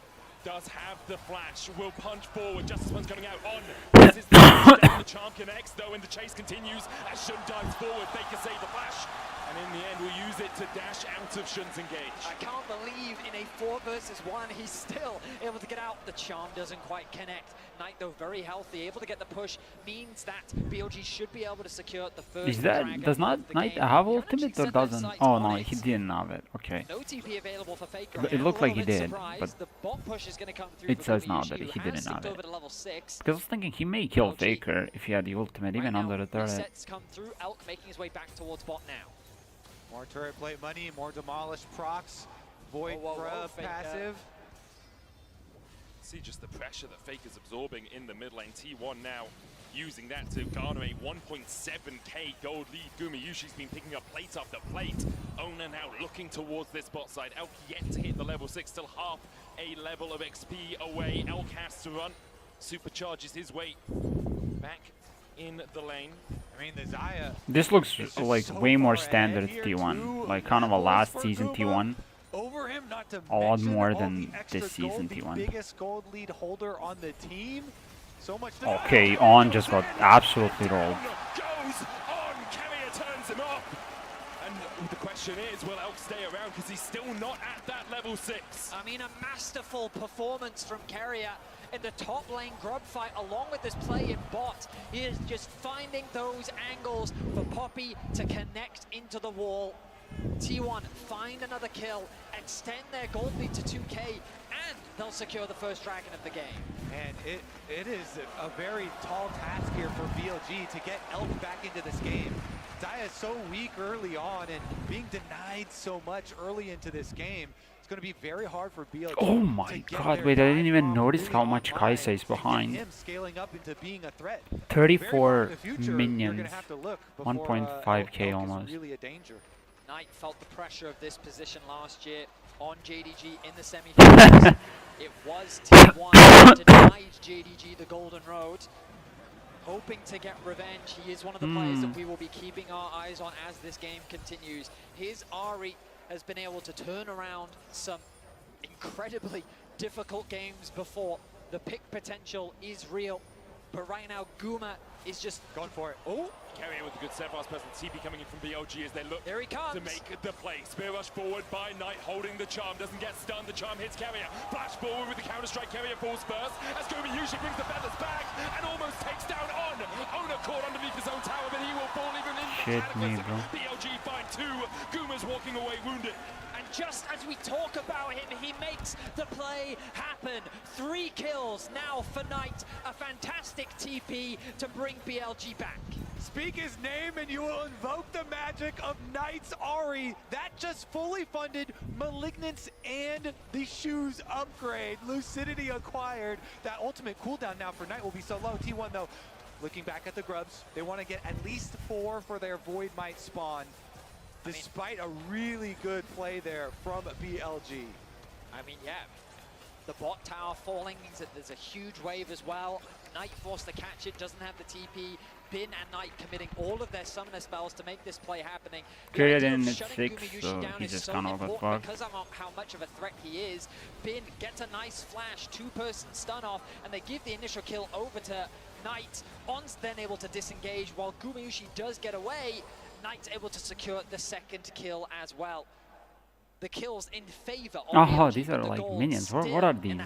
Does have the flash, will punch forward, Justice Punch coming out on. This is the charm connects though, and the chase continues as Shun dives forward. Faker save the flash, and in the end will use it to dash out of Shun's engage. I can't believe in a 4 versus 1, he's still able to get out. The charm doesn't quite connect. Knight though very healthy, able to get the push, means that BLG should be able to secure the first. Is that, does not Knight have ultimate or doesn't? Oh no, he didn't have it, okay. No TP available for Faker. It looked like he did, but the bot push is going to come through. it says now that he didn't have it. Because I was thinking he may kill Faker if he had the ultimate, even under the turret. Resets come through, Elk making his way back towards bot now. More turret plate money, more demolished procs, Void grub passive. See just the pressure that Faker's absorbing in the mid lane. T1 now using that to garner a 1.7k gold lead. Gumiyushi's been picking up plate after plate. Ona now looking towards this bot side. Elk yet to hit the level 6, still half a level of XP away. Elk has to run, supercharges his way back in the lane. I mean, the Xayah. This looks like so way more standard T1, like kind of a last season T1. Over him, not to a lot more than this season T1. Biggest gold lead holder on the team. So much. Okay, On just got absolutely rolled. Goes on, Keria turns him off. And the question question is, will Elk stay around? Because he's still not at that level 6. I mean, a masterful performance from Carrier in the top lane grub fight, along with this play in bot. He is just finding those angles for Poppy to connect into the wall. T1 find another kill, extend their gold lead to 2K, and they'll secure the first dragon of the game. And it is a very tall task here for BLG to get Elk back into this game. Zaya is so weak early on, and being denied so much early into this game, it's going to be very hard for BLG. Oh my god, wait, I didn't even notice how much Kaisa is behind. Him scaling up into being a threat. 34 minions, 1.5k almost. Really a danger. Knight felt the pressure of this position last year on JDG in the semi-finals. It was T1 that denied JDG the Golden Road. Hoping to get revenge. He is one of the players that we will be keeping our eyes on as this game continues. His Ahri has been able to turn around some incredibly difficult games before. The pick potential is real, but right now Guma is just going for it. Oh, Carrier with a good set pass presence. TP coming in from BLG as they look there he comes to make the play. Spear rush forward by Knight, holding the charm, doesn't get stunned. The charm hits Carrier. Flash forward with the counter strike. Carrier falls first as Guma usually brings the feathers back and almost takes down On. Owner caught underneath his own tower, but he will fall even in the cataclysm. BLG find 2. Guma's walking away wounded. And just as we talk about him, he makes the play happen. 3 kills now for Knight. A fantastic TP to bring BLG back. Speak his name and you will invoke the magic of Knight's Ahri. That just fully funded Malignance and the shoes upgrade. Lucidity acquired. That ultimate cooldown now for Knight will be so low. T1 though, looking back at the grubs, they want to get at least 4 for their Void Might spawn. Despite a really good play there from BLG. I mean, yeah, the bot tower falling means that there's a huge wave as well. Knight forced to catch it, doesn't have the TP. Bin and Knight committing all of their summoner spells to make this play happening. Carrier didn't hit 6, so he just gone over the fuck. Because of how much of a threat he is. Bin gets a nice flash, 2-person stun off, and they give the initial kill over to Knight. On's then able to disengage while Gumayushi does get away. Knight's able to secure the second kill as well. The kills in favor of BLG, these are like minions. What are these?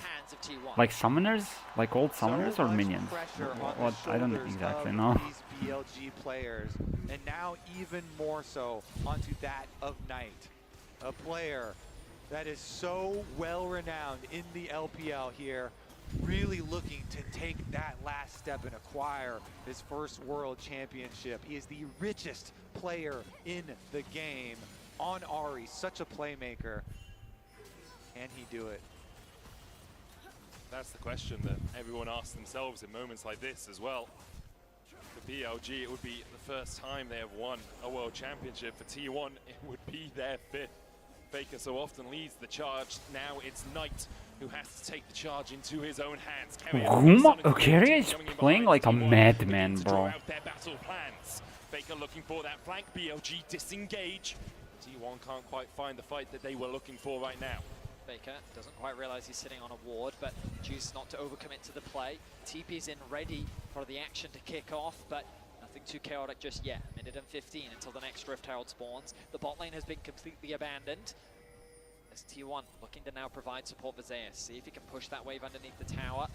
Like summoners? Like old summoners or minions? What? I don't exactly know. These BLG players, and now even more so onto that of Knight, a player that is so well renowned in the LPL here, really looking to take that last step and acquire his first world championship. He is the richest player in the game on Ahri, such a playmaker. Can he do it? That's the question that everyone asks themselves in moments like this as well. For BLG, it would be the first time they have won a world championship. For T1, it would be their 5th. Faker so often leads the charge. Now it's Knight who has to take the charge into his own hands. Carrier is playing like a madman, bro. Faker looking for that flank. BLG disengage. T1 can't quite find the fight that they were looking for right now. Faker doesn't quite realize he's sitting on a ward, but chooses not to overcommit to the play. TP's in ready for the action to kick off, but nothing too chaotic just yet. Minute and 15 until the next Rift Herald spawns. The bot lane has been completely abandoned. As T1 looking to now provide support for Zeus. See if he can push that wave underneath the tower.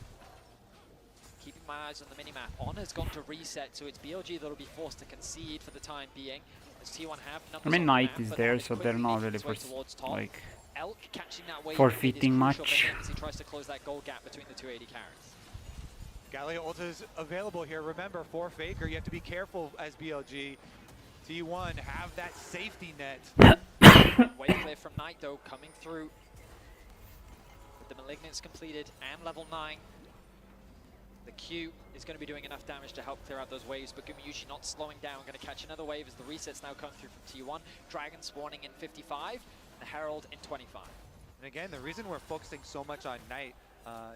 Keeping my eyes on the minimap. On has gone to reset, so it's BLG that'll be forced to concede for the time being. As T1 have numbers I mean, Knight map, is there, so they're not really like Elk catching that wave forfeiting much. as he tries to close that gold gap between the 280 carries. Gallia ult is available here. Remember, for Faker, you have to be careful as BLG. T1 have that safety net. Wave clear from Knight though, coming through with the Malignance completed and level 9. The Q is going to be doing enough damage to help clear out those waves, but Gumayushi not slowing down, going to catch another wave as the resets now come through from T1. Dragon spawning in 55, the Herald in 25. And again, the reason we're focusing so much on Knight,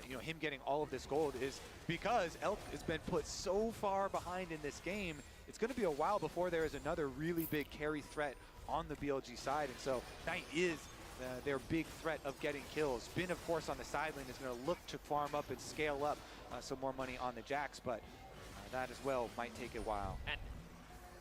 you know, him getting all of this gold is because Elk has been put so far behind in this game. It's going to be a while before there is another really big carry threat on the BLG side, and so Knight is their big threat of getting kills. Bin, of course, on the side lane is going to look to farm up and scale up some more money on the Jax, but that as well might take a while. And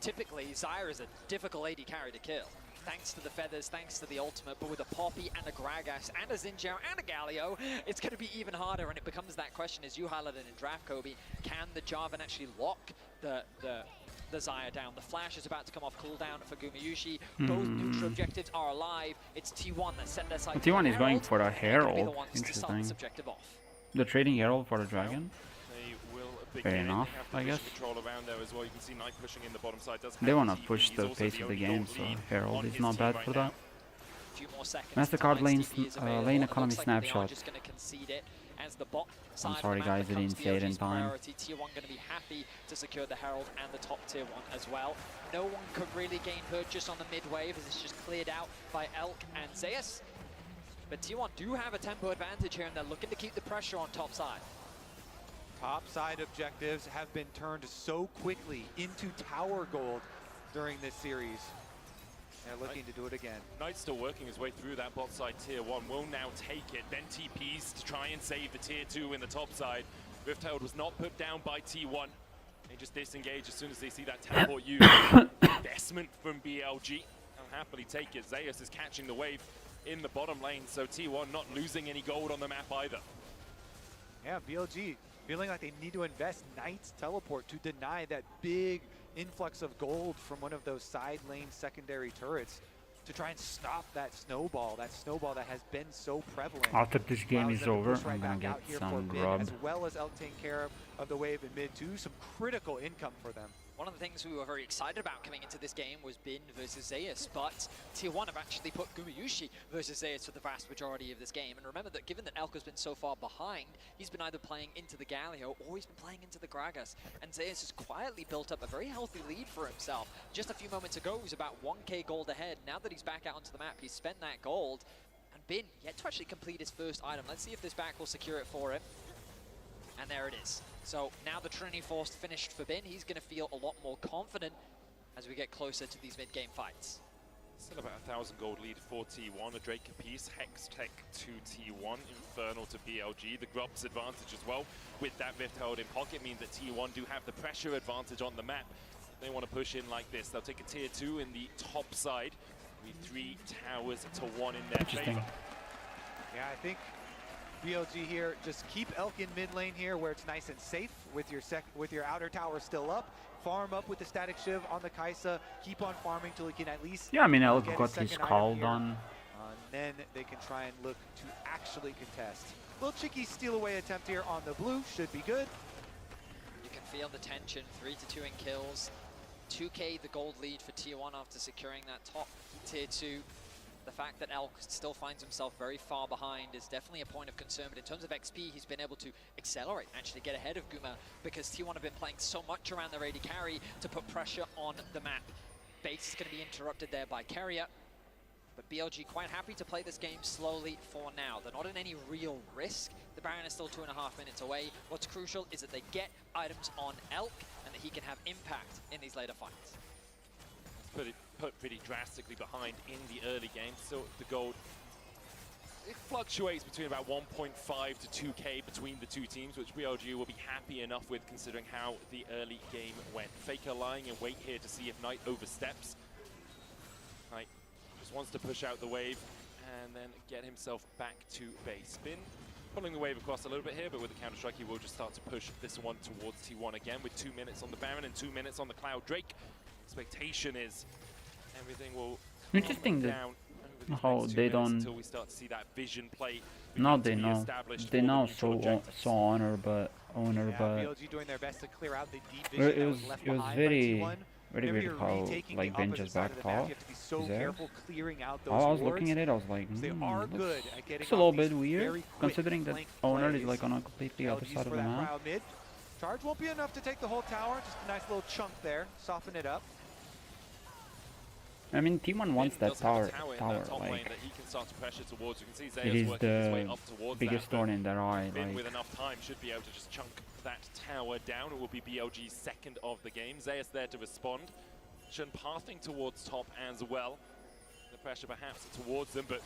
typically, Zyra is a difficult AD carry to kill. thanks to the feathers, thanks to the ultimate, but with a Poppy and a Gragas and a Xinjiao and a Galio, it's going to be even harder, and it becomes that question, as you highlighted in Draft, Kobe, can the Jarvan actually lock the Xayah down? The flash is about to come off cooldown for Gumayushi. Both neutral objectives are alive. It's T1 that set their sights. T1 is going for a Herald. Interesting. The trading Herald for the Dragon. Fair enough, I guess. They want to push the pace of the game, so Herald is not bad for that. MasterCard lane economy snapshot. I'm sorry guys, I didn't say it in time. Tier 1 going to be happy to secure the Herald and the top tier 1 as well. No one could really gain purchase on the mid wave as it's just cleared out by Elk and Zeus. But Tier 1 do have a tempo advantage here, and they're looking to keep the pressure on top side. Top side objectives have been turned so quickly into tower gold during this series. They're looking to do it again. Knight's still working his way through that bot side tier 1. Will now take it, then TPs to try and save the tier 2 in the top side. Rift Herald was not put down by T1. They just disengage as soon as they see that teleport used. Investment from BLG. They'll happily take it. Zeus is catching the wave in the bottom lane, so T1 not losing any gold on the map either. Yeah, BLG feeling like they need to invest Knight's teleport to deny that big influx of gold from one of those side lane secondary turrets to try and stop that snowball that has been so prevalent. After this game is over, I'm gonna get some grub. As well as Elk taking care of the wave in mid too, some critical income for them. One of the things we were very excited about coming into this game was Bin versus Zeus, but Tier 1 have actually put Gumayushi versus Zeus for the vast majority of this game. And remember that given that Elk has been so far behind, he's been either playing into the Galio or he's been playing into the Gragas. And Zeus has quietly built up a very healthy lead for himself. Just a few moments ago, he was about 1k gold ahead. Now that he's back out onto the map, he's spent that gold. And Bin yet to actually complete his first item. Let's see if this back will secure it for him. And there it is. So now the Trinity Force finished for Bin. He's going to feel a lot more confident as we get closer to these mid-game fights. Still about 1,000 gold lead for T1. A Drake apiece, Hex Tech to T1, Infernal to BLG. The Grub's advantage as well with that Rift Herald in pocket means that T1 do have the pressure advantage on the map. They want to push in like this. They'll take a tier 2 in the top side with 3 towers to 1 in their favor. Yeah, I think BLG here, just keep Elk in mid lane here where it's nice and safe with your outer tower still up. Farm up with the static shiv on the Kai'Sa. Keep on farming till he can at least. Yeah, I mean Elk got his call done. Then they can try and look to actually contest. Little cheeky steal away attempt here on the blue should be good. You can feel the tension. 3-2 in kills. 2k the gold lead for Tier 1 after securing that top Tier 2. The fact that Elk still finds himself very far behind is definitely a point of concern, but in terms of XP, he's been able to accelerate, actually get ahead of Guma, because T1 have been playing so much around their AD carry to put pressure on the map. Base is going to be interrupted there by Carrier, but BLG quite happy to play this game slowly for now. They're not in any real risk. The Baron is still 2.5 minutes away. What's crucial is that they get items on Elk and that he can have impact in these later fights. Put pretty drastically behind in the early game. So the gold, it fluctuates between about 1.5 to 2k between the two teams, which BLG will be happy enough with considering how the early game went. Faker lying in wait here to see if Knight oversteps. Knight just wants to push out the wave and then get himself back to base. Bin pulling the wave across a little bit here, but with the counter-strike he will just start to push this one towards T1 again with 2 minutes on the Baron and 2 minutes on the Cloud Drake. Expectation is everything will interesting that how they don't until we start to see that vision play. No, they know so honor, but BLG doing their best to clear out the deep vision it was very weird how like Ben just backed off. I was looking at it, I was like, it's a little bit weird considering that owner is like on a completely other side of the map. Charge won't be enough to take the whole tower, just a nice little chunk there, soften it up. I mean, T1 wants that tower, like, it is the biggest thorn in their eye, like. With enough time, should be able to just chunk that tower down. It will be BLG's second of the game. Zeus there to respond. Shen pathing towards top as well. The pressure perhaps towards them, but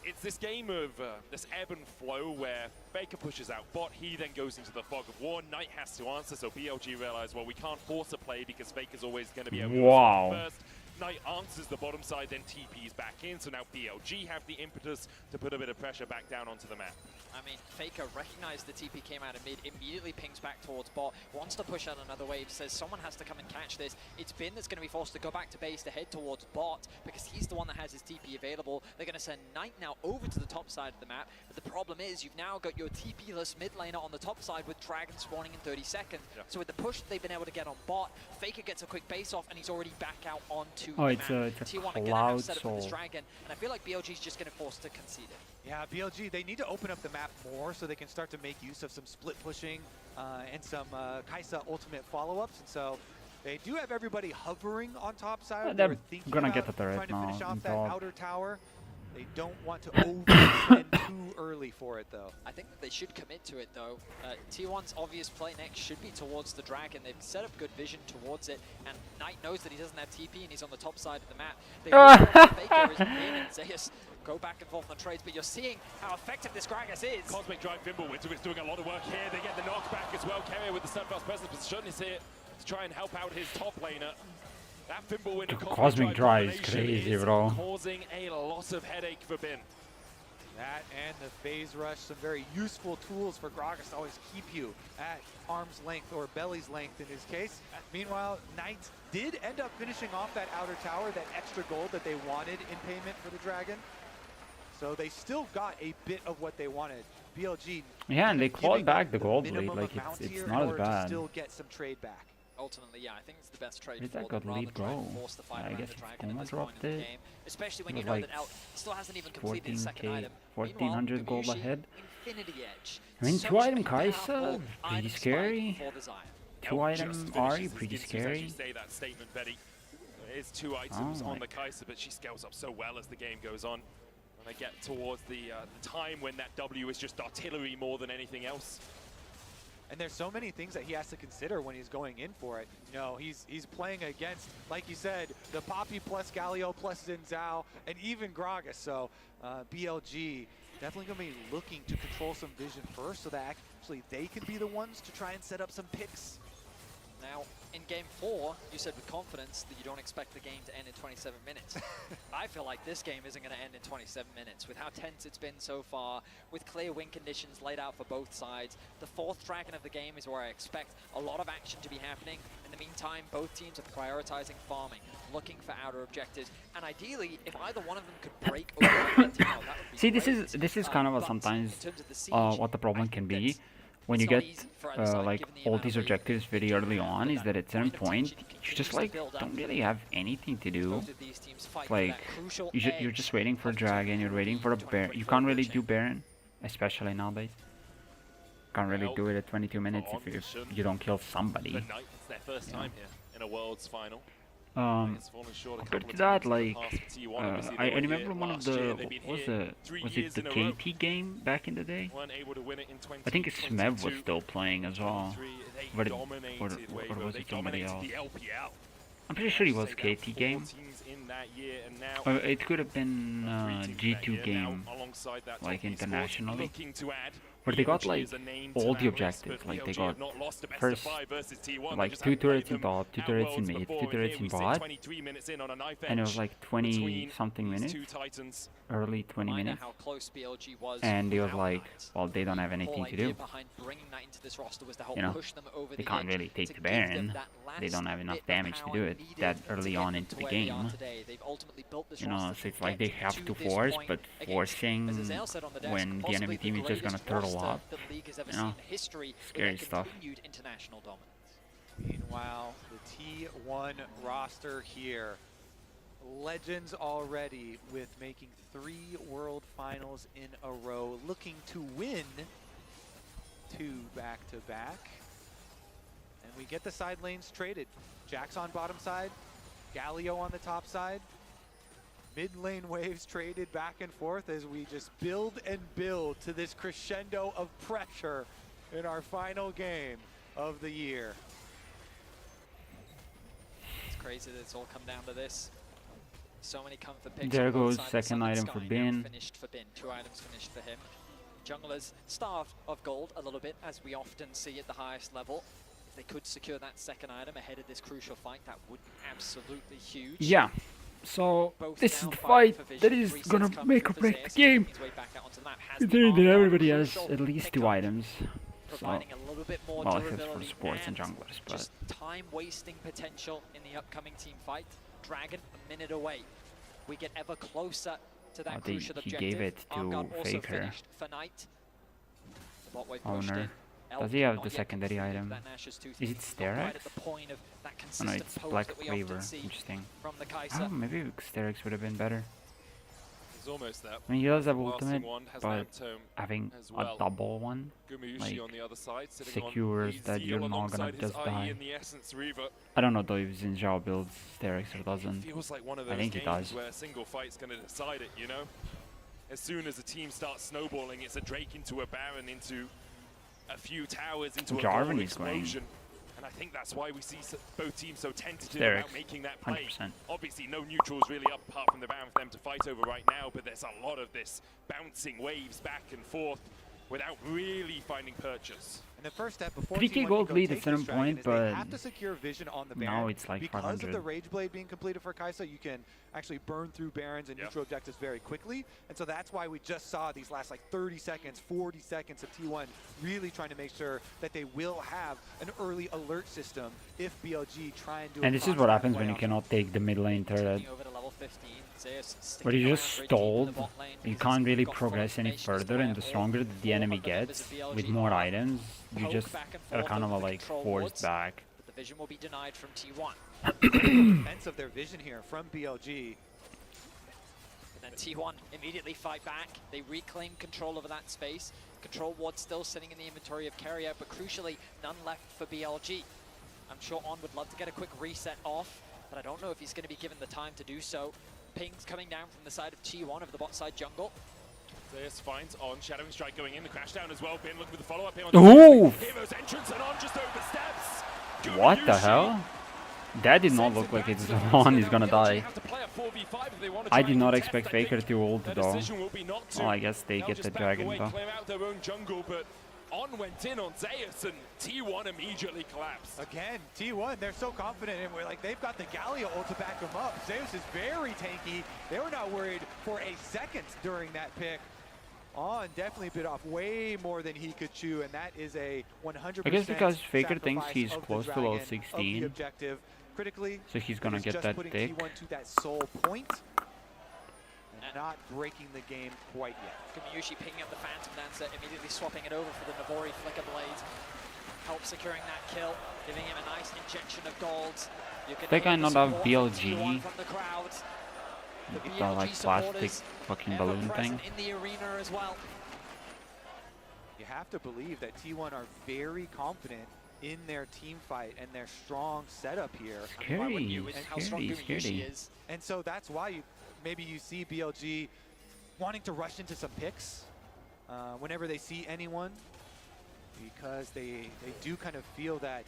it's this game of this ebb and flow where Faker pushes out bot, he then goes into the fog of war. Knight has to answer, so BLG realize, well, we can't force a play because Faker's always going to be able to respond first. Knight answers the bottom side, then TP's back in, so now BLG have the impetus to put a bit of pressure back down onto the map. I mean, Faker recognized the TP came out of mid, immediately pings back towards bot, wants to push out another wave, says someone has to come and catch this. It's Bin that's going to be forced to go back to base to head towards bot, because he's the one that has his TP available. They're going to send Knight now over to the top side of the map, but the problem is you've now got your TP-less mid laner on the top side with Dragon spawning in 30 seconds. Yeah. So with the push they've been able to get on bot, Faker gets a quick base off, and he's already back out onto the map. It's a T1 cloud set up with this Dragon, and I feel like BLG's just going to force to concede it. Yeah, BLG, they need to open up the map more so they can start to make use of some split pushing and some Kai'Sa ultimate follow-ups. And so they do have everybody hovering on top side. They're gonna get the turret trying to now finish off on that top. outer tower. They don't want to overextend too early for it, though. I think that they should commit to it, though. T1's obvious play next should be towards the Dragon. They've set up good vision towards it, and Knight knows that he doesn't have TP, and he's on the top side of the map. They Faker is in, and Zeus go back and forth on trades, but you're seeing how effective this Gragas is. Cosmic Drive Fimbulwinter is doing a lot of work here. They get the knockback as well. Carrier with the Sunfast presence position is here to try and help out his top laner. That Fimbulwinter Cosmic Drive is crazy, bro. Causing a lot of headache for Bin. That and the phase rush, some very useful tools for Gragas to always keep you at arm's length or belly's length in his case. Meanwhile, Knight did end up finishing off that outer tower, that extra gold that they wanted in payment for the Dragon. So they still got a bit of what they wanted. BLG. Yeah, and they clawed back the gold lead. Like it's not as bad. Still get some trade back. Ultimately, yeah, I think it's the best trade Where's for that them good rather lead than try and go? force the fight I around guess the if Dragon at Koma this point dropped in the it, game. Especially when it you was know like that Out still hasn't even completed his second 14k, item. 1400 gold Meanwhile, ahead. Infinity Edge. I mean, Such 2-item a Kai'Sa, powerful pretty item scary. spike for the Xayah. 2-item Ari, pretty scary. You say that statement, Betty. There is 2 items Oh on the Kai'Sa, but she scales up so well as the game goes on. When they get towards the time when that W is just artillery more than anything else. And there's so many things that he has to consider when he's going in for it. You know, he's playing against, like you said, the Poppy plus Galio plus Xin Zhao, and even Gragas. So BLG definitely going to be looking to control some vision first so that actually they can be the ones to try and set up some picks. Now, in Game 4, you said with confidence that you don't expect the game to end in 27 minutes. I feel like this game isn't going to end in 27 minutes. With how tense it's been so far, with clear win conditions laid out for both sides, the 4th Dragon of the game is where I expect a lot of action to be happening. In the meantime, both teams are prioritizing farming, looking for outer objectives, and ideally, if either one of them could break over that would be See, great. this is kind of sometimes what the problem can be. When you get like all these objectives very early on, is that at certain point you just like don't really have anything to do. Like you're just waiting for a dragon, you're waiting for a Baron. You can't really do Baron, especially nowadays. Can't really do it at 22 minutes if you don't kill somebody. It's their first time here in a Worlds final. Compared to that, like, I remember one of the, was it the KT game back in the day? I think Smev was still playing as well, but or was it somebody else? I'm pretty sure it was KT game. It could have been G2 game, like internationally. Where they got like all the objectives, like they got first like 2 turrets in top, 2 turrets in mid, 2 turrets in bot, and it was like 20 something minutes, early 20 minutes, and it was like, well, they don't have anything to do, you know, they can't really take the Baron, they don't have enough damage to do it that early on into the game, you know, so it's like they have to force, but forcing when the enemy team is just gonna turtle up, you know, scary stuff. Meanwhile, the T1 roster here, legends already with making 3 World Finals in a row, looking to win 2 back-to-back. And we get the side lanes traded. Jax on bottom side, Galio on the top side. Mid lane waves traded back and forth as we just build and build to this crescendo of pressure in our final game of the year. It's crazy that it's all come down to this. So many comfort picks. There goes second item for Bin. Finished for Bin. 2 items finished for him. Junglers starved of gold a little bit, as we often see at the highest level. If they could secure that second item ahead of this crucial fight, that would be absolutely huge. Yeah. So this is the fight that is gonna make or break the game. Considering that everybody has at least 2 items. So, Providing a little bit more well, except for durability supports and junglers, but just time wasting potential in the upcoming team fight. Dragon a minute away. We get ever closer to that crucial he objective. gave it to Faker. For Knight. The bot wave Owner. Does he have the secondary item? Is it Sterex? Oh no, it's Black Waver. Interesting. Oh, maybe Sterex would have been better. It's almost that. I mean, he does have ultimate, but having a double one, like, secures that you're not gonna just die. I don't know though if Zinzhao builds Sterex or doesn't. Feels like one of those I think he does. where a single fight's going to decide it, you know? As soon as a team starts snowballing, it's a Drake into a Baron, into a few towers, into Jarvan a is going. explosion. And I think that's why we see both teams so tentative Sterex, about making that play. 100%. Obviously, no neutrals really up apart from the Baron for them to fight over right now, but there's a lot of this bouncing waves back and forth without really finding purchase. And the first step before 3k gold lead at certain point, but they have to secure vision on the Baron. now it's like because 500. of the Rage Blade being completed for Kai'Sa, you can actually burn through Barons and neutral objectives very quickly. And so that's why we just saw these last like 30 seconds, 40 seconds of T1 really trying to make sure that they will have an early alert system if BLG try and do And this is what happens when you cannot take the mid lane turret. But you just stalled, you can't really progress any further, and the stronger the enemy gets, with more items, you just are kind of like forced back. But the vision will be denied from T1. Defense of their vision here from BLG. And then T1 immediately fight back. They reclaim control over that space. Control ward still sitting in the inventory of carry out, but crucially, none left for BLG. I'm sure On would love to get a quick reset off, but I don't know if he's going to be given the time to do so. Pings coming down from the side of T1 of the bot side jungle. Zeus finds On, Shadowing Strike going in, the crash down as well. Bin looking for the follow-up here on Ooh! Hero's entrance, and On just oversteps. What the hell? That did not look like it's on, he's gonna die. I did not expect Faker to ult though. Oh, I guess they get the dragon though. On went in on Zeus and T1 immediately collapsed. Again, T1, they're so confident, and we're like, they've got the Galio ult to back them up. Zeus is very tanky. They were not worried for a second during that pick. On definitely bit off way more than he could chew, and that is a 100%. I guess because Faker thinks he's close to level 16, critically, so he's gonna get that pick. T1 to that soul point. Not breaking the game quite yet. Gumayusi picking up the Phantom Dancer, immediately swapping it over for the Navori Flicker Blade. Help securing that kill, giving him a nice injection of gold. They can not have BLG. The like plastic fucking balloon thing. In the arena as well. You have to believe that T1 are very confident in their team fight and their strong setup here. Scary. And so that's why maybe you see BLG wanting to rush into some picks whenever they see anyone, because they do kind of feel that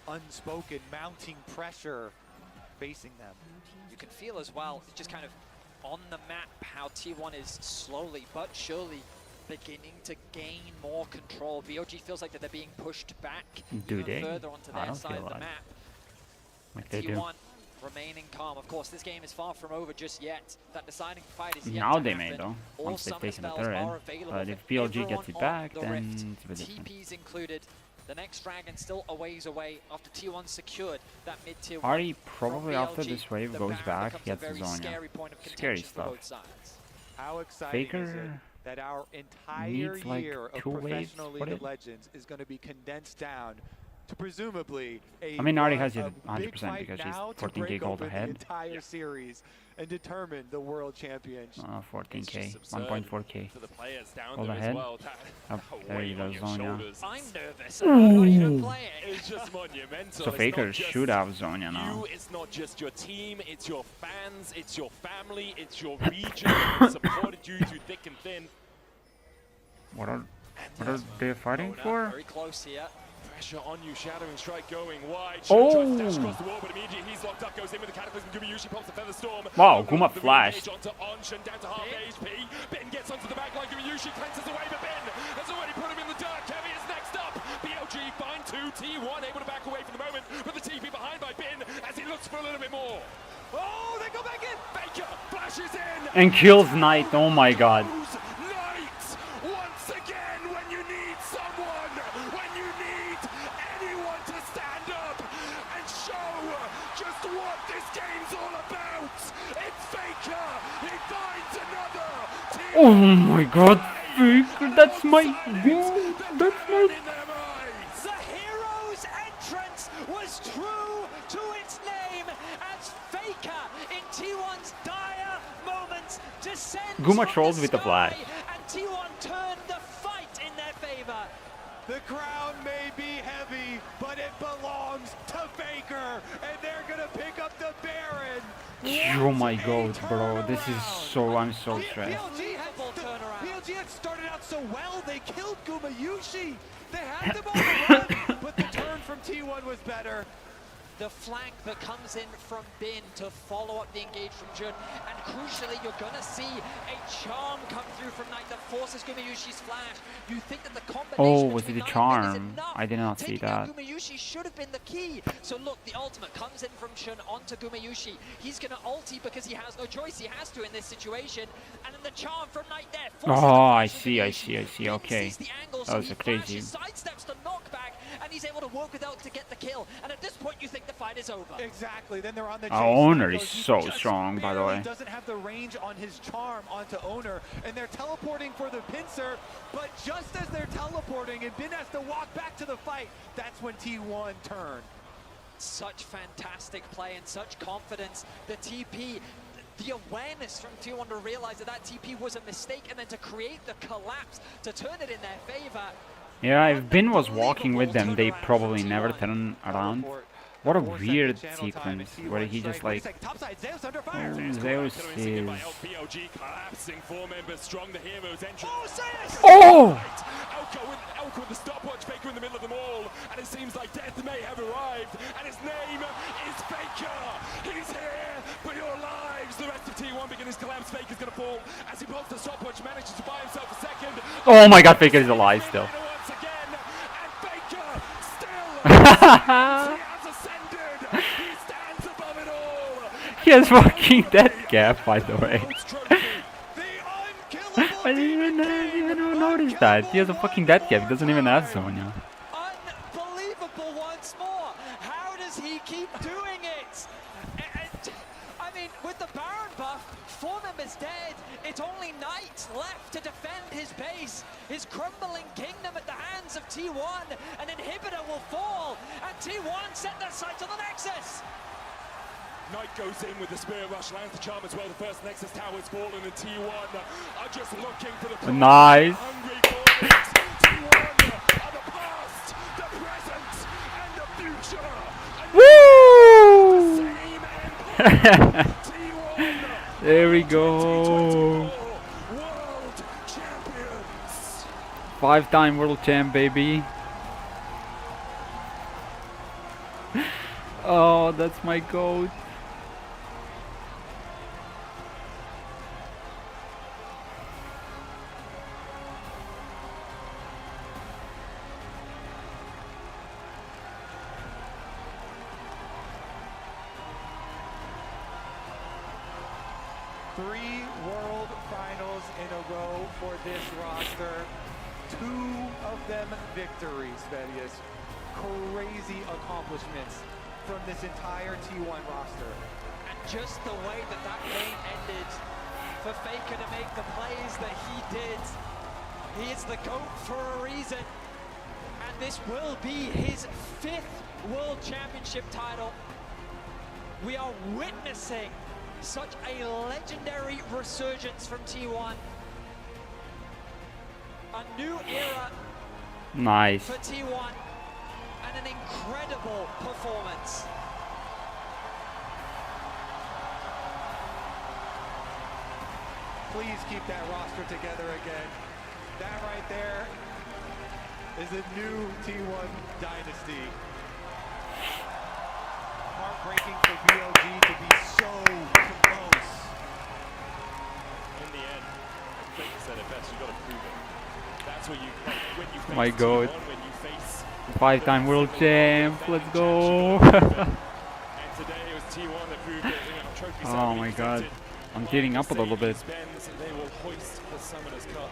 unspoken mounting pressure facing them. You can feel as well, just kind of on the map, how T1 is slowly but surely beginning to gain more control. BLG feels like that they're being pushed back further onto their side of the map. Like they T1 do. remaining calm. Of course, this game is far from over just yet. That deciding fight is yet Now to they happen. may though, All once they've summer taken the spells turret. are available But if for BLG gets it everyone back, on the then Rift. it's a bit different. TP's included. The next dragon still a ways away after T1 secured that mid-tier. Ari probably after this wave goes back, gets the Zonia. Scary stuff. How exciting is it Faker that our entire needs like year of 2 waves professional for League of it. Legends is going to be condensed down to presumably a I mean, Ari has it big 100% fight because she's now to 14k break gold open ahead. the entire series and determine the world championship. 14k, 1.4k. For the players down Gold there ahead. as well. There you go, Zonia. I'm nervous. I'm not even Ooh. playing. It's just monumental. So Faker should have Zonia now. It's not just your team, it's your fans, it's your family, it's your region that supported you through thick and thin. What are they fighting for? Very close here. Pressure on you, Shadowing Strike going wide. Oh! Tries to dash across the wall, but immediately he's locked up, goes in with the Cataclysm. Gumayusi pops the Feather Storm. Wow, Guma flashed. Onto Onshan, down to half HP. Ben gets onto the back line. Gumayusi cleanses away, but Ben has already put him in the dirt. Kevy is next up. BLG find 2 T1 able to back away for the moment, but the TP behind by Bin as he looks for a little bit more. Oh, they go back in. Faker flashes in. And kills Knight. Oh my god. Knight once again when you need someone, when you need anyone to stand up and show just what this game's all about. It's Faker. He finds another. Oh my god, Faker, that's my god. That's my. The hero's entrance was true to its name as Faker in T1's dire moments descends Guma trolls with the flash. and T1 turned the fight in their favor. The crown may be heavy, but it belongs to Faker, and they're gonna pick up the Baron. Oh my god, bro. This is so. I'm so stressed. BLG had started out so well, they killed Gumayushi. They had them on the run, but the turn from T1 was better. The flank that comes in from Bin to follow up the engage from Jun, and crucially you're gonna see a charm come through from Knight that forces Gumayushi's flash. You think that the combination Oh, was it between a Knight and Bin is charm? enough. I did not see Taking out that. Gumayushi should have been the key. So look, the ultimate comes in from Shun onto Gumayushi. He's gonna ulti because he has no choice. He has to in this situation. And then the charm from Knight there. Oh, I see. Okay. That was a crazy. Sidesteps the knockback, and he's able to work without to get the kill. And at this point, you think the fight is over. Exactly. Then they're on the chase. Our owner is so strong, by the way. Doesn't have the range on his charm onto owner, and they're teleporting for the pincer. But just as they're teleporting, and Bin has to walk back to the fight, that's when T1 turned. Such fantastic play and such confidence. The TP. The awareness from T1 to realize that that TP was a mistake, and then to create the collapse to turn it in their favor. Yeah, if Bin was walking with them, they probably never turn around. What a weird sequence where he just like. Zeus is. BLG collapsing, 4 members strong, the heroes entry. Oh! Elko with the stopwatch, Faker in the middle of them all, and it seems like death may have arrived, and his name is Faker. He's here for your lives. The rest of T1 begin his collapse. Faker's gonna fall as he blocks the stopwatch, manages to buy himself a second. Oh my god, Faker is alive still. Once again, and Faker still. He has fucking death gap, by the way. I didn't even notice that. He has a fucking death gap. He doesn't even have Sonya. Unbelievable once more. How does he keep doing it? I mean, with the Baron buff, 4 members dead. It's only Knight left to defend his base. His crumbling kingdom at the hands of T1. An inhibitor will fall, and T1 set their sights on the Nexus. Knight goes in with the Spirit Rush, lands the charm as well. The first Nexus tower is fallen, and T1 are just looking for the nice. Hungry for it. T1 are the past, the present, and the future. Woo! There we go. 5-time world champ, baby. Oh, that's my goat. Three World Finals in a row for this roster. 2 of them victories, Vedius. Crazy accomplishments from this entire T1 roster. And just the way that that game ended, for Faker to make the plays that he did, he is the GOAT for a reason. And this will be his 5th World Championship title. We are witnessing such a legendary resurgence from T1. A new era nice. For T1 and an incredible performance. Please keep that roster together again. That right there is a new T1 dynasty. Heartbreaking for BLG to be so close. In the end, I think you said it best, you got to prove it. That's what you when you face My God. T1, when you face 5-time world champ. Let's go. and today it was T1 that proved that trophy Oh my God. I'm tearing up a little bit. They will hoist the Summoners Cup.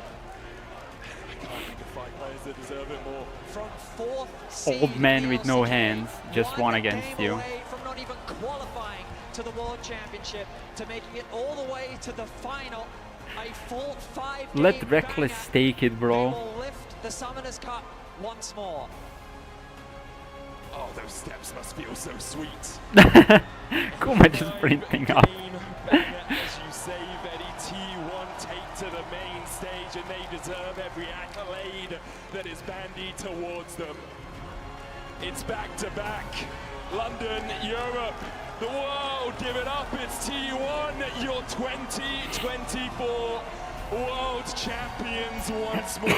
I can't think of 5 players that deserve it more. From 4th Old man with no hands just won against you. away from not even qualifying to the World Championship, to making it all the way to the final. A full 5-game Let Reckless stake it, bro. will lift the Summoners Cup once more. Oh, those steps must feel so sweet. Kuma just sprinting up. As you say, Betty, T1 take to the main stage, and they deserve every accolade that is bandied towards them. It's back-to-back. London, Europe, the world, give it up. It's T1, your 2024 world champions once more.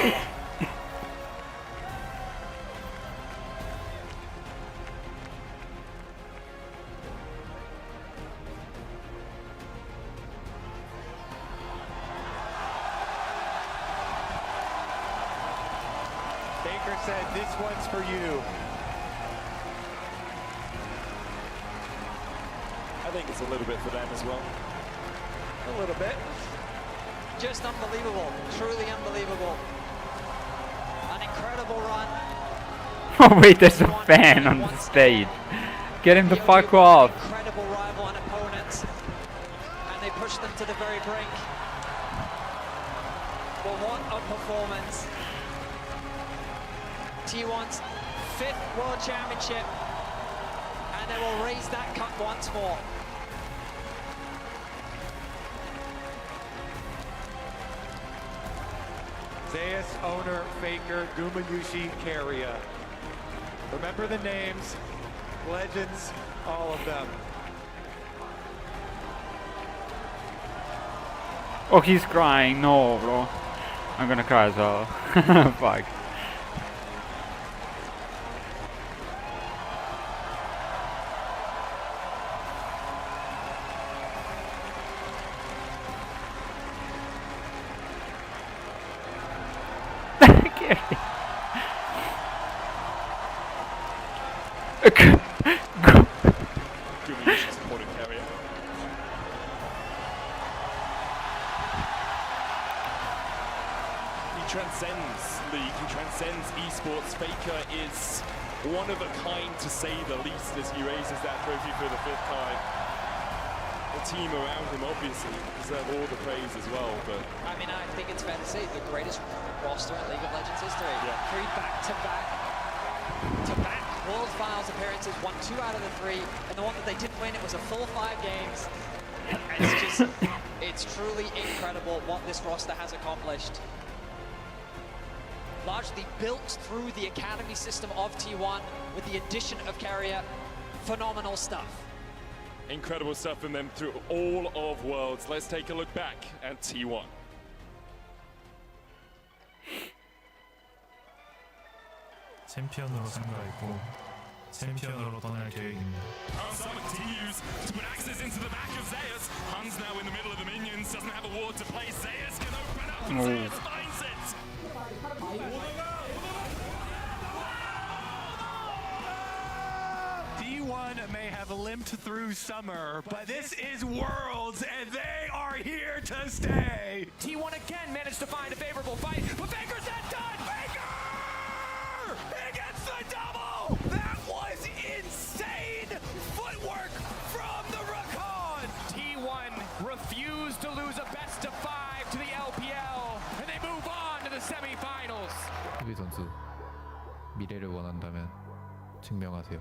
Baker said, "This one's for you." I think it's a little bit for them as well. A little bit. Just unbelievable. Truly unbelievable. An incredible run. Oh wait, there's a fan on the stage. Get him the fuck off. Incredible rival and opponents. And they push them to the very brink. Well, what a performance. T1's 5th World Championship. And they will raise that cup once more. Zayas, Owner, Faker, Gumayushi, Carrier. Remember the names, legends, all of them. Oh, he's crying. No, bro. I'm gonna cry as well. Fuck. Supporting Carrier. He transcends League, he transcends esports. Faker is one of a kind, to say the least, as he raises that trophy for the 5th time. The team around him obviously deserve all the praise as well, but I mean, I think it's fair to say the greatest roster in League of Legends history. Yeah. 3 back-to-back World Finals appearances, won 2 out of the 3, and the one that they didn't win, it was a full 5 games. It's just, it's truly incredible what this roster has accomplished. Largely built through the academy system of T1 with the addition of Carrier. Phenomenal stuff. incredible stuff from them through all of Worlds. Let's take a look back at T1. 챔피언으로 참가했고 챔피언으로 떠날 계획입니다. Sama continues to put axes into the back of Zayas. Han's now in the middle of the minions, doesn't have a ward to play. Zayas can open up and Zayas finds it. D1 may have limped through summer, but this is Worlds, and they are here to stay. T1 again managed to find a favorable fight, but Faker's not done! Faker! He gets the double! That was insane footwork from the Rakan! T1 refused to lose a best of 5 to the LPL, and they move on to the semifinals. 수비 선수, 미래를 원한다면 증명하세요.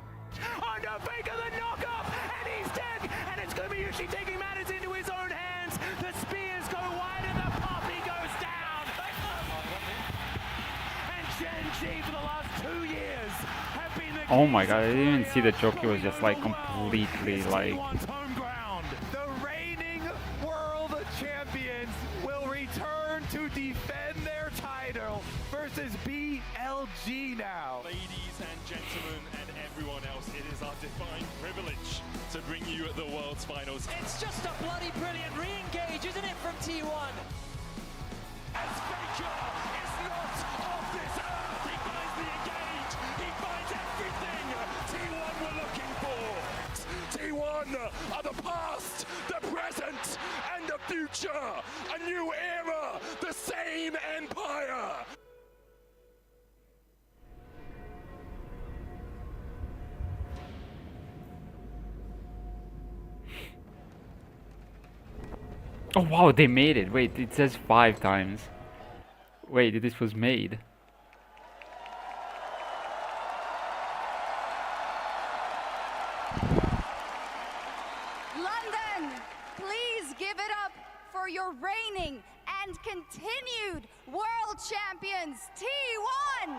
Under Faker the knock-up, and he's dead, and it's Gumayushi taking matters into his own hands. The spears go wide and the poppy goes down. And Gen G for the last 2 years have been the Oh my god, I didn't even see the jockey was just like completely like... The reigning world champions will return to defend their title versus BLG now. Ladies and gentlemen and everyone else, it is our divine privilege to bring you the World's Finals. It's just a bloody brilliant re-engage, isn't it, from T1? As Faker is not insane empire! Oh wow, they made it. Wait, it says 5 times. Wait, this was made. London, please give it up for your reigning and continued world champions, T1!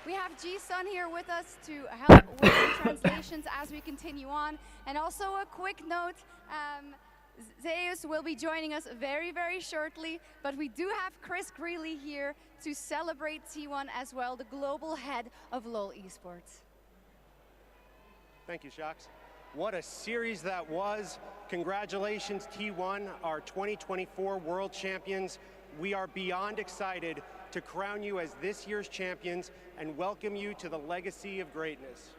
We have Ji-sun here with us to help with the translations as we continue on. And also a quick note, Zeus will be joining us very, very shortly, but we do have Chris Greeley here to celebrate T1 as well, the global head of LoL Esports. Thank you, Shox. What a series that was. Congratulations, T1, our 2024 world champions. We are beyond excited to crown you as this year's champions and welcome you to the legacy of greatness.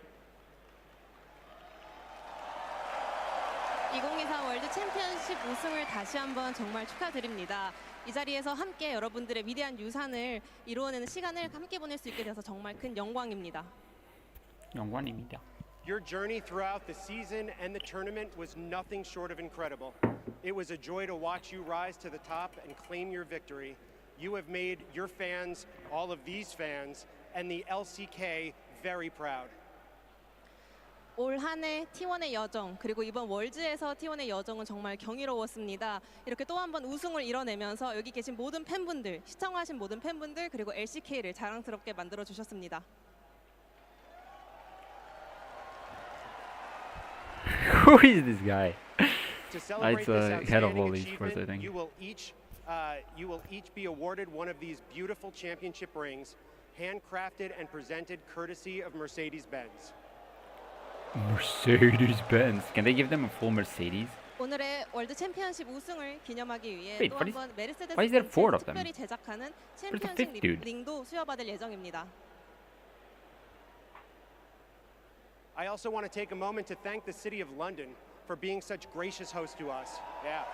2024 월드 챔피언십 우승을 다시 한번 정말 축하드립니다. 이 자리에서 함께 여러분들의 위대한 유산을 이루어내는 시간을 함께 보낼 수 있게 돼서 정말 큰 영광입니다. 영광입니다. Your journey throughout the season and the tournament was nothing short of incredible. It was a joy to watch you rise to the top and claim your victory. You have made your fans, all of these fans, and the LCK very proud. 올 한 해 T1의 여정, 그리고 이번 월즈에서 T1의 여정은 정말 경이로웠습니다. 이렇게 또 한 번 우승을 이뤄내면서 여기 계신 모든 팬분들, 시청하신 모든 팬분들, 그리고 LCK를 자랑스럽게 만들어 주셨습니다. Who is this guy? It's head of all esports, I think. You will each be awarded one of these beautiful championship rings, handcrafted and presented courtesy of Mercedes-Benz. Mercedes-Benz. Can they give them a full Mercedes? 오늘의 월드 챔피언십 우승을 기념하기 위해 Wait, 또 한 번 메르세데스 why is there 4 of them? 특별히 제작하는 Where's the 챔피언십 fifth dude? 링도 수여받을 예정입니다. I also want to take a moment to thank the City of London for being such gracious hosts to us. Yeah,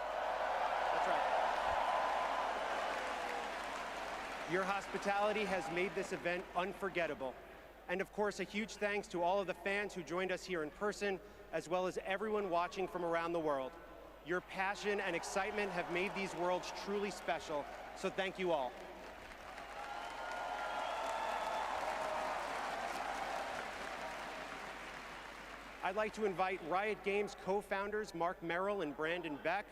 that's right. Your hospitality has made this event unforgettable. And of course, a huge thanks to all of the fans who joined us here in person, as well as everyone watching from around the world. Your passion and excitement have made these worlds truly special, so thank you all. I'd like to invite Riot Games co-founders Mark Merrill and Brandon Beck,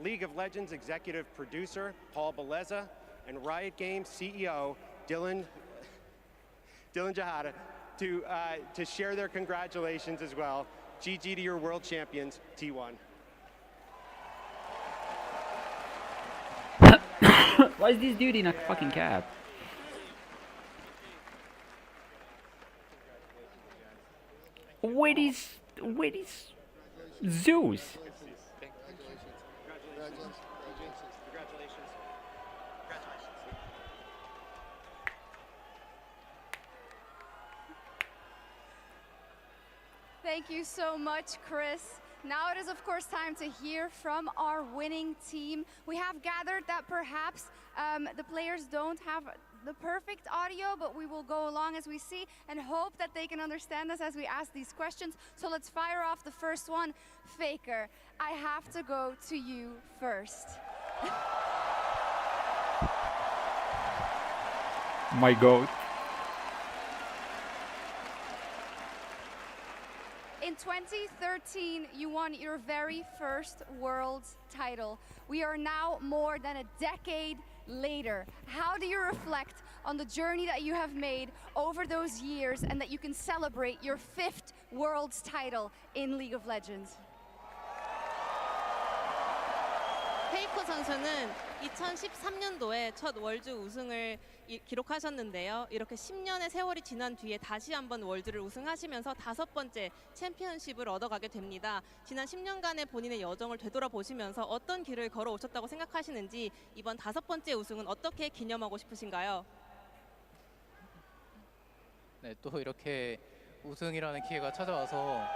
League of Legends executive producer Paul Beleza, and Riot Games CEO Dylan Jahada to share their congratulations as well. GG to your world champions, T1. Why is this dude in a fucking cap? Where is Zeus? Thank you so much, Chris. Now it is, of course, time to hear from our winning team. We have gathered that perhaps the players don't have the perfect audio, but we will go along as we see and hope that they can understand us as we ask these questions. So let's fire off the first one. Faker, I have to go to you first. My goat. In 2013, you won your very first world title. We are now more than a decade later. How do you reflect on the journey that you have made over those years and that you can celebrate your 5th world's title in League of Legends? 페이커 선수는 2013년도에 첫 월드 우승을 기록하셨는데요. 이렇게 10년의 세월이 지난 뒤에 다시 한번 월드를 우승하시면서 5번째 챔피언십을 얻어가게 됩니다. 지난 10년간의 본인의 여정을 되돌아보시면서 어떤 길을 걸어오셨다고 생각하시는지 이번 5번째 우승은 어떻게 기념하고 싶으신가요? 네, 또 이렇게 우승이라는 기회가 찾아와서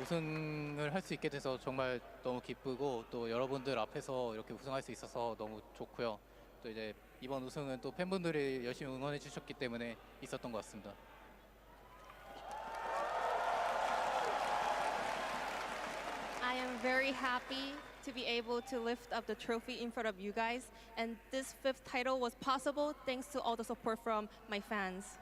우승을 할 수 있게 돼서 정말 너무 기쁘고 또 여러분들 앞에서 이렇게 우승할 수 있어서 너무 좋고요. 또 이제 이번 우승은 또 팬분들이 열심히 응원해 주셨기 때문에 있었던 것 같습니다. I am very happy to be able to lift up the trophy in front of you guys, and this 5th title was possible thanks to all the support from my fans.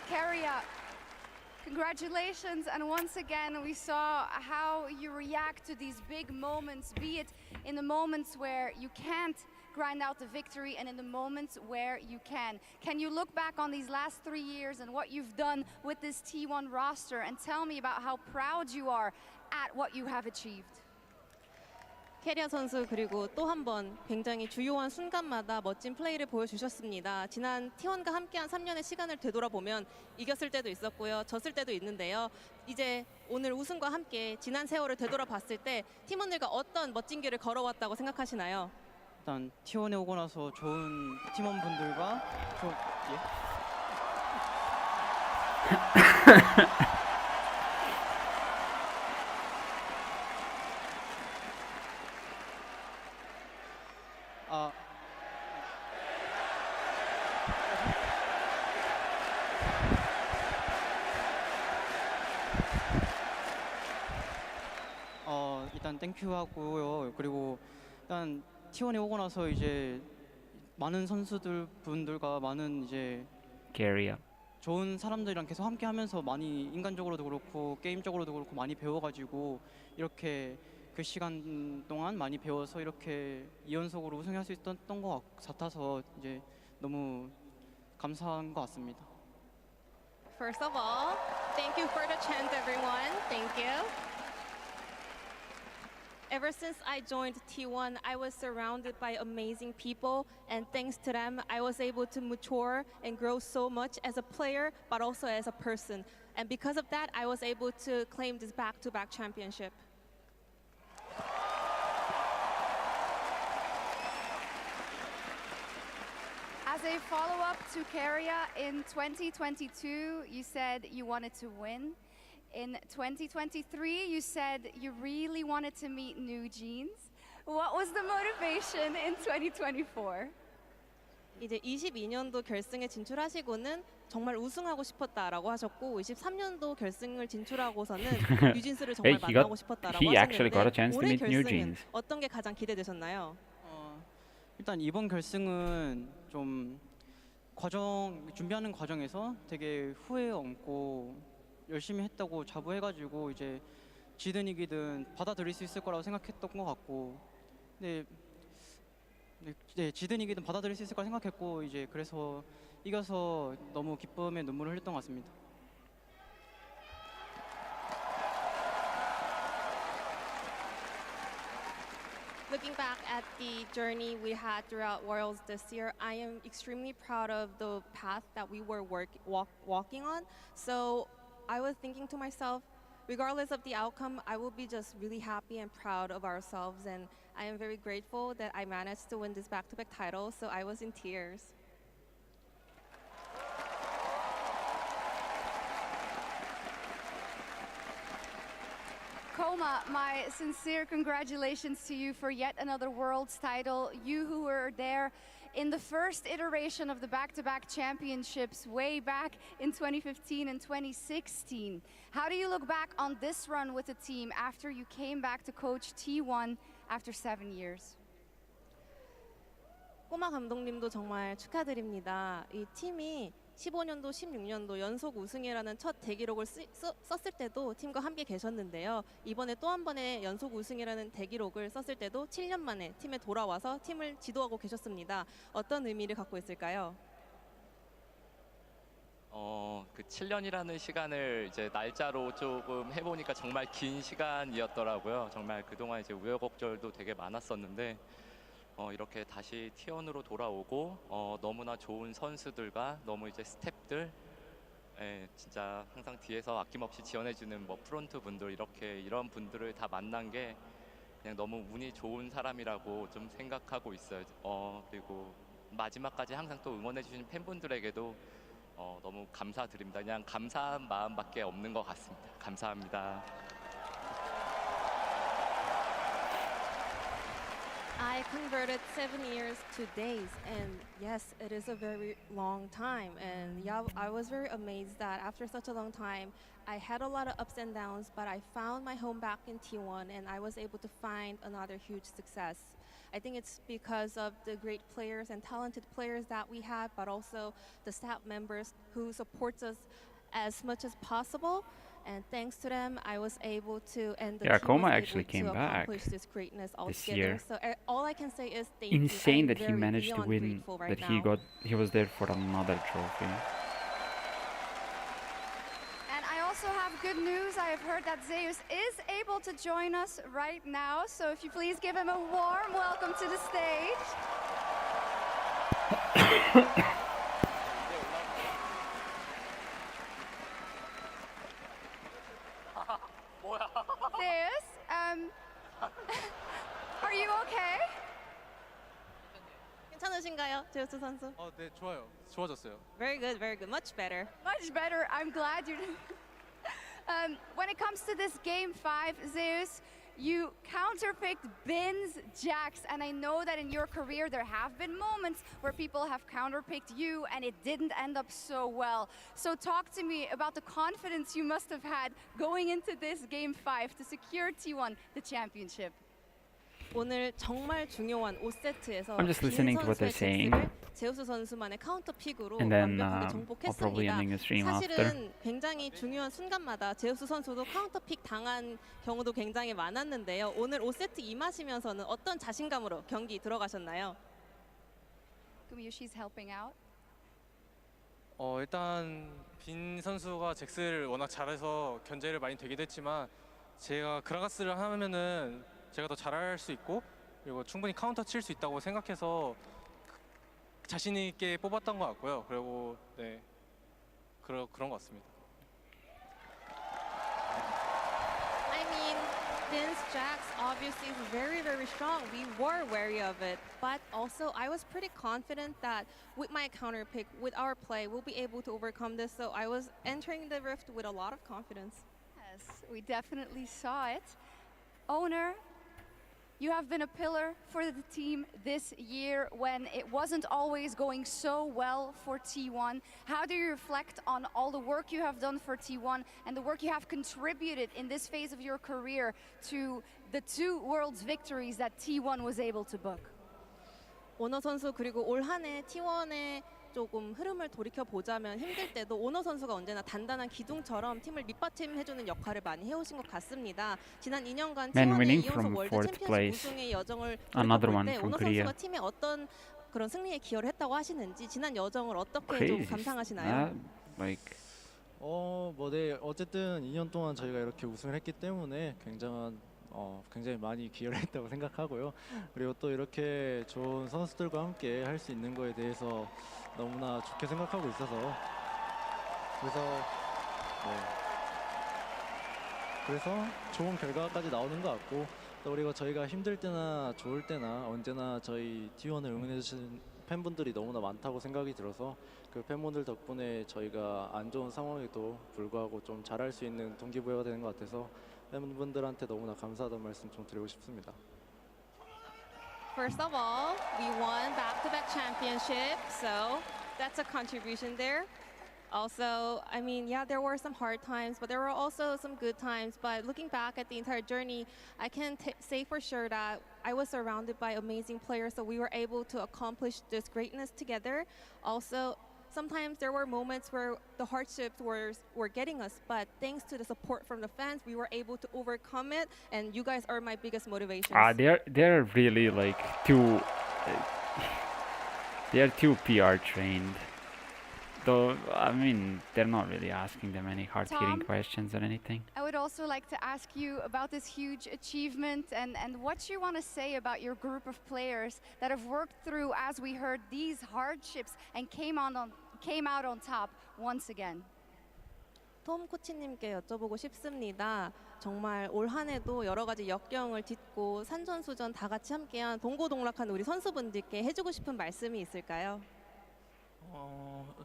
Caria, congratulations, and once again we saw how you react to these big moments, be it in the moments where you can't grind out the victory and in the moments where you can. Can you look back on these last 3 years and what you've done with this T1 roster and tell me about how proud you are at what you have achieved? 캐리어 선수 그리고 또 한 번 굉장히 주요한 순간마다 멋진 플레이를 보여주셨습니다. 지난 T1과 함께한 3년의 시간을 되돌아보면 이겼을 때도 있었고요. 졌을 때도 있는데요. 이제 오늘 우승과 함께 지난 세월을 되돌아봤을 때 팀원들과 어떤 멋진 길을 걸어왔다고 생각하시나요? 일단 T1에 오고 나서 좋은 팀원분들과 일단 땡큐 하고요. 그리고 일단 T1에 오고 나서 이제 많은 선수들 분들과 많은 이제 좋은 사람들이랑 계속 함께 하면서 많이 인간적으로도 그렇고 게임적으로도 그렇고 많이 배워가지고 이렇게 그 시간 동안 많이 배워서 이렇게 2연속으로 우승할 수 있었던 것 같아서 이제 너무 감사한 것 같습니다. First of all, thank you for the chant, everyone. Thank you. Ever since I joined T1, I was surrounded by amazing people, and thanks to them, I was able to mature and grow so much as a player, but also as a person. And because of that, I was able to claim this back-to-back championship. As a follow-up to Caria, in 2022, you said you wanted to win. In 2023, you said you really wanted to meet New Jeans. What was the motivation in 2024? 이제 22년도 결승에 진출하시고는 정말 우승하고 싶었다라고 하셨고 23년도 결승을 진출하고서는 뉴진스를 정말 만나고 싶었다라고 하셨는데 올해 결승은 어떤 게 가장 기대되셨나요? 일단 이번 결승은 좀 준비하는 과정에서 되게 후회 없고 열심히 했다고 자부해가지고 이제 지든 이기든 받아들일 수 있을 거라고 생각했던 것 같고, 네, 지든 이기든 받아들일 수 있을 거라 생각했고 이제 그래서 이겨서 너무 기쁨의 눈물을 흘렸던 것 같습니다. Looking back at the journey we had throughout Worlds this year, I am extremely proud of the path that we were walking on. So I was thinking to myself, regardless of the outcome, I will be just really happy and proud of ourselves. And I am very grateful that I managed to win this back-to-back title, so I was in tears. Koma, my sincere congratulations to you for yet another Worlds title. You who were there in the first iteration of the back-to-back championships way back in 2015 and 2016. How do you look back on this run with the team after you came back to coach T1 after 7 years? 꼬마 감독님도 정말 축하드립니다. 이 팀이 15년도, 16년도 연속 우승이라는 첫 대기록을 썼을 때도 팀과 함께 계셨는데요. 이번에 또 한 번의 연속 우승이라는 대기록을 썼을 때도 7년 만에 팀에 돌아와서 팀을 지도하고 계셨습니다. 어떤 의미를 갖고 있을까요? 그 7년이라는 시간을 이제 날짜로 조금 해보니까 정말 긴 시간이었더라고요. 정말 그동안 이제 우여곡절도 되게 많았었는데 이렇게 다시 T1으로 돌아오고 너무나 좋은 선수들과 너무 이제 스태프들 진짜 항상 뒤에서 아낌없이 지원해주는 뭐 프론트 분들 이런 분들을 다 만난 게 그냥 너무 운이 좋은 사람이라고 좀 생각하고 있어요. 그리고 마지막까지 항상 또 응원해주신 팬분들에게도 너무 감사드립니다. 그냥 감사한 마음밖에 없는 것 같습니다. 감사합니다. I converted 7 years to days, and yes, it is a very long time. And yeah, I was very amazed that after such a long time, I had a lot of ups and downs, but I found my home back in T1, and I was able to find another huge success. I think it's because of the great players and talented players that we have, but also the staff members who supports us as much as possible. And thanks to them, I was able to, and the team Coma was actually able came to back accomplish this greatness all this together. year. So all I can say is thank you. Insane I'm that he very managed to beyond win, grateful right that now. he was there for another trophy. And I also have good news. I have heard that Zeus is able to join us right now. So if you please give him a warm welcome to the stage. Zeus, are you okay? 괜찮으신가요, 제우스 선수? 네, 좋아요. 좋아졌어요. Very good, very good. Much better. Much better. I'm glad you. When it comes to this game 5, Zeus, you counterpicked Bins, Jax, and I know that in your career there have been moments where people have counterpicked you and it didn't end up so well. So talk to me about the confidence you must have had going into this game 5 to secure T1 the championship. 오늘 정말 중요한 5세트에서 I'm just listening to what they're saying. 제우스 선수만의 카운터 픽으로 And then, 완벽하게 I'll probably ending the stream 정복했습니다. after. 사실은 굉장히 중요한 순간마다 제우스 선수도 카운터 픽 당한 경우도 굉장히 많았는데요. 오늘 5세트 임하시면서는 어떤 자신감으로 경기 들어가셨나요? Gumayushi's helping out. 일단 빈 선수가 잭스를 워낙 잘해서 견제를 많이 되기도 했지만 제가 그라가스를 하면은 제가 더 잘할 수 있고 그리고 충분히 카운터 칠 수 있다고 생각해서 자신 있게 뽑았던 것 같고요. 그리고 네 그런 것 같습니다. I mean, Vince Jax obviously is very, very strong. We were wary of it, but also I was pretty confident that with my counter pick, with our play, we'll be able to overcome this. So I was entering the rift with a lot of confidence. Yes, we definitely saw it. Owner, you have been a pillar for the team this year when it wasn't always going so well for T1. How do you reflect on all the work you have done for T1 and the work you have contributed in this phase of your career to the 2 Worlds victories that T1 was able to book? 오너 선수 그리고 올 한 해 T1의 조금 흐름을 돌이켜 보자면 힘들 때도 오너 선수가 언제나 단단한 기둥처럼 팀을 밑받침해주는 역할을 많이 해오신 것 같습니다. 지난 2년간 T1의 이연속 월드 챔피언십 우승의 여정을 돌이켜볼 때 오너 선수가 팀에 어떤 그런 승리에 기여를 했다고 하시는지 지난 여정을 어떻게 좀 감상하시나요? 네, 어쨌든 2년 동안 저희가 이렇게 우승을 했기 때문에 굉장히 많이 기여를 했다고 생각하고요. 그리고 또 이렇게 좋은 선수들과 함께 할 수 있는 거에 대해서 너무나 좋게 생각하고 있어서 그래서 좋은 결과까지 나오는 것 같고 또 그리고 저희가 힘들 때나 좋을 때나 언제나 저희 T1을 응원해 주신 팬분들이 너무나 많다고 생각이 들어서 그 팬분들 덕분에 저희가 안 좋은 상황에도 불구하고 좀 잘할 수 있는 동기부여가 되는 것 같아서 팬분들한테 너무나 감사하다는 말씀 좀 드리고 싶습니다. First of all, we won back-to-back championship, so that's a contribution there. Also, I mean, yeah, there were some hard times, but there were also some good times. But looking back at the entire journey, I can say for sure that I was surrounded by amazing players, so we were able to accomplish this greatness together. Also, sometimes there were moments where the hardships were getting us, but thanks to the support from the fans, we were able to overcome it, and you guys are my biggest motivation. They're really like they're too PR trained. Though, I mean, they're not really asking them any hard-hitting questions or anything. I would also like to ask you about this huge achievement and what you want to say about your group of players that have worked through, as we heard, these hardships and came out on top once again. 톰 코치님께 여쭤보고 싶습니다. 정말 올 한해도 여러 가지 역경을 딛고 산전수전 다 같이 함께한 동고동락한 우리 선수분들께 해주고 싶은 말씀이 있을까요?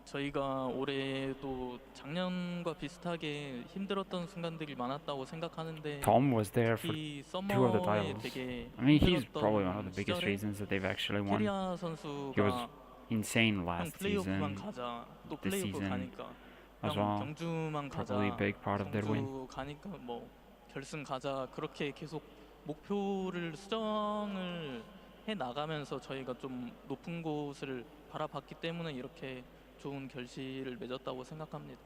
저희가 올해도 작년과 비슷하게 힘들었던 순간들이 많았다고 생각하는데 Tom was there for 특히 2 of the 서머에 titles. 되게 I mean, he's 힘들었던 probably one of the biggest 시절에 reasons that they've actually won. 캐리아 He was 선수가 insane 형 last 플레이오프만 season. 가자 또 This 플레이오프 season 가니까 as 형 well. 경주만 가자 Probably a big part of their win. 경주 가니까 뭐 결승 가자 그렇게 계속 목표를 수정을 해 나가면서 저희가 좀 높은 곳을 바라봤기 때문에 이렇게 좋은 결실을 맺었다고 생각합니다.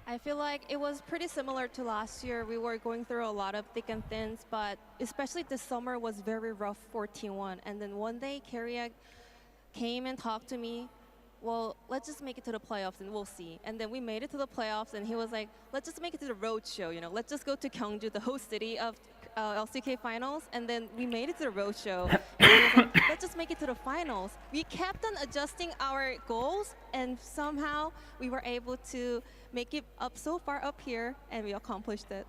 I feel like it was pretty similar to last year. We were going through a lot of thick and thins, but especially this summer was very rough for T1. And then one day, Carrier came and talked to me. Well, let's just make it to the playoffs and we'll see. And then we made it to the playoffs, and he was like, let's just make it to the road show. You know, let's just go to Gyeongju, the host city of LCK finals. And then we made it to the road show. And he was like, let's just make it to the finals. We kept on adjusting our goals, and somehow we were able to make it up so far up here, and we accomplished it.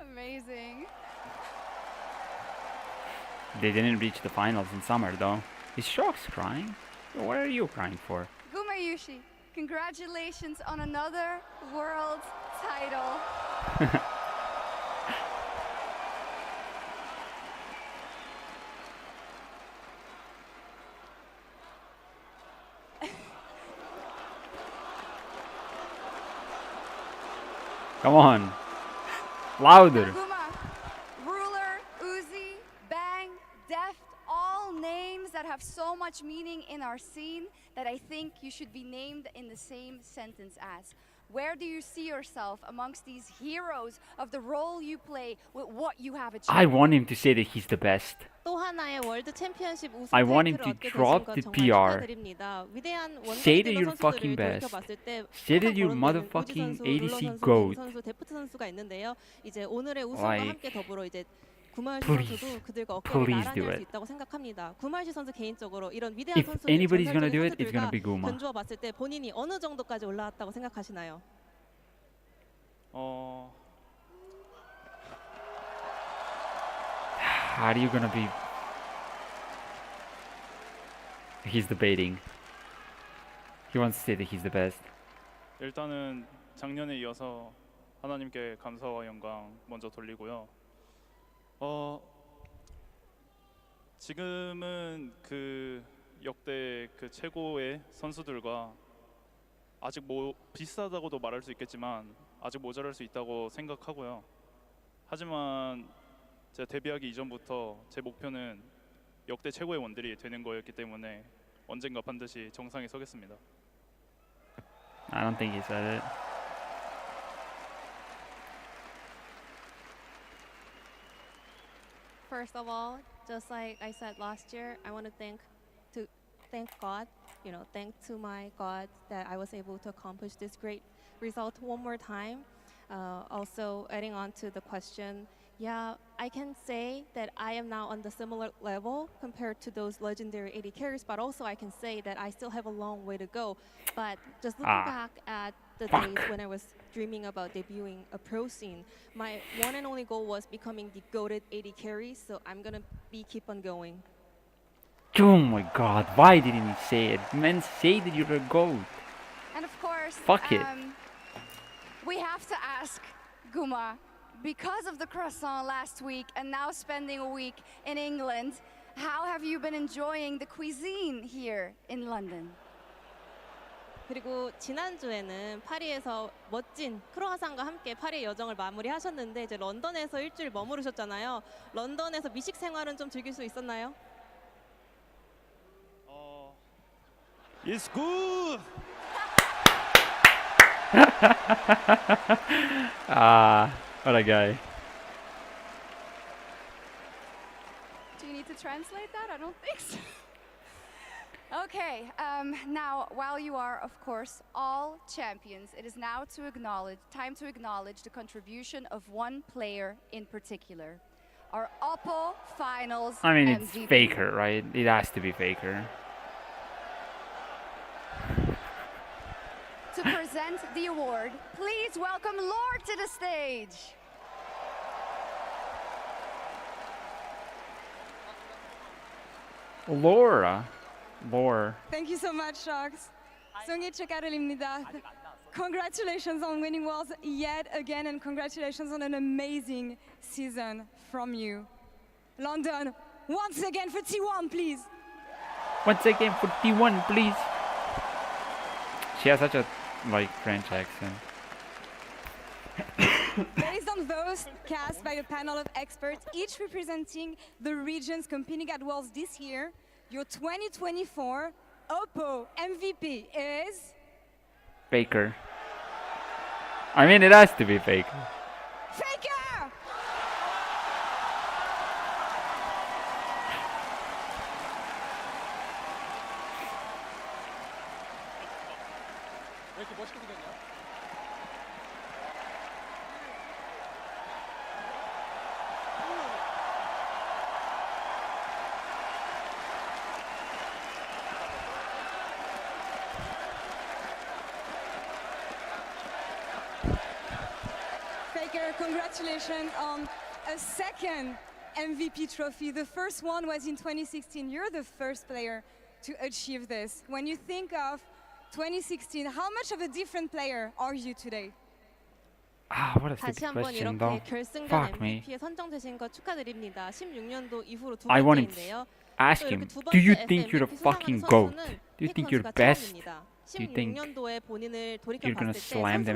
Amazing. They didn't reach the finals in summer though. Is Shox crying? What are you crying for? Gumayushi, congratulations on another world title. Come on. Louder. Guma, Ruler, Uzi, Bang, Deft, all names that have so much meaning in our scene that I think you should be named in the same sentence as. Where do you see yourself amongst these heroes of the role you play with what you have achieved? I want him to say that he's the best. 또 하나의 월드 챔피언십 우승 I want him 타이틀을 to 얻게 drop 되신 것 the 정말 PR. 축하드립니다. 위대한 Say that 원더시대너 you're fucking 선수들을 best. 돌이켜봤을 때 Say that 항상 you're 거론되는 우지 motherfucking 선수, 룰러 ADC 선수, GOAT. 벤 선수, 데프트 선수가 있는데요. 이제 오늘의 우승과 Like, 함께 더불어 이제 구마시 please, 선수도 그들과 어깨를 please 나란히 do 할 수 it. 있다고 생각합니다. 구마시 선수 개인적으로 이런 위대한 If 선수들, anybody's gonna do 전설적인 it, it's gonna 선수들과 be Guma. 견주어 봤을 때 본인이 어느 정도까지 올라왔다고 생각하시나요? How are you gonna be? He's debating. He wants to say that he's the best. 일단은 작년에 이어서 하나님께 감사와 영광 먼저 돌리고요. 지금은 그 역대 그 최고의 선수들과 아직 뭐 비슷하다고도 말할 수 있겠지만 아직 모자랄 수 있다고 생각하고요. 하지만 제가 데뷔하기 이전부터 제 목표는 역대 최고의 원딜이 되는 거였기 때문에 언젠가 반드시 정상에 서겠습니다. I don't think he said it. First of all, just like I said last year, I want to thank God, thank to my God that I was able to accomplish this great result one more time. Also, adding on to the question, yeah, I can say that I am now on the similar level compared to those legendary 80 carries, but also I can say that I still have a long way to go. But just looking back at the days when I was dreaming about debuting a pro scene, my one and only goal was becoming the goated 80 carries, so I'm gonna keep on going. Oh my god, why didn't he say it? Man, say that you're a GOAT. And of course, Fuck it. We have to ask Guma, because of the croissant last week and now spending a week in England, how have you been enjoying the cuisine here in London? 그리고 지난주에는 파리에서 멋진 크로아상과 함께 파리의 여정을 마무리하셨는데 이제 런던에서 일주일 머무르셨잖아요. 런던에서 미식 생활은 좀 즐길 수 있었나요? It's good. What a guy. Do you need to translate that? I don't think so. Okay, now while you are, of course, all champions, it is now time to acknowledge the contribution of one player in particular. Our Oppo Finals I mean, it's MVP. Faker, right? It has to be Faker. To present present the award. Please welcome Lord to the stage. Lore. Thank you so much, Sharks. 송이 축하드립니다. Congratulations on winning Worlds yet again, and congratulations on an amazing season from you. London, once again for T1, please. Once again for T1, please. She has such a French accent. Based on votes cast by a panel of experts, each representing the regions competing at Worlds this year, your 2024 Oppo MVP is... Faker. I mean, it has to be Faker. Faker! Congratulations on a second MVP trophy. The first one was in 2016. You're the first player to achieve this. When you think of 2016, how much of a different player are you today? Ah, what a stupid question though. Fuck me. I wanted to ask him, do you think you're a fucking GOAT? Do you think you're best? Do you think you're gonna slam them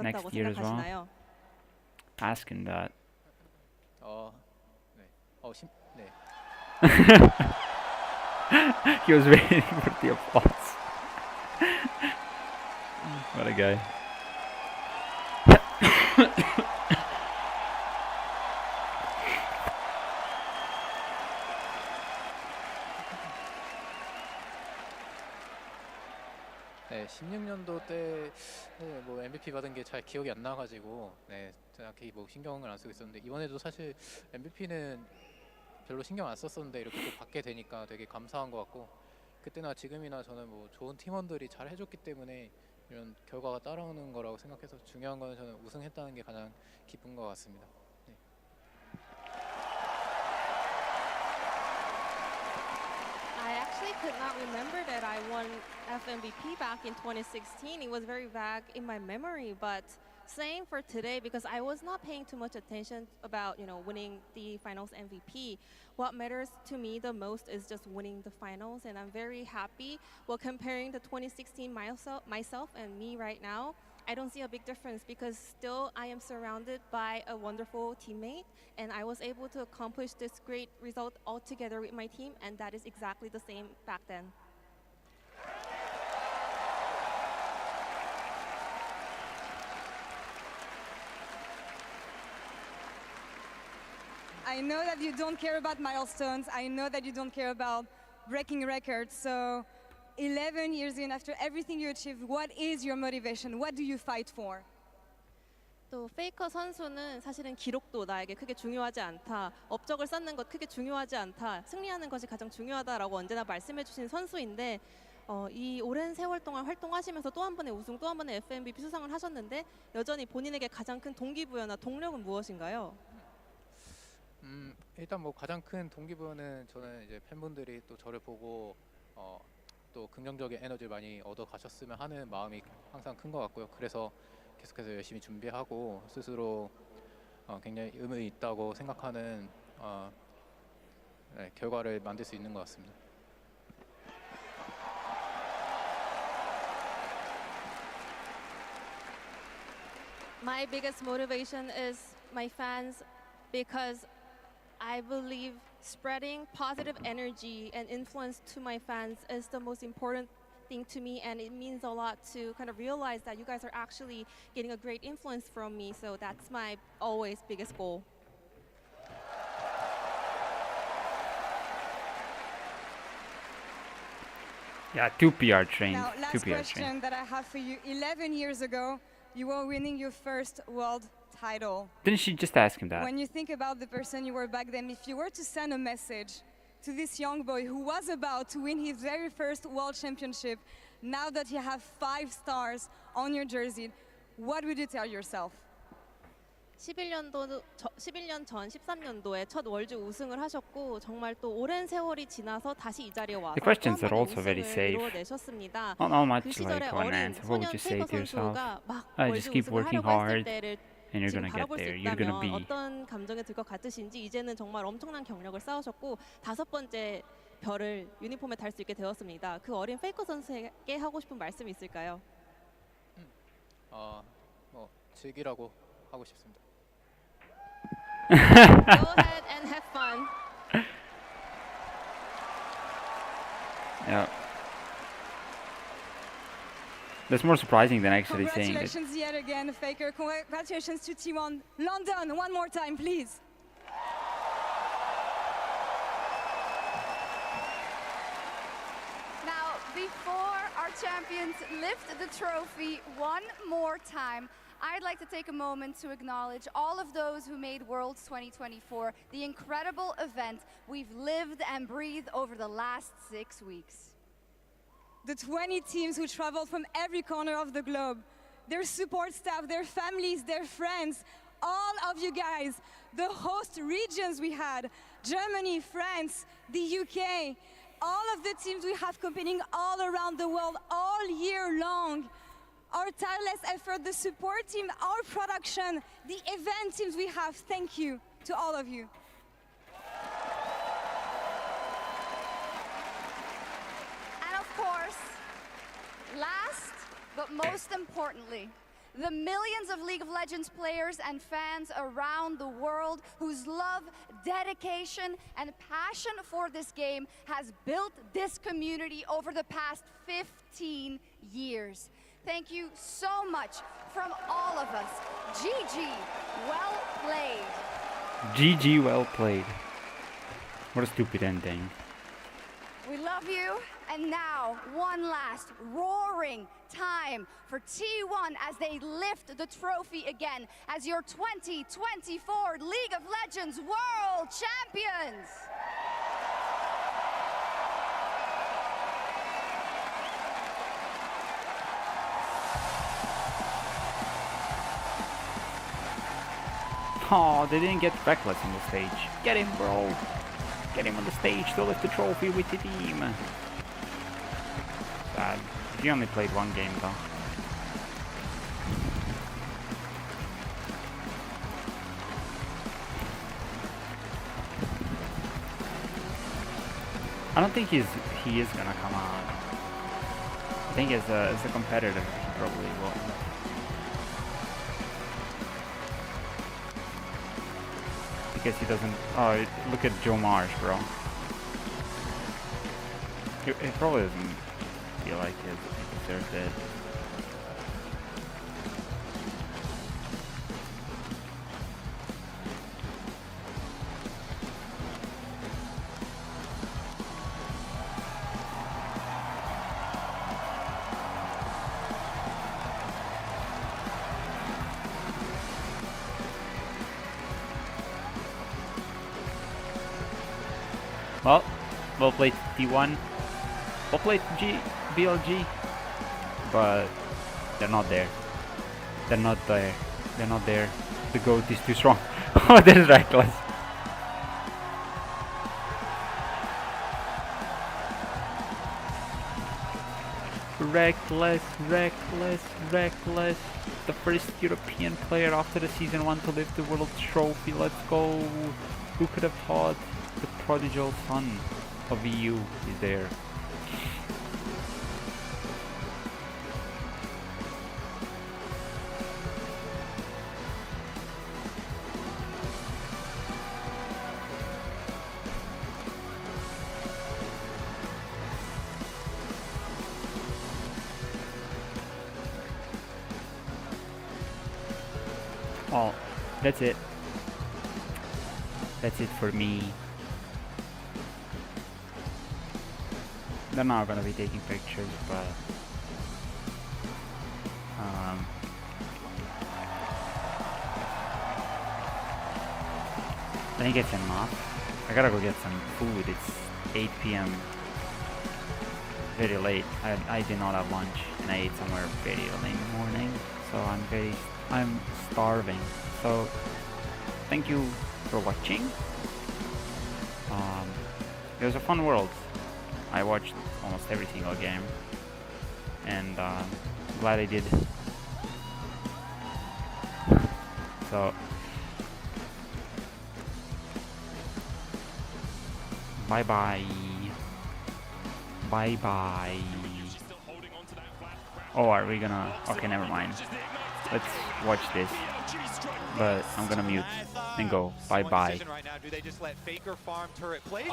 next year as well? Ask him that. He was waiting for the applause. What a guy. 네, 16년도 때 뭐 MVP 받은 게 잘 기억이 안 나가지고 정확히 뭐 신경을 안 쓰고 있었는데 이번에도 사실 MVP는 별로 신경 안 썼었는데 이렇게 또 받게 되니까 되게 감사한 것 같고 그때나 지금이나 저는 뭐 좋은 팀원들이 잘 해줬기 때문에 이런 결과가 따라오는 거라고 생각해서 중요한 거는 저는 우승했다는 게 가장 기쁜 것 같습니다. 네. I actually could not remember that I won FMVP back in 2016. It was very vague in my memory, but same for today because I was not paying too much attention about winning the finals MVP. What matters to me the most is just winning the finals, and I'm very happy. Well, comparing the 2016 myself and me right now, I don't see a big difference because still I am surrounded by a wonderful teammate, and I was able to accomplish this great result all together with my team, and that is exactly the same back then. I know that you don't care about milestones. I know that you don't care about breaking records. So 11 years in, after everything you achieved, what is your motivation? What do you fight for? 또 페이커 선수는 사실은 기록도 나에게 크게 중요하지 않다. 업적을 쌓는 것 크게 중요하지 않다. 승리하는 것이 가장 중요하다라고 언제나 말씀해 주신 선수인데 이 오랜 세월 동안 활동하시면서 또 한 번의 우승, 또 한 번의 FMVP 수상을 하셨는데 여전히 본인에게 가장 큰 동기부여나 동력은 무엇인가요? 일단 뭐 가장 큰 동기부여는 저는 이제 팬분들이 또 저를 보고 또 긍정적인 에너지를 많이 얻어 가셨으면 하는 마음이 항상 큰 것 같고요. 그래서 계속해서 열심히 준비하고 스스로 굉장히 의미 있다고 생각하는 결과를 만들 수 있는 것 같습니다. My biggest motivation is my fans because I believe spreading positive energy and influence to my fans is the most important thing to me, and it means a lot to kind of realize that you guys are actually getting a great influence from me, so that's my always biggest goal. Yeah, 2 PR trained. Now, last question that I have for you. 11 years ago, you were winning your first world title. Didn't she just ask him that? When you think about the person you were back then, if you were to send a message to this young boy who was about to win his very first world championship, now that he has 5 stars, on your jersey, what would you tell yourself? 11년 전 13년도에 첫 월드 우승을 하셨고 정말 또 오랜 세월이 지나서 다시 이 자리에 와서 The questions are 또 한 번의 also very 우승을 safe. 이루어내셨습니다. Not much 그 시절에 like one 어린 answer. What would 소년 you say 페이커 to yourself? 선수가 막 Just 월드 keep 우승을 working 하려고 했을 hard, 때를 and you're 지금 gonna get 바라볼 수 there. You're gonna 있다면 be. 어떤 감정이 들 것 같으신지 이제는 정말 엄청난 경력을 쌓으셨고 5번째 별을 유니폼에 달 수 있게 되었습니다. 그 어린 페이커 선수에게 하고 싶은 말씀이 있을까요? 즐기라고 하고 싶습니다. Go ahead and have fun. Yeah. That's more surprising than actually saying it. Congratulations yet again, Faker. Congratulations to T1 London. One more time, please. Now, before our champions lift the trophy one more time, I'd like to take a moment to acknowledge all of those who made Worlds 2024 the incredible event we've lived and breathed over the last 6 weeks. The 20 teams who traveled from every corner of the globe, their support staff, their families, their friends, all of you guys, the host regions we had, Germany, France, the UK, all of the teams we have competing all around the world all year long. Our tireless effort, the support team, our production, the event teams we have, thank you to all of you. And of course, last but most importantly, the millions of League of Legends players and fans around the world whose love, dedication, and passion for this game has built this community over the past 15 years. Thank you so much from all of us. GG, well played. GG, well played. What a stupid ending. We love you. And now, one last roaring time for T1 as they lift the trophy again as your 2024 League of Legends World Champions. Oh, they didn't get Reckless on the stage. Get him, bro. Get him on the stage to lift the trophy with the team. Sad. He only played one game though. I don't think he is gonna come out. I think as a competitor, he probably will. Because he doesn't. Oh, look at Joe Marsh, bro. He probably doesn't feel like he deserves it. Well played T1, well played BLG, but they're not there. They're not there. They're not there. The GOAT is too strong. Oh, that is Reckless. Reckless. The first European player after the season 1 to lift the world trophy. Let's go. Who could have thought? The prodigal son of EU is there. Oh, that's it. That's it for me. They're not gonna be taking pictures, but I think it's enough. I gotta go get some food. It's 8 p.m. very late. I did not have lunch, and I ate somewhere very early in the morning, so I'm starving. So thank you for watching. It was a fun world. I watched almost every single game, and glad I did. So bye bye. Bye bye. Oh, are we gonna? Okay, never mind. Let's watch this. But I'm gonna mute and go. Bye bye. Right now, do they just let Faker farm turret play?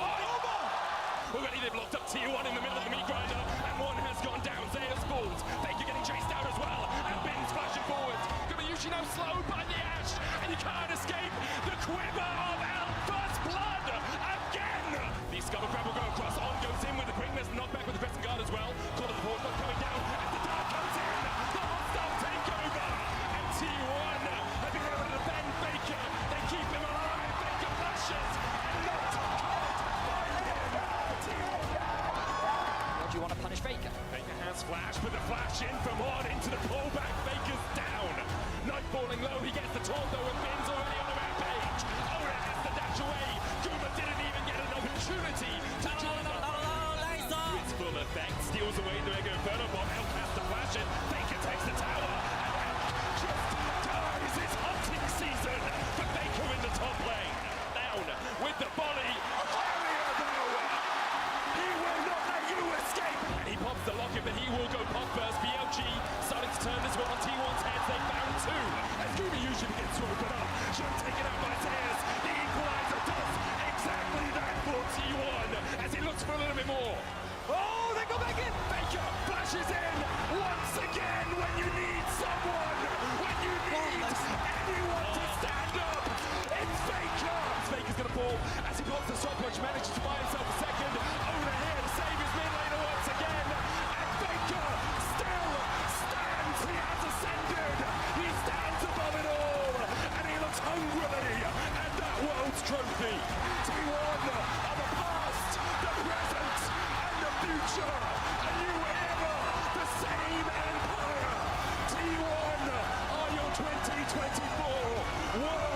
Already they've locked up Tier 1 in the middle of the meat grinder, and one has gone down. Zaya's balls. Faker getting chased out as well, and Ben's flashing forward. Gumayushi now slowed by the Ash, and you can't escape the quiver of El First Blood again. The Scubber Crab will go across. On goes in with the quickness, knocked back with the Crescent Guard as well. Call of the Port coming down as the Dark comes in. The hostile takeover, and T1 have been able to defend Faker. They keep him alive. Faker flashes and knocked caught by him. Or do you want to punish Faker? Faker has flash, but the flash in from on into the pullback. Faker's down. Knight falling low. He gets the taunt though, and Ben's already on the rampage. Owen has to dash away. Guma didn't even get an opportunity to join up. It's full effect. Steals away the Mega Inferno Bomb. Elk has to flash it. Faker takes the tower. And Elk just dies. It's hunting season for Faker in the top lane. Down with the volley. Carrier though. He will not let you escape. And he pops the locket, but he will go pop first. BLG starting to turn this one on T1's heads. They found two. As Gumayushi begins to open up. Should take it out by Zayas. The equalizer does exactly that for T1 as he looks for a little bit more. Oh, they go back in. Faker flashes in once again when you need someone. When you need anyone to stand up. It's Faker. Faker's going to fall as he pops the stopwatch. Manages to buy himself a second. Over here to save his mid laner once again. And Faker still stands. He has ascended. He stands above it all. And he looks hungrily at that world's trophy. T1 are the past, the present, and the future. A new era, the same empire. T1 are your 2024 world